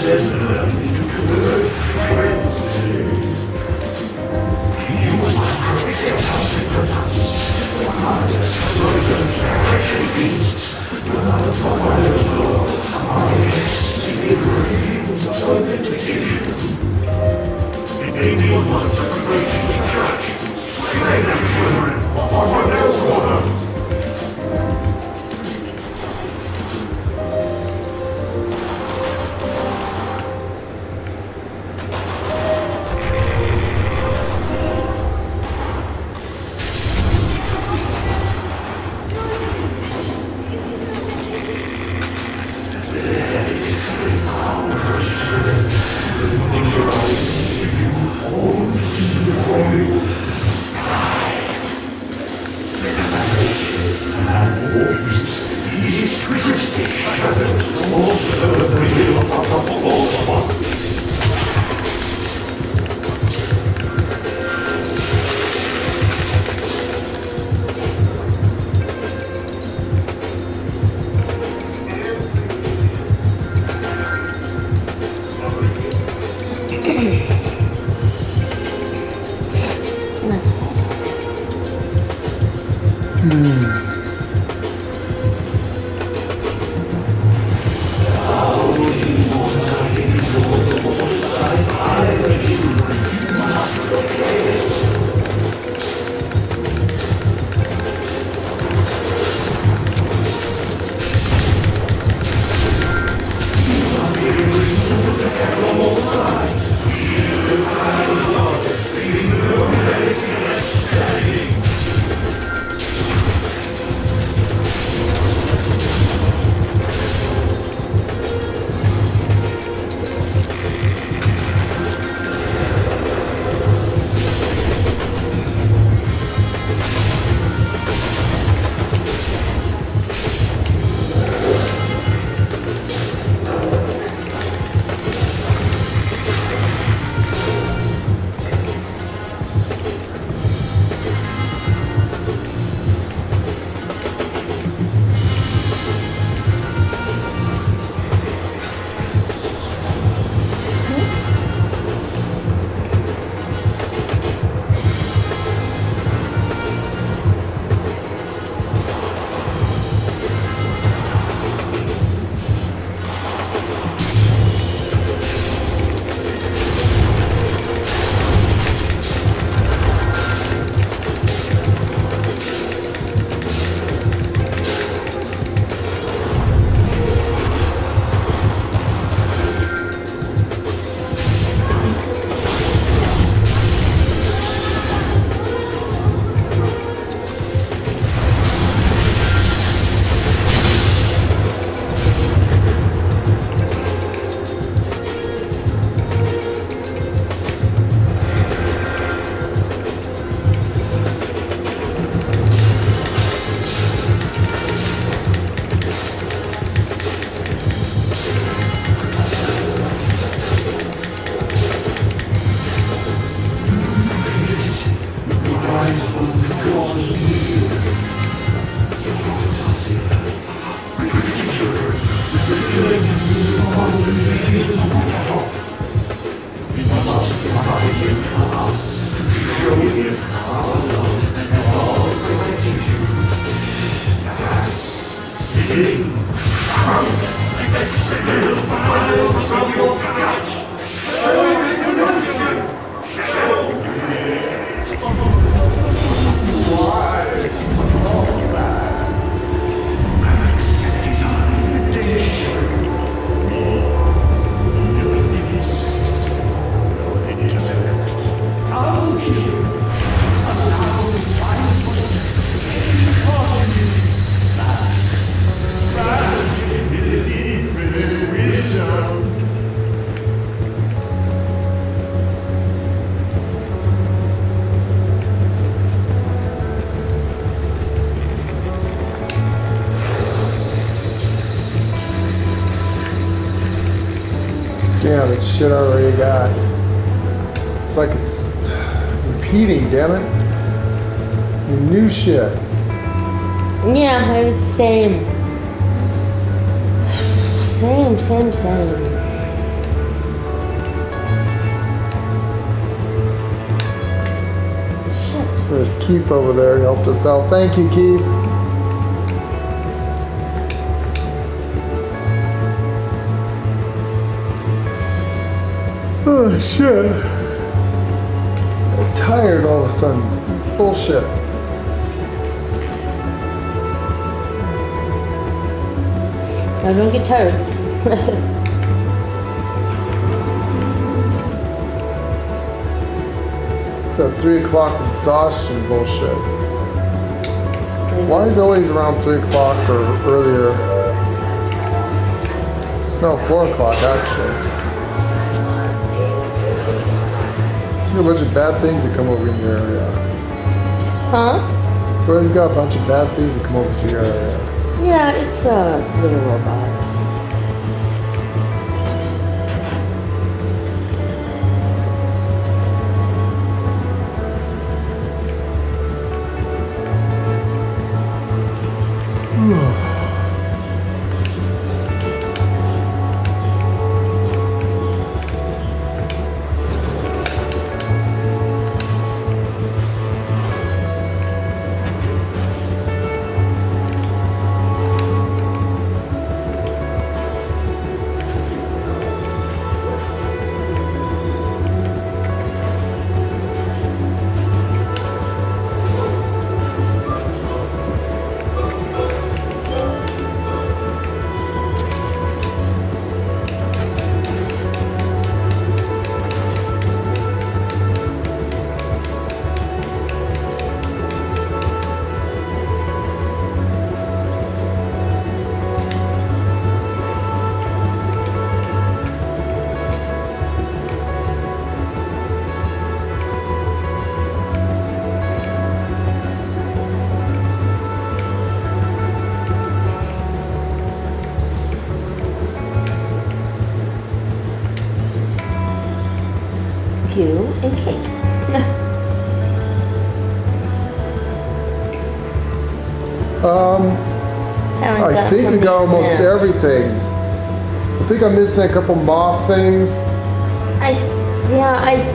send them to earth frenzy. You must protect us. Fathers, brothers, treacherous beasts, do not follow the law. Our dreams are vindication. Anyone wants to relate to the church, slay them, children, or their water. Damn, that shit I already got. It's like it's repeating, damn it. New shit. Yeah, it's same. Same. Shit. There's Keith over there, he helped us out. Thank you, Keith. Oh shit. I'm tired all of a sudden. It's bullshit. Now don't get tired. It's that 3 o'clock exhaustion bullshit. Why is it always around 3 o'clock or earlier? It's now 4 o'clock actually. There's a bunch of bad things that come over in your area. Huh? You always got a bunch of bad things that come over to your area. Yeah, it's little robots. Pew and cake. I think we got almost everything. I think I'm missing a couple moth things. I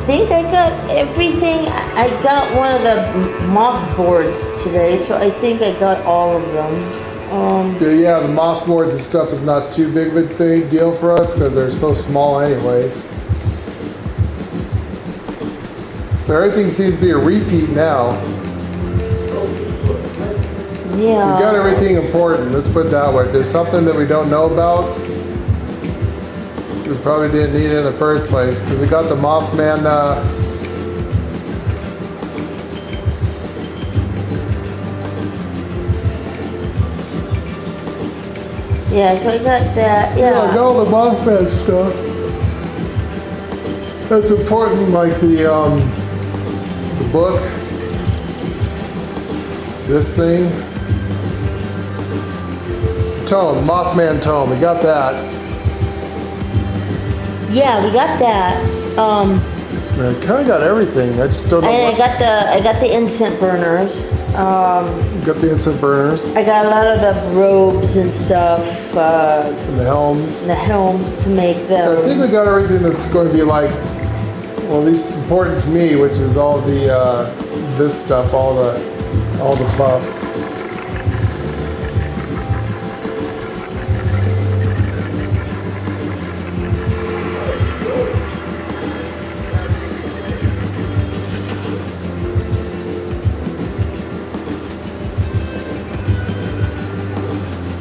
think I got everything. I got one of the moth boards today, so I think I got all of them. Yeah, the moth boards and stuff is not too big of a deal for us because they're so small anyways. But everything seems to be a repeat now. Yeah. We got everything important, let's put it that way. If there's something that we don't know about, we probably didn't need it in the first place because we got the Mothman yeah, so I got that. Yeah, I got all the Mothman stuff. That's important, like the book, this thing, tome, Mothman tome. We got that. Yeah, we got that. I kind of got everything. I just don't know. And I got the incense burners. Got the instant burners. I got a lot of the robes and stuff. And the helms. And the helms to make I them. think we got everything that's going to be like, well, at least important to me, which is all the this stuff, all the buffs.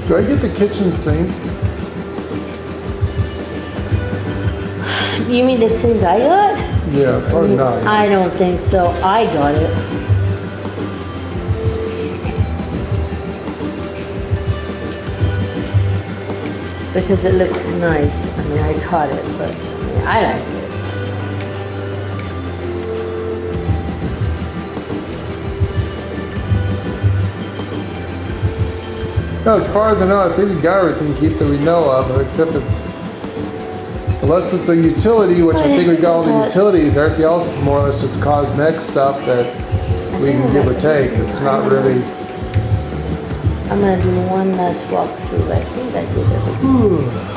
Do I get the kitchen sink? You mean the sink I got? Yeah, probably not. I don't think so. I got it. Because it looks nice. I mean, I caught it, but I like it. No, as far as I know, I think we got everything that we know of, except unless it's a utility, which I think we got all the utilities. Everything else is more or less just cosmetic stuff that we can give or take. It's not really. I'm gonna do one last walkthrough. I think I did everything.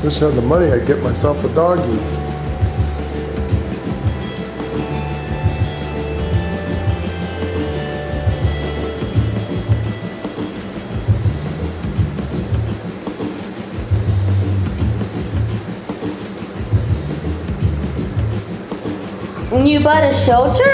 Wish I had the money, I'd get myself a doggy. And you bought a shelter?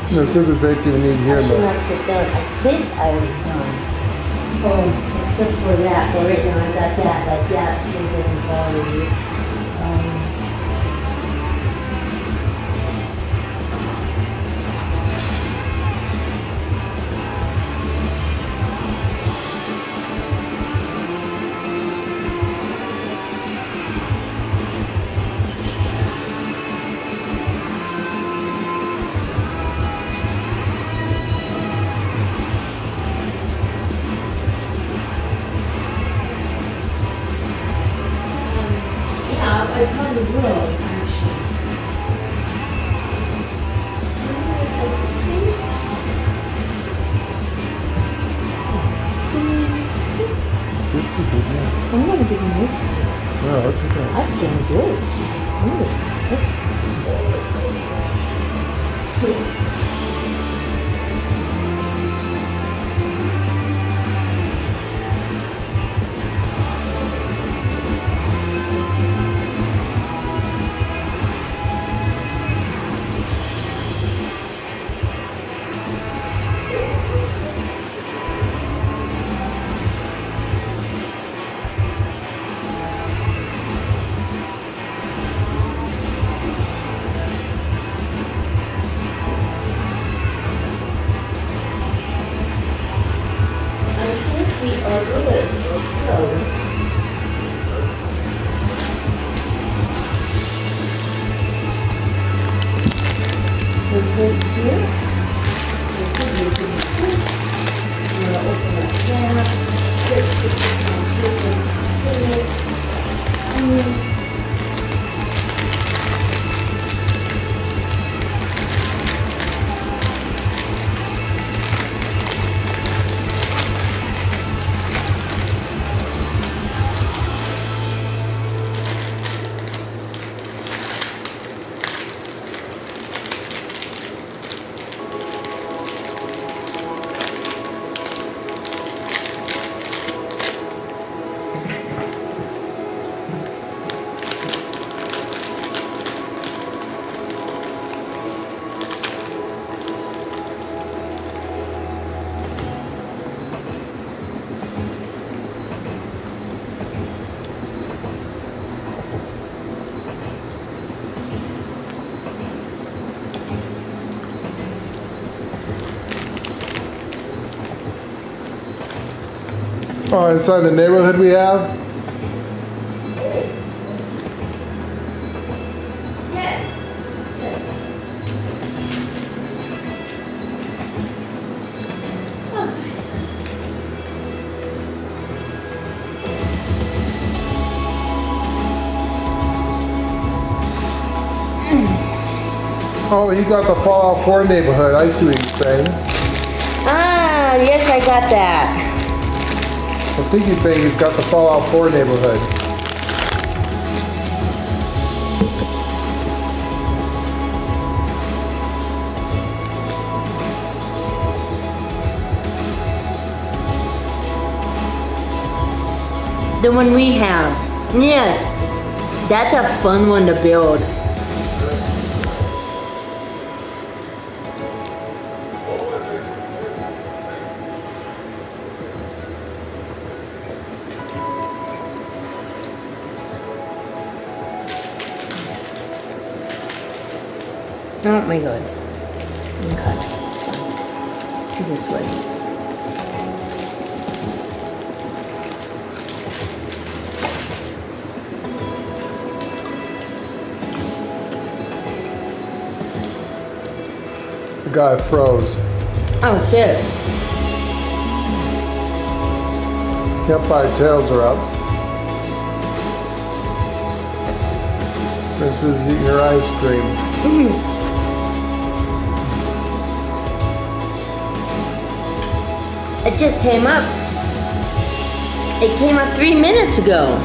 Let's see if there's anything we need here. I should not sit down. I think I was done. Oh, except for that. But right now I got that like that, so it doesn't bother you. I probably will, actually. Yes, we did, yeah. I'm gonna give you this. No, that's okay. I'm gonna do it. Oh, inside the neighborhood we have? Yes. Oh, he got the Fallout 4 neighborhood. I see what he's saying. Ah, yes, I got that. I think he's saying he's got the Fallout 4 neighborhood. The one we have. Yes. That's a fun one to build. Oh my god. Okay. This way. The guy froze. Oh shit. Campfire tails are up. Princess eating her ice cream. It just came up. It came up 3 minutes ago.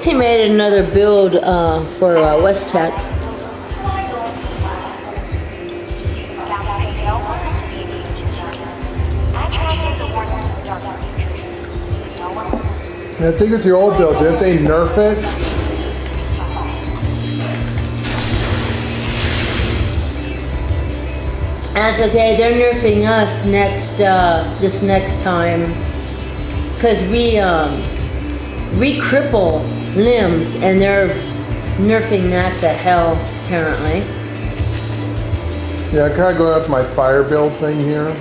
He made another build for West Tech. I think with your old build, didn't they nerf it? That's okay. They're nerfing us next this next time, cause we cripple limbs, and they're nerfing that to hell apparently. Yeah, kind of going with my fire build thing here.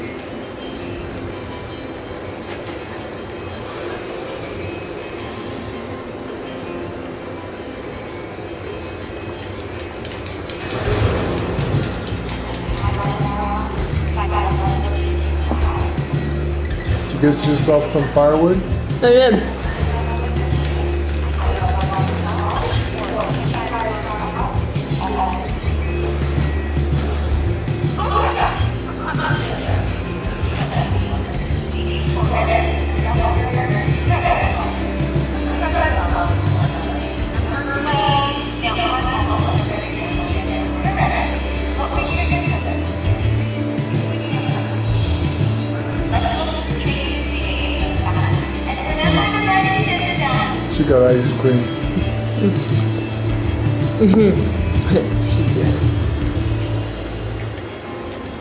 Did you get yourself some firewood? I did. She got ice cream. She did.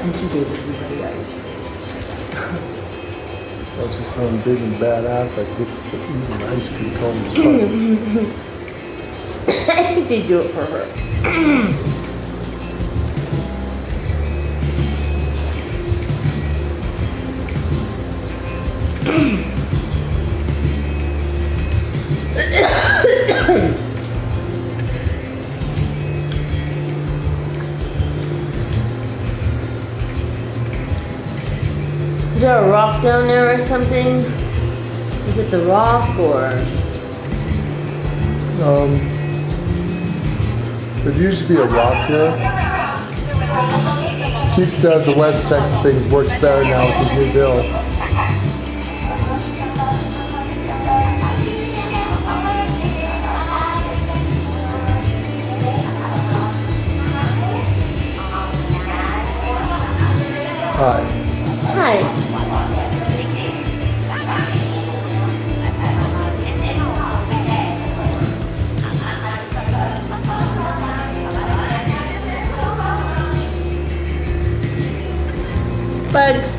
And she gave everybody ice cream. Oh, she's someone big and badass, like it's eating ice cream cones. I think they do it for her. Is there a rock down there or something? Is it the rock or? There'd usually be a rock here. Keith says the West Tech things works better now with his new bill. Hi. Hi. Bugs.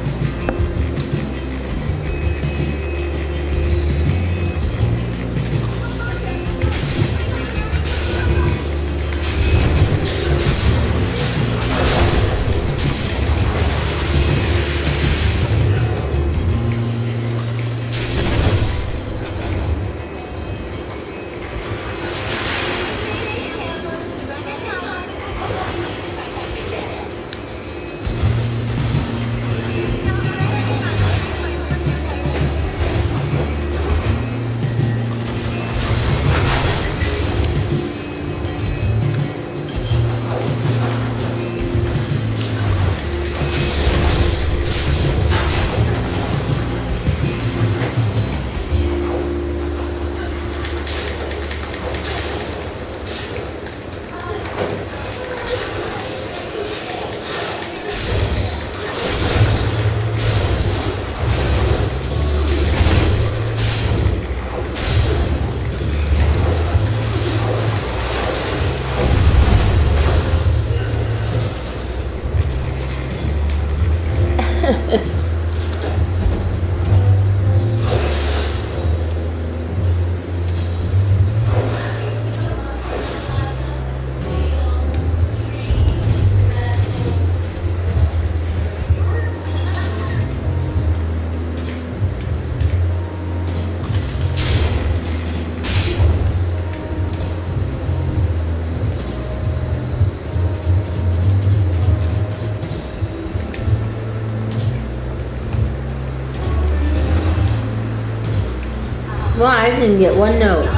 Well, I didn't get one note.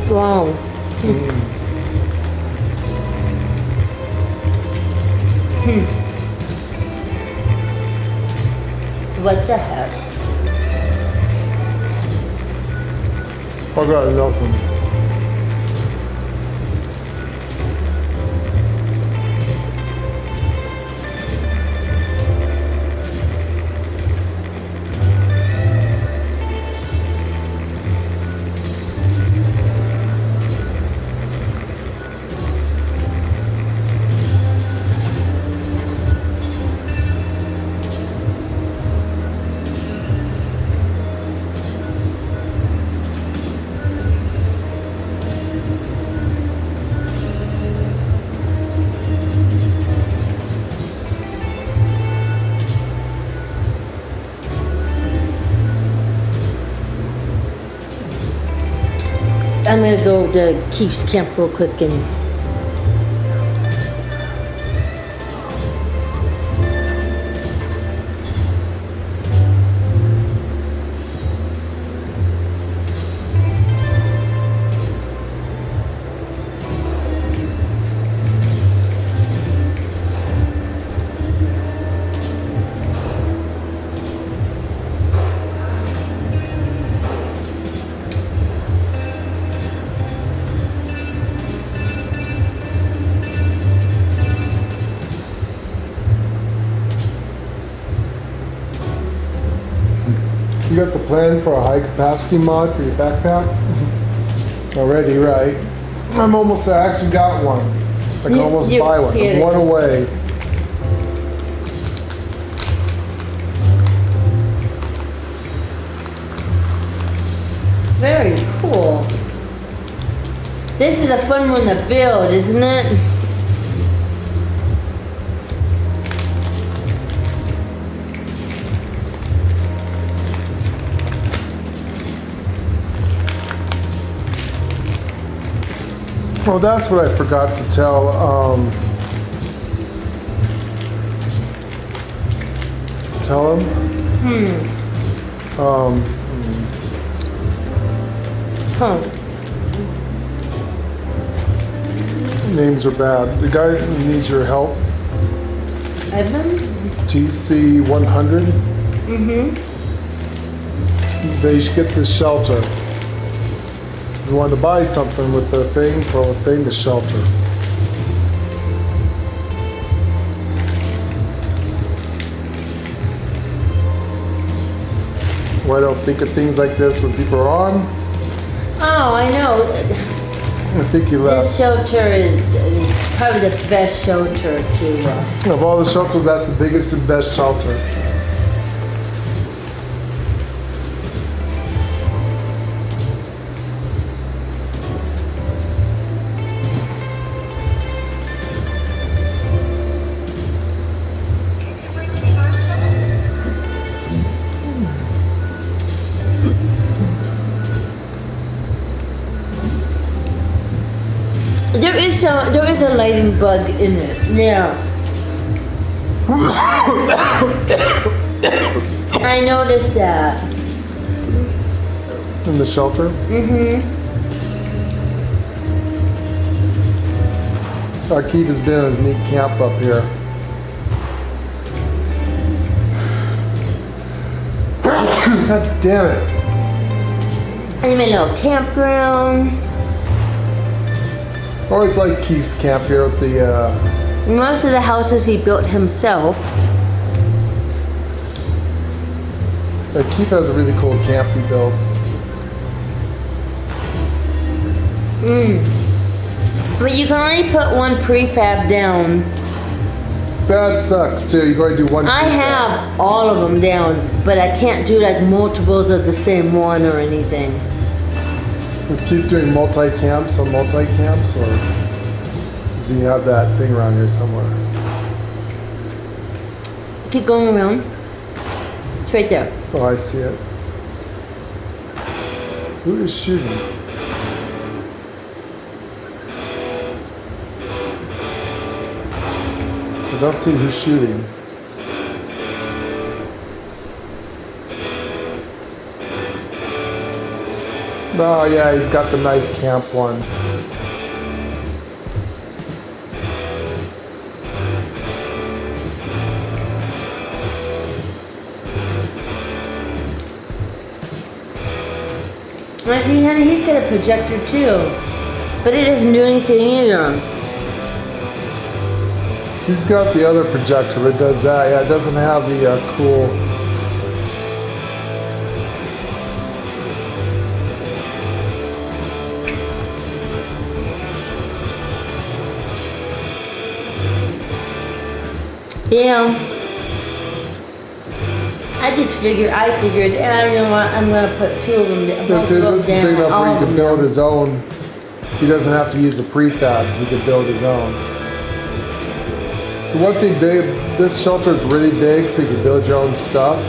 Wow. What the heck? I got nothing. I'm gonna go to Keith's camp real quick and got the plan for a high capacity mod for your backpack? Already, right? I'm almost there. I actually got one. I can almost buy one. I'm one away. Very cool. This is a fun one to build, isn't it? Oh, that's what I forgot to tell. Tell him. Names are bad. The guy who needs your help. Evan? TC 100. They should get this shelter. You want to buy something with the thing for a thing to shelter. Well, I don't think of things like this when people are on. Oh, I know. I think you left. This shelter is probably the best shelter to. Of all the shelters, that's the biggest and best shelter. There is a lighting bug in it. Yeah. I noticed that. In the shelter? Keith has been in his neat camp up here. God damn it. I'm in a little campground. I always like Keith's camp here at the Most of the houses he built himself. Keith has a really cool camp he builds. But you can only put one prefab down. That sucks too. You gotta do one. I have all of them down, but I can't do like multiples of the same one or anything. Let's keep doing multi-camps on multi-camps, or does he have that thing around here somewhere? Keep going around. It's right there. Oh, I see it. Who is shooting? I don't see who's shooting. Oh yeah, he's got the nice camp one. I see, honey, he's got a projector too. But it doesn't do anything either. He's got the other projector, it does that. Yeah, it doesn't have the cool... Yeah. I figured, you know what, I'm gonna put two of them down. This is big enough where he can build his own. He doesn't have to use the prefabs, he can build his own. So one thing big, this shelter is really big, so you can build your own stuff.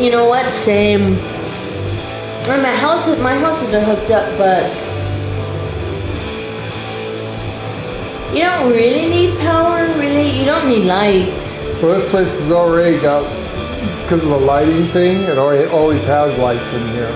You know what? Same. My houses are hooked up, but you don't really need power. Really, you don't need lights. Well, this place has already got because of the lighting thing, it always has lights in here.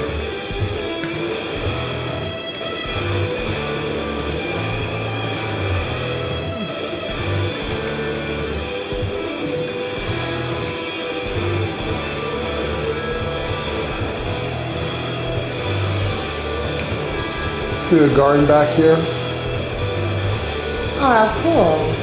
See the garden back here? Oh, cool.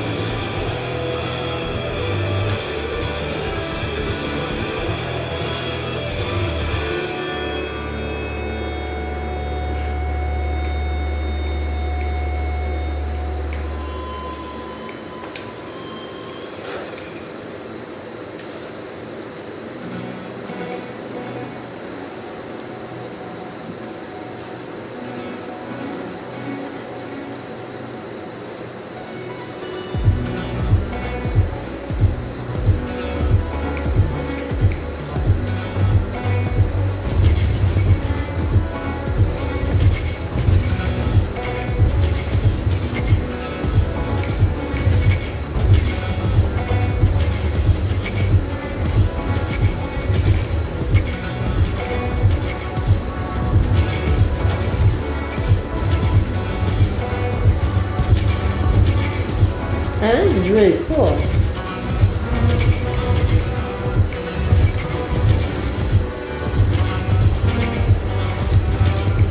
Now, this is really cool.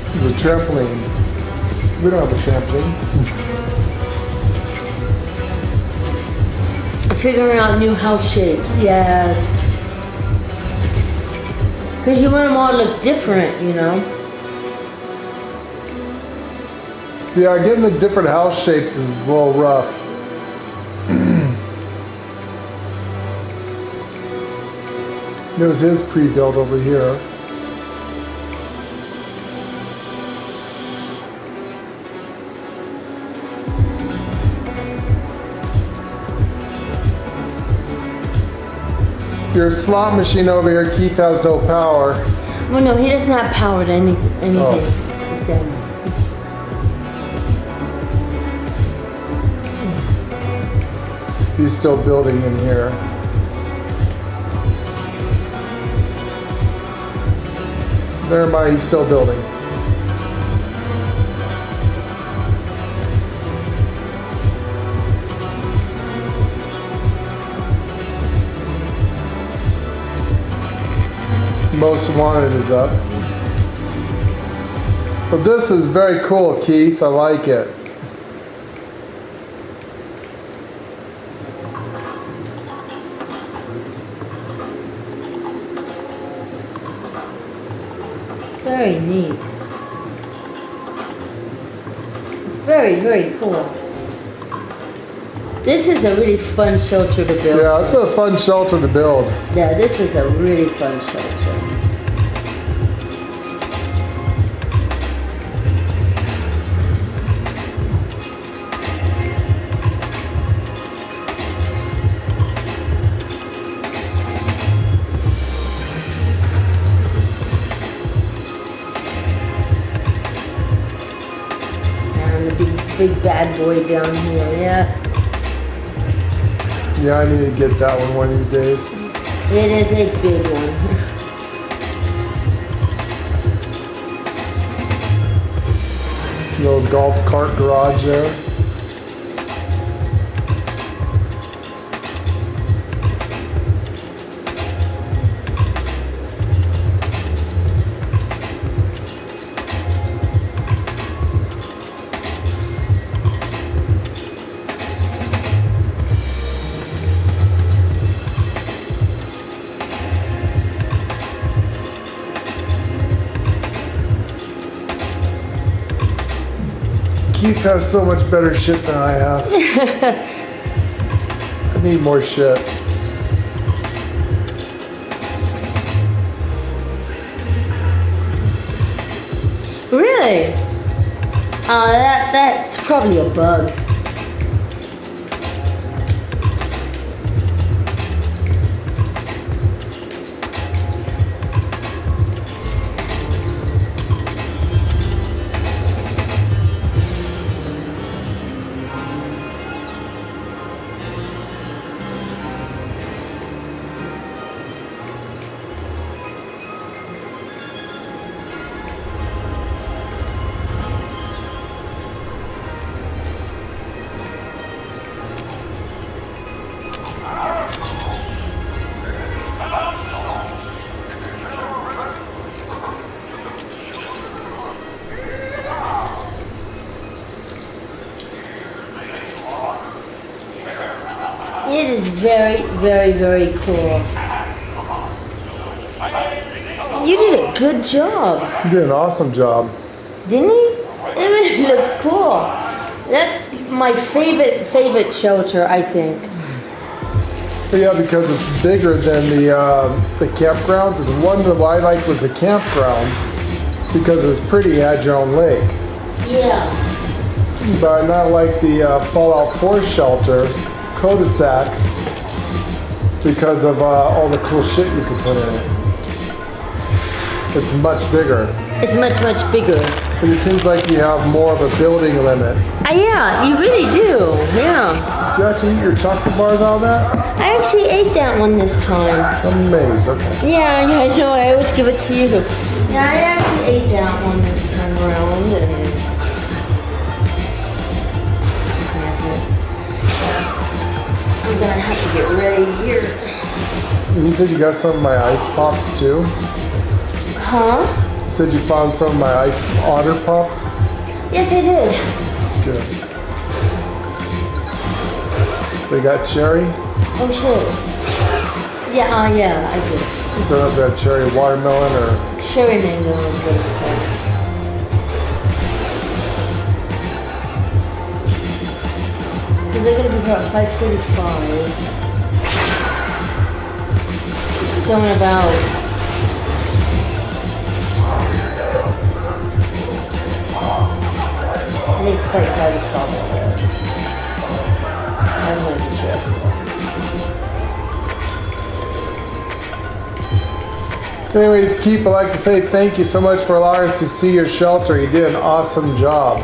There's a trampoline. We don't have a trampoline. Figuring out new house shapes, yes. Because you want them all to look different, you know? Yeah, getting the different house shapes is a little rough. There's his pre-built over here. Your slot machine over here, Keith, has no power. Well, no, he doesn't have power to anything. Oh. He's still building in here. Never mind, he's still building. Most Wanted is up. But this is very cool, Keith. I like it. Very neat. It's very, very cool. This is a really fun shelter to build. Yeah, it's a fun shelter to build. Yeah, this is a really fun shelter. And the big bad boy down here, yeah. Yeah, I need to get that one of these days. It is a big one. Little golf cart garage there. Keith has so much better shit than I have. I need more shit. Really? That's probably a bug. Very, very, very cool. You did a good job. He did an awesome job. Didn't he? It really looks cool. That's my favorite shelter, I think. Yeah, because it's bigger than the campgrounds. And the one that I liked was the campgrounds because it's pretty at your own lake. Yeah. But I not like the Fallout 4 shelter, cul-de-sac, because of all the cool shit you can put in it. It's much bigger. It's much, much bigger. But it seems like you have more of a building limit. Yeah, you really do. Yeah. Did you actually eat your chocolate bars out of that? I actually ate that one this time. Amazing. Yeah, I know. I always give it to you. Yeah, I actually ate that one this time around. And I'm gonna have to get ready here. And you said you got some of my ice pops too? Huh? You said you found some of my ice otter pops? Yes, I did. Good. They got cherry? Oh, shit. Yeah, yeah, I did. I don't know if they have cherry watermelon or... Cherry mango is what it's called. They're gonna be about 5:45. So in about I think quite 5 o'clock. I'm gonna be dressed. Anyways, Keith, I'd like to say thank you so much for allowing us to see your shelter. You did an awesome job.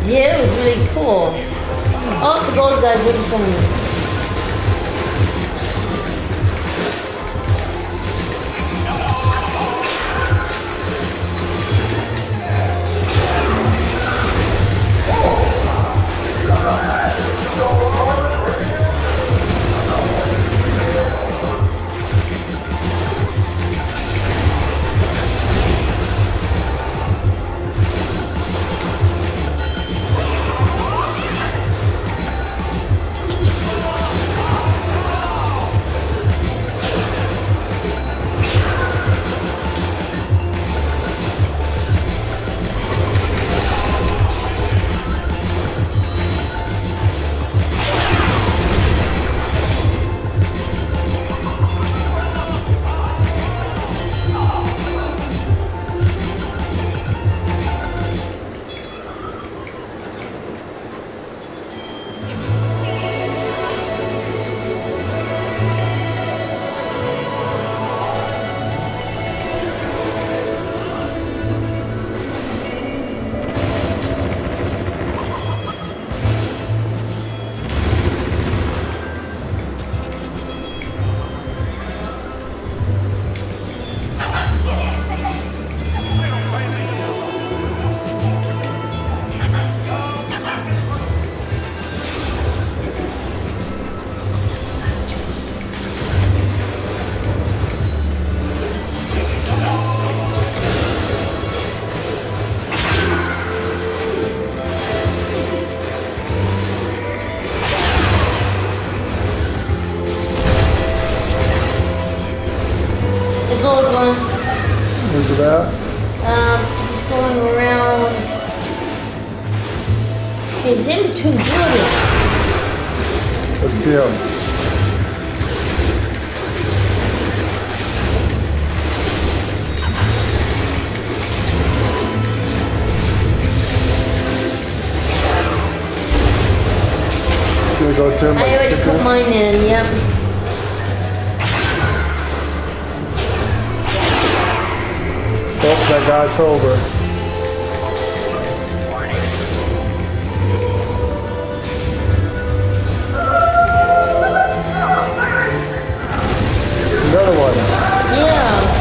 Yeah, it was really cool. Oh, the gold guy's waiting for me. Where's it at? Going around. It's in between buildings. Let's see him. Gonna go turn my I already stickers. put mine in, yep. Oh, that guy's over. Another one. Yeah.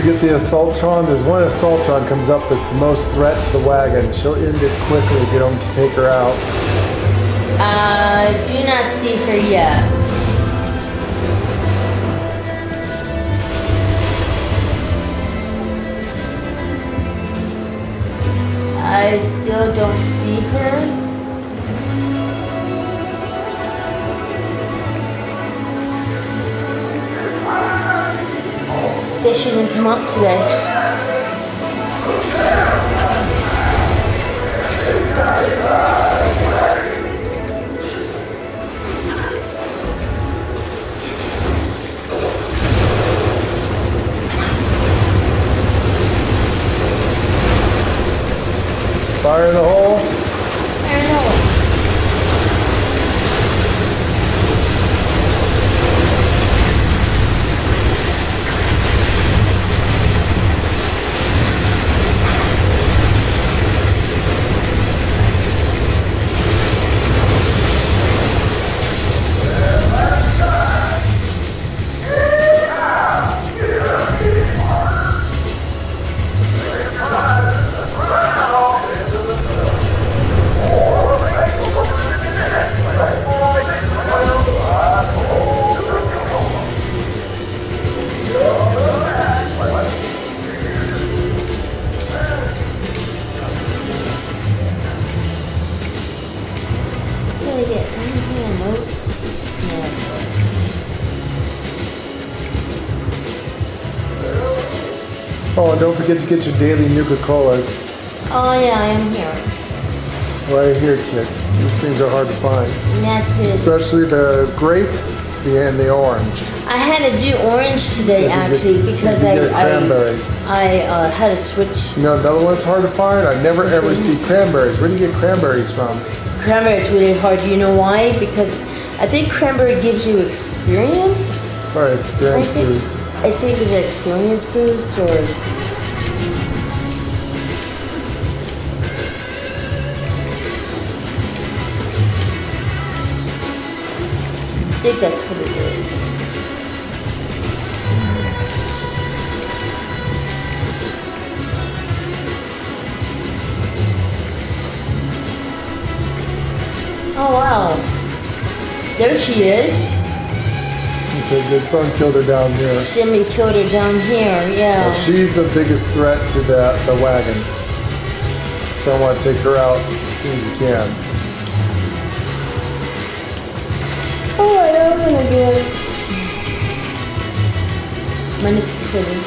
get the Assaultron. There's one Assaultron comes up that's the most threat to the wagon. She'll end it quickly if you don't take her out. Do not see her yet. I still don't see her. Guess she didn't come up today. Fire in the hole. Fire in the hole. Oh, and don't forget to get your daily Nuka-Colas. Oh yeah, I am here. Right here, kid. These things are hard to find. And that's good. Especially the grape and the orange. I had to do orange today actually because I had to switch. You know, another one's hard to find. I never ever see cranberries. Where do you get cranberries from? Cranberry is really hard. You know why? Because I think cranberry gives you experience. Right, experience boost. I think it's an experience boost or. I think that's what it is. Oh wow. There she is. Okay, good. Someone killed her down here. Somebody killed her down here, yeah. Well, she's the biggest threat to the wagon. So I want to take her out as soon as you can. Oh, I am gonna get it. Mine is pretty.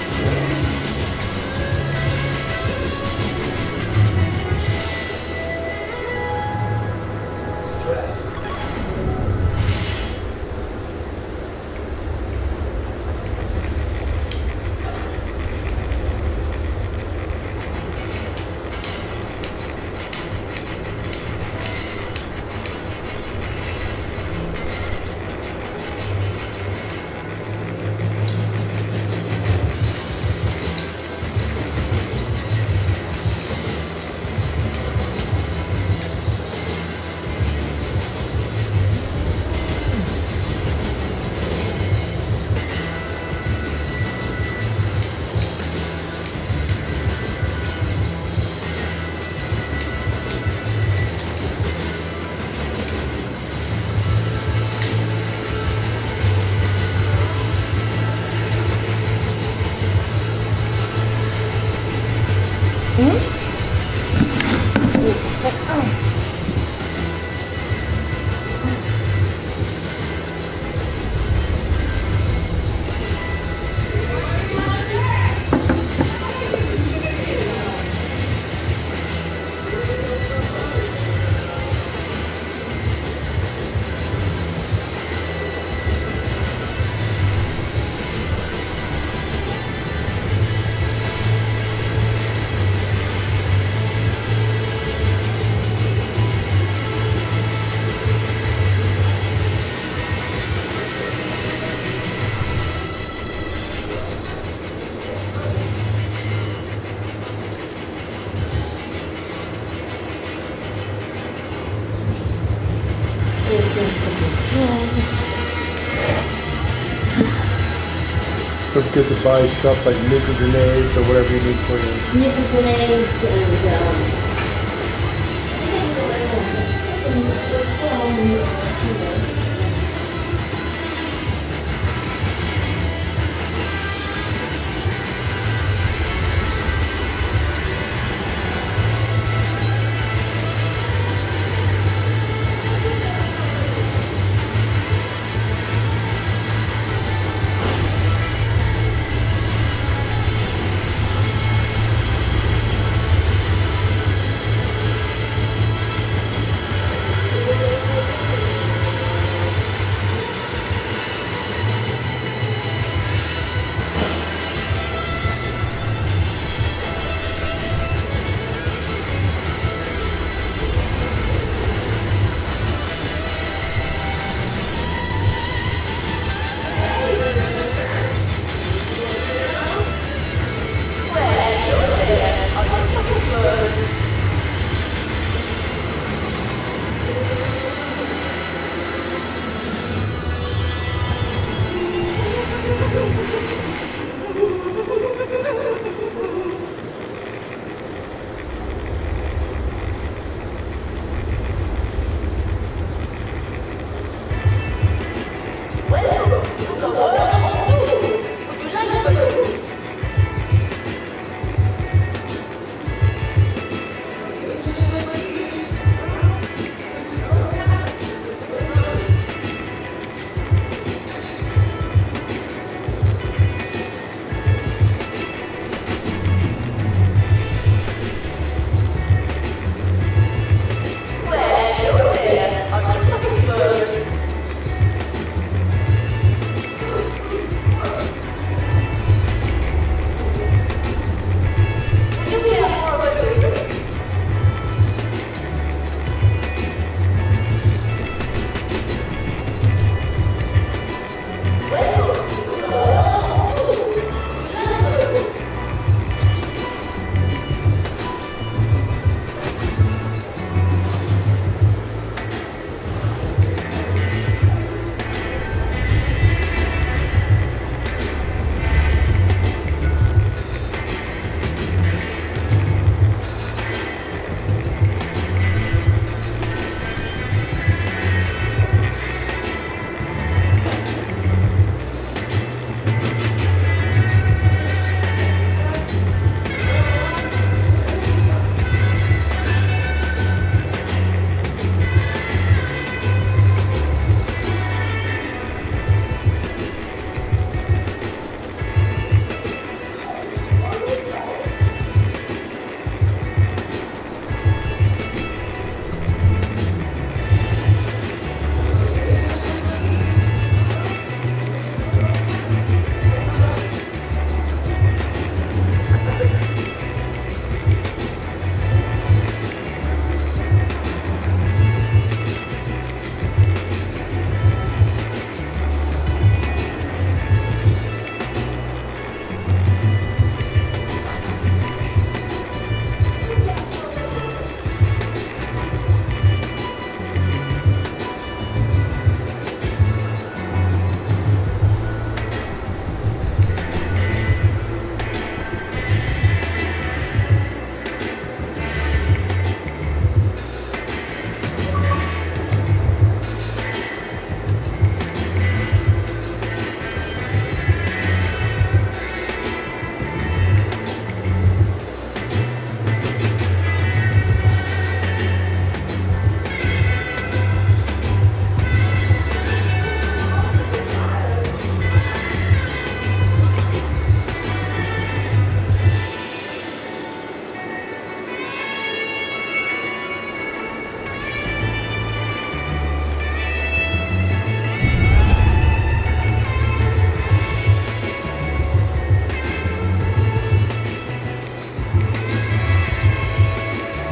Don't forget to buy stuff like nickel grenades or whatever you need for your... Nickel grenades and,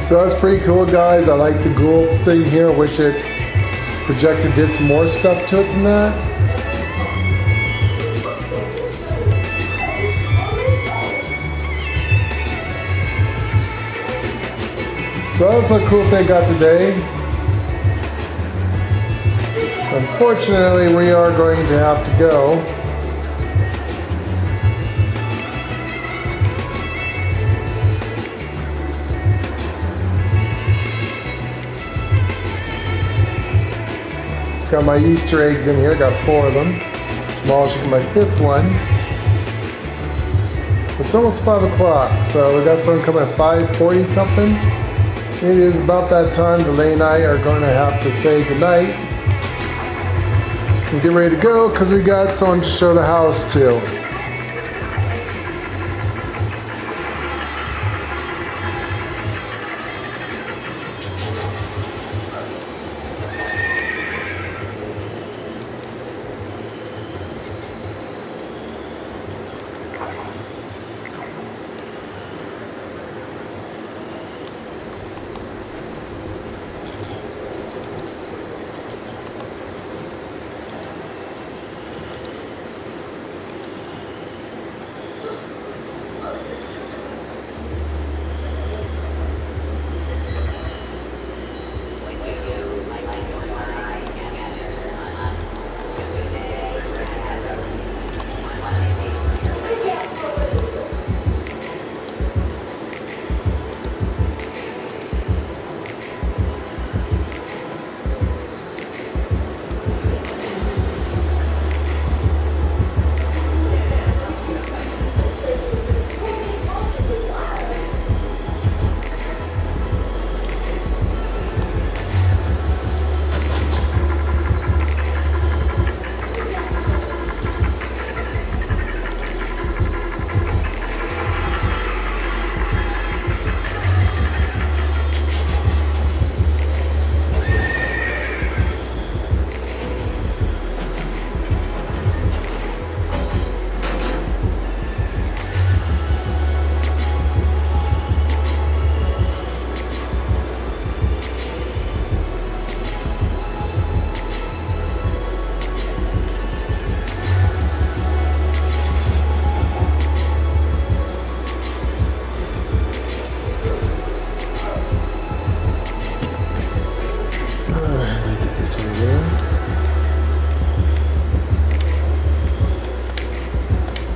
So that's pretty cool, guys. I like the ghoul thing here. I wish it projector did some more stuff to it than that. So that's the cool thing I got today. Unfortunately, we are going to have to go. Got my Easter eggs in here, got 4 of them. Tomorrow should be my 5th one. It's almost 5 o'clock, so we got some coming at 5:40 something. It is about that time. Delay and I are going to have to say goodnight and get ready to go because we got someone to show the house to.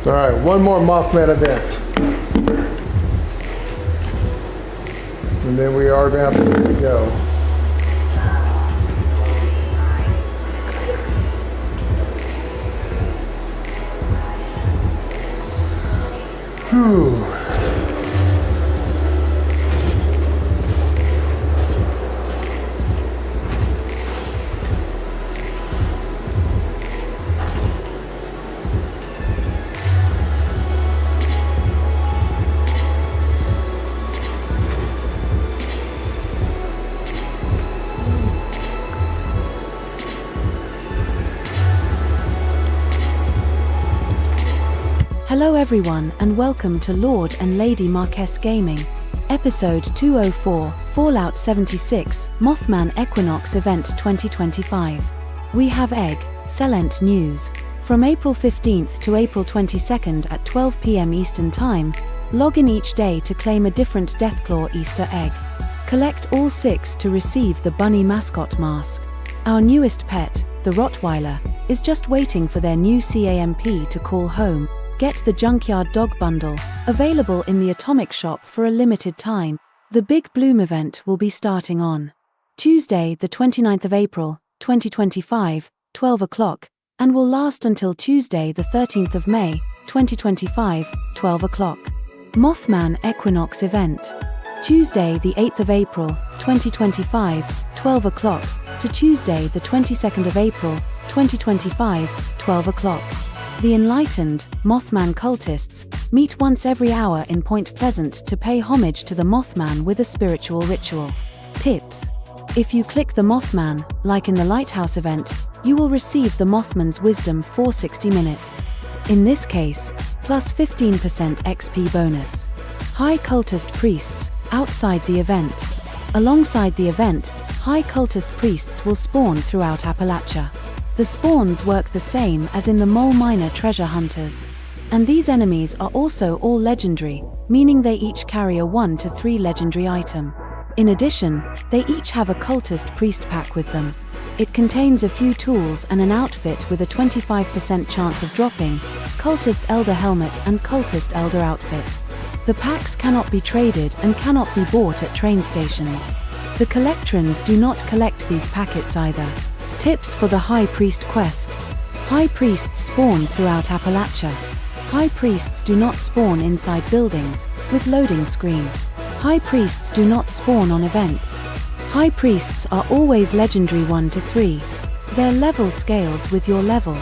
Alright, one more Mothman event. And then we are going to have to go. Whew. Hello everyone and welcome to Lord and Lady Marquez Gaming, episode 204, Fallout 76, Mothman Equinox Event 2025. We have eggcellent news. From April 15th to April 22nd at 12 p.m. Eastern Time, log in each day to claim a different Deathclaw Easter Egg. Collect all 6 to receive the Bunny Mascot Mask. Our newest pet, the Rottweiler, is just waiting for their new C.A.M.P. to call home. Get the Junkyard Dog Bundle, available in the Atomic Shop for a limited time. The Big Bloom event will be starting on Tuesday, the 29th of April, 2025, 12 o'clock, and will last until Tuesday, the 13th of May, 2025, 12 o'clock. Mothman Equinox Event. Tuesday, the 8th of April, 2025, 12 o'clock, to Tuesday, the 22nd of April, 2025, 12 o'clock. The enlightened Mothman cultists meet once every hour in Point Pleasant to pay homage to the Mothman with a spiritual ritual. Tips: if you click the Mothman, like in the Lighthouse Event, you will receive the Mothman's wisdom for 60 minutes. In this case, plus 15% XP bonus. High cultist priests outside the event. Alongside the event, high cultist priests will spawn throughout Appalachia. The spawns work the same as in the Mole Miner treasure hunters. And these enemies are also all legendary, meaning they each carry a 1 to 3 legendary item. In addition, they each have a cultist priest pack with them. It contains a few tools and an outfit with a 25% chance of dropping, cultist elder helmet and cultist elder outfit. The packs cannot be traded and cannot be bought at train stations. The collectrons do not collect these packets either. Tips for the High Priest quest. High priests spawn throughout Appalachia. High priests do not spawn inside buildings, with loading screen. High priests do not spawn on events. High priests are always legendary 1 to 3. Their level scales with your level.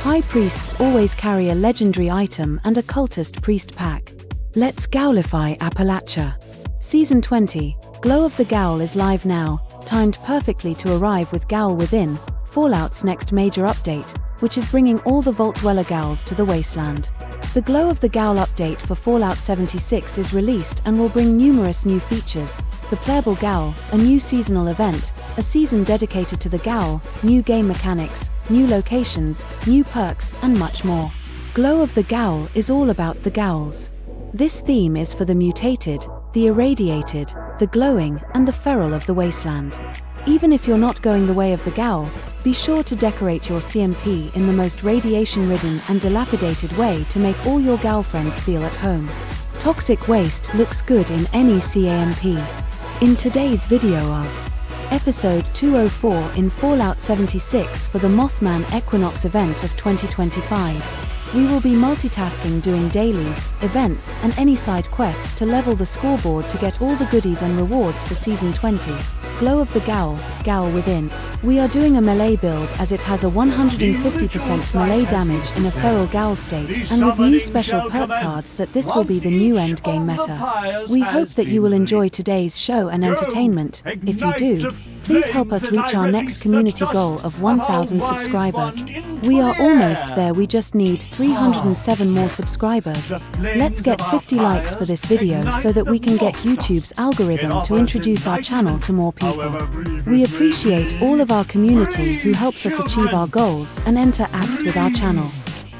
High priests always carry a legendary item and a cultist priest pack. Let's Gowlify Appalachia. Season 20, Glow of the Gowl is live now, timed perfectly to arrive with Gowl Within, Fallout's next major update, which is bringing all the Vault Dweller Gowls to the wasteland. The Glow of the Gowl update for Fallout 76 is released and will bring numerous new features: the Playable Gowl, a new seasonal event, a season dedicated to the Gowl, new game mechanics, new locations, new perks, and much more. Glow of the Gowl is all about the Gowls. This theme is for the mutated, the irradiated, the glowing, and the feral of the wasteland. Even if you're not going the way of the Gowl, be sure to decorate your C.A.M.P. in the most radiation-ridden and dilapidated way to make all your Gowl friends feel at home. Toxic waste looks good in any C.A.M.P. In today's video of Episode 204 in Fallout 76 for the Mothman Equinox event of 2025. We will be multitasking doing dailies, events, and any side quest to level the scoreboard to get all the goodies and rewards for Season 20. Glow of the Gowl, Gowl Within. We are doing a melee build as it has a 150% melee damage in a feral Gowl state, and with new special perk cards that this will be the new endgame meta. We hope that you will enjoy today's show and entertainment. If you do, please help us reach our next community goal of 1,000 subscribers. We are almost there, we just need 307 more subscribers. Let's get 50 likes for this video so that we can get YouTube's algorithm to introduce our channel to more people. We appreciate all of our community who helps us achieve our goals and enter acts with our channel.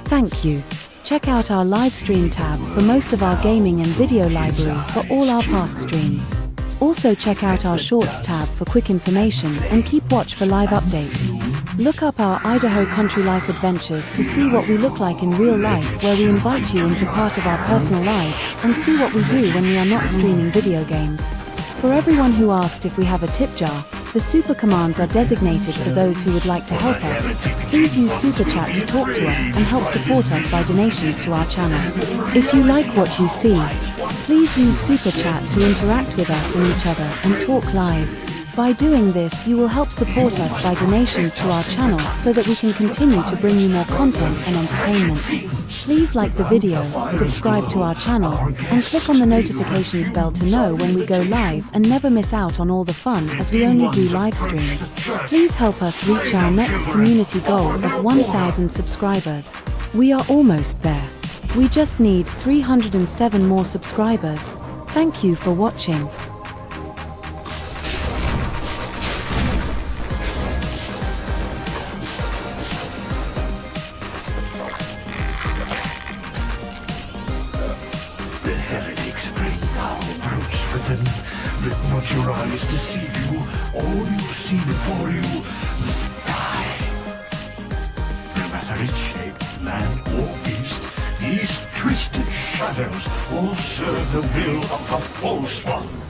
Thank you. Check out our live stream tab for most of our gaming and video library for all our past streams. Also check out our Shorts tab for quick information and keep watch for live updates. Look up our Idaho Country Life Adventures to see what we look like in real life, where we invite you into part of our personal lives and see what we do when we are not streaming video games. For everyone who asked if we have a tip jar, the super commands are designated for those who would like to help us. Please use Super Chat to talk to us and help support us by donations to our channel. If you like what you see, please use Super Chat to interact with us and each other and talk live. By doing this, you will help support us by donations to our channel so that we can continue to bring you more content and entertainment. Please like the video, subscribe to our channel, and click on the notifications bell to know when we go live and never miss out on all the fun, as we only do live streams. Please help us reach our next community goal of 1,000 subscribers. We are almost there. We just need 307 more subscribers. Thank you for watching. Let not your eyes deceive you. All you see before you, the sky. No matter its shape, land or beast, these twisted shadows all serve the will of the false ones.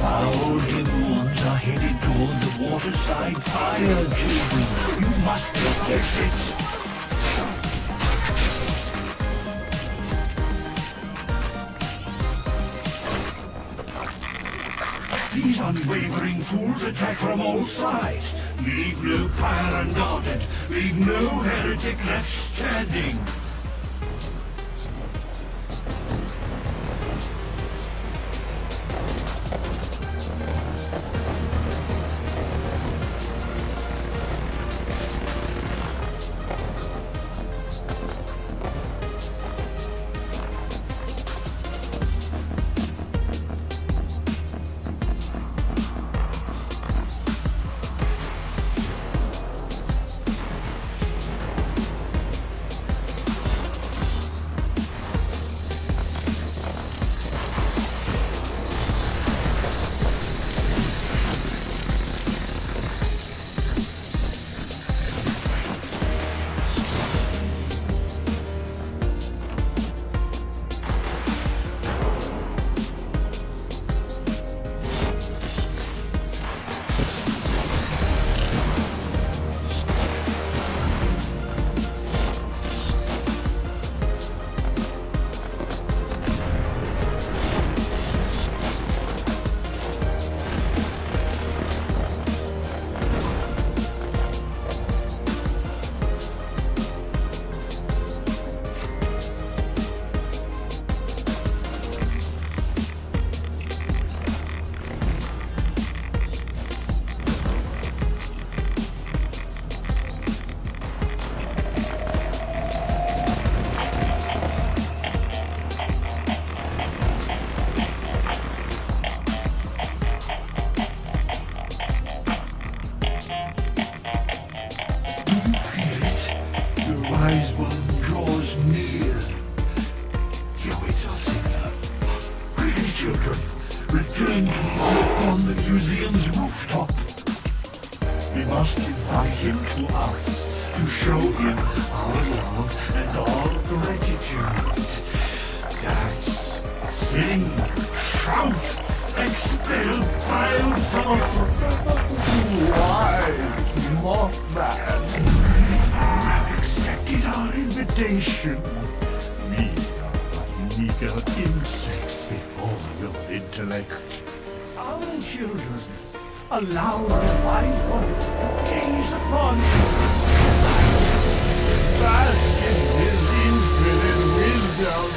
Foul little ones are headed toward the waterside fire, children. You must protect it. These unwavering fools attack from all sides. Leave no pyre unguarded. Leave no heretic left standing. children, returned upon the museum's rooftop. We must invite him to us to show him our love and our gratitude. Dance, sing, shout, expel piles of wise Mothman. You have accepted our invitation. We are meager insects before your intellect. Our children, allow the wise one to gaze upon you. Bask in his infinite wisdom.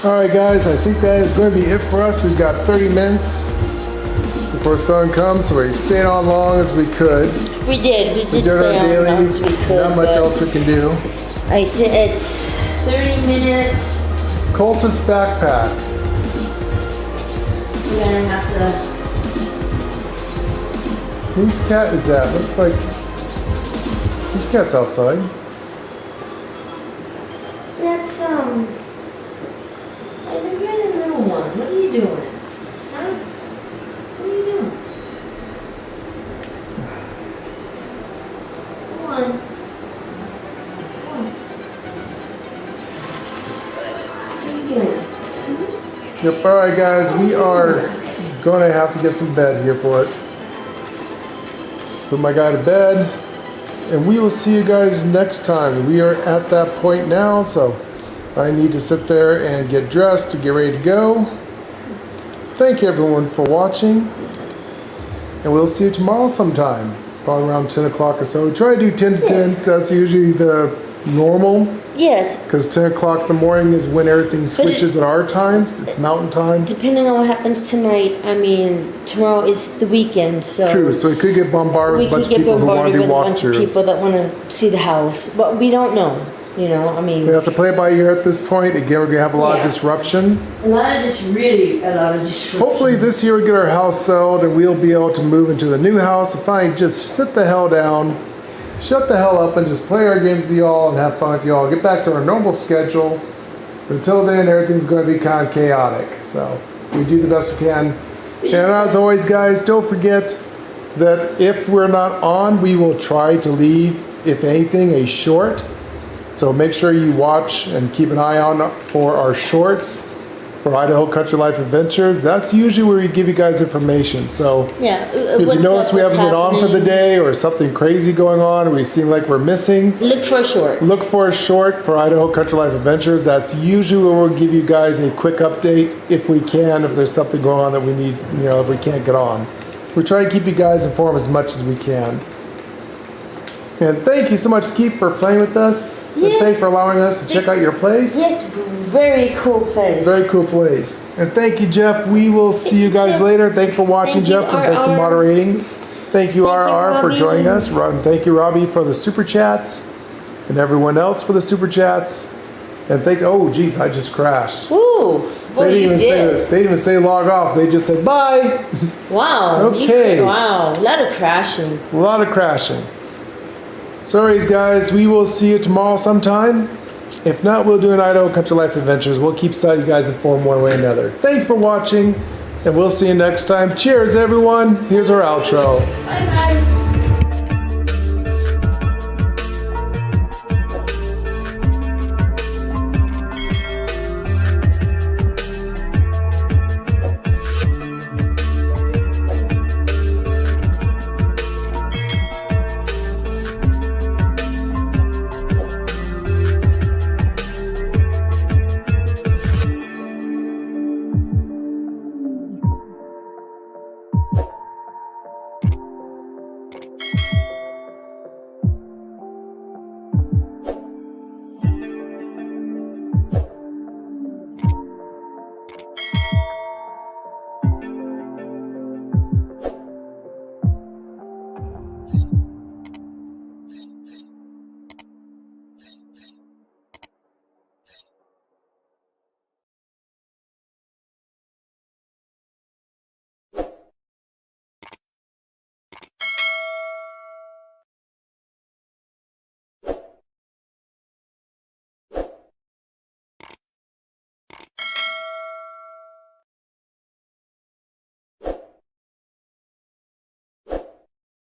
Alright guys, I think that is going to be it for us. We've got 30 minutes before sun comes, so we stayed on long as we could. We did We stay did our on long dailies, as we could, not much but else we can do. it's 30 minutes. Cultist backpack. We're gonna have to. Whose cat is that? Looks like... Whose cat's outside? That's I think you're the little one. What are you doing? Huh? What are you doing? Come on. What are you doing? Yep, alright guys, we are going to have to get some bed here for it. Put my guy to bed, and we will see you guys next time. We are at that point now, so I need to sit there and get dressed to get ready to go. Thank you everyone for watching, and we'll see you tomorrow sometime, probably around 10 o'clock or so. We try to do 10 to 10, that's usually the normal. Yes. Because 10 o'clock in the morning is when everything switches at our time. It's mountain time. Depending on what happens tonight, I mean, tomorrow is the weekend, so. True, so we could get bombarded We with a bunch could of get people who want to bombarded do with a bunch of walkthroughs. people that want to see the house, but we don't know, you know, I mean. We have to play it by ear at this point. Again, we're going to have a lot of Yeah. disruption. A lot of disruption. Hopefully this year we get our house sold and we'll be able to move into the new house and finally just sit the hell down, shut the hell up, and just play our games with y'all and have fun with y'all. Get back to our normal schedule. But until then, everything's going to be kind of chaotic. So we do the best we can. And as always, guys, don't forget that if we're not on, we will try to leave, if anything, a short. So make sure you watch and keep an eye on for our shorts for Idaho Country Life Adventures. That's usually where we give you guys information. So Yeah. if you notice we haven't been on for the day or something crazy going on, or we seem like we're missing, Look for a short. look for a short for Idaho Country Life Adventures. That's usually where we'll give you guys a quick update if we can, if there's something going on that we need, you know, if we can't get on. We try to keep you guys informed as much as we can. And thank you so much, Keith, for playing with us. And Yes. thank you for allowing us to check out your place. Yes, very cool place. Very cool place. And thank you, Jeff. We will see you guys Jeff. later. Thank you for watching, Thank you, Jeff, and thank you for RR. moderating. Thank you, RR, for Robbie. joining us. And thank you, Robbie, for the super chats, and everyone else for the super chats. And oh, geez, I just crashed. Ooh, boy, They you didn't did. even say log off. They just said bye. Wow. Okay. Wow, a lot of crashing. A lot of crashing. So anyways, guys, we will see you tomorrow sometime. If not, we'll do an Idaho Country Life Adventures. We'll keep you guys informed one way or another. Thank you for watching, and we'll see you next time. Cheers, everyone. Here's our outro. Bye-bye.